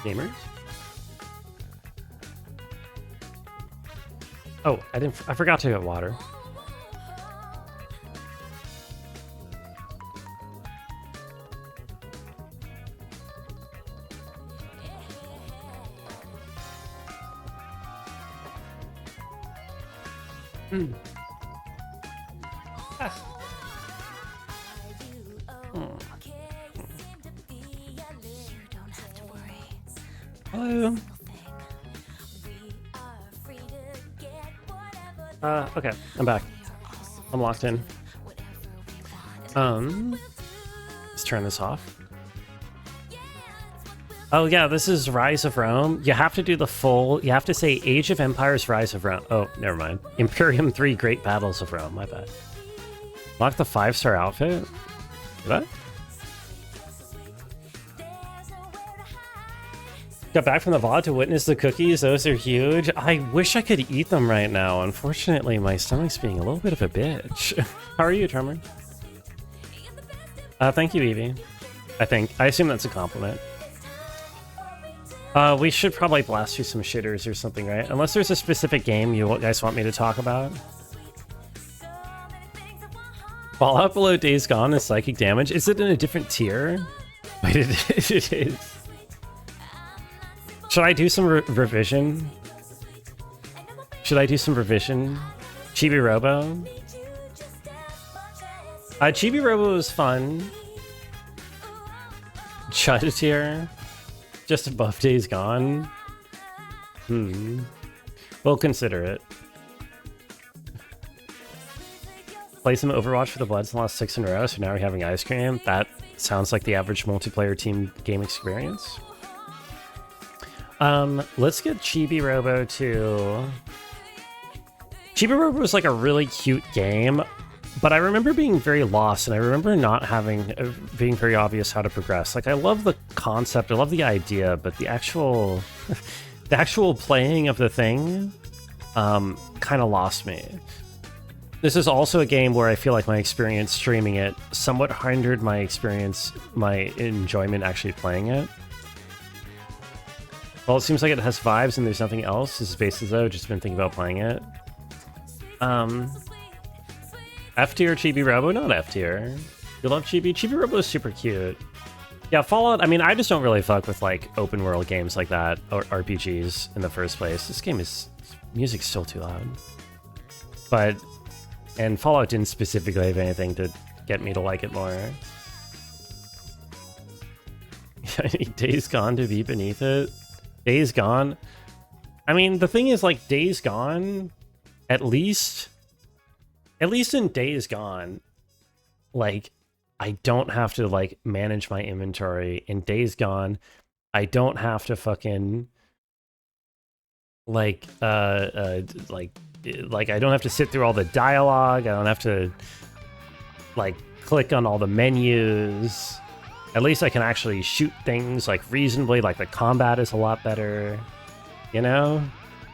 Gamers? Oh, I forgot to get water. Hello. Okay, I'm back. I'm locked in. Let's turn this off. Oh yeah, this is Rise of Rome. You have to do the full, you have to say Age of Empires, Rise of Rome. Oh, never mind. Imperium 3 Great Battles of Rome, my bad. Lock the 5-star outfit? What? Got back from the VOD to witness the cookies. Those are huge. I wish I could eat them right now. Unfortunately, my stomach's being a little bit of a bitch. How are you, Tremor? Thank you, Evie. I assume that's a compliment. We should probably blast you some shitters or something, right? Unless there's a specific game you guys want me to talk about. Fallout below Days Gone is psychic damage. Is it in a different tier? Wait, it is. Should I do some revision? Should I do some revision? Chibi Robo? Chibi Robo was fun. Chud tier? Just above Days Gone? We'll consider it. Play some Overwatch for the Bloods and lost 6 in a row, so now we're having ice cream. That sounds like the average multiplayer team game experience. Let's get Chibi Robo to... Chibi Robo was like a really cute game, but I remember being very lost, and I remember not having being very obvious how to progress. Like, I love the concept, I love the idea, but the actual the actual playing of the thing kind of lost me. This is also a game where I feel like my experience streaming it somewhat hindered my enjoyment actually playing it. Well, it seems like it has vibes and there's nothing else. This is basically though, just been thinking about playing it. F tier Chibi Robo, not F tier. You love Chibi? Chibi Robo is super cute. Yeah, Fallout, I mean, I just don't really fuck with like open world games like that, or RPGs in the first place. This game is, music's still too loud. And Fallout didn't specifically have anything to get me to like it more. Days Gone to be beneath it. Days Gone. I mean, the thing is, like, Days Gone, at least in Days Gone, like, I don't have to, like, manage my inventory. In Days Gone, I don't have to fucking, like, I don't have to sit through all the dialogue. I don't have to, like, click on all the menus. At least I can actually shoot things, like, reasonably. Like, the combat is a lot better, you know?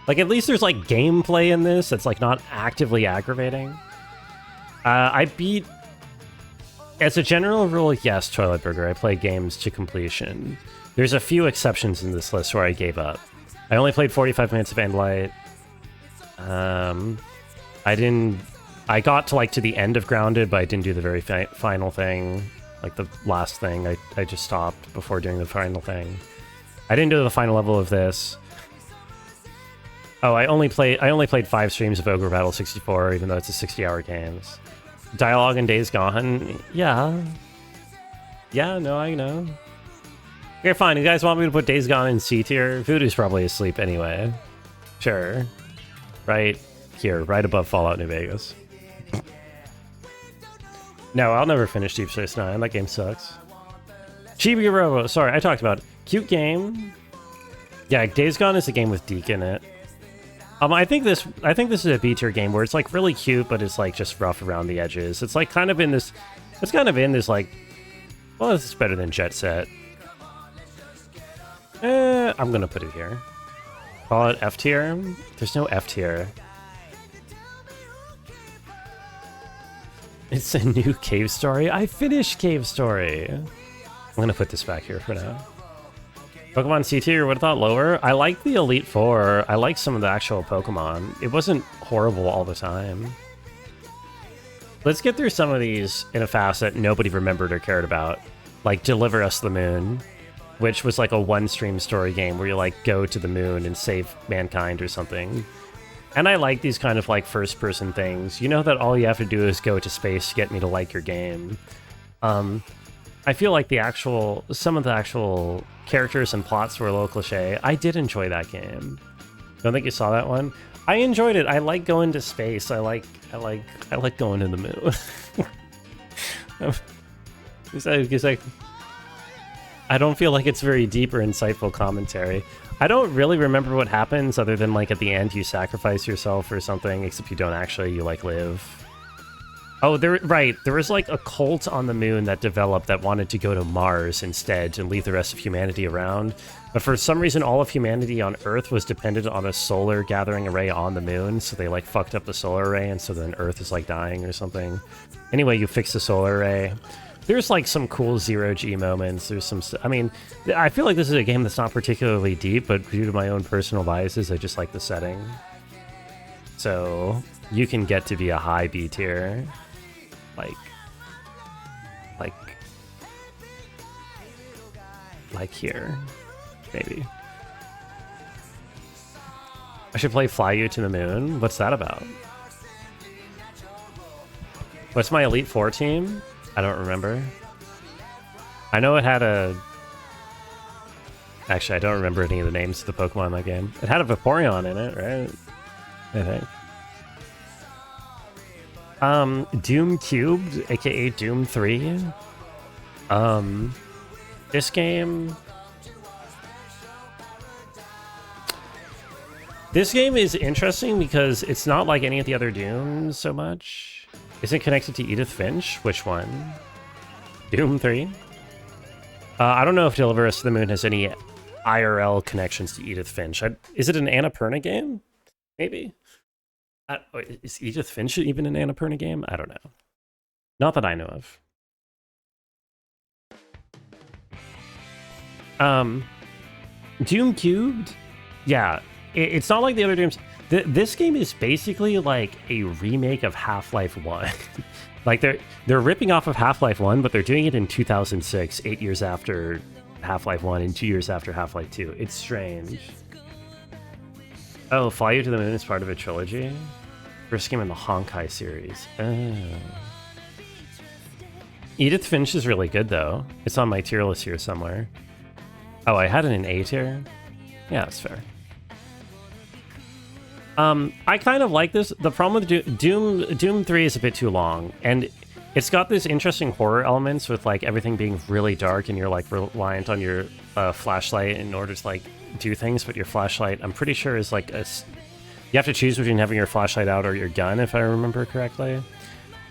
Like, at least there's, like, gameplay in this that's, like, not actively aggravating. I beat... As a general rule, yes, Toilet Burger, I play games to completion. There's a few exceptions in this list where I gave up. I only played 45 minutes of Endlight. I got to, like, to the end of Grounded, but I didn't do the very final thing. Like, the last thing, I just stopped before doing the final thing. I didn't do the final level of this. Oh, I only played 5 streams of Ogre Battle 64, even though it's a 60-hour game. Dialogue in Days Gone, yeah. Yeah, no, I know. Okay, fine, you guys want me to put Days Gone in C tier? Voodoo's probably asleep anyway. Sure. Right here, right above Fallout New Vegas. No, I'll never finish Deep Space Nine. That game sucks. Chibi Robo, sorry, I talked about it. Cute game. Yeah, Days Gone is a game with Deke in it. I think this is a B tier game where it's like really cute, but it's like just rough around the edges. It's like kind of in this. It's kind of in this like. Well, this is better than Jet Set. I'm gonna put it here. Call it F tier. There's no F tier. It's a new Cave Story. I finished Cave Story. I'm gonna put this back here for now. Pokemon C tier, would have thought lower. I like the Elite Four. I like some of the actual Pokemon. It wasn't horrible all the time. Let's get through some of these in a fast that nobody remembered or cared about. Like Deliver Us the Moon, which was like a one-stream story game where you like go to the moon and save mankind or something. And I like these kind of like first-person things. You know that all you have to do is go to space to get me to like your game. I feel like some of the actual characters and plots were a little cliche. I did enjoy that game. Don't think you saw that one? I enjoyed it. I like going to space. I like going to the moon. It's like, I don't feel like it's very deep or insightful commentary. I don't really remember what happens other than like at the end you sacrifice yourself or something, except you don't actually, you like live. Oh, there was like a cult on the moon that developed that wanted to go to Mars instead and leave the rest of humanity around. But for some reason, all of humanity on Earth was dependent on a solar gathering array on the moon, so they like fucked up the solar array, and so then Earth is like dying or something. Anyway, you fix the solar array. There's like some cool zero-G moments. There's some, I mean, I feel like this is a game that's not particularly deep, but due to my own personal biases, I just like the setting. So you can get to be a high B tier. Like here, maybe. I should play Fly You to the Moon. What's that about? What's my Elite Four team? I don't remember. I know it had a... Actually, I don't remember any of the names of the Pokemon in that game. It had a Vaporeon in it, right? I think. Doom Cubed, aka Doom 3. This game... This game is interesting because it's not like any of the other Dooms so much. Is it connected to Edith Finch? Which one? Doom 3? I don't know if Deliver Us to the Moon has any IRL connections to Edith Finch. Is it an Annapurna game? Maybe. Is Edith Finch even an Annapurna game? I don't know. Not that I know of. Doom Cubed? Yeah, it's not like the other Dooms. This game is basically like a remake of Half-Life 1. Like they're ripping off of Half-Life 1, but they're doing it in 2006, 8 years after Half-Life 1 and 2 years after Half-Life 2. It's strange. Oh, Fly You to the Moon is part of a trilogy? First game in the Honkai series. Oh. Edith Finch is really good, though. It's on my tier list here somewhere. Oh, I had it in A tier? Yeah, that's fair. I kind of like this. The problem with Doom 3 is a bit too long, and it's got this interesting horror elements with like everything being really dark, and you're like reliant on your flashlight in order to like do things, but your flashlight, I'm pretty sure, is like you have to choose between having your flashlight out or your gun, if I remember correctly.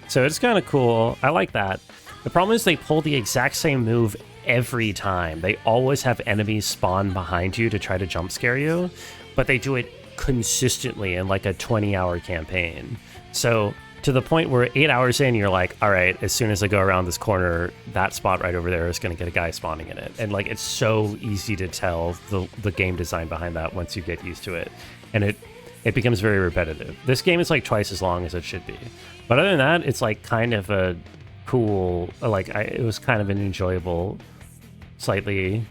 So it's kind of cool. I like that. The problem is they pull the exact same move every time. They always have enemies spawn behind you to try to jump scare you, but they do it consistently in like a 20-hour campaign. So to the point where 8 hours in, you're like, all right, as soon as I go around this corner, that spot right over there is going to get a guy spawning in it. And like, it's so easy to tell the game design behind that once you get used to it. And it becomes very repetitive. This game is like twice as long as it should be. But other than that, it's like kind of a cool, like it was kind of an enjoyable, slightly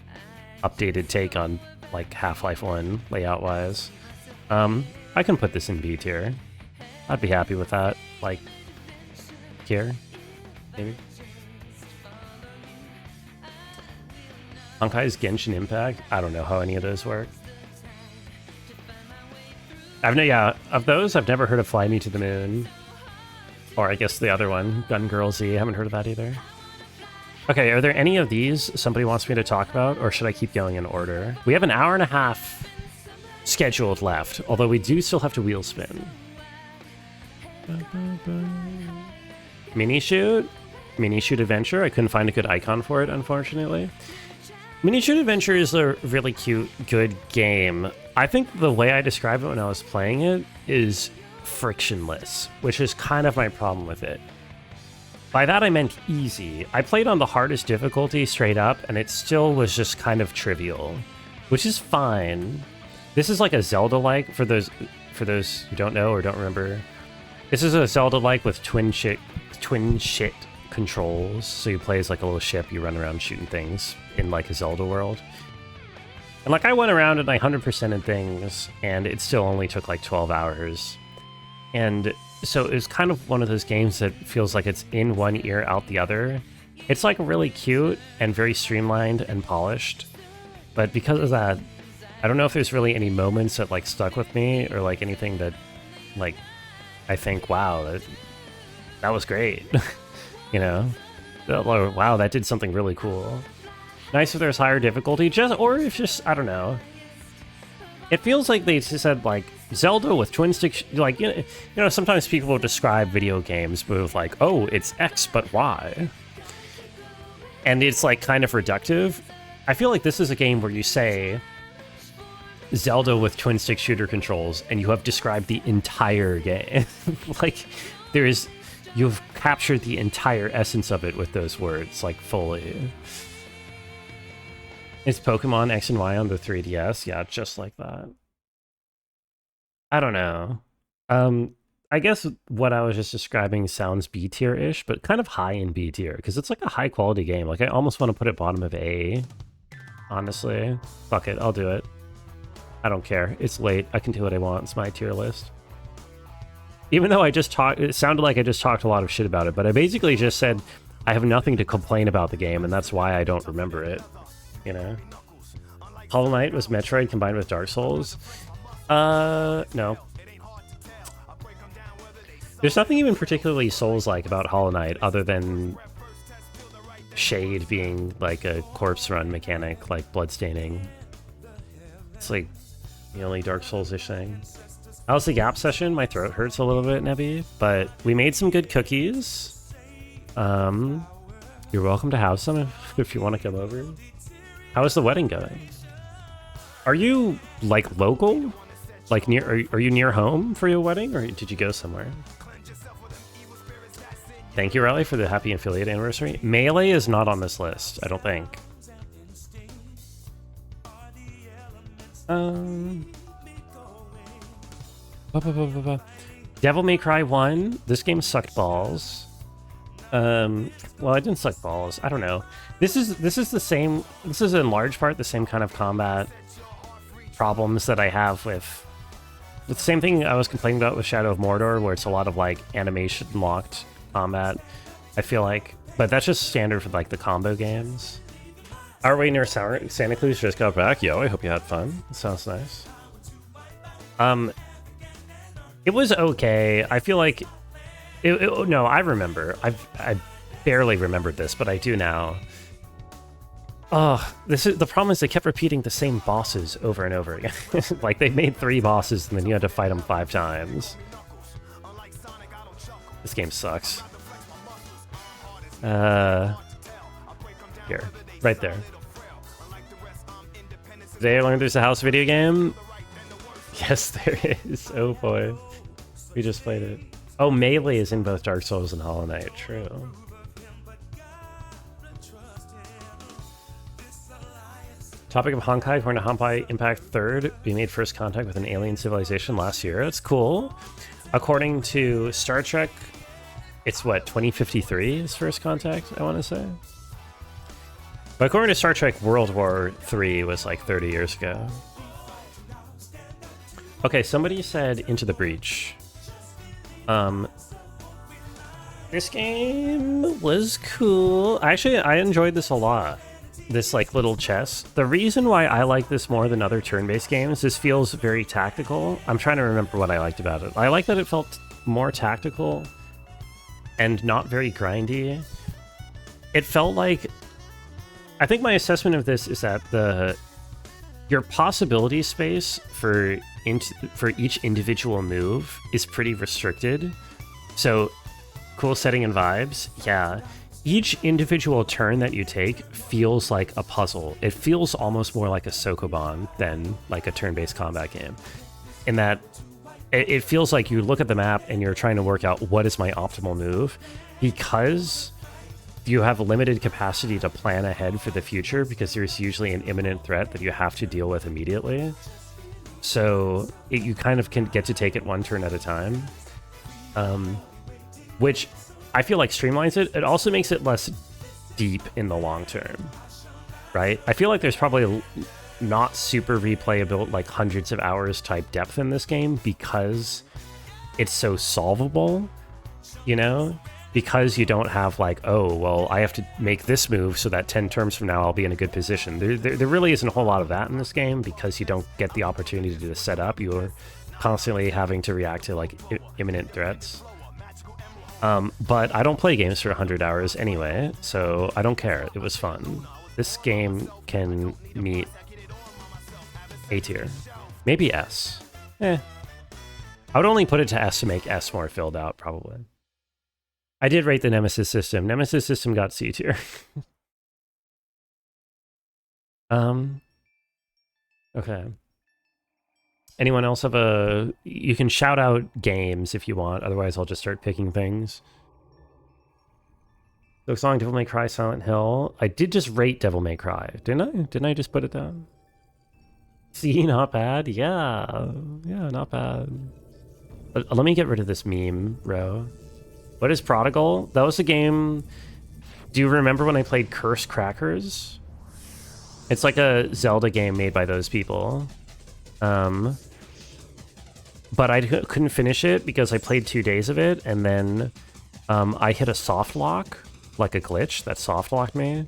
updated take on like Half-Life 1 layout-wise. I can put this in B tier. I'd be happy with that. Like, here, maybe. Honkai's Genshin Impact? I don't know how any of those work. Of those, I've never heard of Fly Me to the Moon. Or I guess the other one, Gun Girl Z. I haven't heard of that either. Okay, are there any of these somebody wants me to talk about, or should I keep going in order? We have an hour and a half scheduled left, although we do still have to wheel spin. Mini Shoot Adventure. I couldn't find a good icon for it, unfortunately. Mini Shoot Adventure is a really cute, good game. I think the way I described it when I was playing it is frictionless, which is kind of my problem with it. By that I meant easy. I played on the hardest difficulty straight up, and it still was just kind of trivial, which is fine. This is like a Zelda-like, for those who don't know or don't remember. This is a Zelda-like with twin shit controls. So you play as like a little ship, you run around shooting things in like a Zelda world. And like I went around and I 100%ed things, and it still only took like 12 hours. And so it's kind of one of those games that feels like it's in one ear, out the other. It's like really cute and very streamlined and polished. But because of that, I don't know if there's really any moments that like stuck with me or like anything that like I think, wow, that was great. You know? Or, wow, that did something really cool. Nice if there's higher difficulty, or if just, I don't know. It feels like they said, like, Zelda with twin stick, like, you know, sometimes people will describe video games with, like, oh, it's X, but Y. And it's, like, kind of reductive. I feel like this is a game where you say Zelda with twin stick shooter controls, and you have described the entire game. Like, you've captured the entire essence of it with those words, like, fully. It's Pokemon X and Y on the 3DS. Yeah, just like that. I don't know. I guess what I was just describing sounds B tier-ish, but kind of high in B tier, because it's like a high quality game. Like I almost want to put it bottom of A, honestly. Fuck it, I'll do it. I don't care. It's late. I can do what I want. It's my tier list. Even though it sounded like I just talked a lot of shit about it, but I basically just said I have nothing to complain about the game, and that's why I don't remember it. You know? Hollow Knight was Metroid combined with Dark Souls? No. There's nothing even particularly Souls-like about Hollow Knight other than Shade being like a corpse run mechanic, like bloodstaining. It's like the only Dark Souls-ish thing. How's the Gap session? My throat hurts a little bit, Nebby, but we made some good cookies. You're welcome to have some if you want to come over. How is the wedding going? Are you, like, local? Like, are you near home for your wedding, or did you go somewhere? Thank you, Riley, for the happy affiliate anniversary. Melee is not on this list, I don't think. Devil May Cry 1. This game sucked balls. Well, I didn't suck balls. I don't know. This is the same. This is in large part the same kind of combat problems that I have with the same thing I was complaining about with Shadow of Mordor, where it's a lot of like animation locked combat. I feel like, but that's just standard for like the combo games. Our way near Santa Cruz just got back. Yo, I hope you had fun. It sounds nice. It was okay. I feel like. No, I remember. I barely remembered this, but I do now. Oh, the problem is they kept repeating the same bosses over and over again. Like they made 3 bosses and then you had to fight them 5 times. This game sucks. Here, right there. Today I learned there's a house video game. Yes, there is. Oh boy, we just played it. Oh, Melee is in both Dark Souls and Hollow Knight, true. Topic of Honkai, according to Honkai Impact 3rd, we made first contact with an alien civilization last year. That's cool. According to Star Trek, it's what, 2053 is first contact, I want to say? But according to Star Trek, World War III was like 30 years ago. Okay, somebody said Into the Breach. This game was cool. Actually, I enjoyed this a lot. This like little chess. The reason why I like this more than other turn-based games, this feels very tactical. I'm trying to remember what I liked about it. I like that it felt more tactical and not very grindy. It felt like, I think my assessment of this is that your possibility space for each individual move is pretty restricted. So, cool setting and vibes, yeah. Each individual turn that you take feels like a puzzle. It feels almost more like a Sokoban than like a turn-based combat game. In that, it feels like you look at the map and you're trying to work out what is my optimal move, because you have limited capacity to plan ahead for the future, because there's usually an imminent threat that you have to deal with immediately. So you kind of can get to take it one turn at a time, which I feel like streamlines it. It also makes it less deep in the long term, right? I feel like there's probably not super replayable, like hundreds of hours type depth in this game because it's so solvable, you know? Because you don't have like, oh, well, I have to make this move so that 10 turns from now I'll be in a good position. There really isn't a whole lot of that in this game because you don't get the opportunity to set up. You're constantly having to react to like imminent threats. But I don't play games for 100 hours anyway, so I don't care. It was fun. This game can meet A tier. Maybe S. I would only put it to S to make S more filled out, probably. I did rate the Nemesis system. Nemesis system got C tier. Okay. Anyone else have a... You can shout out games if you want, otherwise I'll just start picking things. Silk Song, Devil May Cry, Silent Hill. I did just rate Devil May Cry, didn't I? Didn't I just put it down? C, not bad? Yeah. Yeah, not bad. Let me get rid of this meme row. What is Prodigal? That was a game... Do you remember when I played Curse Crackers? It's like a Zelda game made by those people. But I couldn't finish it because I played 2 days of it, and then I hit a soft lock, like a glitch that soft locked me,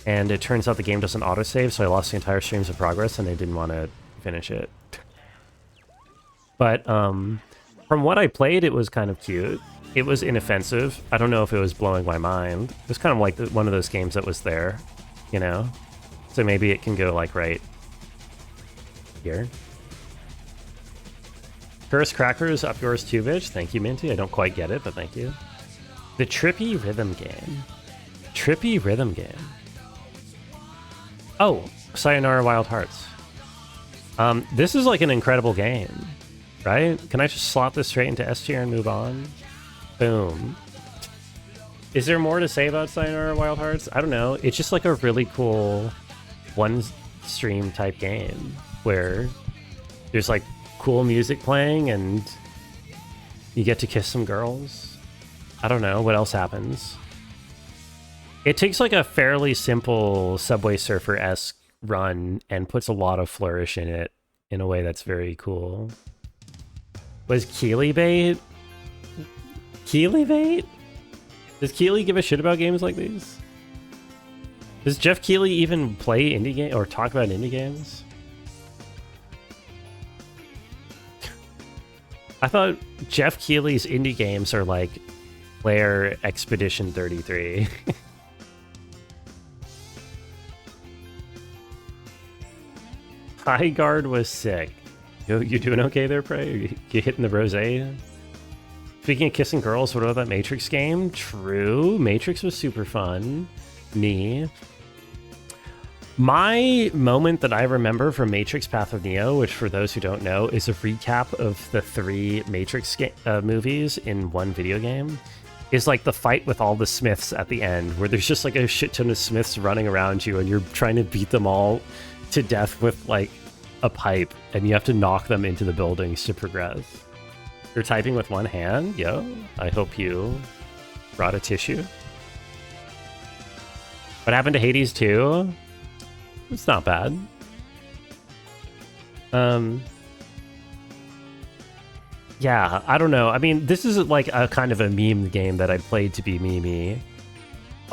and it turns out the game doesn't autosave, so I lost the entire streams of progress, and I didn't want to finish it. But from what I played, it was kind of cute. It was inoffensive. I don't know if it was blowing my mind. It was kind of like one of those games that was there, you know? So maybe it can go like right here. Curse Crackers, up yours too, bitch. Thank you, Minty. I don't quite get it, but thank you. The Trippy Rhythm Game. Trippy Rhythm Game. Oh, Sayonara Wild Hearts. This is like an incredible game, right? Can I just slot this straight into S tier and move on? Boom. Is there more to say about Sayonara Wild Hearts? I don't know. It's just like a really cool one-stream type game where there's like cool music playing and you get to kiss some girls. I don't know what else happens. It takes like a fairly simple Subway Surfer-esque run and puts a lot of flourish in it in a way that's very cool. Was Keely bait? Keely bait? Does Keely give a shit about games like these? Does Jeff Keely even play indie game or talk about indie games? I thought Jeff Keely's indie games are like Player Expedition 33. High Guard was sick. You doing okay there, Prey? You hitting the rosé? Speaking of kissing girls, what about that Matrix game? True. Matrix was super fun. My moment that I remember from Matrix Path of Neo, which for those who don't know, is a recap of the 3 Matrix movies in one video game, is like the fight with all the Smiths at the end, where there's just like a shit ton of Smiths running around you and you're trying to beat them all to death with like a pipe, and you have to knock them into the buildings to progress. You're typing with one hand? Yo, I hope you brought a tissue. What happened to Hades 2? It's not bad. Yeah, I don't know. I mean, this is like a kind of a meme game that I played to be meme-y.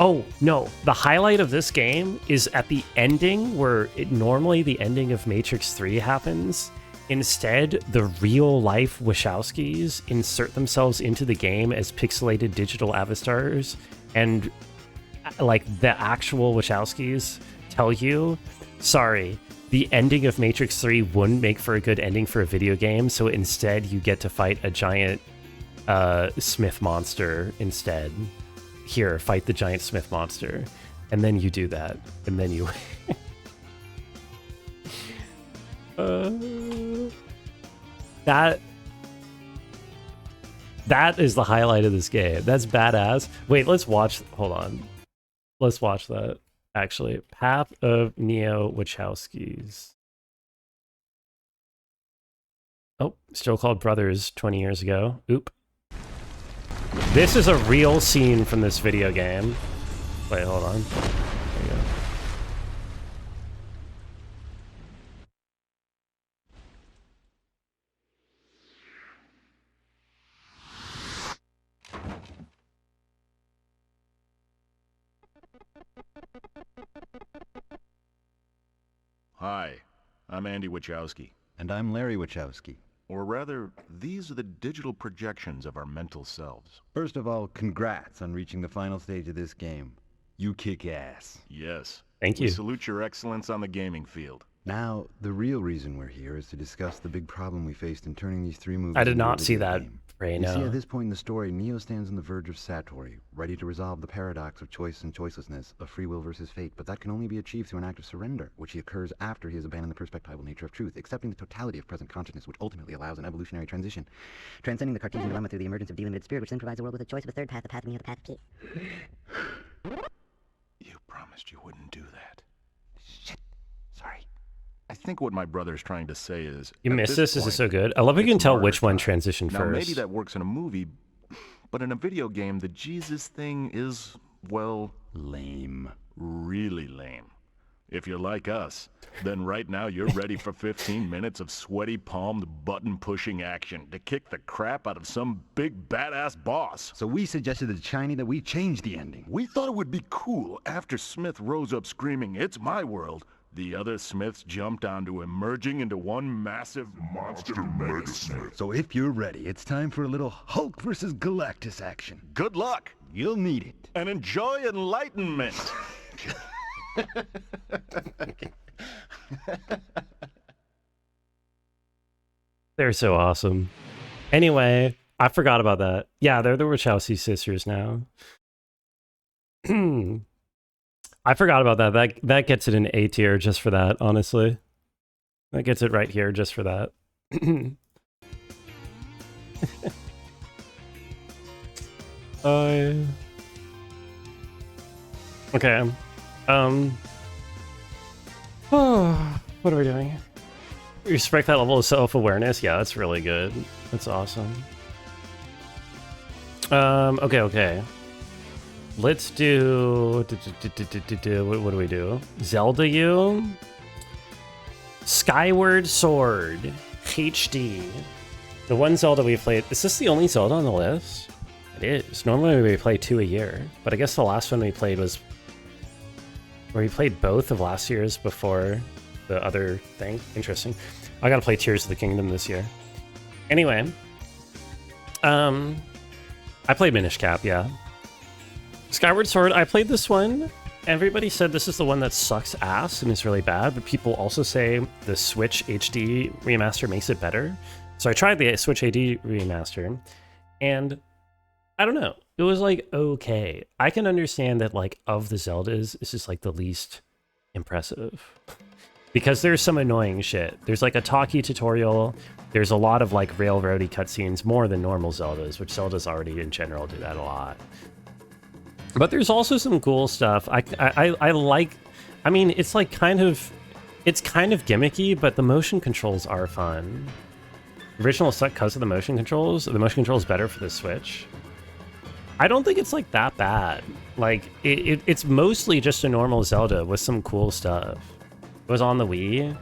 Oh, no. The highlight of this game is at the ending where normally the ending of Matrix 3 happens. Instead, the real-life Wachowskis insert themselves into the game as pixelated digital avatars, and like the actual Wachowskis tell you, sorry, the ending of Matrix 3 wouldn't make for a good ending for a video game, so instead you get to fight a giant Smith monster instead. Here, fight the giant Smith monster. And then you do that. And then you... That is the highlight of this game. That's badass. Wait, let's watch... Hold on. Let's watch that, actually. Path of Neo Wachowskis. Oh, still called Brothers 20 years ago. Oop. This is a real scene from this video game. Wait, hold on. There you Hi, I'm Andy Wachowski. And I'm Larry Wachowski. Or rather, these are the digital projections of our mental selves. First of all, congrats on reaching the final stage of this game. You kick ass. Yes. Thank We you. salute your excellence on the gaming field. Now, the real reason we're here is to discuss the big problem we faced in turning these three movies I did into a not see video that, game. Ray, You see, no. at this point in the story, Neo stands on the verge of Satori, ready to resolve the paradox of choice and choicelessness, of free will versus fate, but that can only be achieved through an act of surrender, which occurs after he has abandoned the perspectival nature of truth, accepting the totality of present consciousness, which ultimately allows an evolutionary transition, transcending the Cartesian dilemma through the emergence of delimited spirit, which then provides the world with a choice of a third path, the path of Neo, the path of Kate. You promised you wouldn't do that. Shit. Sorry. I think what my brother's trying to say is... You at missed this? Is point, it so good? I love you it's can tell murder which one time. transitioned Now, first. maybe that works in a movie, but in a video game, the Jesus thing is, well... Lame. Really lame. If you're like us, then right now you're ready for 15 minutes of sweaty-palmed, button-pushing action to kick the crap out of some big badass boss. So we suggested to Shiny that we change the ending. We thought it would be cool after Smith rose up screaming, "It's my world." The other Smiths jumped onto him, merging into one massive monster Mega Smith. So if you're ready, it's time for a little Hulk versus Galactus action. Good luck, You'll need it. and enjoy enlightenment. They're so awesome. Anyway, I forgot about that. Yeah, they're the Wachowski sisters now. I forgot about that. That gets it in A tier just for that, honestly. That gets it right here just for that. Okay. What are we doing? Respect that level of self-awareness. Yeah, that's really good. That's awesome. Okay. Let's do... What do we do? Zelda U? Skyward Sword HD. The one Zelda we played... Is this the only Zelda on the list? It is. Normally we play 2 a year, but I guess the last one we played was... Where we played both of last year's before the other thing. Interesting. I gotta play Tears of the Kingdom this year. Anyway. I played Minish Cap, yeah. Skyward Sword, I played this one. Everybody said this is the one that sucks ass and is really bad, but people also say the Switch HD remaster makes it better. So I tried the Switch HD remaster, and I don't know. It was like, okay. I can understand that, like, of the Zeldas, this is like the least impressive. Because there's some annoying shit. There's like a talkie tutorial. There's a lot of like railroady cutscenes, more than normal Zeldas, which Zeldas already in general do that a lot. But there's also some cool stuff. I like, I mean, it's like it's kind of gimmicky, but the motion controls are fun. Original sucked because of the motion controls. The motion control is better for the Switch. I don't think it's like that bad. Like it's mostly just a normal Zelda with some cool stuff. It was on the Wii.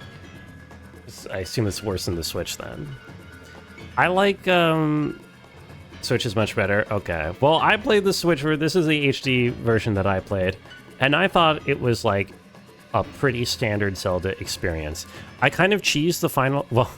I assume it's worse than the Switch then. I like Switch is much better. Okay. Well, I played the Switch where this is the HD version that I played, and I thought it was like a pretty standard Zelda experience. I kind of cheesed the final. Well,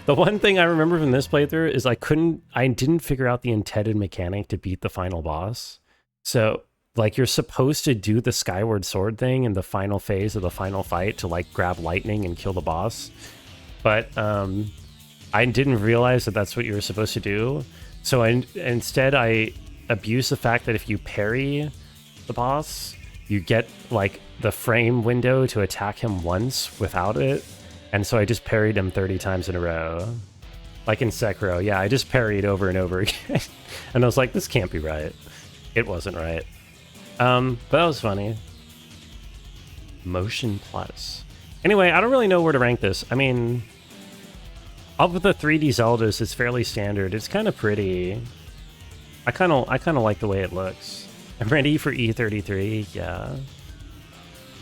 the one thing I remember from this playthrough is I didn't figure out the intended mechanic to beat the final boss. So, like, you're supposed to do the Skyward Sword thing in the final phase of the final fight to, like, grab lightning and kill the boss. But I didn't realize that that's what you were supposed to do. So instead, I abuse the fact that if you parry the boss, you get, like, the frame window to attack him once without it. And so I just parried him 30 times in a row. Like in Sekiro. Yeah, I just parried over and over again. And I was like, this can't be right. It wasn't right. But that was funny. Motion Plus. Anyway, I don't really know where to rank this. I mean, of the 3D Zeldas, it's fairly standard. It's kind of pretty. I kind of like the way it looks. I'm ready for E33. Yeah.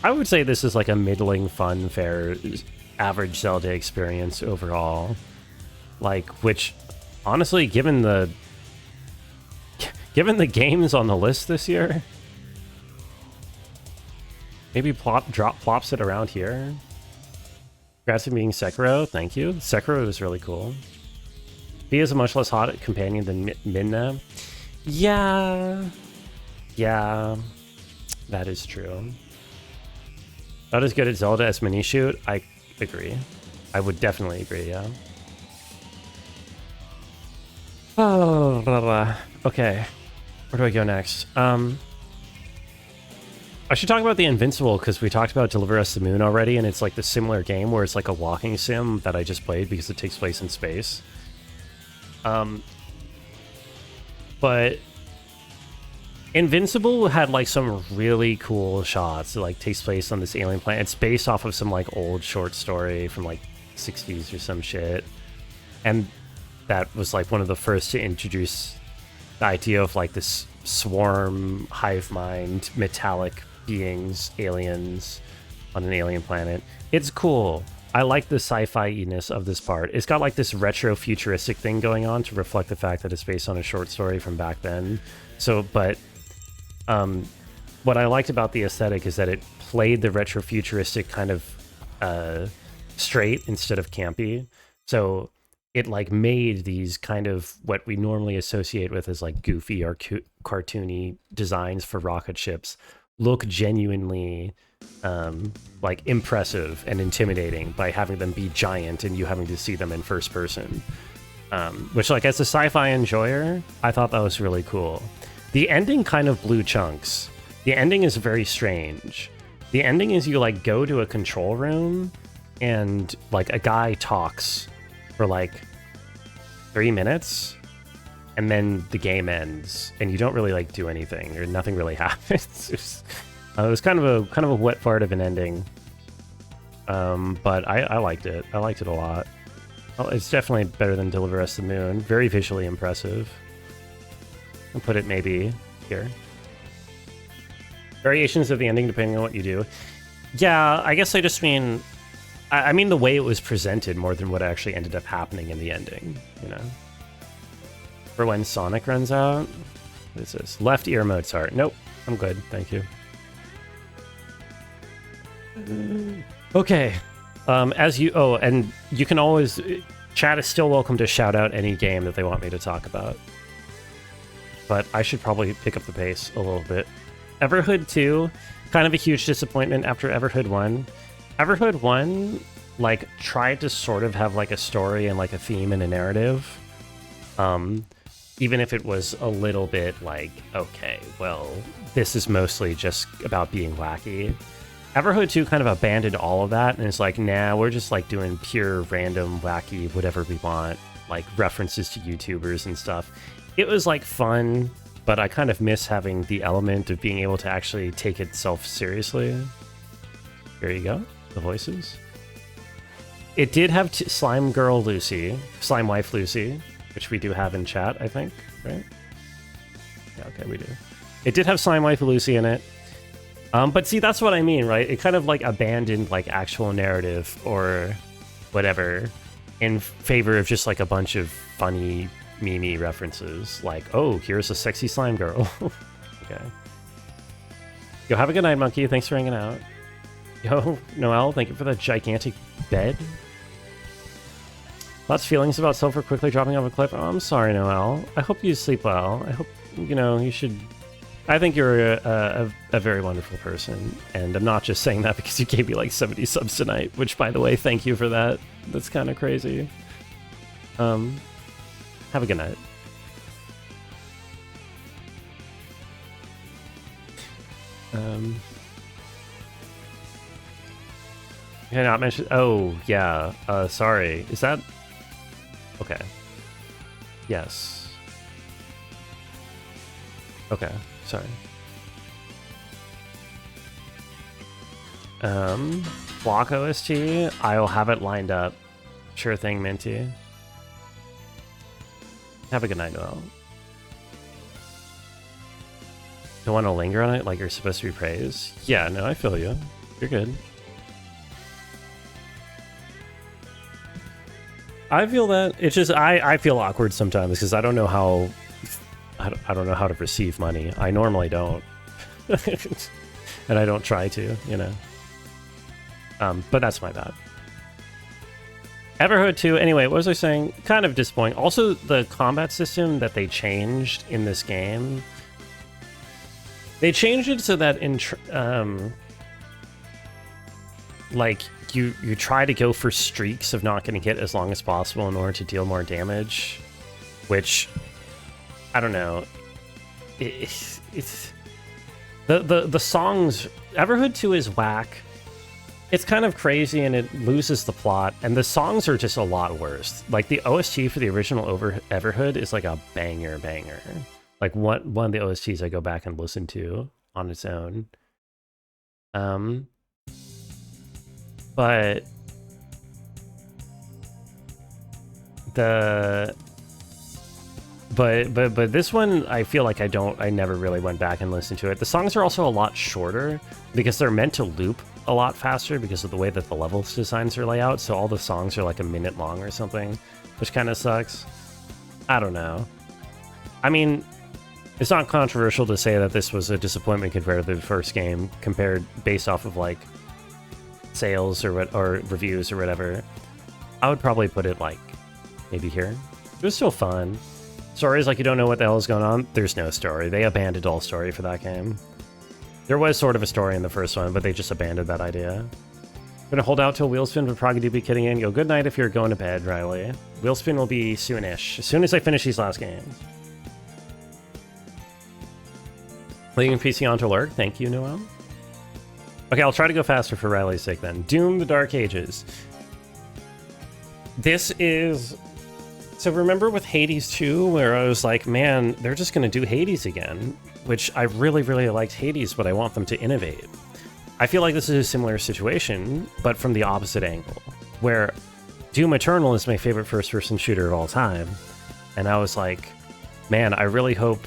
I would say this is like a middling, fun, fair, average Zelda experience overall. Like, which, honestly, given the games on the list this year, maybe plops it around here. Congrats on being Sekiro. Thank you. Sekiro is really cool. He is a much less hot companion than Midna. Yeah. Yeah. That is true. Not as good at Zelda as Minishoot. I agree. I would definitely agree, yeah. Oh, blah, blah. Okay. Where do I go next? I should talk about the Invincible, because we talked about Deliver Us the Moon already, and it's like the similar game where it's like a walking sim that I just played because it takes place in space. But Invincible had like some really cool shots. It like takes place on this alien planet. It's based off of some like old short story from like 60s or some shit. And that was like one of the first to introduce the idea of like this swarm, hive mind, metallic beings, aliens on an alien planet. It's cool. I like the sci-fi-ness of this part. It's got like this retro-futuristic thing going on to reflect the fact that it's based on a short story from back then. So, but what I liked about the aesthetic is that it played the retro-futuristic kind of straight instead of campy. So it like made these kind of what we normally associate with as like goofy or cartoony designs for rocket ships look genuinely like impressive and intimidating by having them be giant and you having to see them in first person. Which like as a sci-fi enjoyer, I thought that was really cool. The ending kind of blew chunks. The ending is very strange. The ending is you like go to a control room and like a guy talks for like 3 minutes and then the game ends and you don't really like do anything or nothing really happens. It was kind of a wet fart of an ending. But I liked it. I liked it a lot. Well, it's definitely better than Deliver Us the Moon. Very visually impressive. I'll put it maybe here. Variations of the ending depending on what you do. Yeah, I guess I just mean... I mean the way it was presented more than what actually ended up happening in the ending, you know? For when Sonic runs out. What is this? Left ear Mozart. Nope, I'm good, thank you. Okay. As you... Oh, and you can always... Chat is still welcome to shout out any game that they want me to talk about. But I should probably pick up the pace a little bit. Everhood 2, kind of a huge disappointment after Everhood 1. Everhood 1, like, tried to sort of have, like, a story and, like, a theme and a narrative. Even if it was a little bit like, okay, well, this is mostly just about being wacky. Everhood 2 kind of abandoned all of that, and it's like, nah, we're just, like, doing pure, random, wacky, whatever we want, like, references to YouTubers and stuff. It was, like, fun, but I kind of miss having the element of being able to actually take itself seriously. Here you go. The voices. It did have Slime Girl Lucy, Slime Wife Lucy, which we do have in chat, I think, right? Yeah, okay, we do. It did have Slime Wife Lucy in it. But see, that's what I mean, right? It kind of like abandoned like actual narrative or whatever in favor of just like a bunch of funny meme references. Like, oh, here's a sexy slime girl. Okay. Yo, have a good night, Monkey. Thanks for hanging out. Yo, Noel, thank you for that gigantic bed. Lots of feelings about Silver quickly dropping off a cliff. Oh, I'm sorry, Noel. I hope you sleep well. I hope, you know, you should... I think you're a very wonderful person, and I'm not just saying that because you gave me like 70 subs tonight, which, by the way, thank you for that. That's kind of crazy. Have a good night. Can I not mention... Oh, yeah. Sorry. Is that... Okay. Yes. Okay. Sorry. Block OST. I'll have it lined up. Sure thing, Minty. Have a good night, Noel. Don't want to linger on it like you're supposed to be praised? Yeah, no, I feel you. You're good. I feel that. It's just, I feel awkward sometimes because I don't know how... I don't know how to receive money. I normally don't. And I don't try to, you know. But that's my bad. Everhood 2, anyway, what was I saying? Kind of disappointing. Also, the combat system that they changed in this game, they changed it so that like, you try to go for streaks of not getting hit as long as possible in order to deal more damage, which, I don't know, it's the songs, Everhood 2 is whack. It's kind of crazy and it loses the plot, and the songs are just a lot worse. Like, the OST for the original Everhood is like a banger. Like, one of the OSTs I go back and listen to on its own. But but this one, I feel like I never really went back and listened to it. The songs are also a lot shorter because they're meant to loop a lot faster because of the way that the levels designs are laid out. So all the songs are like a minute long or something, which kind of sucks. I don't know. I mean, it's not controversial to say that this was a disappointment compared to the first game, based off of like sales or reviews or whatever. I would probably put it like maybe here. It was still fun. Stories like you don't know what the hell is going on. There's no story. They abandoned all story for that game. There was sort of a story in the first one, but they just abandoned that idea. Gonna hold out till Wheelspin, but probably do be kidding in. Go good night if you're going to bed, Riley. Wheelspin will be soonish, as soon as I finish these last games. Leaving PC on to lurk. Thank you, Noel. Okay, I'll try to go faster for Riley's sake then. Doom: The Dark Ages. This is... So remember with Hades 2, where I was like, man, they're just going to do Hades again, which I really, really liked Hades, but I want them to innovate. I feel like this is a similar situation, but from the opposite angle, where Doom Eternal is my favorite first-person shooter of all time, and I was like, man, I really hope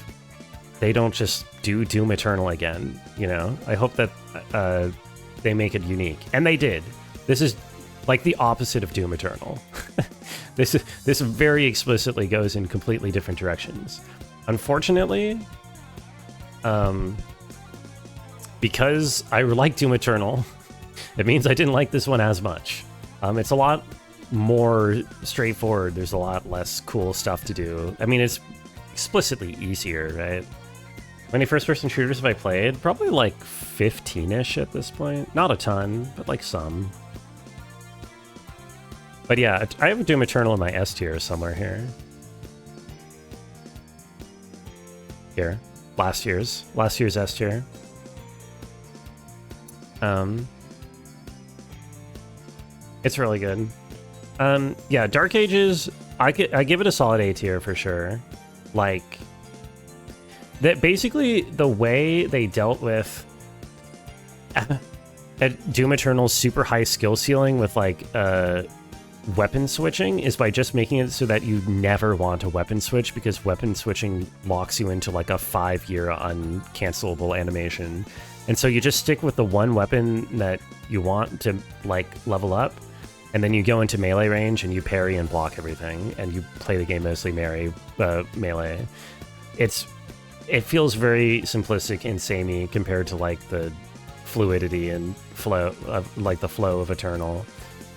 they don't just do Doom Eternal again, you know? I hope that they make it unique. And they did. This is like the opposite of Doom Eternal. This very explicitly goes in completely different directions. Unfortunately, because I like Doom Eternal, it means I didn't like this one as much. It's a lot more straightforward. There's a lot less cool stuff to do. I mean, it's explicitly easier, right? How many first-person shooters have I played? Probably like 15-ish at this point. Not a ton, but like some. But yeah, I have Doom Eternal in my S tier somewhere here. Here. Last year's S tier. It's really good. Yeah, Dark Ages, I give it a solid A tier for sure. Like, that basically the way they dealt with at Doom Eternal's super high skill ceiling with like weapon switching is by just making it so that you never want to weapon switch, because weapon switching locks you into like a 5-year uncancelable animation. And so you just stick with the one weapon that you want to like level up, and then you go into melee range and you parry and block everything, and you play the game mostly melee. It feels very simplistic and samey compared to like the fluidity and flow of like the flow of Eternal,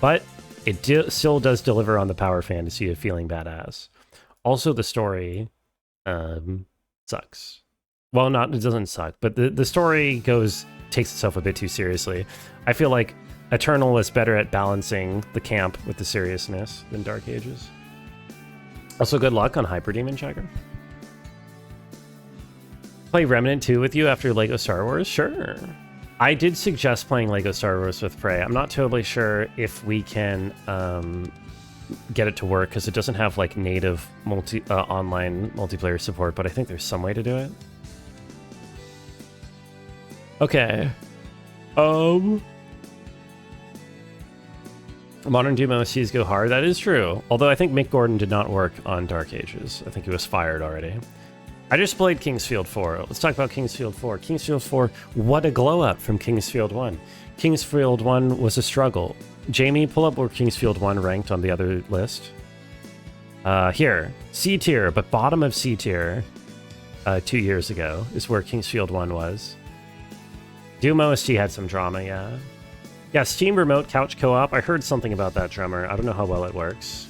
but it still does deliver on the power fantasy of feeling badass. Also, the story sucks. Well, it doesn't suck, but the story takes itself a bit too seriously. I feel like Eternal was better at balancing the camp with the seriousness than Dark Ages. Also, good luck on Hyper Demon Checker. Play Remnant 2 with you after LEGO Star Wars? Sure. I did suggest playing LEGO Star Wars with Prey. I'm not totally sure if we can get it to work, because it doesn't have like native online multiplayer support, but I think there's some way to do it. Okay. Modern Doom OSTs go hard. That is true. Although I think Mick Gordon did not work on Dark Ages. I think he was fired already. I just played Kingsfield 4. Let's talk about Kingsfield 4. Kingsfield 4, what a glow up from Kingsfield 1. Kingsfield 1 was a struggle. Jamie, pull up where Kingsfield 1 ranked on the other list. Here, C tier, but bottom of C tier 2 years ago is where Kingsfield 1 was. Doom OST had some drama, yeah. Yeah, Steam Remote Couch Co-op. I heard something about that, Drummer. I don't know how well it works.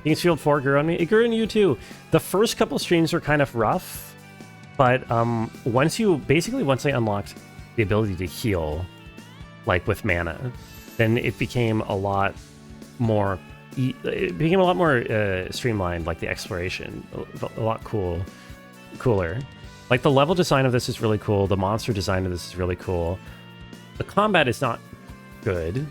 Kingsfield 4 grew on me. It grew on you too. The first couple streams were kind of rough, but once I unlocked the ability to heal, like with mana, then it became a lot more streamlined, like the exploration, a lot cooler. Like the level design of this is really cool. The monster design of this is really cool. The combat is not good,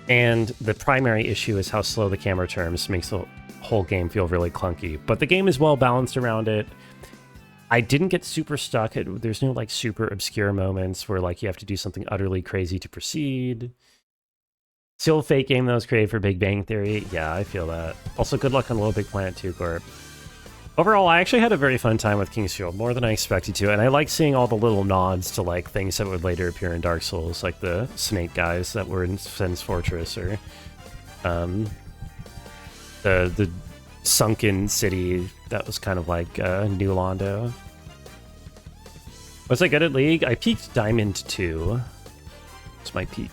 and the primary issue is how slow the camera turns makes the whole game feel really clunky. But the game is well balanced around it. I didn't get super stuck. There's no like super obscure moments where like you have to do something utterly crazy to proceed. Still a fake game that was created for Big Bang Theory. Yeah, I feel that. Also, good luck on Little Big Planet 2 Corp. Overall, I actually had a very fun time with Kingsfield, more than I expected to, and I like seeing all the little nods to like things that would later appear in Dark Souls, like the snake guys that were in Sen's Fortress, or the sunken city that was kind of like New Londo. Was I good at League? I peaked Diamond 2. It's my peak.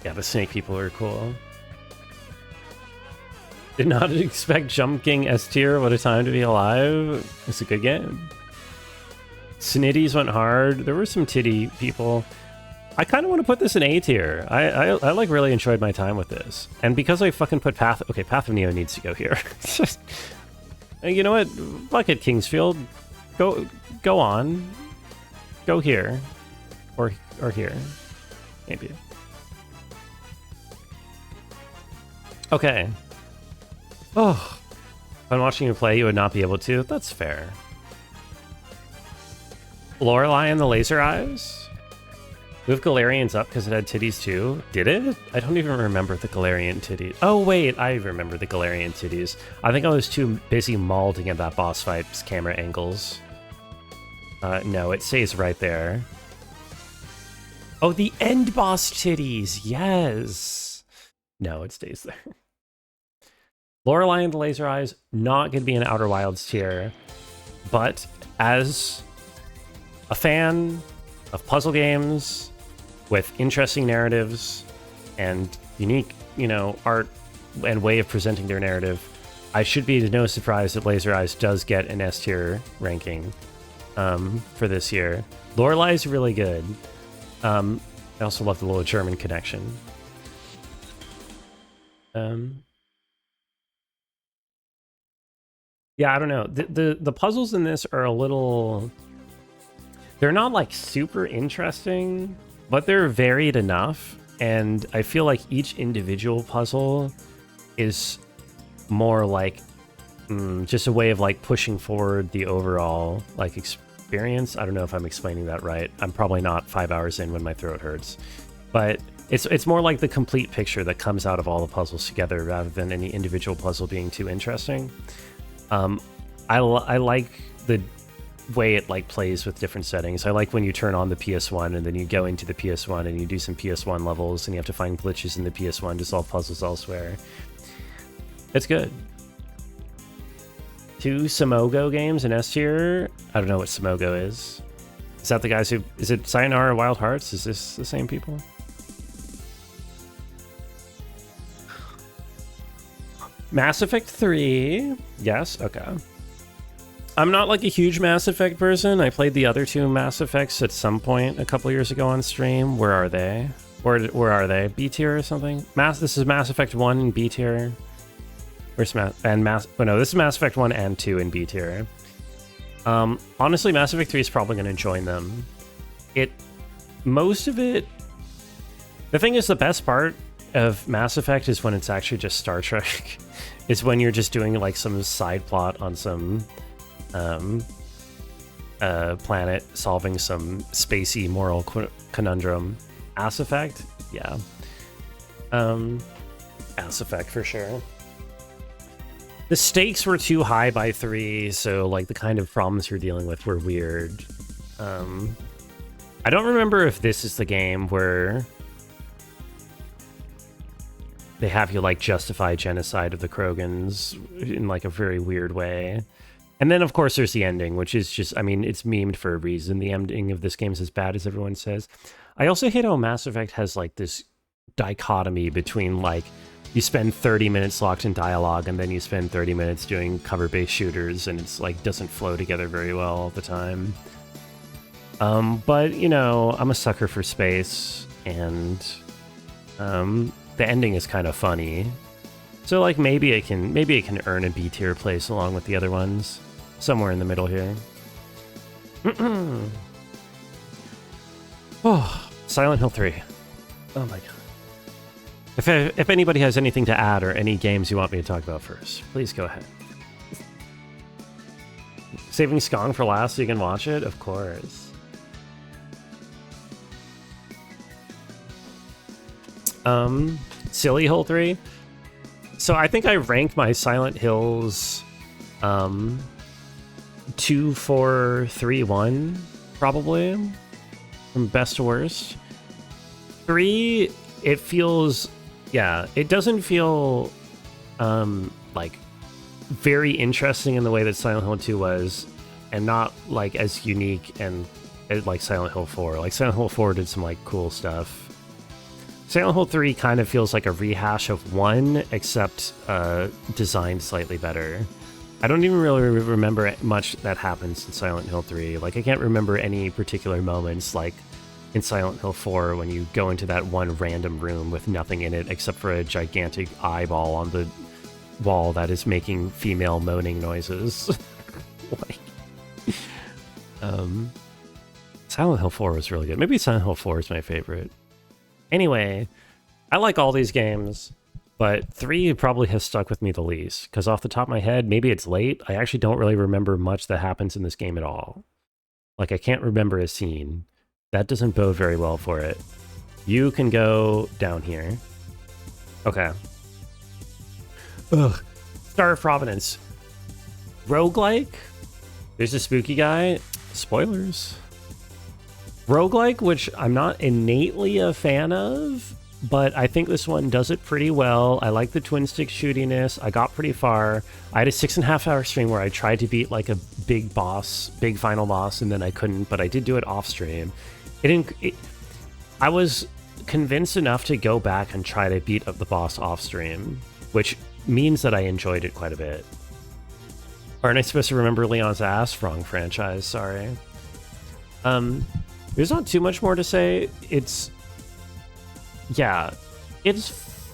Yeah, the snake people are cool. Did not expect Jump King S tier. What a time to be alive. It's a good game. Snitties went hard. There were some titty people. I kind of want to put this in A tier. I like really enjoyed my time with this. And because I fucking put Path of Neo needs to go here. You know what? Fuck it, Kingsfield. Go on. Go here. Or here. Maybe. Okay. Oh, if I'm watching you play, you would not be able to. That's fair. Lorelei and the Laser Eyes? Move Galarians up because it had titties too. Did it? I don't even remember the Galarian titties. Oh wait, I remember the Galarian titties. I think I was too busy mauling at that boss fight's camera angles. No, it stays right there. Oh, the end boss titties. Yes. No, it stays there. Lorelei and the Laser Eyes, not going to be an Outer Wilds tier, but as a fan of puzzle games with interesting narratives and unique, art and way of presenting their narrative, I should be to no surprise that Laser Eyes does get an S tier ranking for this year. Lorelei is really good. I also love the little German connection. Yeah, I don't know. The puzzles in this are a little... They're not, like, super interesting, but they're varied enough, and I feel like each individual puzzle is more like just a way of, like, pushing forward the overall, like, experience. I don't know if I'm explaining that right. I'm probably not 5 hours in when my throat hurts. But it's more like the complete picture that comes out of all the puzzles together rather than any individual puzzle being too interesting. I like the way it like plays with different settings. I like when you turn on the PS1 and then you go into the PS1 and you do some PS1 levels and you have to find glitches in the PS1 to solve puzzles elsewhere. It's good. 2 Simogo games in S tier. I don't know what Simogo is. Is that the guys who... Is it Sayonara Wild Hearts? Is this the same people? Mass Effect 3. Yes, okay. I'm not like a huge Mass Effect person. I played the other 2 Mass Effects at some point a couple years ago on stream. Where are they? Where are they? B tier or something? This is Mass Effect 1 in B tier. Where's no, this is Mass Effect 1 and 2 in B tier. Honestly, Mass Effect 3 is probably going to join them. Most of it... The thing is, the best part of Mass Effect is when it's actually just Star Trek. It's when you're just doing like some side plot on some planet solving some spacey moral conundrum. Mass Effect? Yeah. Mass Effect for sure. The stakes were too high by 3, so like the kind of problems you're dealing with were weird. I don't remember if this is the game where they have you like justify genocide of the Krogans in like a very weird way. And then of course there's the ending, which is just, I mean, it's memed for a reason. The ending of this game is as bad as everyone says. I also hate how Mass Effect has like this dichotomy between like you spend 30 minutes locked in dialogue and then you spend 30 minutes doing cover-based shooters, and it's like doesn't flow together very well all the time. But you know, I'm a sucker for space, and the ending is kind of funny. So like maybe it can earn a B tier place along with the other ones, somewhere in the middle here. Oh, Silent Hill 3. Oh my god. If anybody has anything to add or any games you want me to talk about first, please go ahead. Saving Skong for last so you can watch it? Of course. Silly Hill 3. So I think I rank my Silent Hills 2, 4, 3, 1, probably, from best to worst. 3, it feels, yeah, it doesn't feel like very interesting in the way that Silent Hill 2 was, and not like as unique and like Silent Hill 4. Like Silent Hill 4 did some like cool stuff. Silent Hill 3 kind of feels like a rehash of 1, except designed slightly better. I don't even really remember much that happens in Silent Hill 3. Like, I can't remember any particular moments, like in Silent Hill 4 when you go into that one random room with nothing in it except for a gigantic eyeball on the wall that is making female moaning noises. Like, Silent Hill 4 was really good. Maybe Silent Hill 4 is my favorite. Anyway, I like all these games, but 3 probably has stuck with me the least, because off the top of my head, maybe it's late, I actually don't really remember much that happens in this game at all. Like, I can't remember a scene. That doesn't bode very well for it. You can go down here. Okay. Ugh. Star of Providence. Roguelike? There's a spooky guy. Spoilers. Roguelike, which I'm not innately a fan of, but I think this one does it pretty well. I like the twin stick shootiness. I got pretty far. I had a 6.5 hour stream where I tried to beat like a big final boss, and then I couldn't, but I did do it off stream. I was convinced enough to go back and try to beat up the boss off stream, which means that I enjoyed it quite a bit. Aren't I supposed to remember Leon's ass? Wrong franchise, sorry. There's not too much more to say. It's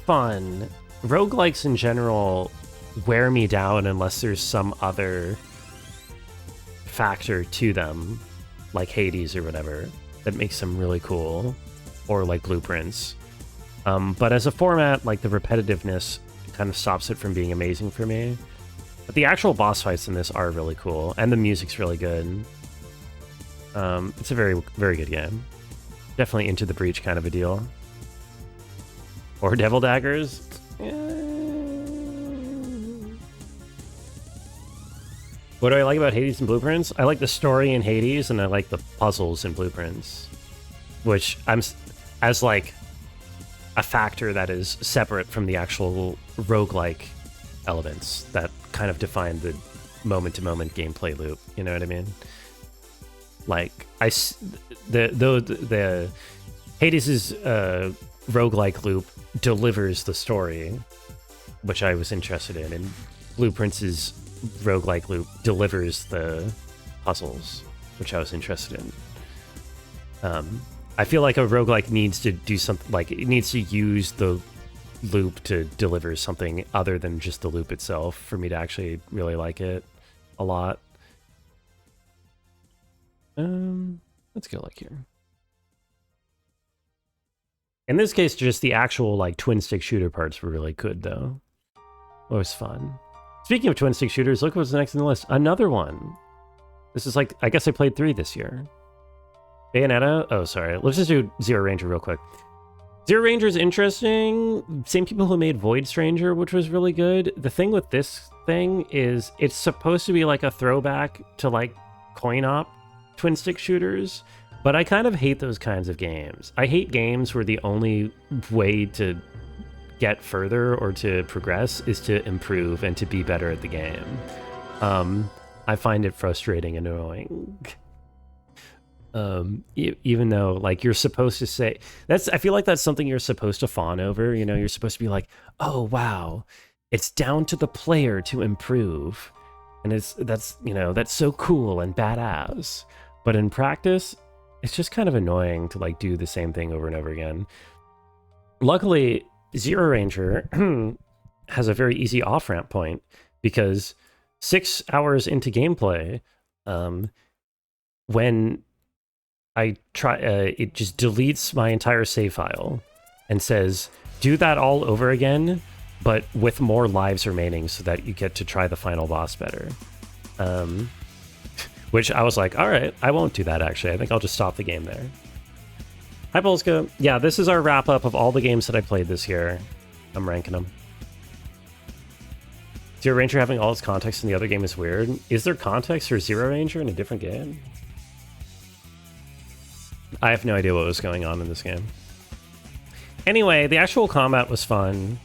fun. Roguelikes in general wear me down unless there's some other factor to them, like Hades or whatever, that makes them really cool, or like Blueprints. But as a format, like the repetitiveness kind of stops it from being amazing for me. But the actual boss fights in this are really cool, and the music's really good. It's a very, very good game. Definitely Into the Breach kind of a deal. Or Devil Daggers. What do I like about Hades and Blueprints? I like the story in Hades, and I like the puzzles in Blueprints. Which as like a factor that is separate from the actual roguelike elements that kind of define the moment-to-moment gameplay loop. You know what I mean? Like, the Hades' roguelike loop delivers the story, which I was interested in, and Blueprints' roguelike loop delivers the puzzles, which I was interested in. I feel like a roguelike needs to do something, like, it needs to use the loop to deliver something other than just the loop itself for me to actually really like it a lot. Let's go like here. In this case, just the actual like twin stick shooter parts were really good though. It was fun. Speaking of twin stick shooters, look what's next in the list. Another one. This is like, I guess I played 3 this year. Bayonetta. Oh, sorry. Let's just do Zero Ranger real quick. Zero Ranger is interesting. Same people who made Void Stranger, which was really good. The thing with this thing is it's supposed to be like a throwback to like coin-op twin stick shooters, but I kind of hate those kinds of games. I hate games where the only way to get further or to progress is to improve and to be better at the game. I find it frustrating and annoying. Even though like you're supposed to say I feel like that's something you're supposed to fawn over. You know, you're supposed to be like, oh wow, it's down to the player to improve, and that's so cool and badass. But in practice, it's just kind of annoying to like do the same thing over and over again. Luckily, Zero Ranger has a very easy off-ramp point, because 6 hours into gameplay, when I try, it just deletes my entire save file and says, do that all over again, but with more lives remaining so that you get to try the final boss better. Which I was like, all right, I won't do that actually. I think I'll just stop the game there. Hi, Polska. Yeah, this is our wrap up of all the games that I played this year. I'm ranking them. Zero Ranger having all its context in the other game is weird. Is there context for Zero Ranger in a different game? I have no idea what was going on in this game. Anyway, the actual combat was fun.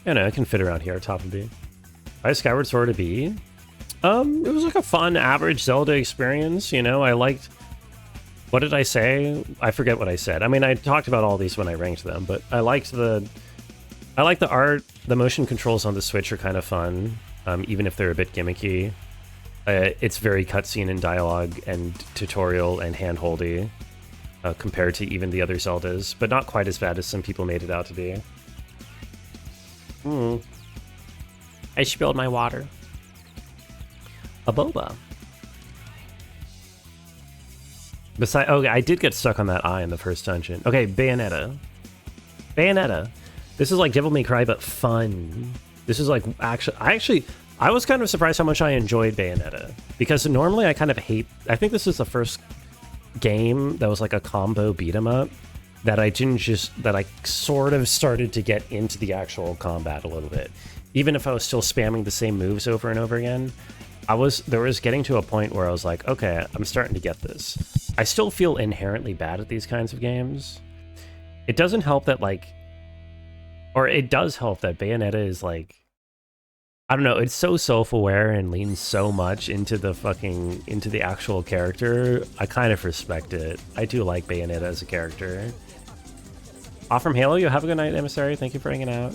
It can fit around here, top of B. Why Skyward Sword a B? It was like a fun, average Zelda experience, I liked... What did I say? I forget what I said. I mean, I talked about all these when I ranked them, but I like the art. The motion controls on the Switch are kind of fun, even if they're a bit gimmicky. It's very cutscene and dialogue and tutorial and hand-holdy compared to even the other Zeldas, but not quite as bad as some people made it out to be. I spilled my water. A boba. Okay, I did get stuck on that eye in the first dungeon. Okay, Bayonetta. This is like Devil May Cry, but fun. This is like I was kind of surprised how much I enjoyed Bayonetta, because normally I kind of hate... I think this is the first game that was like a combo beat 'em up that I sort of started to get into the actual combat a little bit. Even if I was still spamming the same moves over and over again, there was getting to a point where I was like, okay, I'm starting to get this. I still feel inherently bad at these kinds of games. It doesn't help that it does help that Bayonetta is like, I don't know, it's so self-aware and leans so much into the actual character. I kind of respect it. I do like Bayonetta as a character. Off from Halo, you have a good night, Emissary. Thank you for hanging out.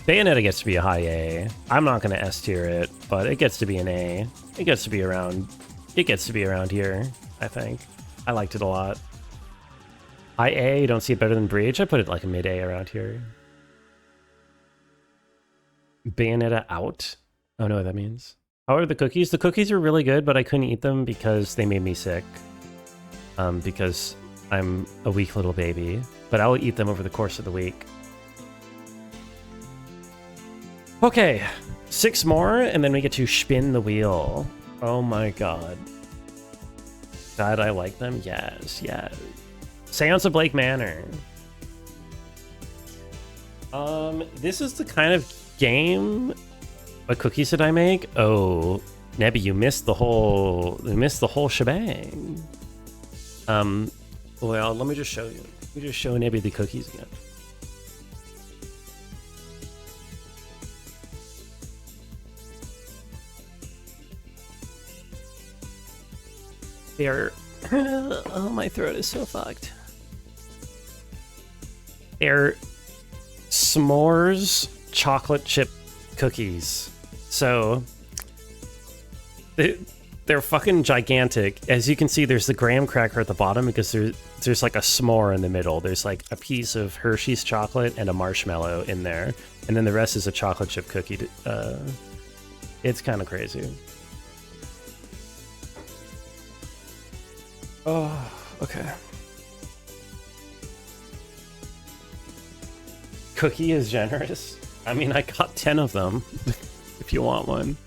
Bayonetta gets to be a high A. I'm not going to S tier it, but it gets to be an A. It gets to be around here, I think. I liked it a lot. High A, you don't see it better than Breach? I put it like a mid A around here. Bayonetta out? I don't know what that means. How are the cookies? The cookies are really good, but I couldn't eat them because they made me sick. Because I'm a weak little baby. But I'll eat them over the course of the week. Okay, 6 more, and then we get to spin the wheel. Oh my god. God, I like them? Yes. Seance of Blake Manor. This is the kind of game... What cookies did I make? Oh, Nebby, you missed the whole shebang. Well, let me just show you. Let me just show Nebby the cookies again. They're... Oh, my throat is so fucked. They're s'mores chocolate chip cookies. So they're fucking gigantic. As you can see, there's the graham cracker at the bottom because there's like a s'more in the middle. There's like a piece of Hershey's chocolate and a marshmallow in there, and then the rest is a chocolate chip cookie. It's kind of crazy. Oh, okay. Cookie is generous. I mean, I got 10 of them, if you want one.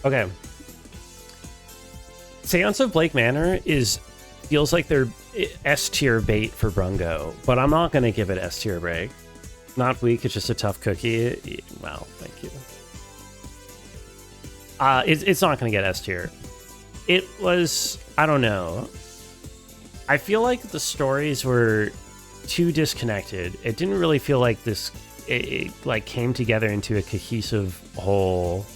Okay. Seance of Blake Manor feels like they're S-tier bait for Brungo, but I'm not going to give it S-tier break. Not weak, it's just a tough cookie. Wow, thank you. It's not going to get S-tier. It was, I don't know. I feel like the stories were too disconnected. It didn't really feel like this it like came together into a cohesive whole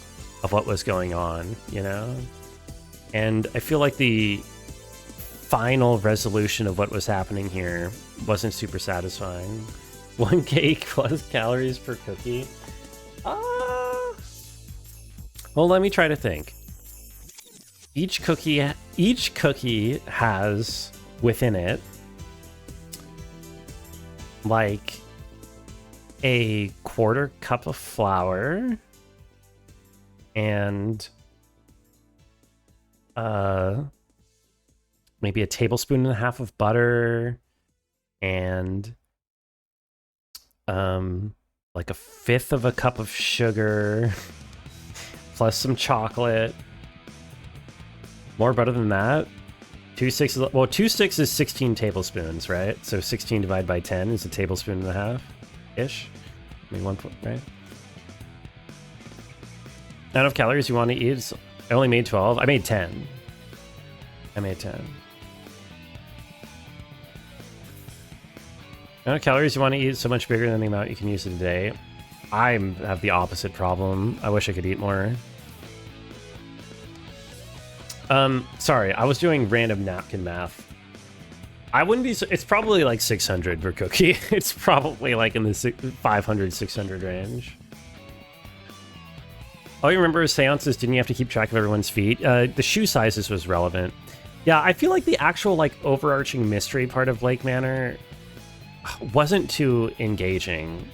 of what was going on, you know? And I feel like the final resolution of what was happening here wasn't super satisfying. 1 cake plus calories per cookie. Well, let me try to think. Each cookie has within it like a 1/4 cup of flour and maybe a 1.5 tablespoons of butter and like 1/5 cup of sugar plus some chocolate. More butter than that. 2 sticks. Well, 2 sticks is 16 tablespoons, right? So 16 divided by 10 is 1.5 tablespoons ish. I mean, 1 point, right? Amount of calories you want to eat? I only made 12. I made 10. Amount of calories you want to eat is so much bigger than the amount you can use in a day. I have the opposite problem. I wish I could eat more. Sorry, I was doing random napkin math. I wouldn't be. It's probably like 600 per cookie. It's probably like in the 500, 600 range. All you remember is seances. Didn't you have to keep track of everyone's feet? The shoe sizes was relevant. Yeah, I feel like the actual like overarching mystery part of Lake Manor wasn't too engaging.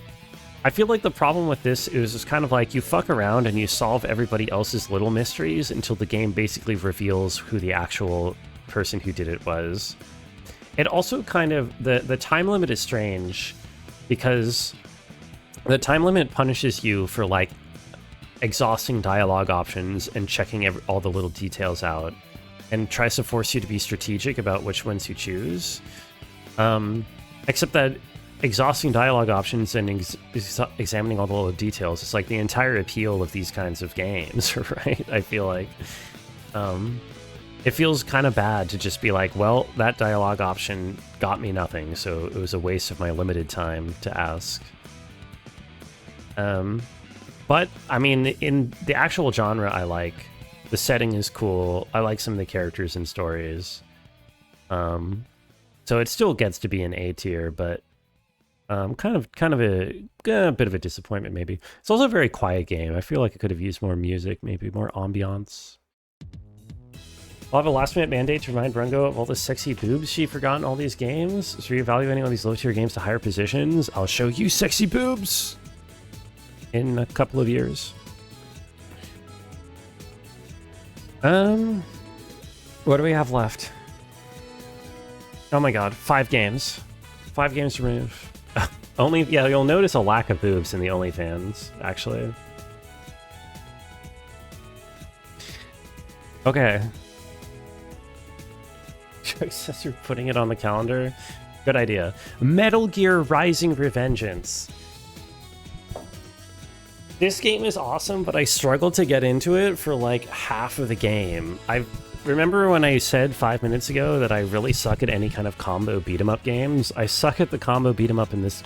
I feel like the problem with this is just kind of like you fuck around and you solve everybody else's little mysteries until the game basically reveals who the actual person who did it was. It also kind of, the time limit is strange because the time limit punishes you for like exhausting dialogue options and checking all the little details out and tries to force you to be strategic about which ones you choose. Except that exhausting dialogue options and examining all the little details is like the entire appeal of these kinds of games, right? I feel like it feels kind of bad to just be like, well, that dialogue option got me nothing, so it was a waste of my limited time to ask. But I mean, in the actual genre, I like the setting is cool. I like some of the characters and stories. So it still gets to be an A tier, but kind of a bit of a disappointment, maybe. It's also a very quiet game. I feel like it could have used more music, maybe more ambiance. I'll have a last-minute mandate to remind Rungo of all the sexy boobs she forgot in all these games. So reevaluating all these low-tier games to higher positions. I'll show you sexy boobs in a couple of years. What do we have left? Oh my god, 5 games. 5 games to remove. Only, yeah, you'll notice a lack of boobs in the OnlyFans, actually. Okay. Joe says you're putting it on the calendar. Good idea. Metal Gear Rising Revengeance. This game is awesome, but I struggled to get into it for like half of the game. I remember when I said 5 minutes ago that I really suck at any kind of combo beat-em-up games. I suck at the combo beat-em-up in this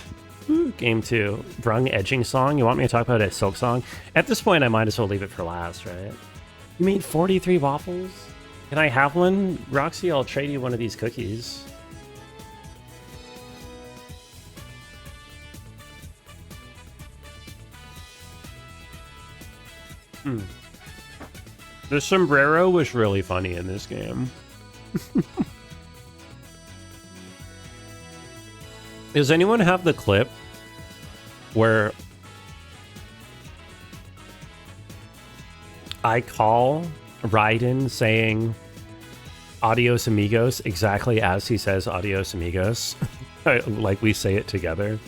game too. Brung Edging Song. You want me to talk about a Silk Song? At this point, I might as well leave it for last, right? You made 43 waffles? Can I have one? Roxy, I'll trade you one of these cookies. The sombrero was really funny in this game. Does anyone have the clip where I call Raiden saying adios amigos exactly as he says adios amigos? Like we say it together.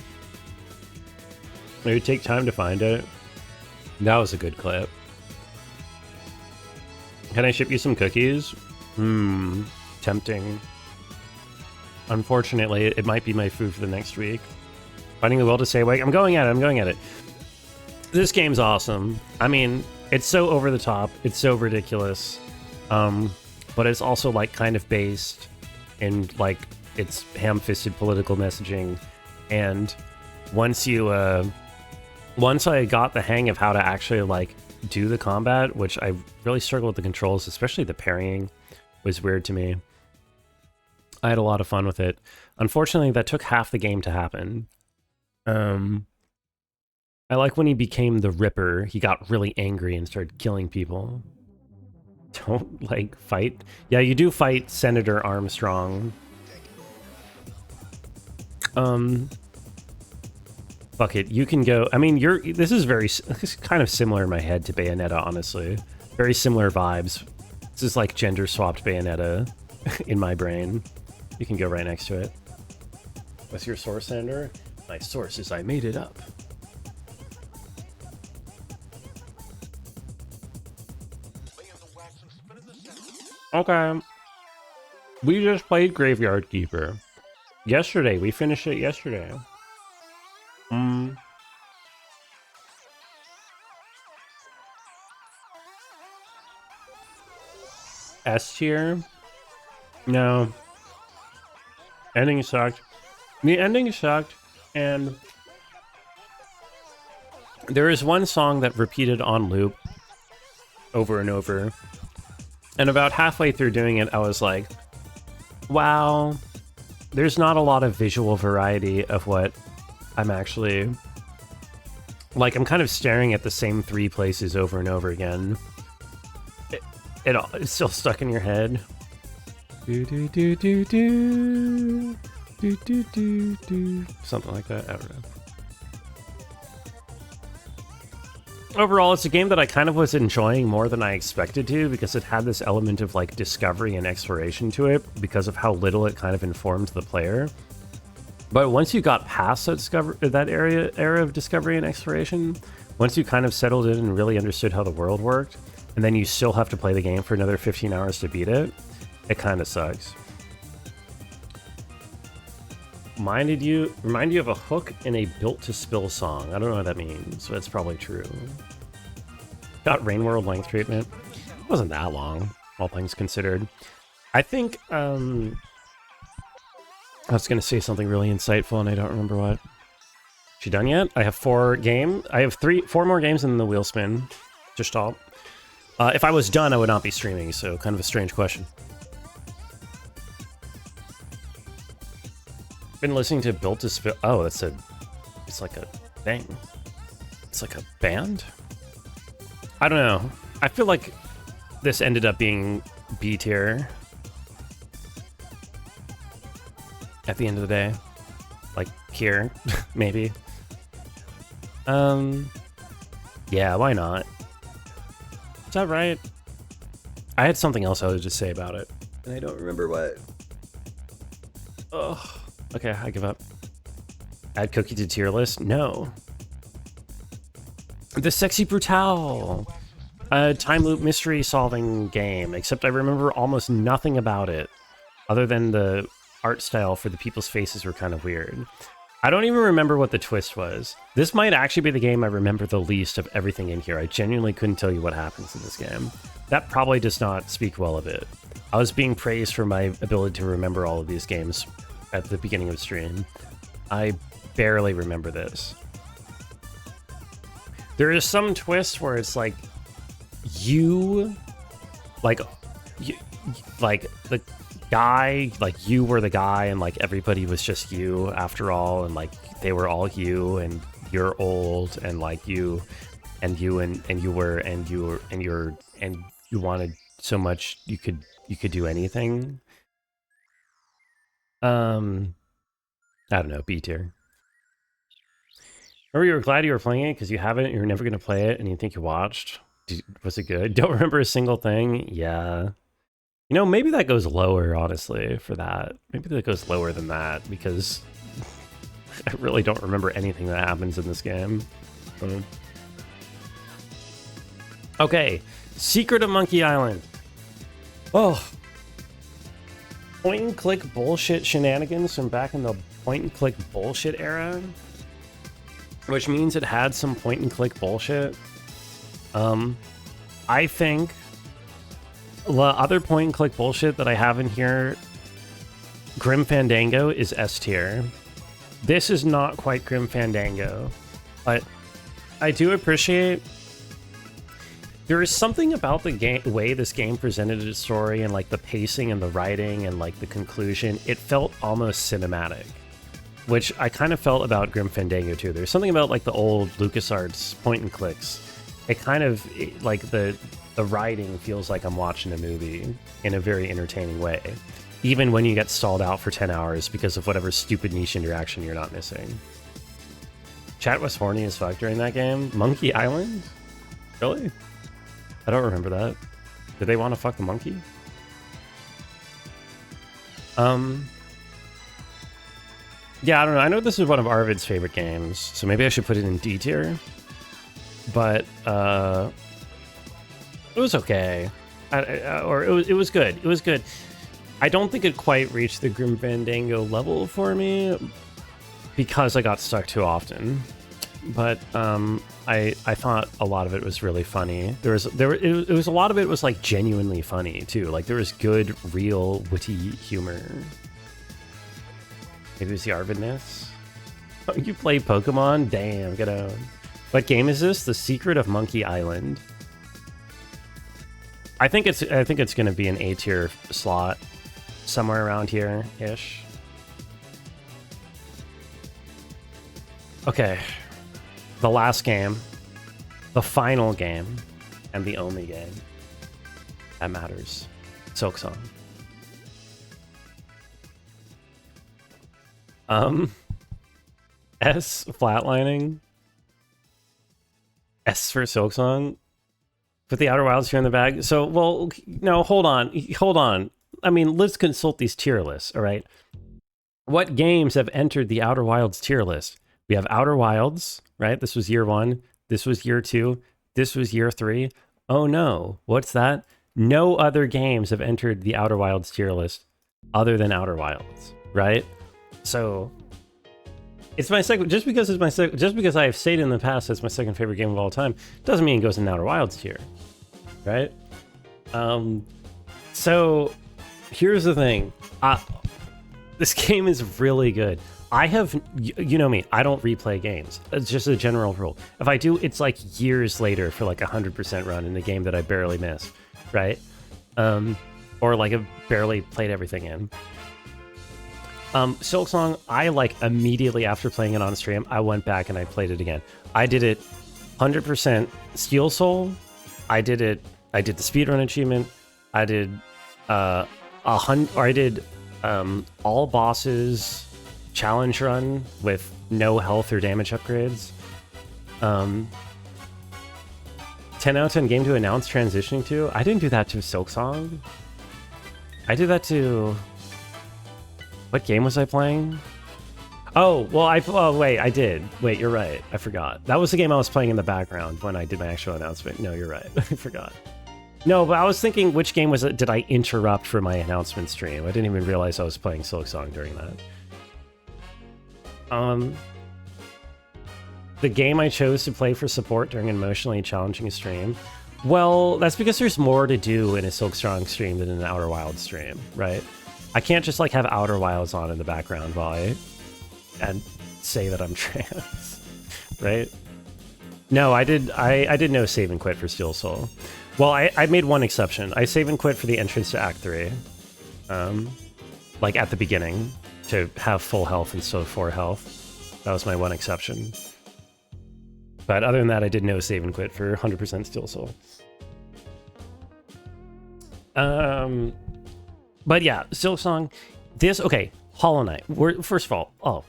Maybe take time to find it. That was a good clip. Can I ship you some cookies? Tempting. Unfortunately, it might be my food for the next week. Finding the will to stay awake. I'm going at it. This game's awesome. I mean, it's so over the top. It's so ridiculous. But it's also like kind of based in like it's ham-fisted political messaging. And once you once I got the hang of how to actually like do the combat, which I really struggled with the controls, especially the parrying was weird to me. I had a lot of fun with it. Unfortunately, that took half the game to happen. I like when he became the Ripper, he got really angry and started killing people. Don't, like, fight. Yeah, you do fight Senator Armstrong. Fuck it, you can go... I mean, this is kind of similar in my head to Bayonetta, honestly. Very similar vibes. This is like gender-swapped Bayonetta in my brain. You can go right next to it. What's your source, Senator? My source is I made it up. Okay. We just played Graveyard Keeper. Yesterday. We finished it yesterday. S tier? No. Ending sucked. The ending sucked, and there is one song that repeated on loop over and over. And about halfway through doing it, I was like, wow, there's not a lot of visual variety of what I'm actually... Like, I'm kind of staring at the same 3 places over and over again. It's still stuck in your head. Do do do do do. Do do do do. Something like that. I don't know. Overall, it's a game that I kind of was enjoying more than I expected to, because it had this element of like discovery and exploration to it because of how little it kind of informed the player. But once you got past that era of discovery and exploration, once you kind of settled in and really understood how the world worked, and then you still have to play the game for another 15 hours to beat it, it kind of sucks. Remind you of a hook in a built-to-spill song. I don't know what that means, but it's probably true. Got Rain World length treatment. It wasn't that long, all things considered. I think, I was going to say something really insightful, and I don't remember what. She done yet? I have 4 more games in the wheel spin. Just all. If I was done, I would not be streaming, so kind of a strange question. Been listening to Built to Spill. Oh, it's like a thing. It's like a band? I don't know. I feel like this ended up being B tier at the end of the day. Like here, maybe. Yeah, why not? Is that right? I had something else I would just say about it, and I don't remember what. Ugh. Okay, I give up. Add Cookie to tier list? No. The Sexy Brutale. A time loop mystery solving game, except I remember almost nothing about it, other than the art style for the people's faces were kind of weird. I don't even remember what the twist was. This might actually be the game I remember the least of everything in here. I genuinely couldn't tell you what happens in this game. That probably does not speak well of it. I was being praised for my ability to remember all of these games at the beginning of the stream. I barely remember this. There is some twist where it's like the guy, like you were the guy, and like everybody was just you after all, and like they were all you, and you're old, and like you wanted so much you could do anything. I don't know, B tier. Or you were glad you were playing it because you haven't, you're never going to play it, and you think you watched. Was it good? Don't remember a single thing? Yeah. You know, maybe that goes lower, honestly, for that. Maybe that goes lower than that, because I really don't remember anything that happens in this game. Okay, Secret of Monkey Island. Oh. Point-and-click bullshit shenanigans from back in the point-and-click bullshit era. Which means it had some point-and-click bullshit. I think the other point-and-click bullshit that I have in here, Grim Fandango, is S tier. This is not quite Grim Fandango, but I do appreciate there is something about the way this game presented its story and like the pacing and the writing and like the conclusion. It felt almost cinematic, which I kind of felt about Grim Fandango too. There's something about like the old LucasArts point and clicks. It kind of like the writing feels like I'm watching a movie in a very entertaining way, even when you get stalled out for 10 hours because of whatever stupid niche interaction you're not missing. Chat was horny as fuck during that game. Monkey Island? Really? I don't remember that. Did they want to fuck the monkey? Yeah, I don't know. I know this is one of Arvid's favorite games, so maybe I should put it in D tier. But it was okay, it was good. It was good. I don't think it quite reached the Grim Fandango level for me because I got stuck too often. But I thought a lot of it was really funny. It was a lot of it was like genuinely funny too. Like there was good, real, witty humor. Maybe it was the Arvidness. Oh, you play Pokemon? Damn, get out. What game is this? The Secret of Monkey Island. I think it's gonna be an A tier slot somewhere around here ish. Okay. The last game, the final game, and the only game that matters. Silksong. S flatlining. S for Silksong. Put the Outer Wilds here in the bag. So, well, no, hold on. I mean, let's consult these tier lists, all right? What games have entered the Outer Wilds tier list? We have Outer Wilds, right? This was year 1. This was year 2. This was year 3. Oh no, what's that? No other games have entered the Outer Wilds tier list other than Outer Wilds, right? So it's my second. Just because it's my second. Just because I have stated in the past it's my second favorite game of all time doesn't mean it goes in Outer Wilds tier, right? So here's the thing. This game is really good. I have, you know me, I don't replay games. It's just a general rule. If I do, it's like years later for like 100% run in a game that I barely missed, right? Or like I've barely played everything in. Silksong, I like immediately after playing it on stream, I went back and I played it again. I did it 100% Steel Soul. I did the speedrun achievement. I did all bosses challenge run with no health or damage upgrades. 10 out of 10 game to announce transitioning to. I didn't do that to Silksong. I did that to... What game was I playing? Oh, well, wait, I did. Wait, you're right. I forgot. That was the game I was playing in the background when I did my actual announcement. No, you're right. I forgot. No, but I was thinking, which game was it? Did I interrupt for my announcement stream? I didn't even realize I was playing Silksong during that. The game I chose to play for support during an emotionally challenging stream. Well, that's because there's more to do in a Silksong stream than in an Outer Wilds stream, right? I can't just like have Outer Wilds on in the background while and say that I'm trans, right? No, I did no save and quit for Steel Soul. Well, I made one exception. I save and quit for the entrance to Act 3. Like at the beginning to have full health instead of 4 health. That was my one exception. But other than that, I did no save and quit for 100% Steel Soul. But yeah, Silksong, okay, Hollow Knight. First of all,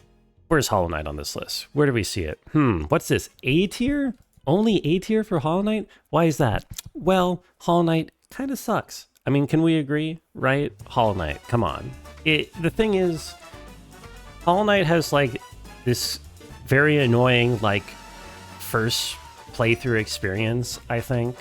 where's Hollow Knight on this list? Where do we see it? What's this? A tier? Only A tier for Hollow Knight? Why is that? Well, Hollow Knight kind of sucks. I mean, can we agree, right? Hollow Knight, come on. The thing is, Hollow Knight has like this very annoying like first playthrough experience, I think,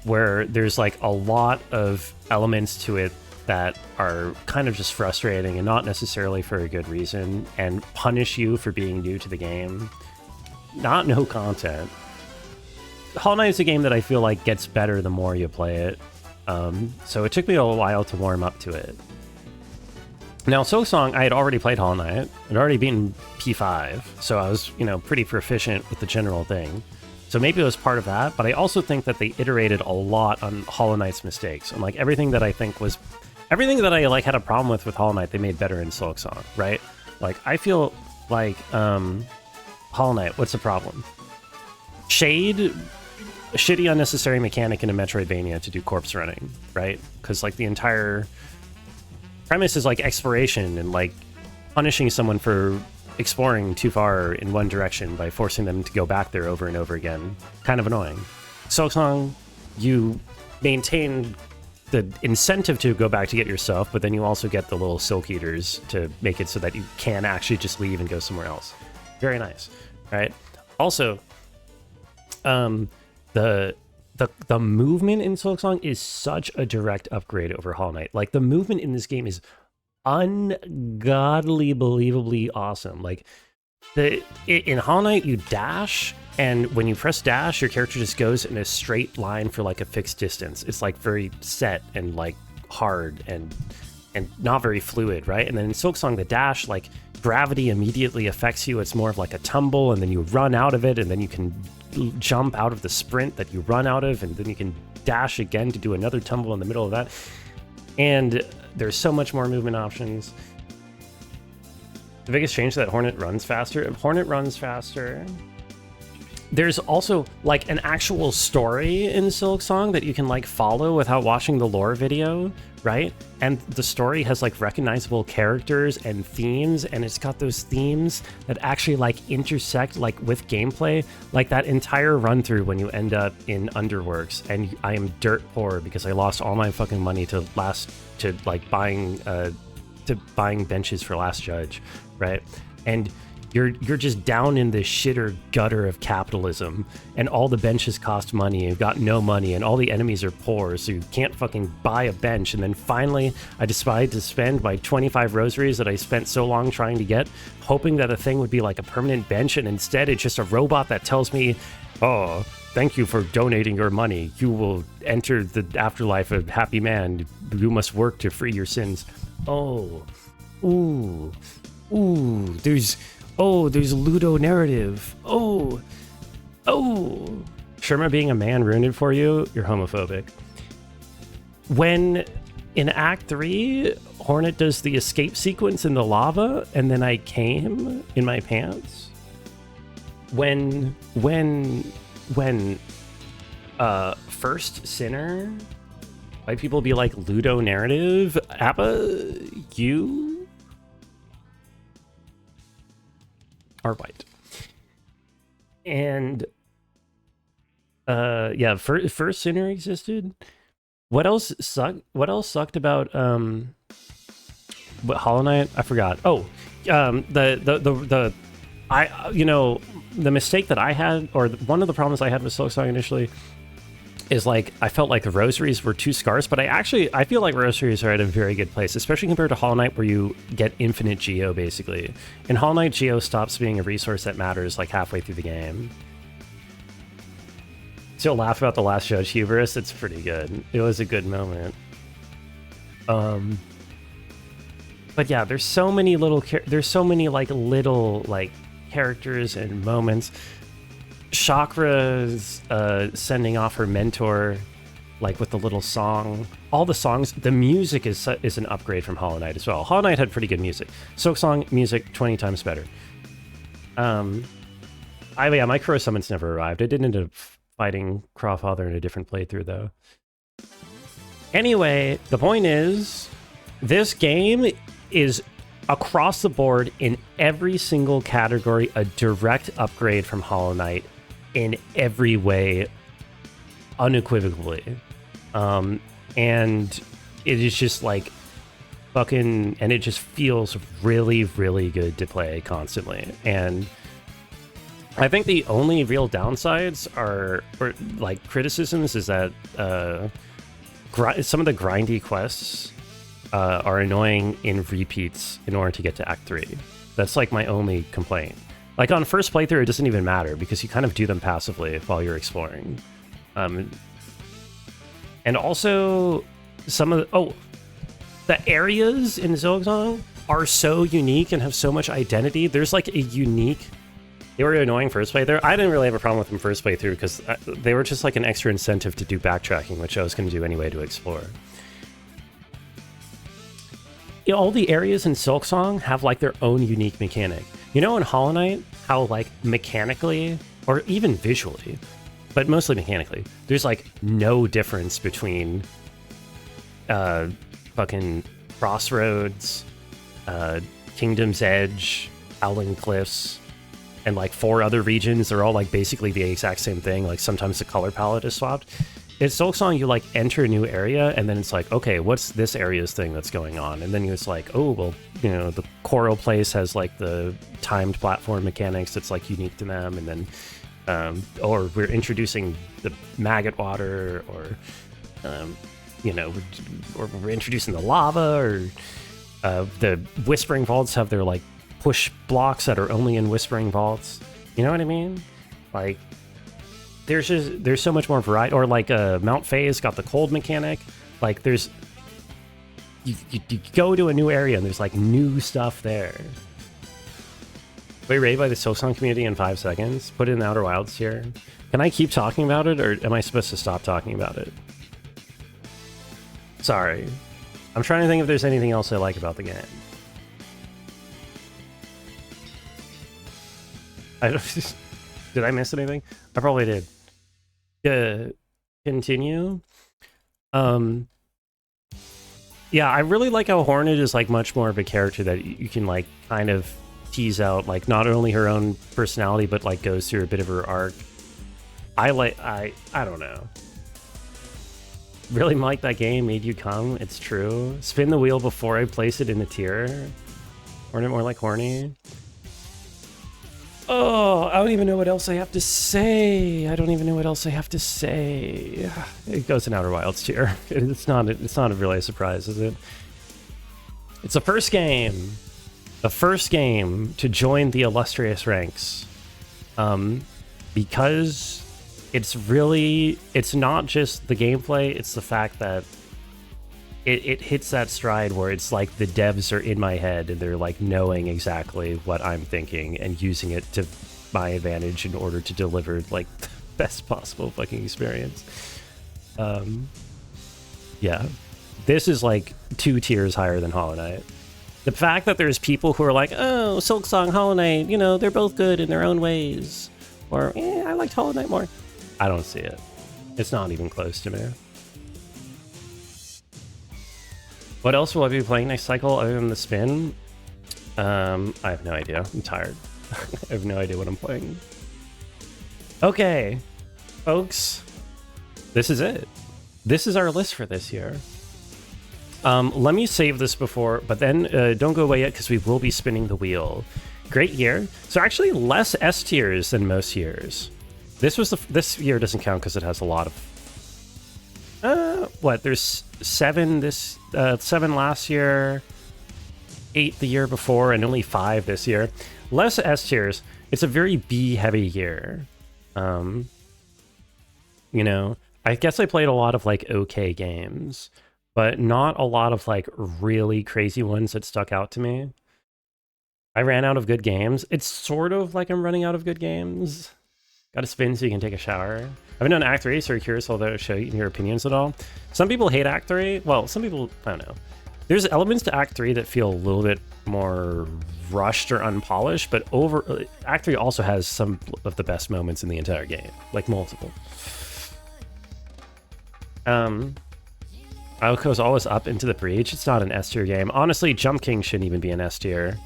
where there's like a lot of elements to it that are kind of just frustrating and not necessarily for a good reason and punish you for being new to the game. Not no content. Hollow Knight is a game that I feel like gets better the more you play it. So it took me a while to warm up to it. Now, Silksong, I had already played Hollow Knight. I'd already beaten P5, so I was, pretty proficient with the general thing. So maybe it was part of that, but I also think that they iterated a lot on Hollow Knight's mistakes. And like everything that I like had a problem with Hollow Knight, they made better in Silksong, right? Like I feel like Hollow Knight, what's the problem? Shade, a shitty unnecessary mechanic in a Metroidvania to do corpse running, right? Because like the entire premise is like exploration and like punishing someone for exploring too far in one direction by forcing them to go back there over and over again. Kind of annoying. Silksong, you maintain the incentive to go back to get yourself, but then you also get the little silk eaters to make it so that you can actually just leave and go somewhere else. Very nice, right? Also, the movement in Silksong is such a direct upgrade over Hollow Knight. Like the movement in this game is ungodly believably awesome. Like in Hollow Knight you dash, and when you press dash your character just goes in a straight line for like a fixed distance. It's like very set and like hard and not very fluid, right? And then in Silksong the dash, like gravity immediately affects you. It's more of like a tumble, and then you run out of it, and then you can jump out of the sprint that you run out of, and then you can dash again to do another tumble in the middle of that. And there's so much more movement options. The biggest change is that Hornet runs faster. Hornet runs faster. There's also like an actual story in Silksong that you can like follow without watching the lore video, right? And the story has like recognizable characters and themes, and it's got those themes that actually like intersect like with gameplay. Like that entire run through when you end up in Underworks, and I am dirt poor because I lost all my fucking money to buying benches for Last Judge, right? And you're just down in the shitter gutter of capitalism, and all the benches cost money, and you've got no money, and all the enemies are poor, so you can't fucking buy a bench. And then finally, I decided to spend my 25 rosaries that I spent so long trying to get, hoping that a thing would be like a permanent bench, and instead it's just a robot that tells me, oh, thank you for donating your money. You will enter the afterlife a happy man. You must work to free your sins. Oh, ooh, there's Ludo narrative. Oh. Sherma being a man ruined it for you? You're homophobic. When in Act 3, Hornet does the escape sequence in the lava, and then I came in my pants. When First Sinner, white people be like Ludo narrative, Appa, you are white. And yeah, first Sinner existed. What else sucked about what Hollow Knight? I forgot. Oh, the mistake that I had, or one of the problems I had with Silksong initially, is like I felt like the rosaries were too scarce, but I feel like rosaries are at a very good place, especially compared to Hollow Knight, where you get infinite geo basically. In Hollow Knight, geo stops being a resource that matters like halfway through the game. Still laugh about the Last Judge hubris. It's pretty good. It was a good moment. But yeah, there's so many little characters and moments. Chakra's sending off her mentor, like with the little song. All the songs, the music is an upgrade from Hollow Knight as well. Hollow Knight had pretty good music. Silksong music 20 times better. My Crow summons never arrived. I did end up fighting Crawfather in a different playthrough though. Anyway, the point is, this game is across the board in every single category a direct upgrade from Hollow Knight in every way, unequivocally. And it is just like fucking, and it just feels really, really good to play constantly. And I think the only real downsides or like criticisms is that some of the grindy quests are annoying in repeats in order to get to Act 3. That's like my only complaint. Like on first playthrough, it doesn't even matter because you kind of do them passively while you're exploring. And also some of the areas in Silksong are so unique and have so much identity. There's like a unique They were annoying first playthrough. I didn't really have a problem with them first playthrough because they were just like an extra incentive to do backtracking, which I was going to do anyway to explore. You know, all the areas in Silksong have like their own unique mechanic. You know in Hollow Knight, how like mechanically, or even visually, but mostly mechanically, there's like no difference between fucking Crossroads, Kingdom's Edge, Howling Cliffs, and like 4 other regions. They're all like basically the exact same thing. Like sometimes the color palette is swapped. In Silksong, you like enter a new area and then it's like, okay, what's this area's thing that's going on? And then it's like, oh, well, you know, the Coral place has like the timed platform mechanics that's like unique to them. And then, or we're introducing the maggot water, or, you know, or we're introducing the lava, or the Whispering Vaults have their like push blocks that are only in Whispering Vaults. You know what I mean? Like, there's so much more variety. Or like Mount Faye's got the cold mechanic. Like there's you go to a new area and there's like new stuff there. Wait, raid by the Silksong community in 5 seconds. Put it in the Outer Wilds here. Can I keep talking about it, or am I supposed to stop talking about it? Sorry. I'm trying to think if there's anything else I like about the game. Did I miss anything? I probably did. Continue. Yeah, I really like how Hornet is like much more of a character that you can like kind of tease out, like not only her own personality, but like goes through a bit of her arc. I don't know. Really like that game made you come. It's true. Spin the wheel before I place it in the tier. Hornet more like horny. Oh, I don't even know what else I have to say. I don't even know what else I have to say. It goes in Outer Wilds tier. It's not really a surprise, is it? It's the first game. The first game to join the illustrious ranks. Because it's not just the gameplay, it's the fact that it hits that stride where it's like the devs are in my head and they're like knowing exactly what I'm thinking and using it to my advantage in order to deliver like the best possible fucking experience. Yeah, this is like 2 tiers higher than Hollow Knight. The fact that there's people who are like, oh, Silksong, Hollow Knight, you know, they're both good in their own ways, or I liked Hollow Knight more. I don't see it. It's not even close to me. What else will I be playing next cycle other than the spin? I have no idea. I'm tired. I have no idea what I'm playing. Okay, folks. This is it. This is our list for this year. Let me save this before, but then don't go away yet because we will be spinning the wheel. Great year. So actually less S tiers than most years. This year doesn't count because it has a lot of... what? There's 7 7 last year, 8 the year before, and only 5 this year. Less S tiers. It's a very B heavy year. You know, I guess I played a lot of like okay games, but not a lot of like really crazy ones that stuck out to me. I ran out of good games. It's sort of like I'm running out of good games. Got to spin so you can take a shower. I haven't done Act 3, so you're curious I'll show you your opinions at all. Some people hate Act 3. Well, some people, I don't know. There's elements to Act 3 that feel a little bit more rushed or unpolished, but Act 3 also has some of the best moments in the entire game, like multiple. Alco's always up into the breach. It's not an S tier game. Honestly, Jump King shouldn't even be an S tier.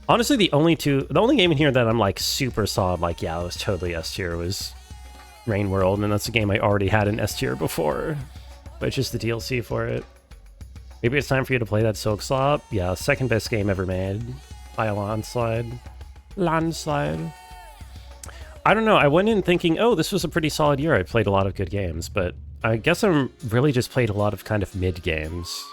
Honestly, the only game in here that I'm like super solid, like, yeah, it was totally S tier, was Rain World, and that's a game I already had an S tier before, but it's just the DLC for it. Maybe it's time for you to play that Silk Slop. Yeah, second best game ever made by a landslide. Landslide. I don't know. I went in thinking, oh, this was a pretty solid year. I played a lot of good games, but I guess I'm really just played a lot of kind of mid games.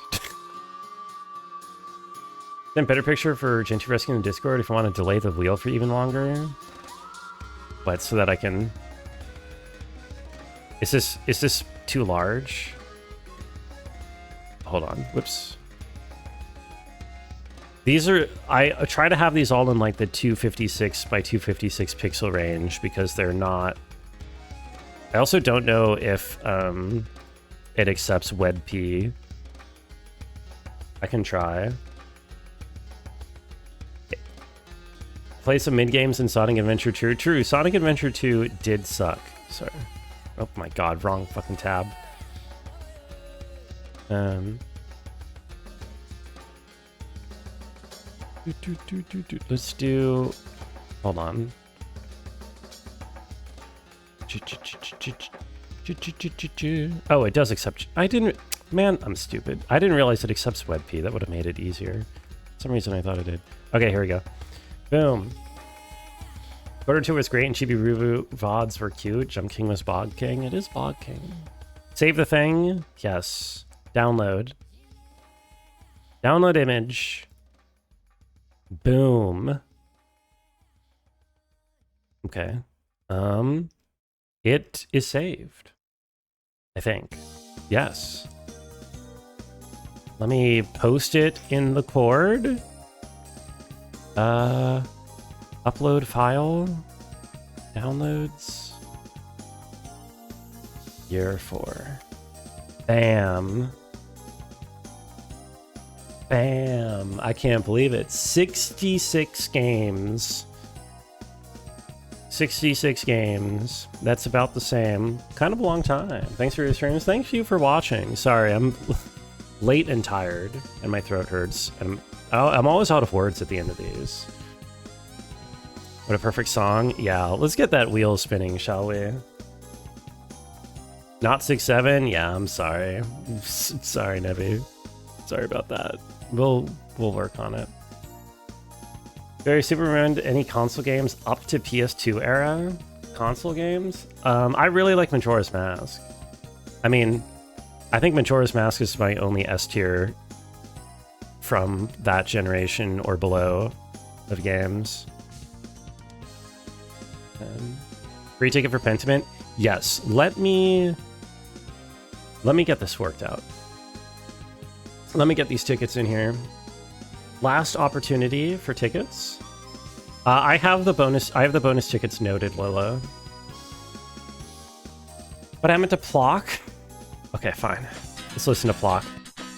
Then better picture for Genty Rescue in Discord if you want to delay the wheel for even longer. But so that I can... Is this too large? Hold on. Whoops. These are, I try to have these all in like the 256 by 256 pixel range because they're not, I also don't know if it accepts WebP. I can try. Play some mid games in Sonic Adventure 2. True, Sonic Adventure 2 did suck. Sorry. Oh my god, wrong fucking tab. Let's do. Hold on. Oh, it does accept. I didn't. Man, I'm stupid. I didn't realize it accepts WebP. That would have made it easier. For some reason I thought it did. Okay, here we go. Boom. Quarter 2 was great and Chibi Rubu VODs were cute. Jump King was Bog King. It is Bog King. Save the thing. Yes. Download. Download image. Boom. Okay. It is saved. I think. Yes. Let me post it in the cord. Upload file. Downloads. Year 4. Bam. Bam. I can't believe it. 66 games. 66 games. That's about the same. Kind of a long time. Thanks for your streams. Thank you for watching. Sorry, I'm late and tired, and my throat hurts. And I'm always out of words at the end of these. What a perfect song. Yeah, let's get that wheel spinning, shall we? Not 6-7? Yeah, I'm sorry. Sorry, Nebby. Sorry about that. We'll work on it. Very super ruined any console games up to PS2 era? Console games? I really like Majora's Mask. I mean, I think Majora's Mask is my only S tier from that generation or below of games. Free ticket for Pentiment? Yes. Let me get this worked out. Let me get these tickets in here. Last opportunity for tickets. I have the bonus tickets noted, Lola. But I meant to Plock. Okay, fine. Let's listen to Plock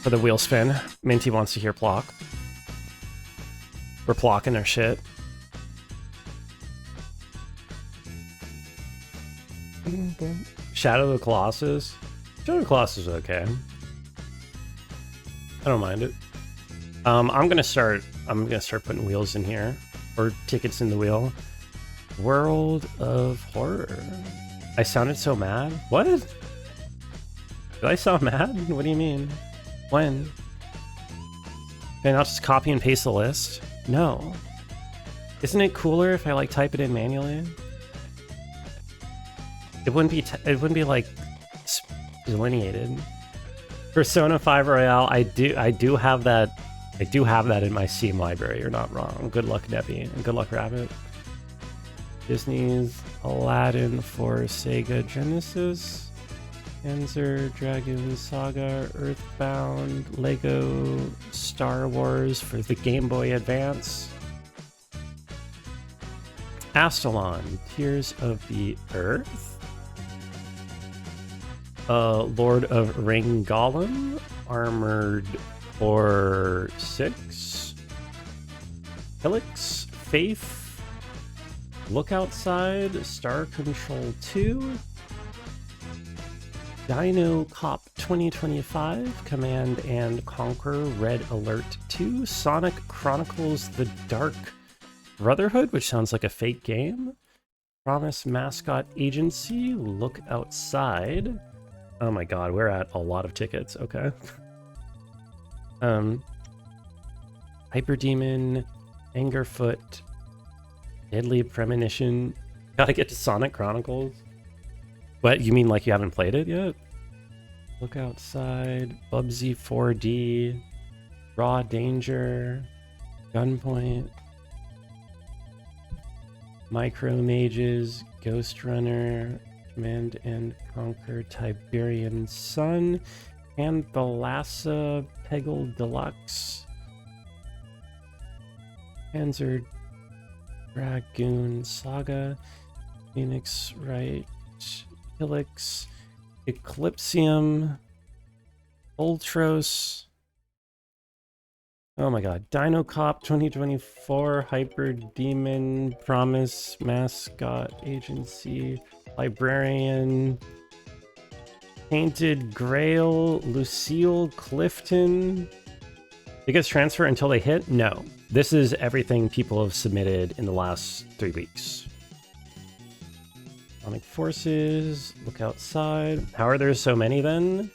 for the wheel spin. Minty wants to hear Plock. We're plocking their shit. Shadow of the Colossus. Shadow of the Colossus is okay. I don't mind it. I'm gonna start putting wheels in here, or tickets in the wheel. World of Horror. I sounded so mad. What? Did I sound mad? What do you mean? When? Can I not just copy and paste the list? No. Isn't it cooler if I like type it in manually? It wouldn't be like delineated. Persona 5 Royale, I do have that in my Steam library. You're not wrong. Good luck, Debbie, and good luck, Rabbit. Disney's Aladdin for Sega Genesis, Panzer Dragoon Saga, Earthbound, Lego Star Wars for the Game Boy Advance, Astalon, Tears of the Earth, Lord of Ring Golem, Armored Core 6, Helix, Faith, Look Outside, Star Control 2, Dino Cop 2025, Command and Conquer, Red Alert 2, Sonic Chronicles The Dark Brotherhood, which sounds like a fake game, Promise Mascot Agency, Look Outside. Oh my god, we're at a lot of tickets. Okay. Hyper Demon, Angerfoot, Deadly Premonition. Gotta get to Sonic Chronicles. What, you mean like you haven't played it yet? Look Outside, Bubsy 4D, Raw Danger, Gunpoint, Micro Mages, Ghost Runner, Command and Conquer, Tiberian Sun, and the Lhasa Peggle Deluxe. Panzer Dragoon Saga, Phoenix Wright, Helix, Eclipsium, Ultros. Oh my god. Dino Cop 2024, Hyper Demon, Promise, Mascot Agency, Librarian, Painted Grail, Lucille Clifton. Tickets transfer until they hit? No. This is everything people have submitted in the last 3 weeks. Sonic Forces, look outside. How are there so many then?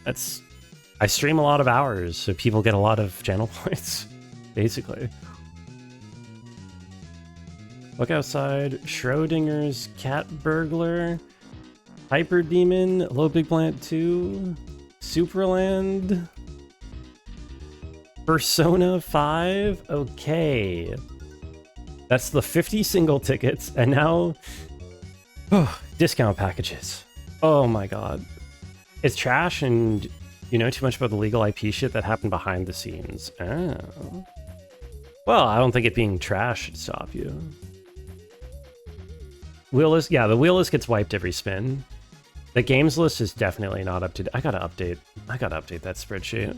I stream a lot of hours, so people get a lot of channel points, basically. Look outside. Schrodinger's Cat Burglar, Hyper Demon, Low Big Plant 2, Superland, Persona 5. Okay. That's the 50 single tickets, and now discount packages. Oh my god. It's trash, and you know too much about the legal IP shit that happened behind the scenes. Oh. Well, I don't think it being trash should stop you. Wheel list, yeah, the wheel list gets wiped every spin. The games list is definitely not up to date. I gotta update that spreadsheet.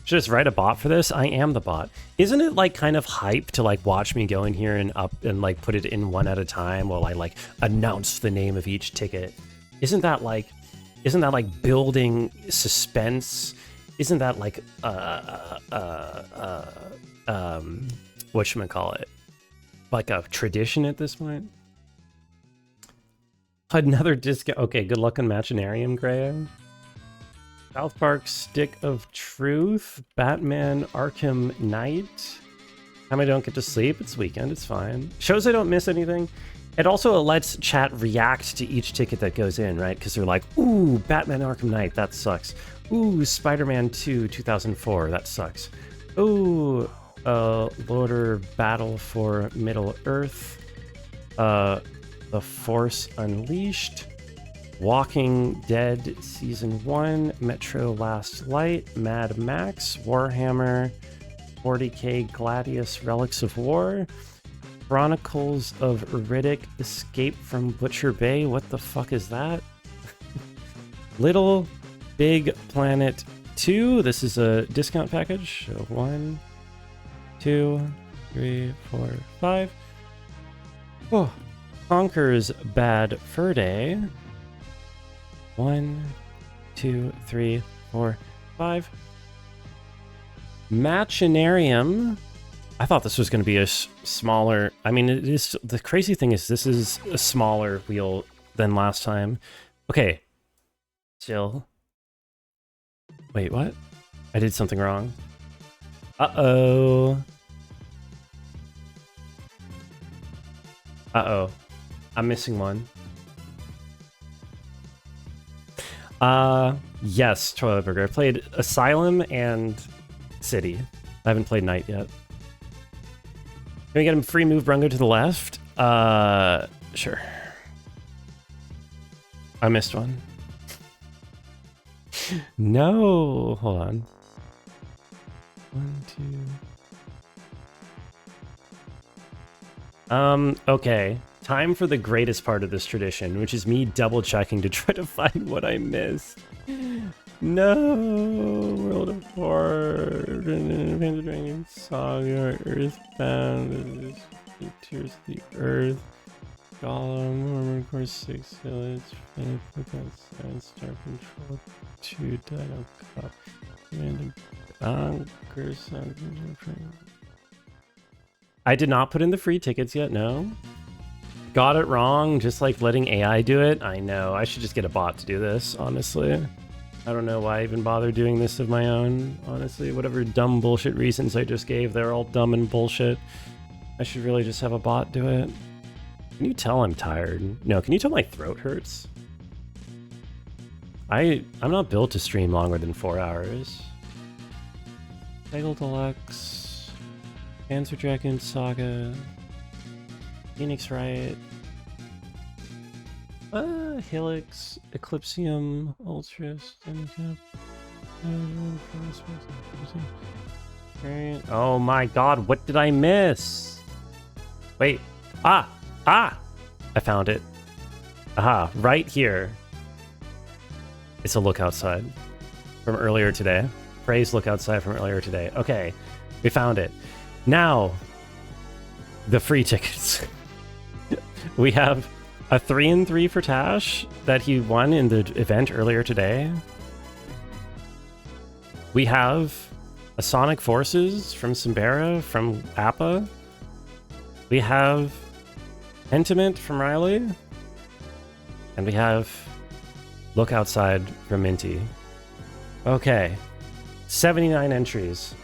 Should I just write a bot for this? I am the bot. Isn't it like kind of hype to like watch me go in here and up and like put it in one at a time while I like announce the name of each ticket? Isn't that like building suspense? Isn't that like whatchamacallit? Like a tradition at this point? Another discount. Okay, good luck on Machinarium, Graham. South Park Stick of Truth, Batman Arkham Knight. Time I don't get to sleep, it's weekend, it's fine. Shows I don't miss anything. It also lets chat react to each ticket that goes in, right? Because they're like, ooh, Batman Arkham Knight, that sucks. Ooh, Spider-Man 2, 2004, that sucks. Ooh, Loader Battle for Middle Earth. The Force Unleashed. Walking Dead Season 1, Metro Last Light, Mad Max, Warhammer, 40k Gladius Relics of War, Chronicles of Riddick, Escape from Butcher Bay, what the fuck is that? Little Big Planet 2, this is a discount package, so 1, 2, 3, 4, 5. Oh, Conker's Bad Fur Day. 1, 2, 3, 4, 5. Machinarium. I thought this was going to be a smaller. I mean, it is. The crazy thing is, this is a smaller wheel than last time. Okay. Still. Wait, what? I did something wrong. Uh-oh. Uh-oh. I'm missing one. Yes, Toilet Burger. I played Asylum and City. I haven't played Night yet. Can we get him free move Brungo to the left? Sure. I missed one. No, hold on. 1, 2. Okay. Time for the greatest part of this tradition, which is me double checking to try to find what I missed. No, World of Horror, Panzer Dragon Saga, Earthbound, Tears of the Earth, Gollum, Armored Core 6, Village, Panic Lookout, Star Control 2, Dino Cup, Random Bonkers. I did not put in the free tickets yet, no. Got it wrong, just like letting AI do it. I know, I should just get a bot to do this, honestly. I don't know why I even bother doing this of my own, honestly. Whatever dumb bullshit reasons I just gave, they're all dumb and bullshit. I should really just have a bot do it. Can you tell I'm tired? No, can you tell my throat hurts? I'm not built to stream longer than 4 hours. Peggle Deluxe, Panzer Dragoon Saga, Phoenix Riot, Helix, Eclipsium, Ultras, Great. Oh my god, what did I miss? Wait. Ah! I found it. Aha, right here. It's a look outside from earlier today. Praise look outside from earlier today. Okay, we found it. Now, the free tickets. We have a 3-3 for Tash that he won in the event earlier today. We have a Sonic Forces from Simbera from Appa. We have Pentiment from Riley. And we have Look Outside from Minty. Okay. 79 entries.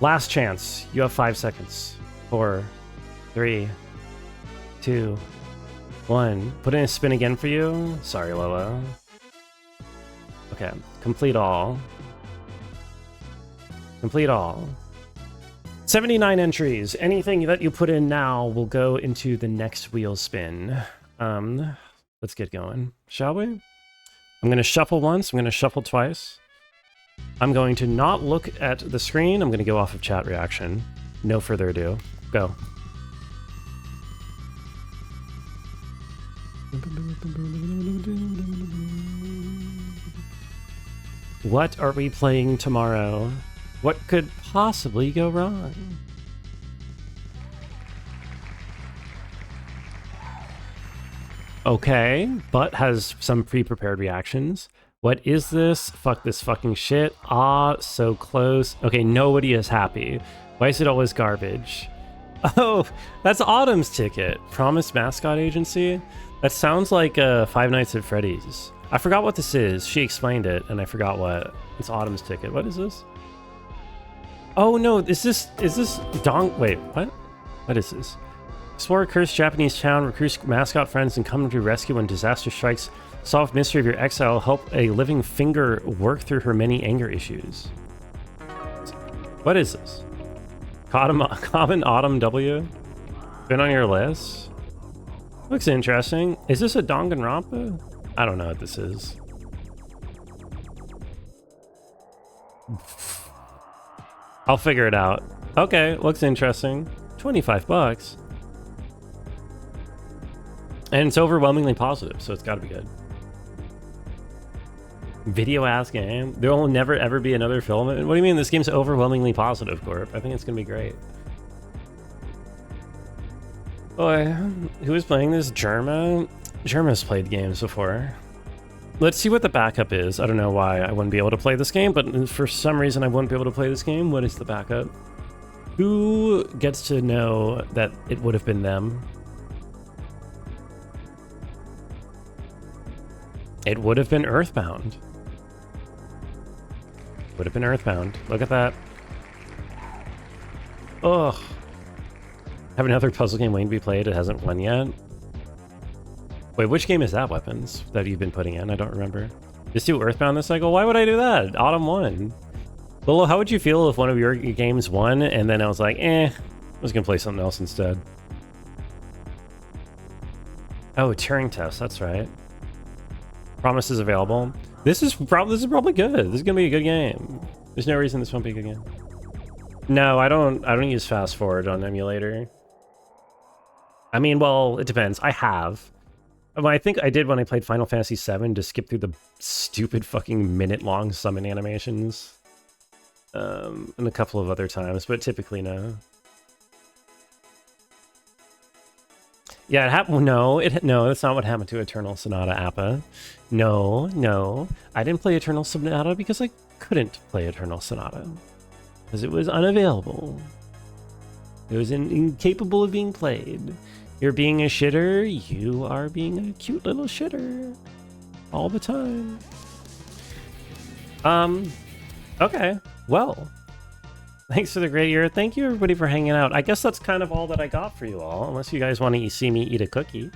Last chance. You have 5 seconds. 4, 3, 2, 1. Put in a spin again for you. Sorry, Lola. Okay. Complete all. Complete all. 79 entries. Anything that you put in now will go into the next wheel spin. Let's get going, shall we? I'm going to shuffle once. I'm going to shuffle twice. I'm going to not look at the screen. I'm going to go off of chat reaction. No further ado. Go. What are we playing tomorrow? What could possibly go wrong? Okay, but has some pre-prepared reactions. What is this? Fuck this fucking shit. Ah, so close. Okay, nobody is happy. Why is it always garbage? Oh, that's Autumn's ticket. Promised Mascot Agency? That sounds like Five Nights at Freddy's. I forgot what this is. She explained it, and I forgot what. It's Autumn's ticket. What is this? Oh no, is this wait, what? What is this? Explore a cursed Japanese town, recruit mascot friends, and come to rescue when disaster strikes. Solve mystery of your exile. Help a living finger work through her many anger issues. What is this? Common Autumn W? Been on your list? Looks interesting. Is this a Danganronpa? I don't know what this is. I'll figure it out. Okay, looks interesting. 25 bucks. And it's overwhelmingly positive, so it's gotta be good. Video ass game. There will never ever be another film. What do you mean this game's overwhelmingly positive, Corp? I think it's gonna be great. Boy, who is playing this? Germa? Germa's played games before. Let's see what the backup is. I don't know why I wouldn't be able to play this game, but for some reason I wouldn't be able to play this game. What is the backup? Who gets to know that it would have been them? It would have been Earthbound. Would have been Earthbound. Look at that. Ugh. Have another puzzle game waiting to be played. It hasn't won yet. Wait, which game is that, Weapons, that you've been putting in? I don't remember. Just do Earthbound this cycle? Why would I do that? Autumn won. Lolo, how would you feel if one of your games won and then I was like, I was going to play something else instead? Oh, Turing Test. That's right. Promise is available. This is probably good. This is gonna be a good game. There's no reason this won't be a good game. No, I don't use fast forward on emulator. I mean, well, it depends. I have. I think I did when I played Final Fantasy VII to skip through the stupid fucking minute-long summon animations. And a couple of other times, but typically no. Yeah, it happened. No, that's not what happened to Eternal Sonata Appa. No, I didn't play Eternal Sonata because I couldn't play Eternal Sonata because it was unavailable. It was incapable of being played. You're being a shitter. You are being a cute little shitter all the time. Okay. Well. Thanks for the great year. Thank you, everybody, for hanging out. I guess that's kind of all that I got for you all, unless you guys want to see me eat a cookie.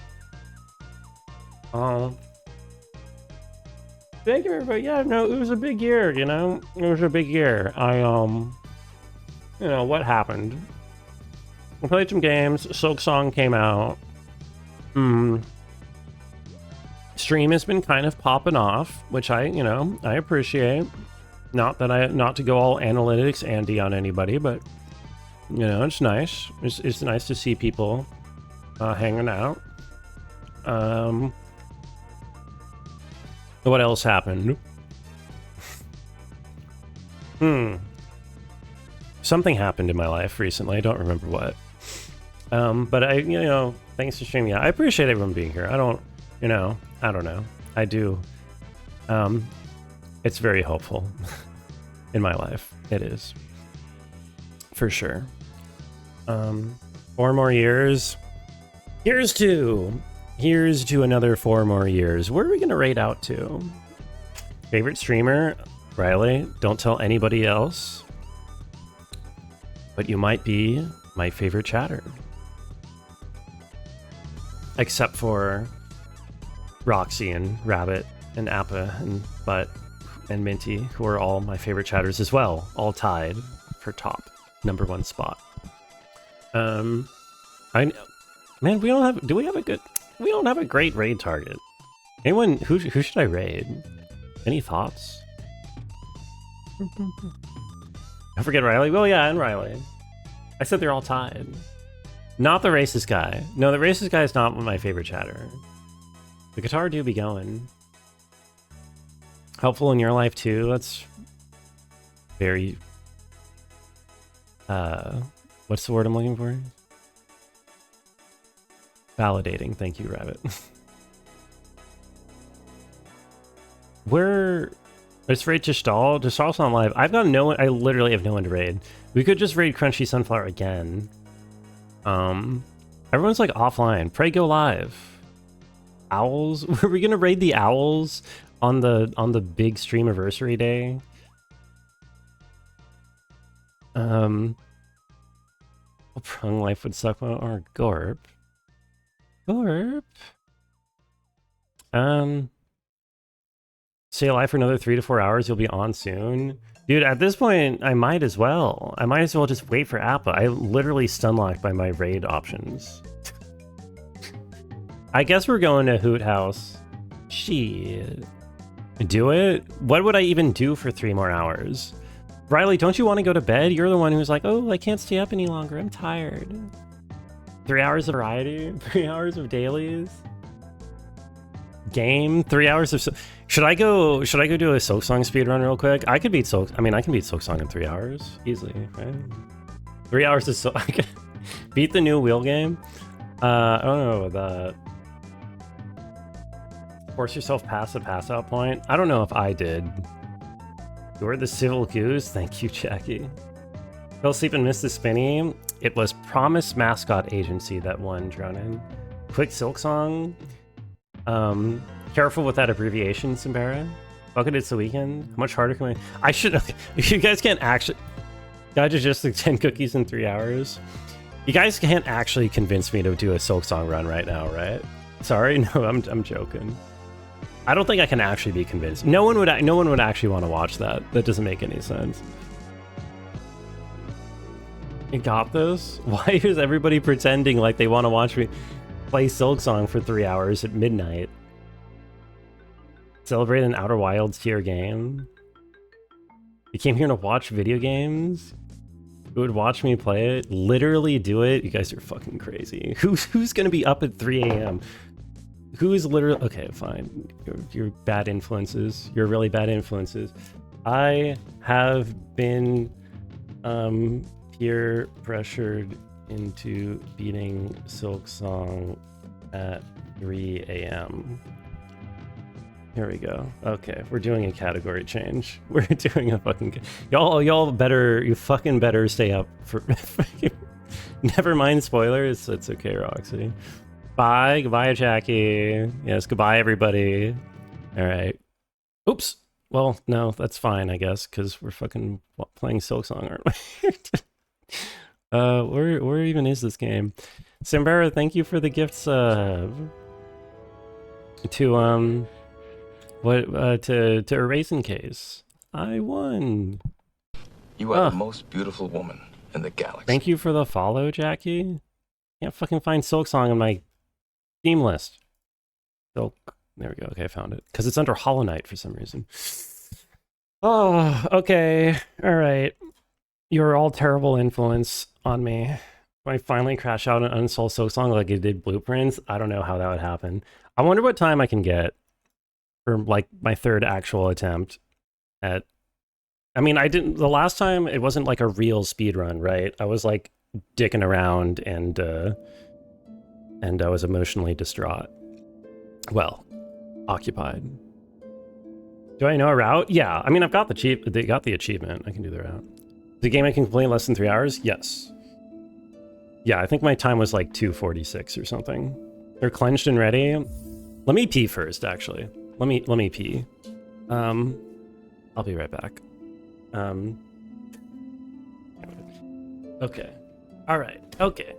Thank you, everybody. Yeah, no, it was a big year, you know? It was a big year. You know, what happened? I played some games. Silk Song came out. Stream has been kind of popping off, which I appreciate. Not to go all analytics Andy on anybody, but you know, it's nice. It's nice to see people hanging out. What else happened? Something happened in my life recently. I don't remember what. But you know, thanks for streaming. I appreciate everyone being here. I don't know. I do. It's very helpful in my life. It is. For sure. 4 more years. Here's to another 4 more years. Where are we gonna rate out to? Favorite streamer? Riley, don't tell anybody else. But you might be my favorite chatter. Except for Roxy and Rabbit and Appa and Butt and Minty, who are all my favorite chatters as well, all tied for top #1 spot. Man, we don't have a great raid target. Anyone, who should I raid? Any thoughts? I forget Riley. Well, yeah, and Riley. I said they're all tied. Not the racist guy. No, the racist guy is not my favorite chatter. The guitar do be going. Helpful in your life too. That's very what's the word I'm looking for? Validating. Thank you, Rabbit. Let's raid Gestalt. Gestalt's not live. I've got no one. I literally have no one to raid. We could just raid Crunchy Sunflower again. Everyone's like offline. Pray go live. Owls. Were we gonna raid the owls on the big streamiversary day? Prung life would suck or Gorp. Stay alive for another 3 to 4 hours. You'll be on soon. Dude, at this point, I might as well. I might as well just wait for Appa. I literally stunlocked by my raid options. I guess we're going to Hoot House. Shit. Do it? What would I even do for 3 more hours? Riley, don't you want to go to bed? You're the one who's like, oh, I can't stay up any longer. I'm tired. 3 hours of variety? 3 hours of dailies? Game? 3 hours of... Should I go do a Silksong speedrun real quick? I could beat I can beat Silksong in 3 hours. Easily, right? 3 hours of I can beat the new wheel game? I don't know about that. Force yourself past the pass-out point? I don't know if I did. You're the civil goose? Thank you, Jackie. Fell asleep and missed the spinny. It was Promise Mascot Agency that won, Dronin. Quick Silksong. Careful with that abbreviation, Simbara. Bucket it's the weekend. How much harder can I should... Okay, if you guys can't actually... Guys are just like 10 cookies in 3 hours. You guys can't actually convince me to do a Silksong run right now, right? Sorry, no, I'm joking. I don't think I can actually be convinced. No one would actually want to watch that. That doesn't make any sense. You got this? Why is everybody pretending like they want to watch me play Silksong for 3 hours at midnight? Celebrate an Outer Wilds tier game? You came here to watch video games? Who would watch me play it? Literally do it? You guys are fucking crazy. Who's gonna be up at 3 a.m.? Who's literally... Okay, fine. You're bad influences. You're really bad influences. I have been peer pressured into beating Silksong at 3 a.m. Here we go. Okay, we're doing a category change. We're doing a fucking... you fucking better stay up for... Never mind spoilers. It's okay, Roxy. Bye. Goodbye, Jackie. Yes, goodbye, everybody. All right. Oops. Well, no, that's fine, I guess, because we're fucking playing Silksong, aren't we? Where even is this game? Simbara, thank you for the gift sub. To erase in case. I won. You are the most beautiful woman in the galaxy. Thank you for the follow, Jackie. Can't fucking find Silksong on my Steam list. Silk. There we go. Okay, I found it. Because it's under Hollow Knight for some reason. Oh, okay. All right. You're all terrible influence on me. When I finally crash out and uninstall Silksong like it did Blueprints, I don't know how that would happen. I wonder what time I can get for like my third actual attempt at. I mean, I didn't. The last time it wasn't like a real speed run, right? I was like dicking around and I was emotionally distraught. Well, occupied. Do I know a route? Yeah. I mean, I've got they got the achievement. I can do the route. The game I can complete in less than 3 hours? Yes. Yeah, I think my time was like 2:46 or something. They're clenched and ready. Let me pee first, actually. Let me pee. I'll be right back. Okay. All right. Okay.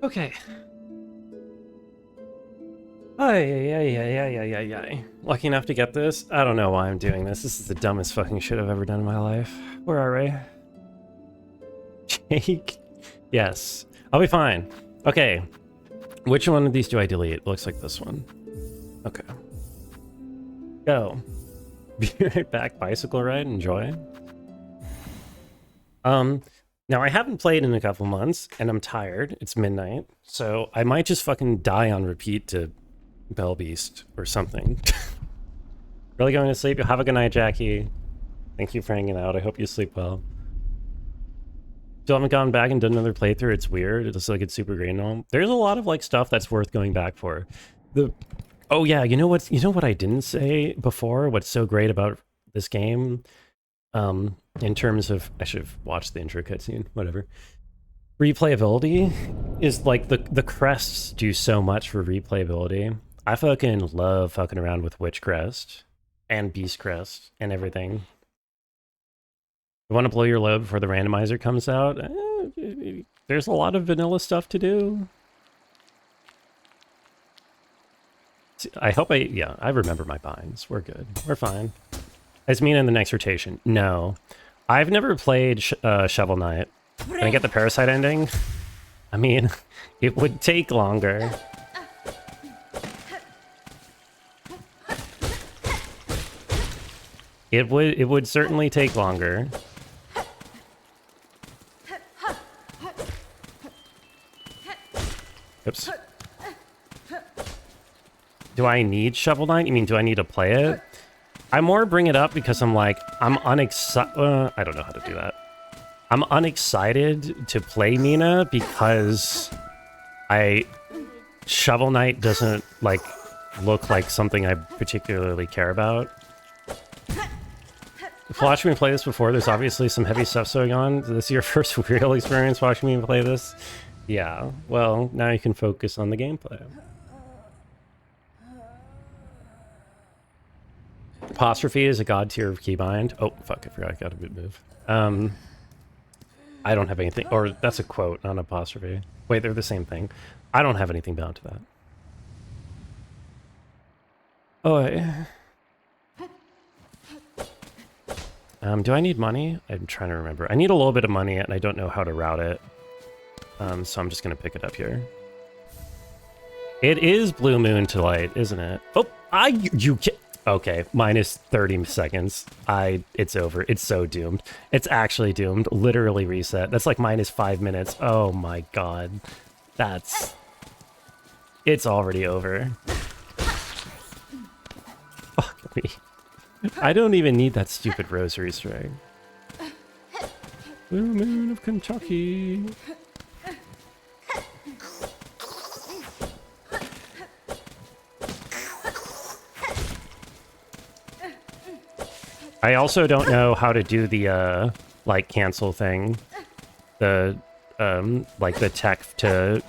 Okay. Ay. Lucky enough to get this? I don't know why I'm doing this. This is the dumbest fucking shit I've ever done in my life. Where are we? Jake? Yes. I'll be fine. Okay. Which one of these do I delete? It looks like this one. Okay. Go. Be right back. Bicycle ride. Enjoy. Now I haven't played in a couple months, and I'm tired. It's midnight, so I might just fucking die on repeat to Bell Beast or something. Really going to sleep? Have a good night, Jackie. Thank you for hanging out. I hope you sleep well. Still haven't gone back and done another playthrough. It's weird. It looks like it's super great and all. There's a lot of like stuff that's worth going back for. Oh yeah, you know what I didn't say before? What's so great about this game? In terms of, I should have watched the intro cutscene, whatever. Replayability is like the crests do so much for replayability. I fucking love fucking around with Witch Crest and Beast Crest and everything. You want to blow your load before the randomizer comes out? There's a lot of vanilla stuff to do. I hope I remember my binds. We're good. We're fine. Is Mina in the next rotation? No. I've never played Shovel Knight. Can I get the Parasite ending? I mean, it would take longer. It would certainly take longer. Oops. Do I need Shovel Knight? You mean, do I need to play it? I more bring it up because I'm like, I'm unexcited. I don't know how to do that. I'm unexcited to play Mina because Shovel Knight doesn't, like, look like something I particularly care about. If watching me play this before, there's obviously some heavy stuff going on. Is this your first real experience watching me play this? Yeah, well, now you can focus on the gameplay. Apostrophe is a god tier of keybind. Oh, fuck, I forgot I got a good move. I don't have anything, or that's a quote, not an apostrophe. Wait, they're the same thing. I don't have anything bound to that. Oh, do I need money? I'm trying to remember. I need a little bit of money, and I don't know how to route it. So I'm just going to pick it up here. It is Blue Moon to Light, isn't it? Oh, you can't. Okay, minus 30 seconds. It's over. It's so doomed. It's actually doomed. Literally reset. That's like minus 5 minutes. Oh my god. It's already over. Fuck me. I don't even need that stupid rosary string. Blue Moon of Kentucky. I also don't know how to do the, like, cancel thing. The, like, the tech to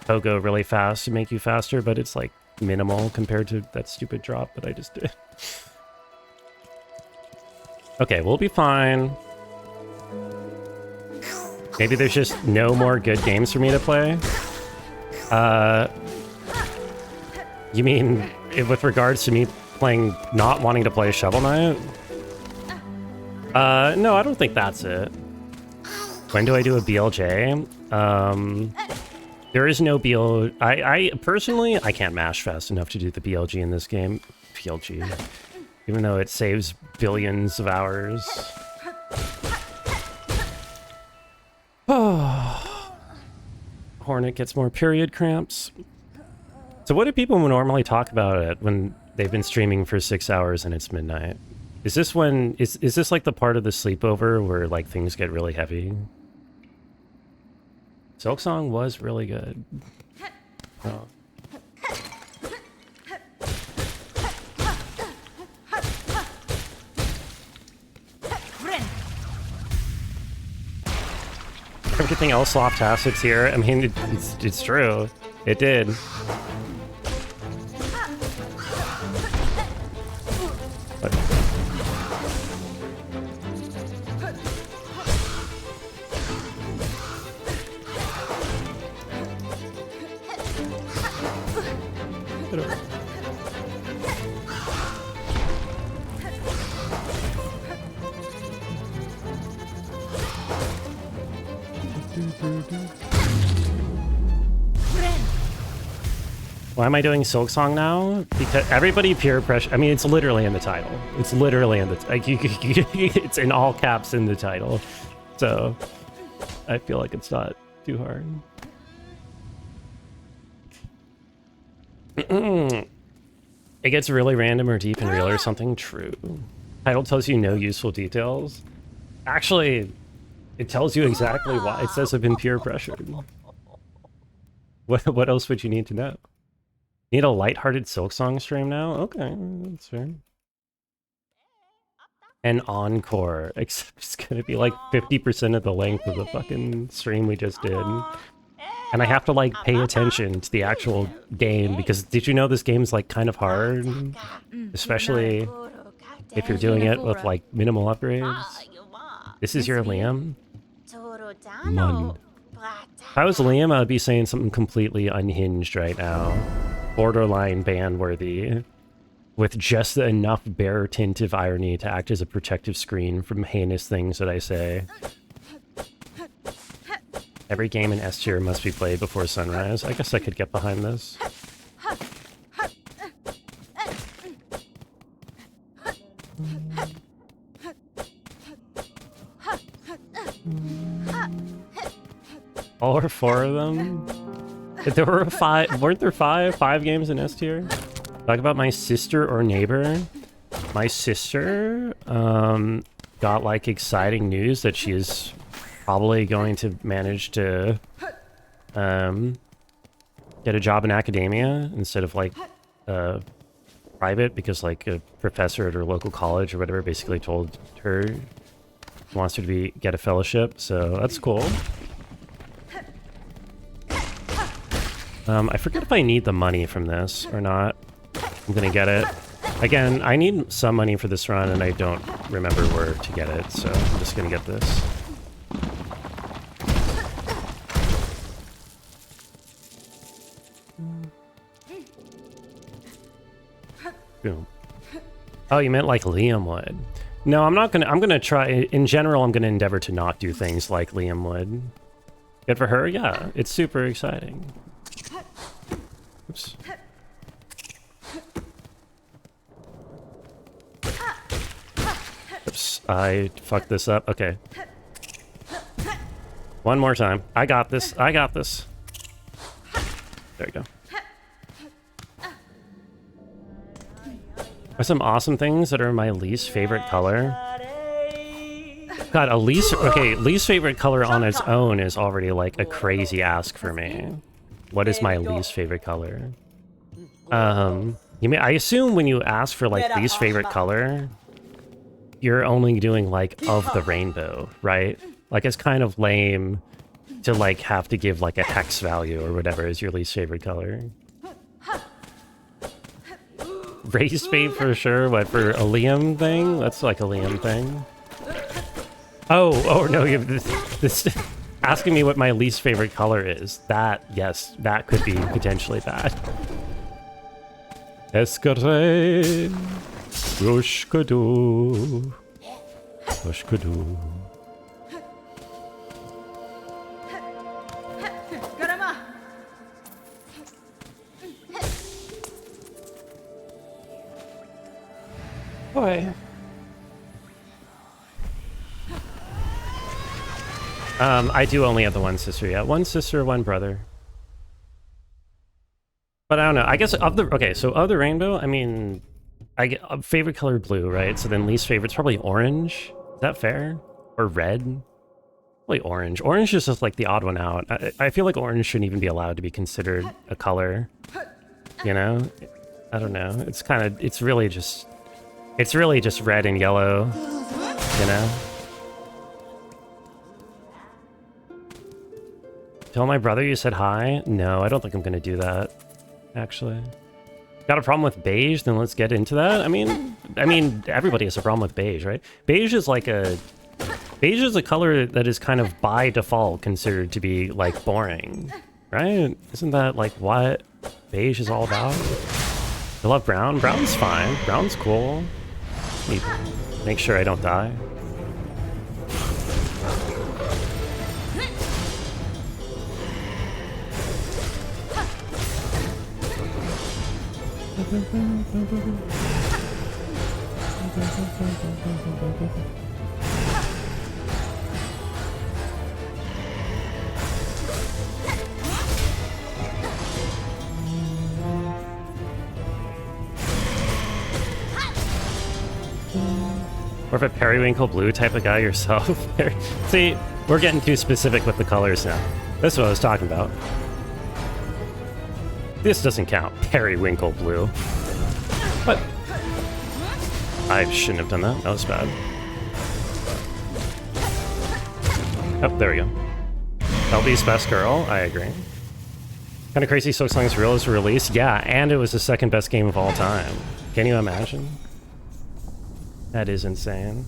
go really fast to make you faster, but it's, like, minimal compared to that stupid drop that I just did. Okay, we'll be fine. Maybe there's just no more good games for me to play. You mean with regards to me not wanting to play Shovel Knight? No, I don't think that's it. When do I do a BLJ? There is no BL... I personally, I can't mash fast enough to do the BLG in this game. BLG. Even though it saves billions of hours. Oh. Hornet gets more period cramps. So what do people normally talk about it when they've been streaming for 6 hours and it's midnight? Is this when... Is this like the part of the sleepover where like things get really heavy? Silksong was really good. Oh. Everything else soft acids here. I mean, it's true. It did. But why am I doing Silksong now? Because everybody peer pressure. I mean, it's literally in the title. It's literally in the like it's in all caps in the title. So I feel like it's not too hard. It gets really random or deep and real or something. True. Title tells you no useful details. Actually, it tells you exactly why. It says I've been peer pressured. What else would you need to know? Need a lighthearted Silksong stream now? Okay, that's fair. An encore, except it's gonna be like 50% of the length of the fucking stream we just did. And I have to like pay attention to the actual game because did you know this game's like kind of hard? Especially if you're doing it with like minimal upgrades. This is your Liam? Mun. If I was Liam, I'd be saying something completely unhinged right now. Borderline ban-worthy. With just enough bare tint of irony to act as a protective screen from heinous things that I say. Every game in S tier must be played before sunrise. I guess I could get behind this. All or four of them? There were weren't there five games in S tier? Talk about my sister or neighbor. My sister got like exciting news that she is probably going to manage to get a job in academia instead of like private, because like a professor at her local college or whatever basically told her he wants her to get a fellowship, so that's cool. I forget if I need the money from this or not. I'm gonna get it. Again, I need some money for this run and I don't remember where to get it, so I'm just gonna get this. Boom. Oh, you meant like Liam would. No, I'm gonna try, in general, I'm gonna endeavor to not do things like Liam would. Good for her? Yeah, it's super exciting. Oops. Oops, I fucked this up. Okay. One more time. I got this. I got this. There you go. Are some awesome things that are my least favorite color? God, least favorite color on its own is already like a crazy ask for me. What is my least favorite color? I assume when you ask for like least favorite color, you're only doing like of the rainbow, right? Like it's kind of lame to like have to give like a hex value or whatever is your least favorite color. Race bait for sure. What, for a Liam thing? That's like a Liam thing. Oh no, you have this asking me what my least favorite color is. That, yes, that could be potentially bad. Escare, Roshkadu, Roshkadu. Boy. I do only have the one sister, yeah. One sister, one brother. But I don't know. I guess of the rainbow, I mean, I get favorite color blue, right? So then least favorite's probably orange. Is that fair? Or red? Probably orange. Orange is just like the odd one out. I feel like orange shouldn't even be allowed to be considered a color. You know? I don't know. It's really just red and yellow, you know? Tell my brother you said hi? No, I don't think I'm gonna do that, actually. Got a problem with beige? Then let's get into that. I mean, everybody has a problem with beige, right? Beige is a color that is kind of by default considered to be like boring, right? Isn't that like what beige is all about? I love brown. Brown's fine. Brown's cool. Make sure I don't die. Or if a periwinkle blue type of guy yourself. See, we're getting too specific with the colors now. That's what I was talking about. This doesn't count. Periwinkle blue. What? I shouldn't have done that. That was bad. Oh, there we go. LB's best girl. I agree. Kind of crazy Silk Song's Real release. Yeah, and it was the second best game of all time. Can you imagine? That is insane.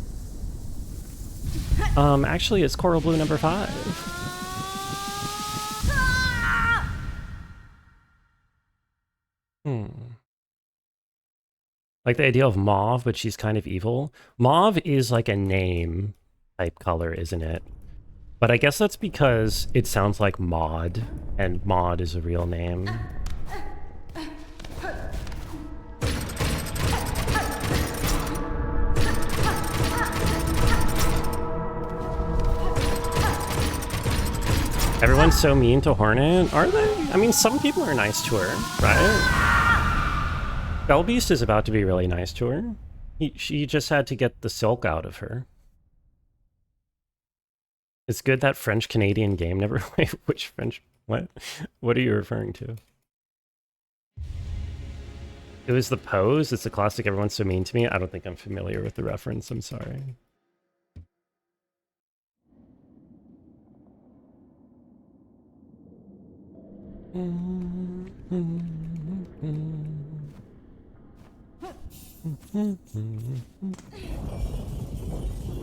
Actually, it's Coral Blue number 5. Like the idea of mauve, but she's kind of evil. Mauve is like a name type color, isn't it? But I guess that's because it sounds like Maud, and Maud is a real name. Everyone's so mean to Hornet, are they? I mean, some people are nice to her, right? Bellbeast is about to be really nice to her. She just had to get the silk out of her. It's good that French-Canadian game never... Wait, which French... What? What are you referring to? It was the pose? It's a classic Everyone's So Mean to Me? I don't think I'm familiar with the reference, I'm sorry.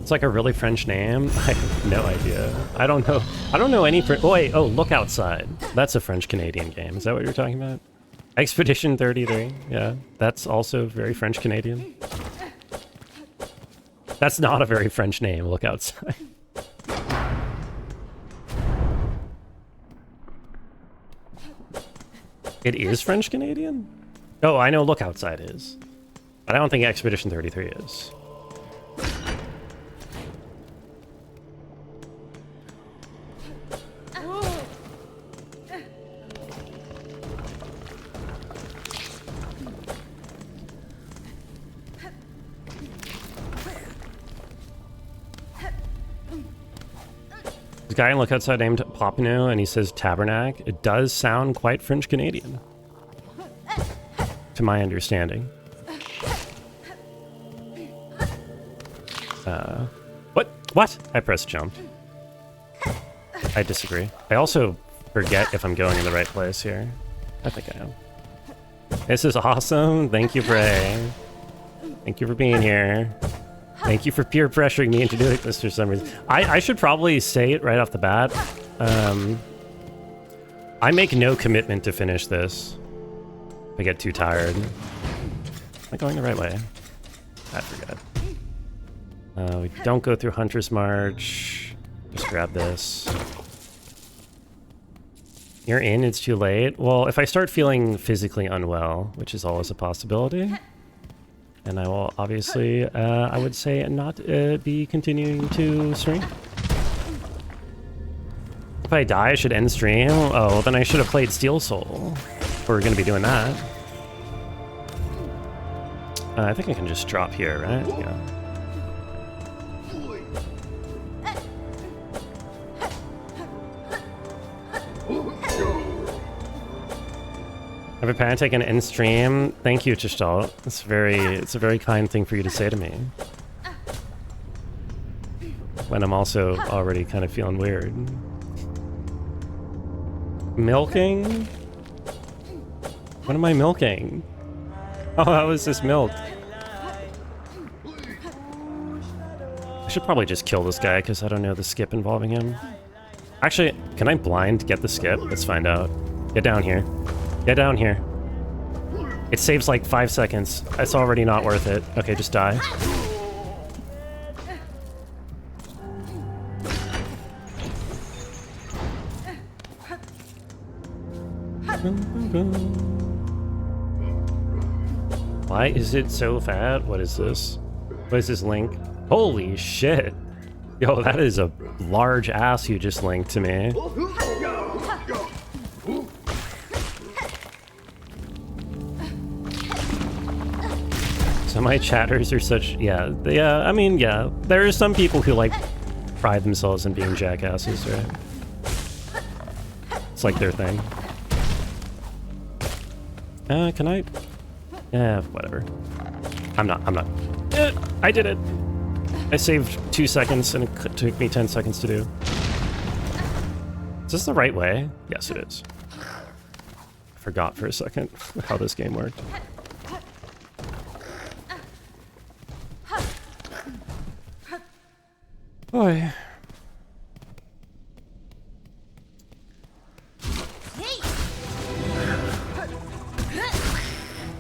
It's like a really French name. I have no idea. I don't know any oh wait, oh, Look Outside. That's a French-Canadian game. Is that what you're talking about? Expedition 33. Yeah, that's also very French-Canadian. That's not a very French name, Look Outside. It is French-Canadian? Oh, I know Look Outside is. But I don't think Expedition 33 is. This guy in Look Outside named Popino, and he says Tabernac. It does sound quite French-Canadian, to my understanding. What? I pressed jump. I disagree. I also forget if I'm going in the right place here. I think I am. This is awesome. Thank you, Bray. Thank you for being here. Thank you for peer pressuring me into doing this for some reason. I should probably say it right off the bat. I make no commitment to finish this. If I get too tired. Am I going the right way? I forget. We don't go through Hunter's March. Just grab this. You're in, it's too late. Well, if I start feeling physically unwell, which is always a possibility, then I will obviously, I would say, not be continuing to stream. If I die, I should end stream. Oh, well, then I should have played Steel Soul. We're going to be doing that. I think I can just drop here, right? Yeah. Have a Panic and end stream. Thank you, Chishtal. It's a very kind thing for you to say to me. When I'm also already kind of feeling weird. Milking? What am I milking? Oh, how is this milk? I should probably just kill this guy because I don't know the skip involving him. Actually, can I blind get the skip? Let's find out. Get down here. Get down here. It saves like 5 seconds. It's already not worth it. Okay, just die. Why is it so fat? What is this? What is this link? Holy shit. Yo, that is a large ass you just linked to me. So my chatters are such... Yeah, I mean, yeah. There are some people who, like, pride themselves in being jackasses, right? It's like their thing. Can I... Yeah, whatever. I'm not. I did it! I saved 2 seconds and it took me 10 seconds to do. Is this the right way? Yes, it is. I forgot for a second how this game worked. Boy.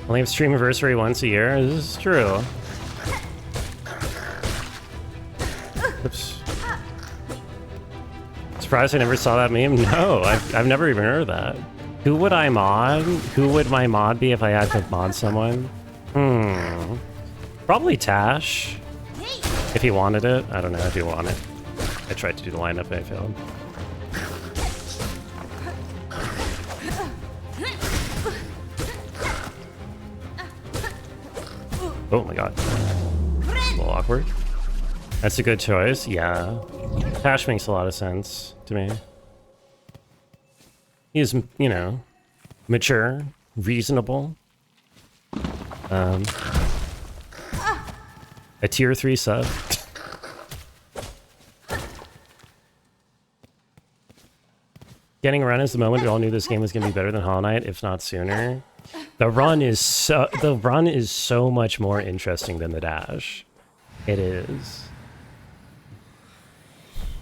Only have stream anniversary once a year. This is true. Oops. Surprised I never saw that meme. No, I've never even heard of that. Who would I mod? Who would my mod be if I had to mod someone? Probably Tash. If he wanted it. I don't know if he wanted it. I tried to do the lineup and I failed. Oh my god. A little awkward. That's a good choice. Yeah. Dash makes a lot of sense to me. He's, you know, mature, reasonable. A tier 3 sub. Getting a run is the moment we all knew this game was going to be better than Hollow Knight, if not sooner. The run is so much more interesting than the dash. It is.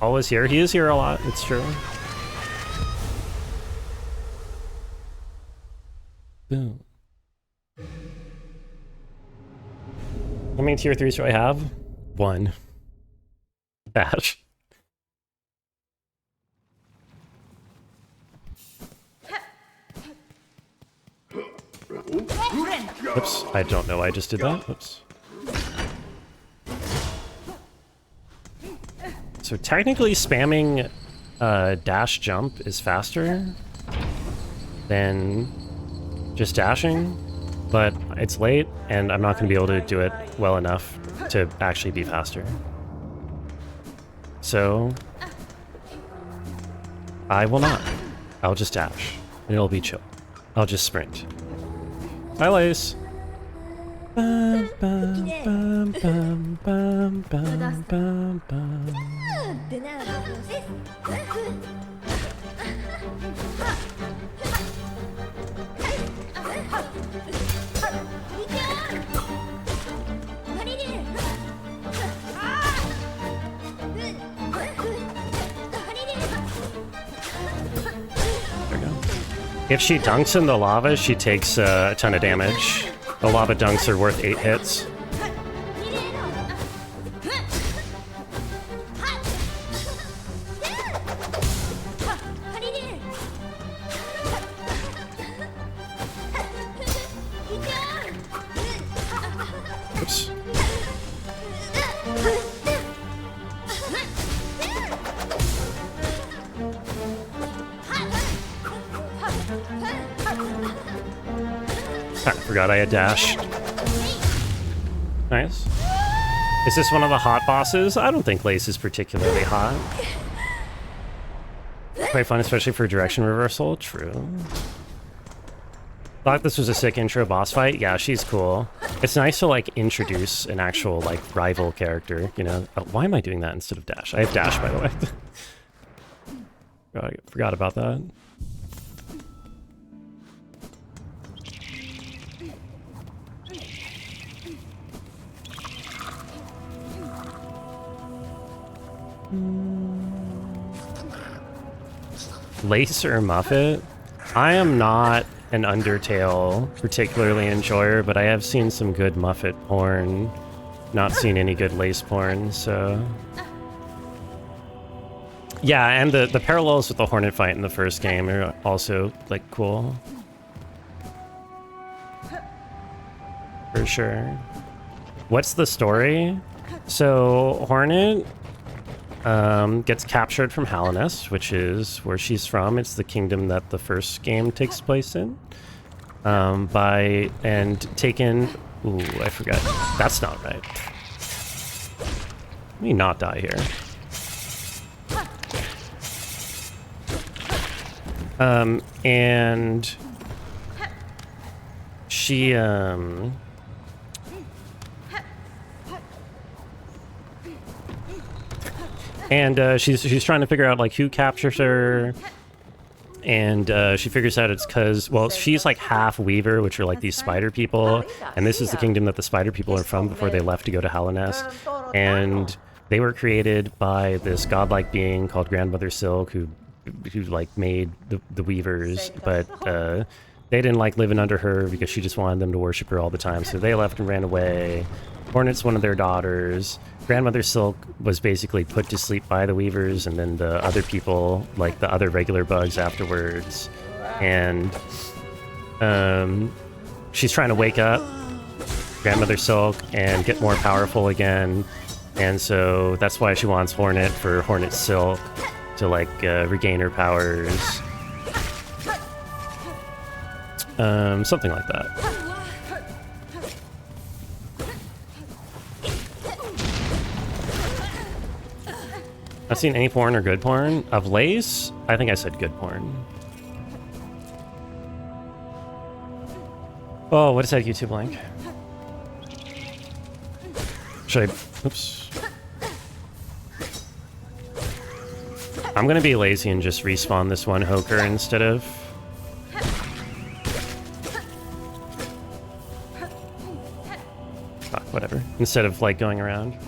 Always here. He is here a lot. It's true. Boom. How many tier 3s do I have? 1. Dash. Oops, I don't know why I just did that. Oops. So technically spamming dash jump is faster than just dashing, but it's late and I'm not going to be able to do it well enough to actually be faster. So I will not. I'll just dash and it'll be chill. I'll just sprint. Hi, Lace. Bum, bum, bum, bum, bum, bum, bum, bum. If she dunks in the lava, she takes a ton of damage. The lava dunks are worth 8 hits. Oops. I forgot I had dash. Nice. Is this one of the hot bosses? I don't think Lace is particularly hot. Quite fun, especially for direction reversal. True. Thought this was a sick intro boss fight. Yeah, she's cool. It's nice to like introduce an actual like rival character, you know. Oh, why am I doing that instead of dash? I have dash, by the way. I forgot about that. Lace or Muffet? I am not an Undertale particularly enjoyer, but I have seen some good Muffet porn. Not seen any good Lace porn, so... Yeah, and the parallels with the Hornet fight in the first game are also, like, cool. For sure. What's the story? So, Hornet gets captured from Hallownest, which is where she's from. It's the kingdom that the first game takes place in. And taken... Ooh, I forgot. That's not right. Let me not die here. And she, she's trying to figure out like who captures her, and she figures out it's because, well, she's like half Weaver, which are like these spider people, and this is the kingdom that the spider people are from before they left to go to Hallownest, and they were created by this godlike being called Grandmother Silk, who like made the Weavers, but they didn't like living under her because she just wanted them to worship her all the time, so they left and ran away. Hornet's one of their daughters. Grandmother Silk was basically put to sleep by the Weavers, and then the other people, like the other regular bugs afterwards. And she's trying to wake up Grandmother Silk and get more powerful again. And so that's why she wants Hornet, for Hornet Silk to like regain her powers. Something like that. I've seen any porn or good porn. Of Lace? I think I said good porn. Oh, what is that YouTube link? Should I... Oops. I'm gonna be lazy and just respawn this one Hoker instead of... Fuck, whatever. Instead of, like, going around.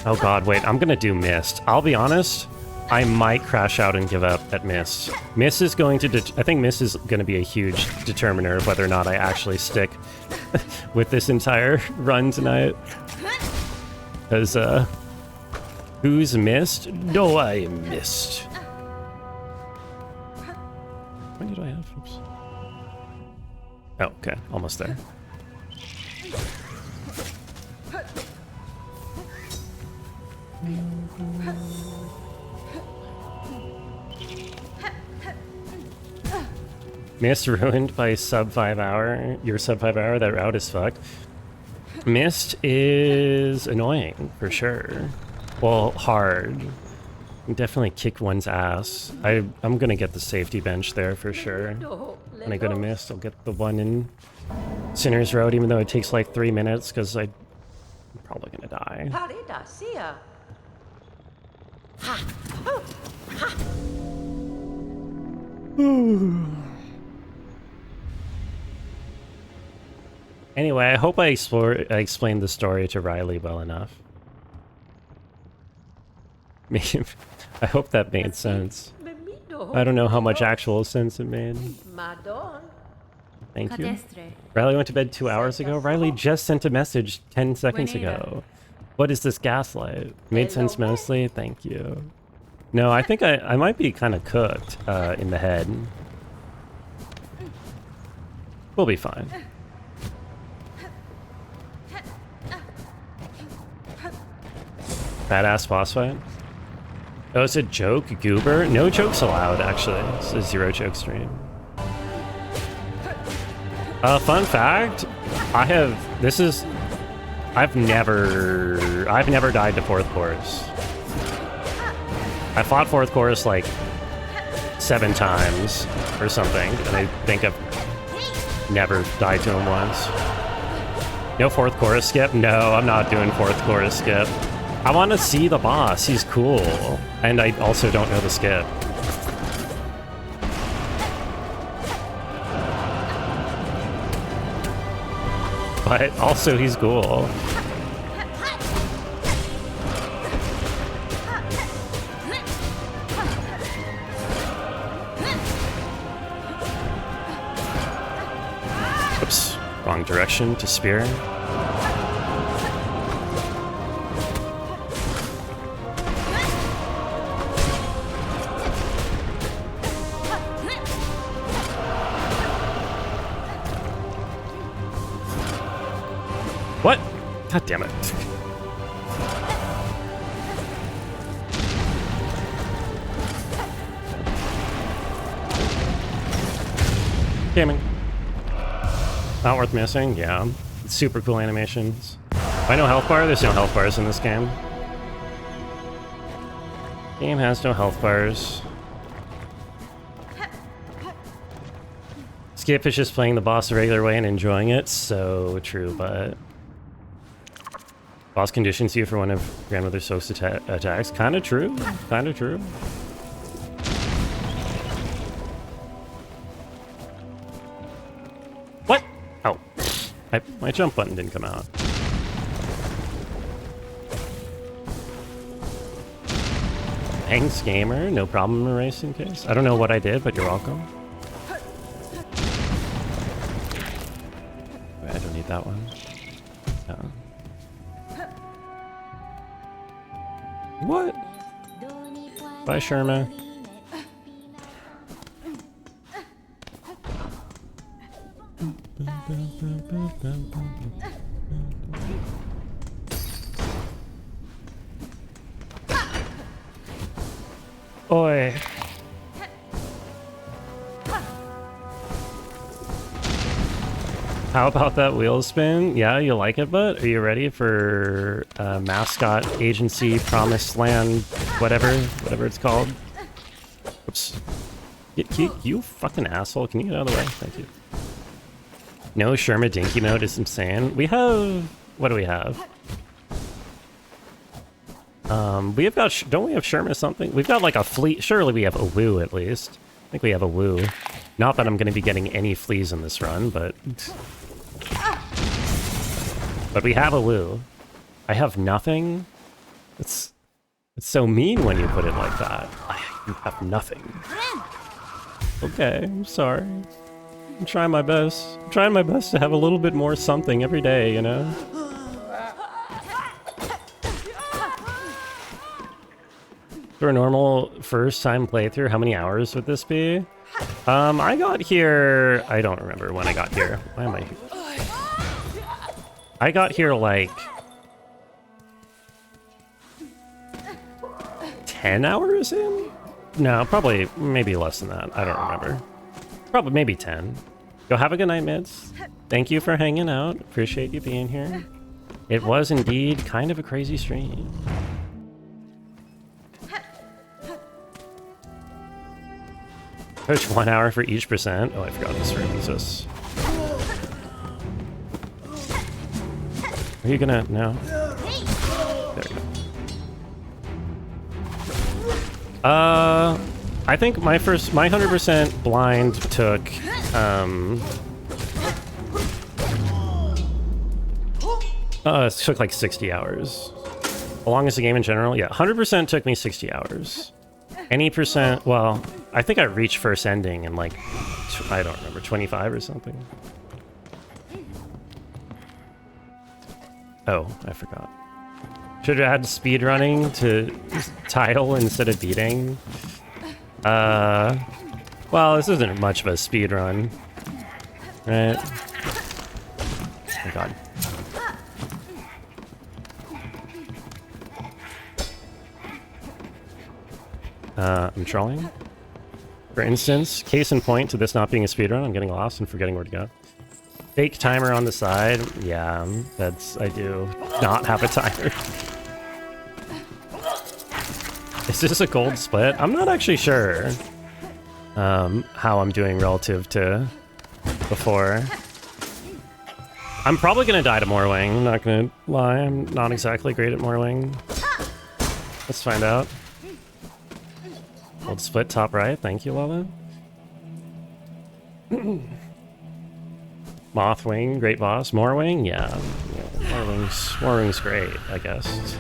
Oh god, wait, I'm gonna do Mist. I'll be honest, I might crash out and give up at Mist. Mist is going to... I think Mist is gonna be a huge determiner of whether or not I actually stick with this entire run tonight. Because, who's missed? No, I missed. How many do I have? Oops. Oh, okay. Almost there. Mist ruined by sub 5 hour. Your sub 5 hour, that route is fucked. Mist is annoying, for sure. Well, hard. Definitely kick one's ass. I'm gonna get the safety bench there for sure. When I go to Mist, I'll get the one in Sinner's Road, even though it takes like 3 minutes, because I'm probably gonna die. Anyway, I hope I explained the story to Riley well enough. I hope that made sense. I don't know how much actual sense it made. Thank you. Riley went to bed 2 hours ago. Riley just sent a message 10 seconds ago. What is this gaslight? Made sense mostly? Thank you. No, I think I might be kind of cooked in the head. We'll be fine. Badass boss fight? Oh, it's a joke, Goober? No jokes allowed, actually. It's a zero joke stream. Fun fact, I've never died to fourth course. I fought fourth course like 7 times or something, and I think I've never died to him once. No fourth chorus skip? No, I'm not doing fourth chorus skip. I want to see the boss. He's cool. And I also don't know the skip. But also he's cool. Oops, wrong direction to spear. What? God damn it. Gaming. Not worth missing? Yeah. It's super cool animations. Why no health bar? There's no health bars in this game. Game has no health bars. Skip is just playing the boss the regular way and enjoying it. So true, but... Boss conditions you for one of Grandmother Soak's attacks. Kinda true. Kinda true. What? Oh. My jump button didn't come out. Thanks, gamer. No problem erasing case. I don't know what I did, but you're welcome. Wait, I don't need that one. No. What? Bye, Sherma. Oi. How about that wheel spin? Yeah, you like it, but are you ready for mascot agency promised land, whatever it's called? Oops. You fucking asshole. Can you get out of the way? Thank you. No Sherma Dinky mode is insane. We have... What do we have? We have got... Don't we have Sherma something? We've got like a fleet. Surely we have a woo at least. I think we have a woo. Not that I'm going to be getting any fleas in this run, but... But we have a woo. I have nothing? It's so mean when you put it like that. You have nothing. Okay, I'm sorry. I'm trying my best. I'm trying my best to have a little bit more something every day, you know? For a normal first time playthrough, how many hours would this be? I got here... I don't remember when I got here. Why am I here? I got here like... 10 hours in? No, probably maybe less than that. I don't remember. Probably maybe 10. Go have a good night, Mids. Thank you for hanging out. Appreciate you being here. It was indeed kind of a crazy stream. Coach 1 hour for each percent. Oh, I forgot this room exists. Are you gonna... No? There we go. I think my 100% blind took, it took like 60 hours. The longest game in general? Yeah, 100% took me 60 hours. Any percent, well, I think I reached first ending in like, I don't remember, 25 or something. Oh, I forgot. Should have had speed running to title instead of beating. Well, this isn't much of a speed run, right? Oh my god. I'm trolling. For instance, case in point to this not being a speedrun, I'm getting lost and forgetting where to go. Fake timer on the side. Yeah, I do not have a timer. Is this a gold split? I'm not actually sure how I'm doing relative to before. I'm probably going to die to Morwing. I'm not going to lie. I'm not exactly great at Morwing. Let's find out. Gold split top right. Thank you, Lala. Mothwing, great boss. Morwing? Yeah. Morwing's great, I guess.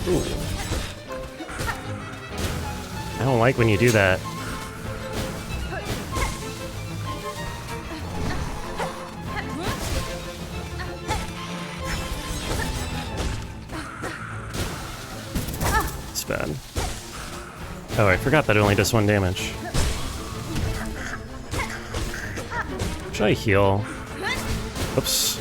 Ooh. I don't like when you do that. It's bad. Oh, I forgot that it only does 1 damage. Should I heal? Oops.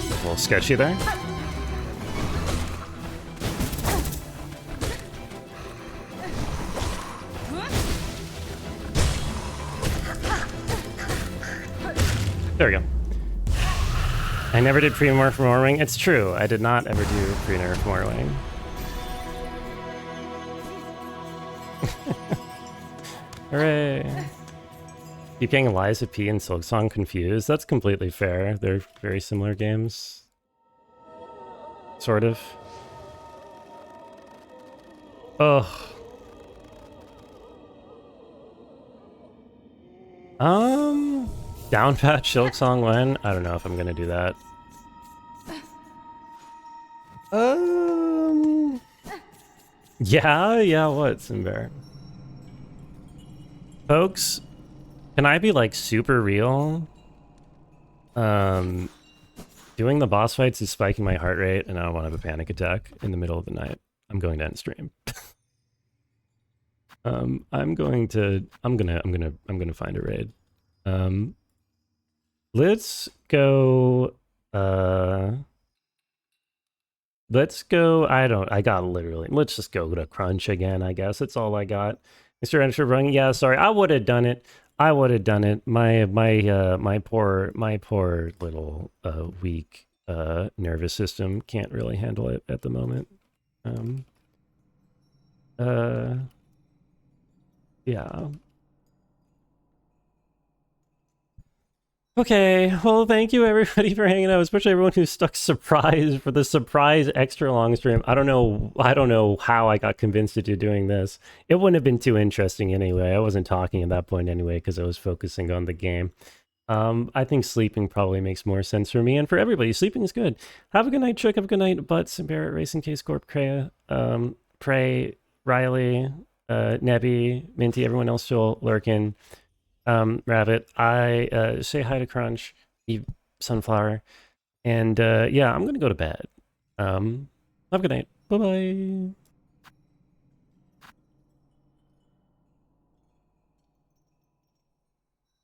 A little sketchy there. There we go. I never did pre-nerf for Morwing. It's true. I did not ever do pre-nerf for Morwing. Hooray. Keep getting Eliza P and Silksong confused. That's completely fair. They're very similar games. Sort of. Ugh. Down Pat Shilk Song when? I don't know if I'm gonna do that. Yeah, what, Simbear? Folks, can I be like super real? Doing the boss fights is spiking my heart rate and I don't want to have a panic attack in the middle of the night. I'm going to end stream. I'm gonna find a raid. Let's go, I got literally, let's just go to Crunch again, I guess. That's all I got. Mr. Ensher running, yeah, sorry, I would have done it. My poor little, weak, nervous system can't really handle it at the moment. Yeah. Okay, well, thank you everybody for hanging out, especially everyone who stuck surprise for the surprise extra long stream. I don't know how I got convinced into doing this. It wouldn't have been too interesting anyway. I wasn't talking at that point anyway because I was focusing on the game. I think sleeping probably makes more sense for me and for everybody. Sleeping is good. Have a good night, Chick. Have a good night, Butts, Barrett, Racing Case Corp, Kreia, Prey, Riley, Nebby, Minty, everyone else still lurking. Rabbit, I say hi to Crunch, Eve, Sunflower, and yeah, I'm gonna go to bed. Have a good night. Bye bye.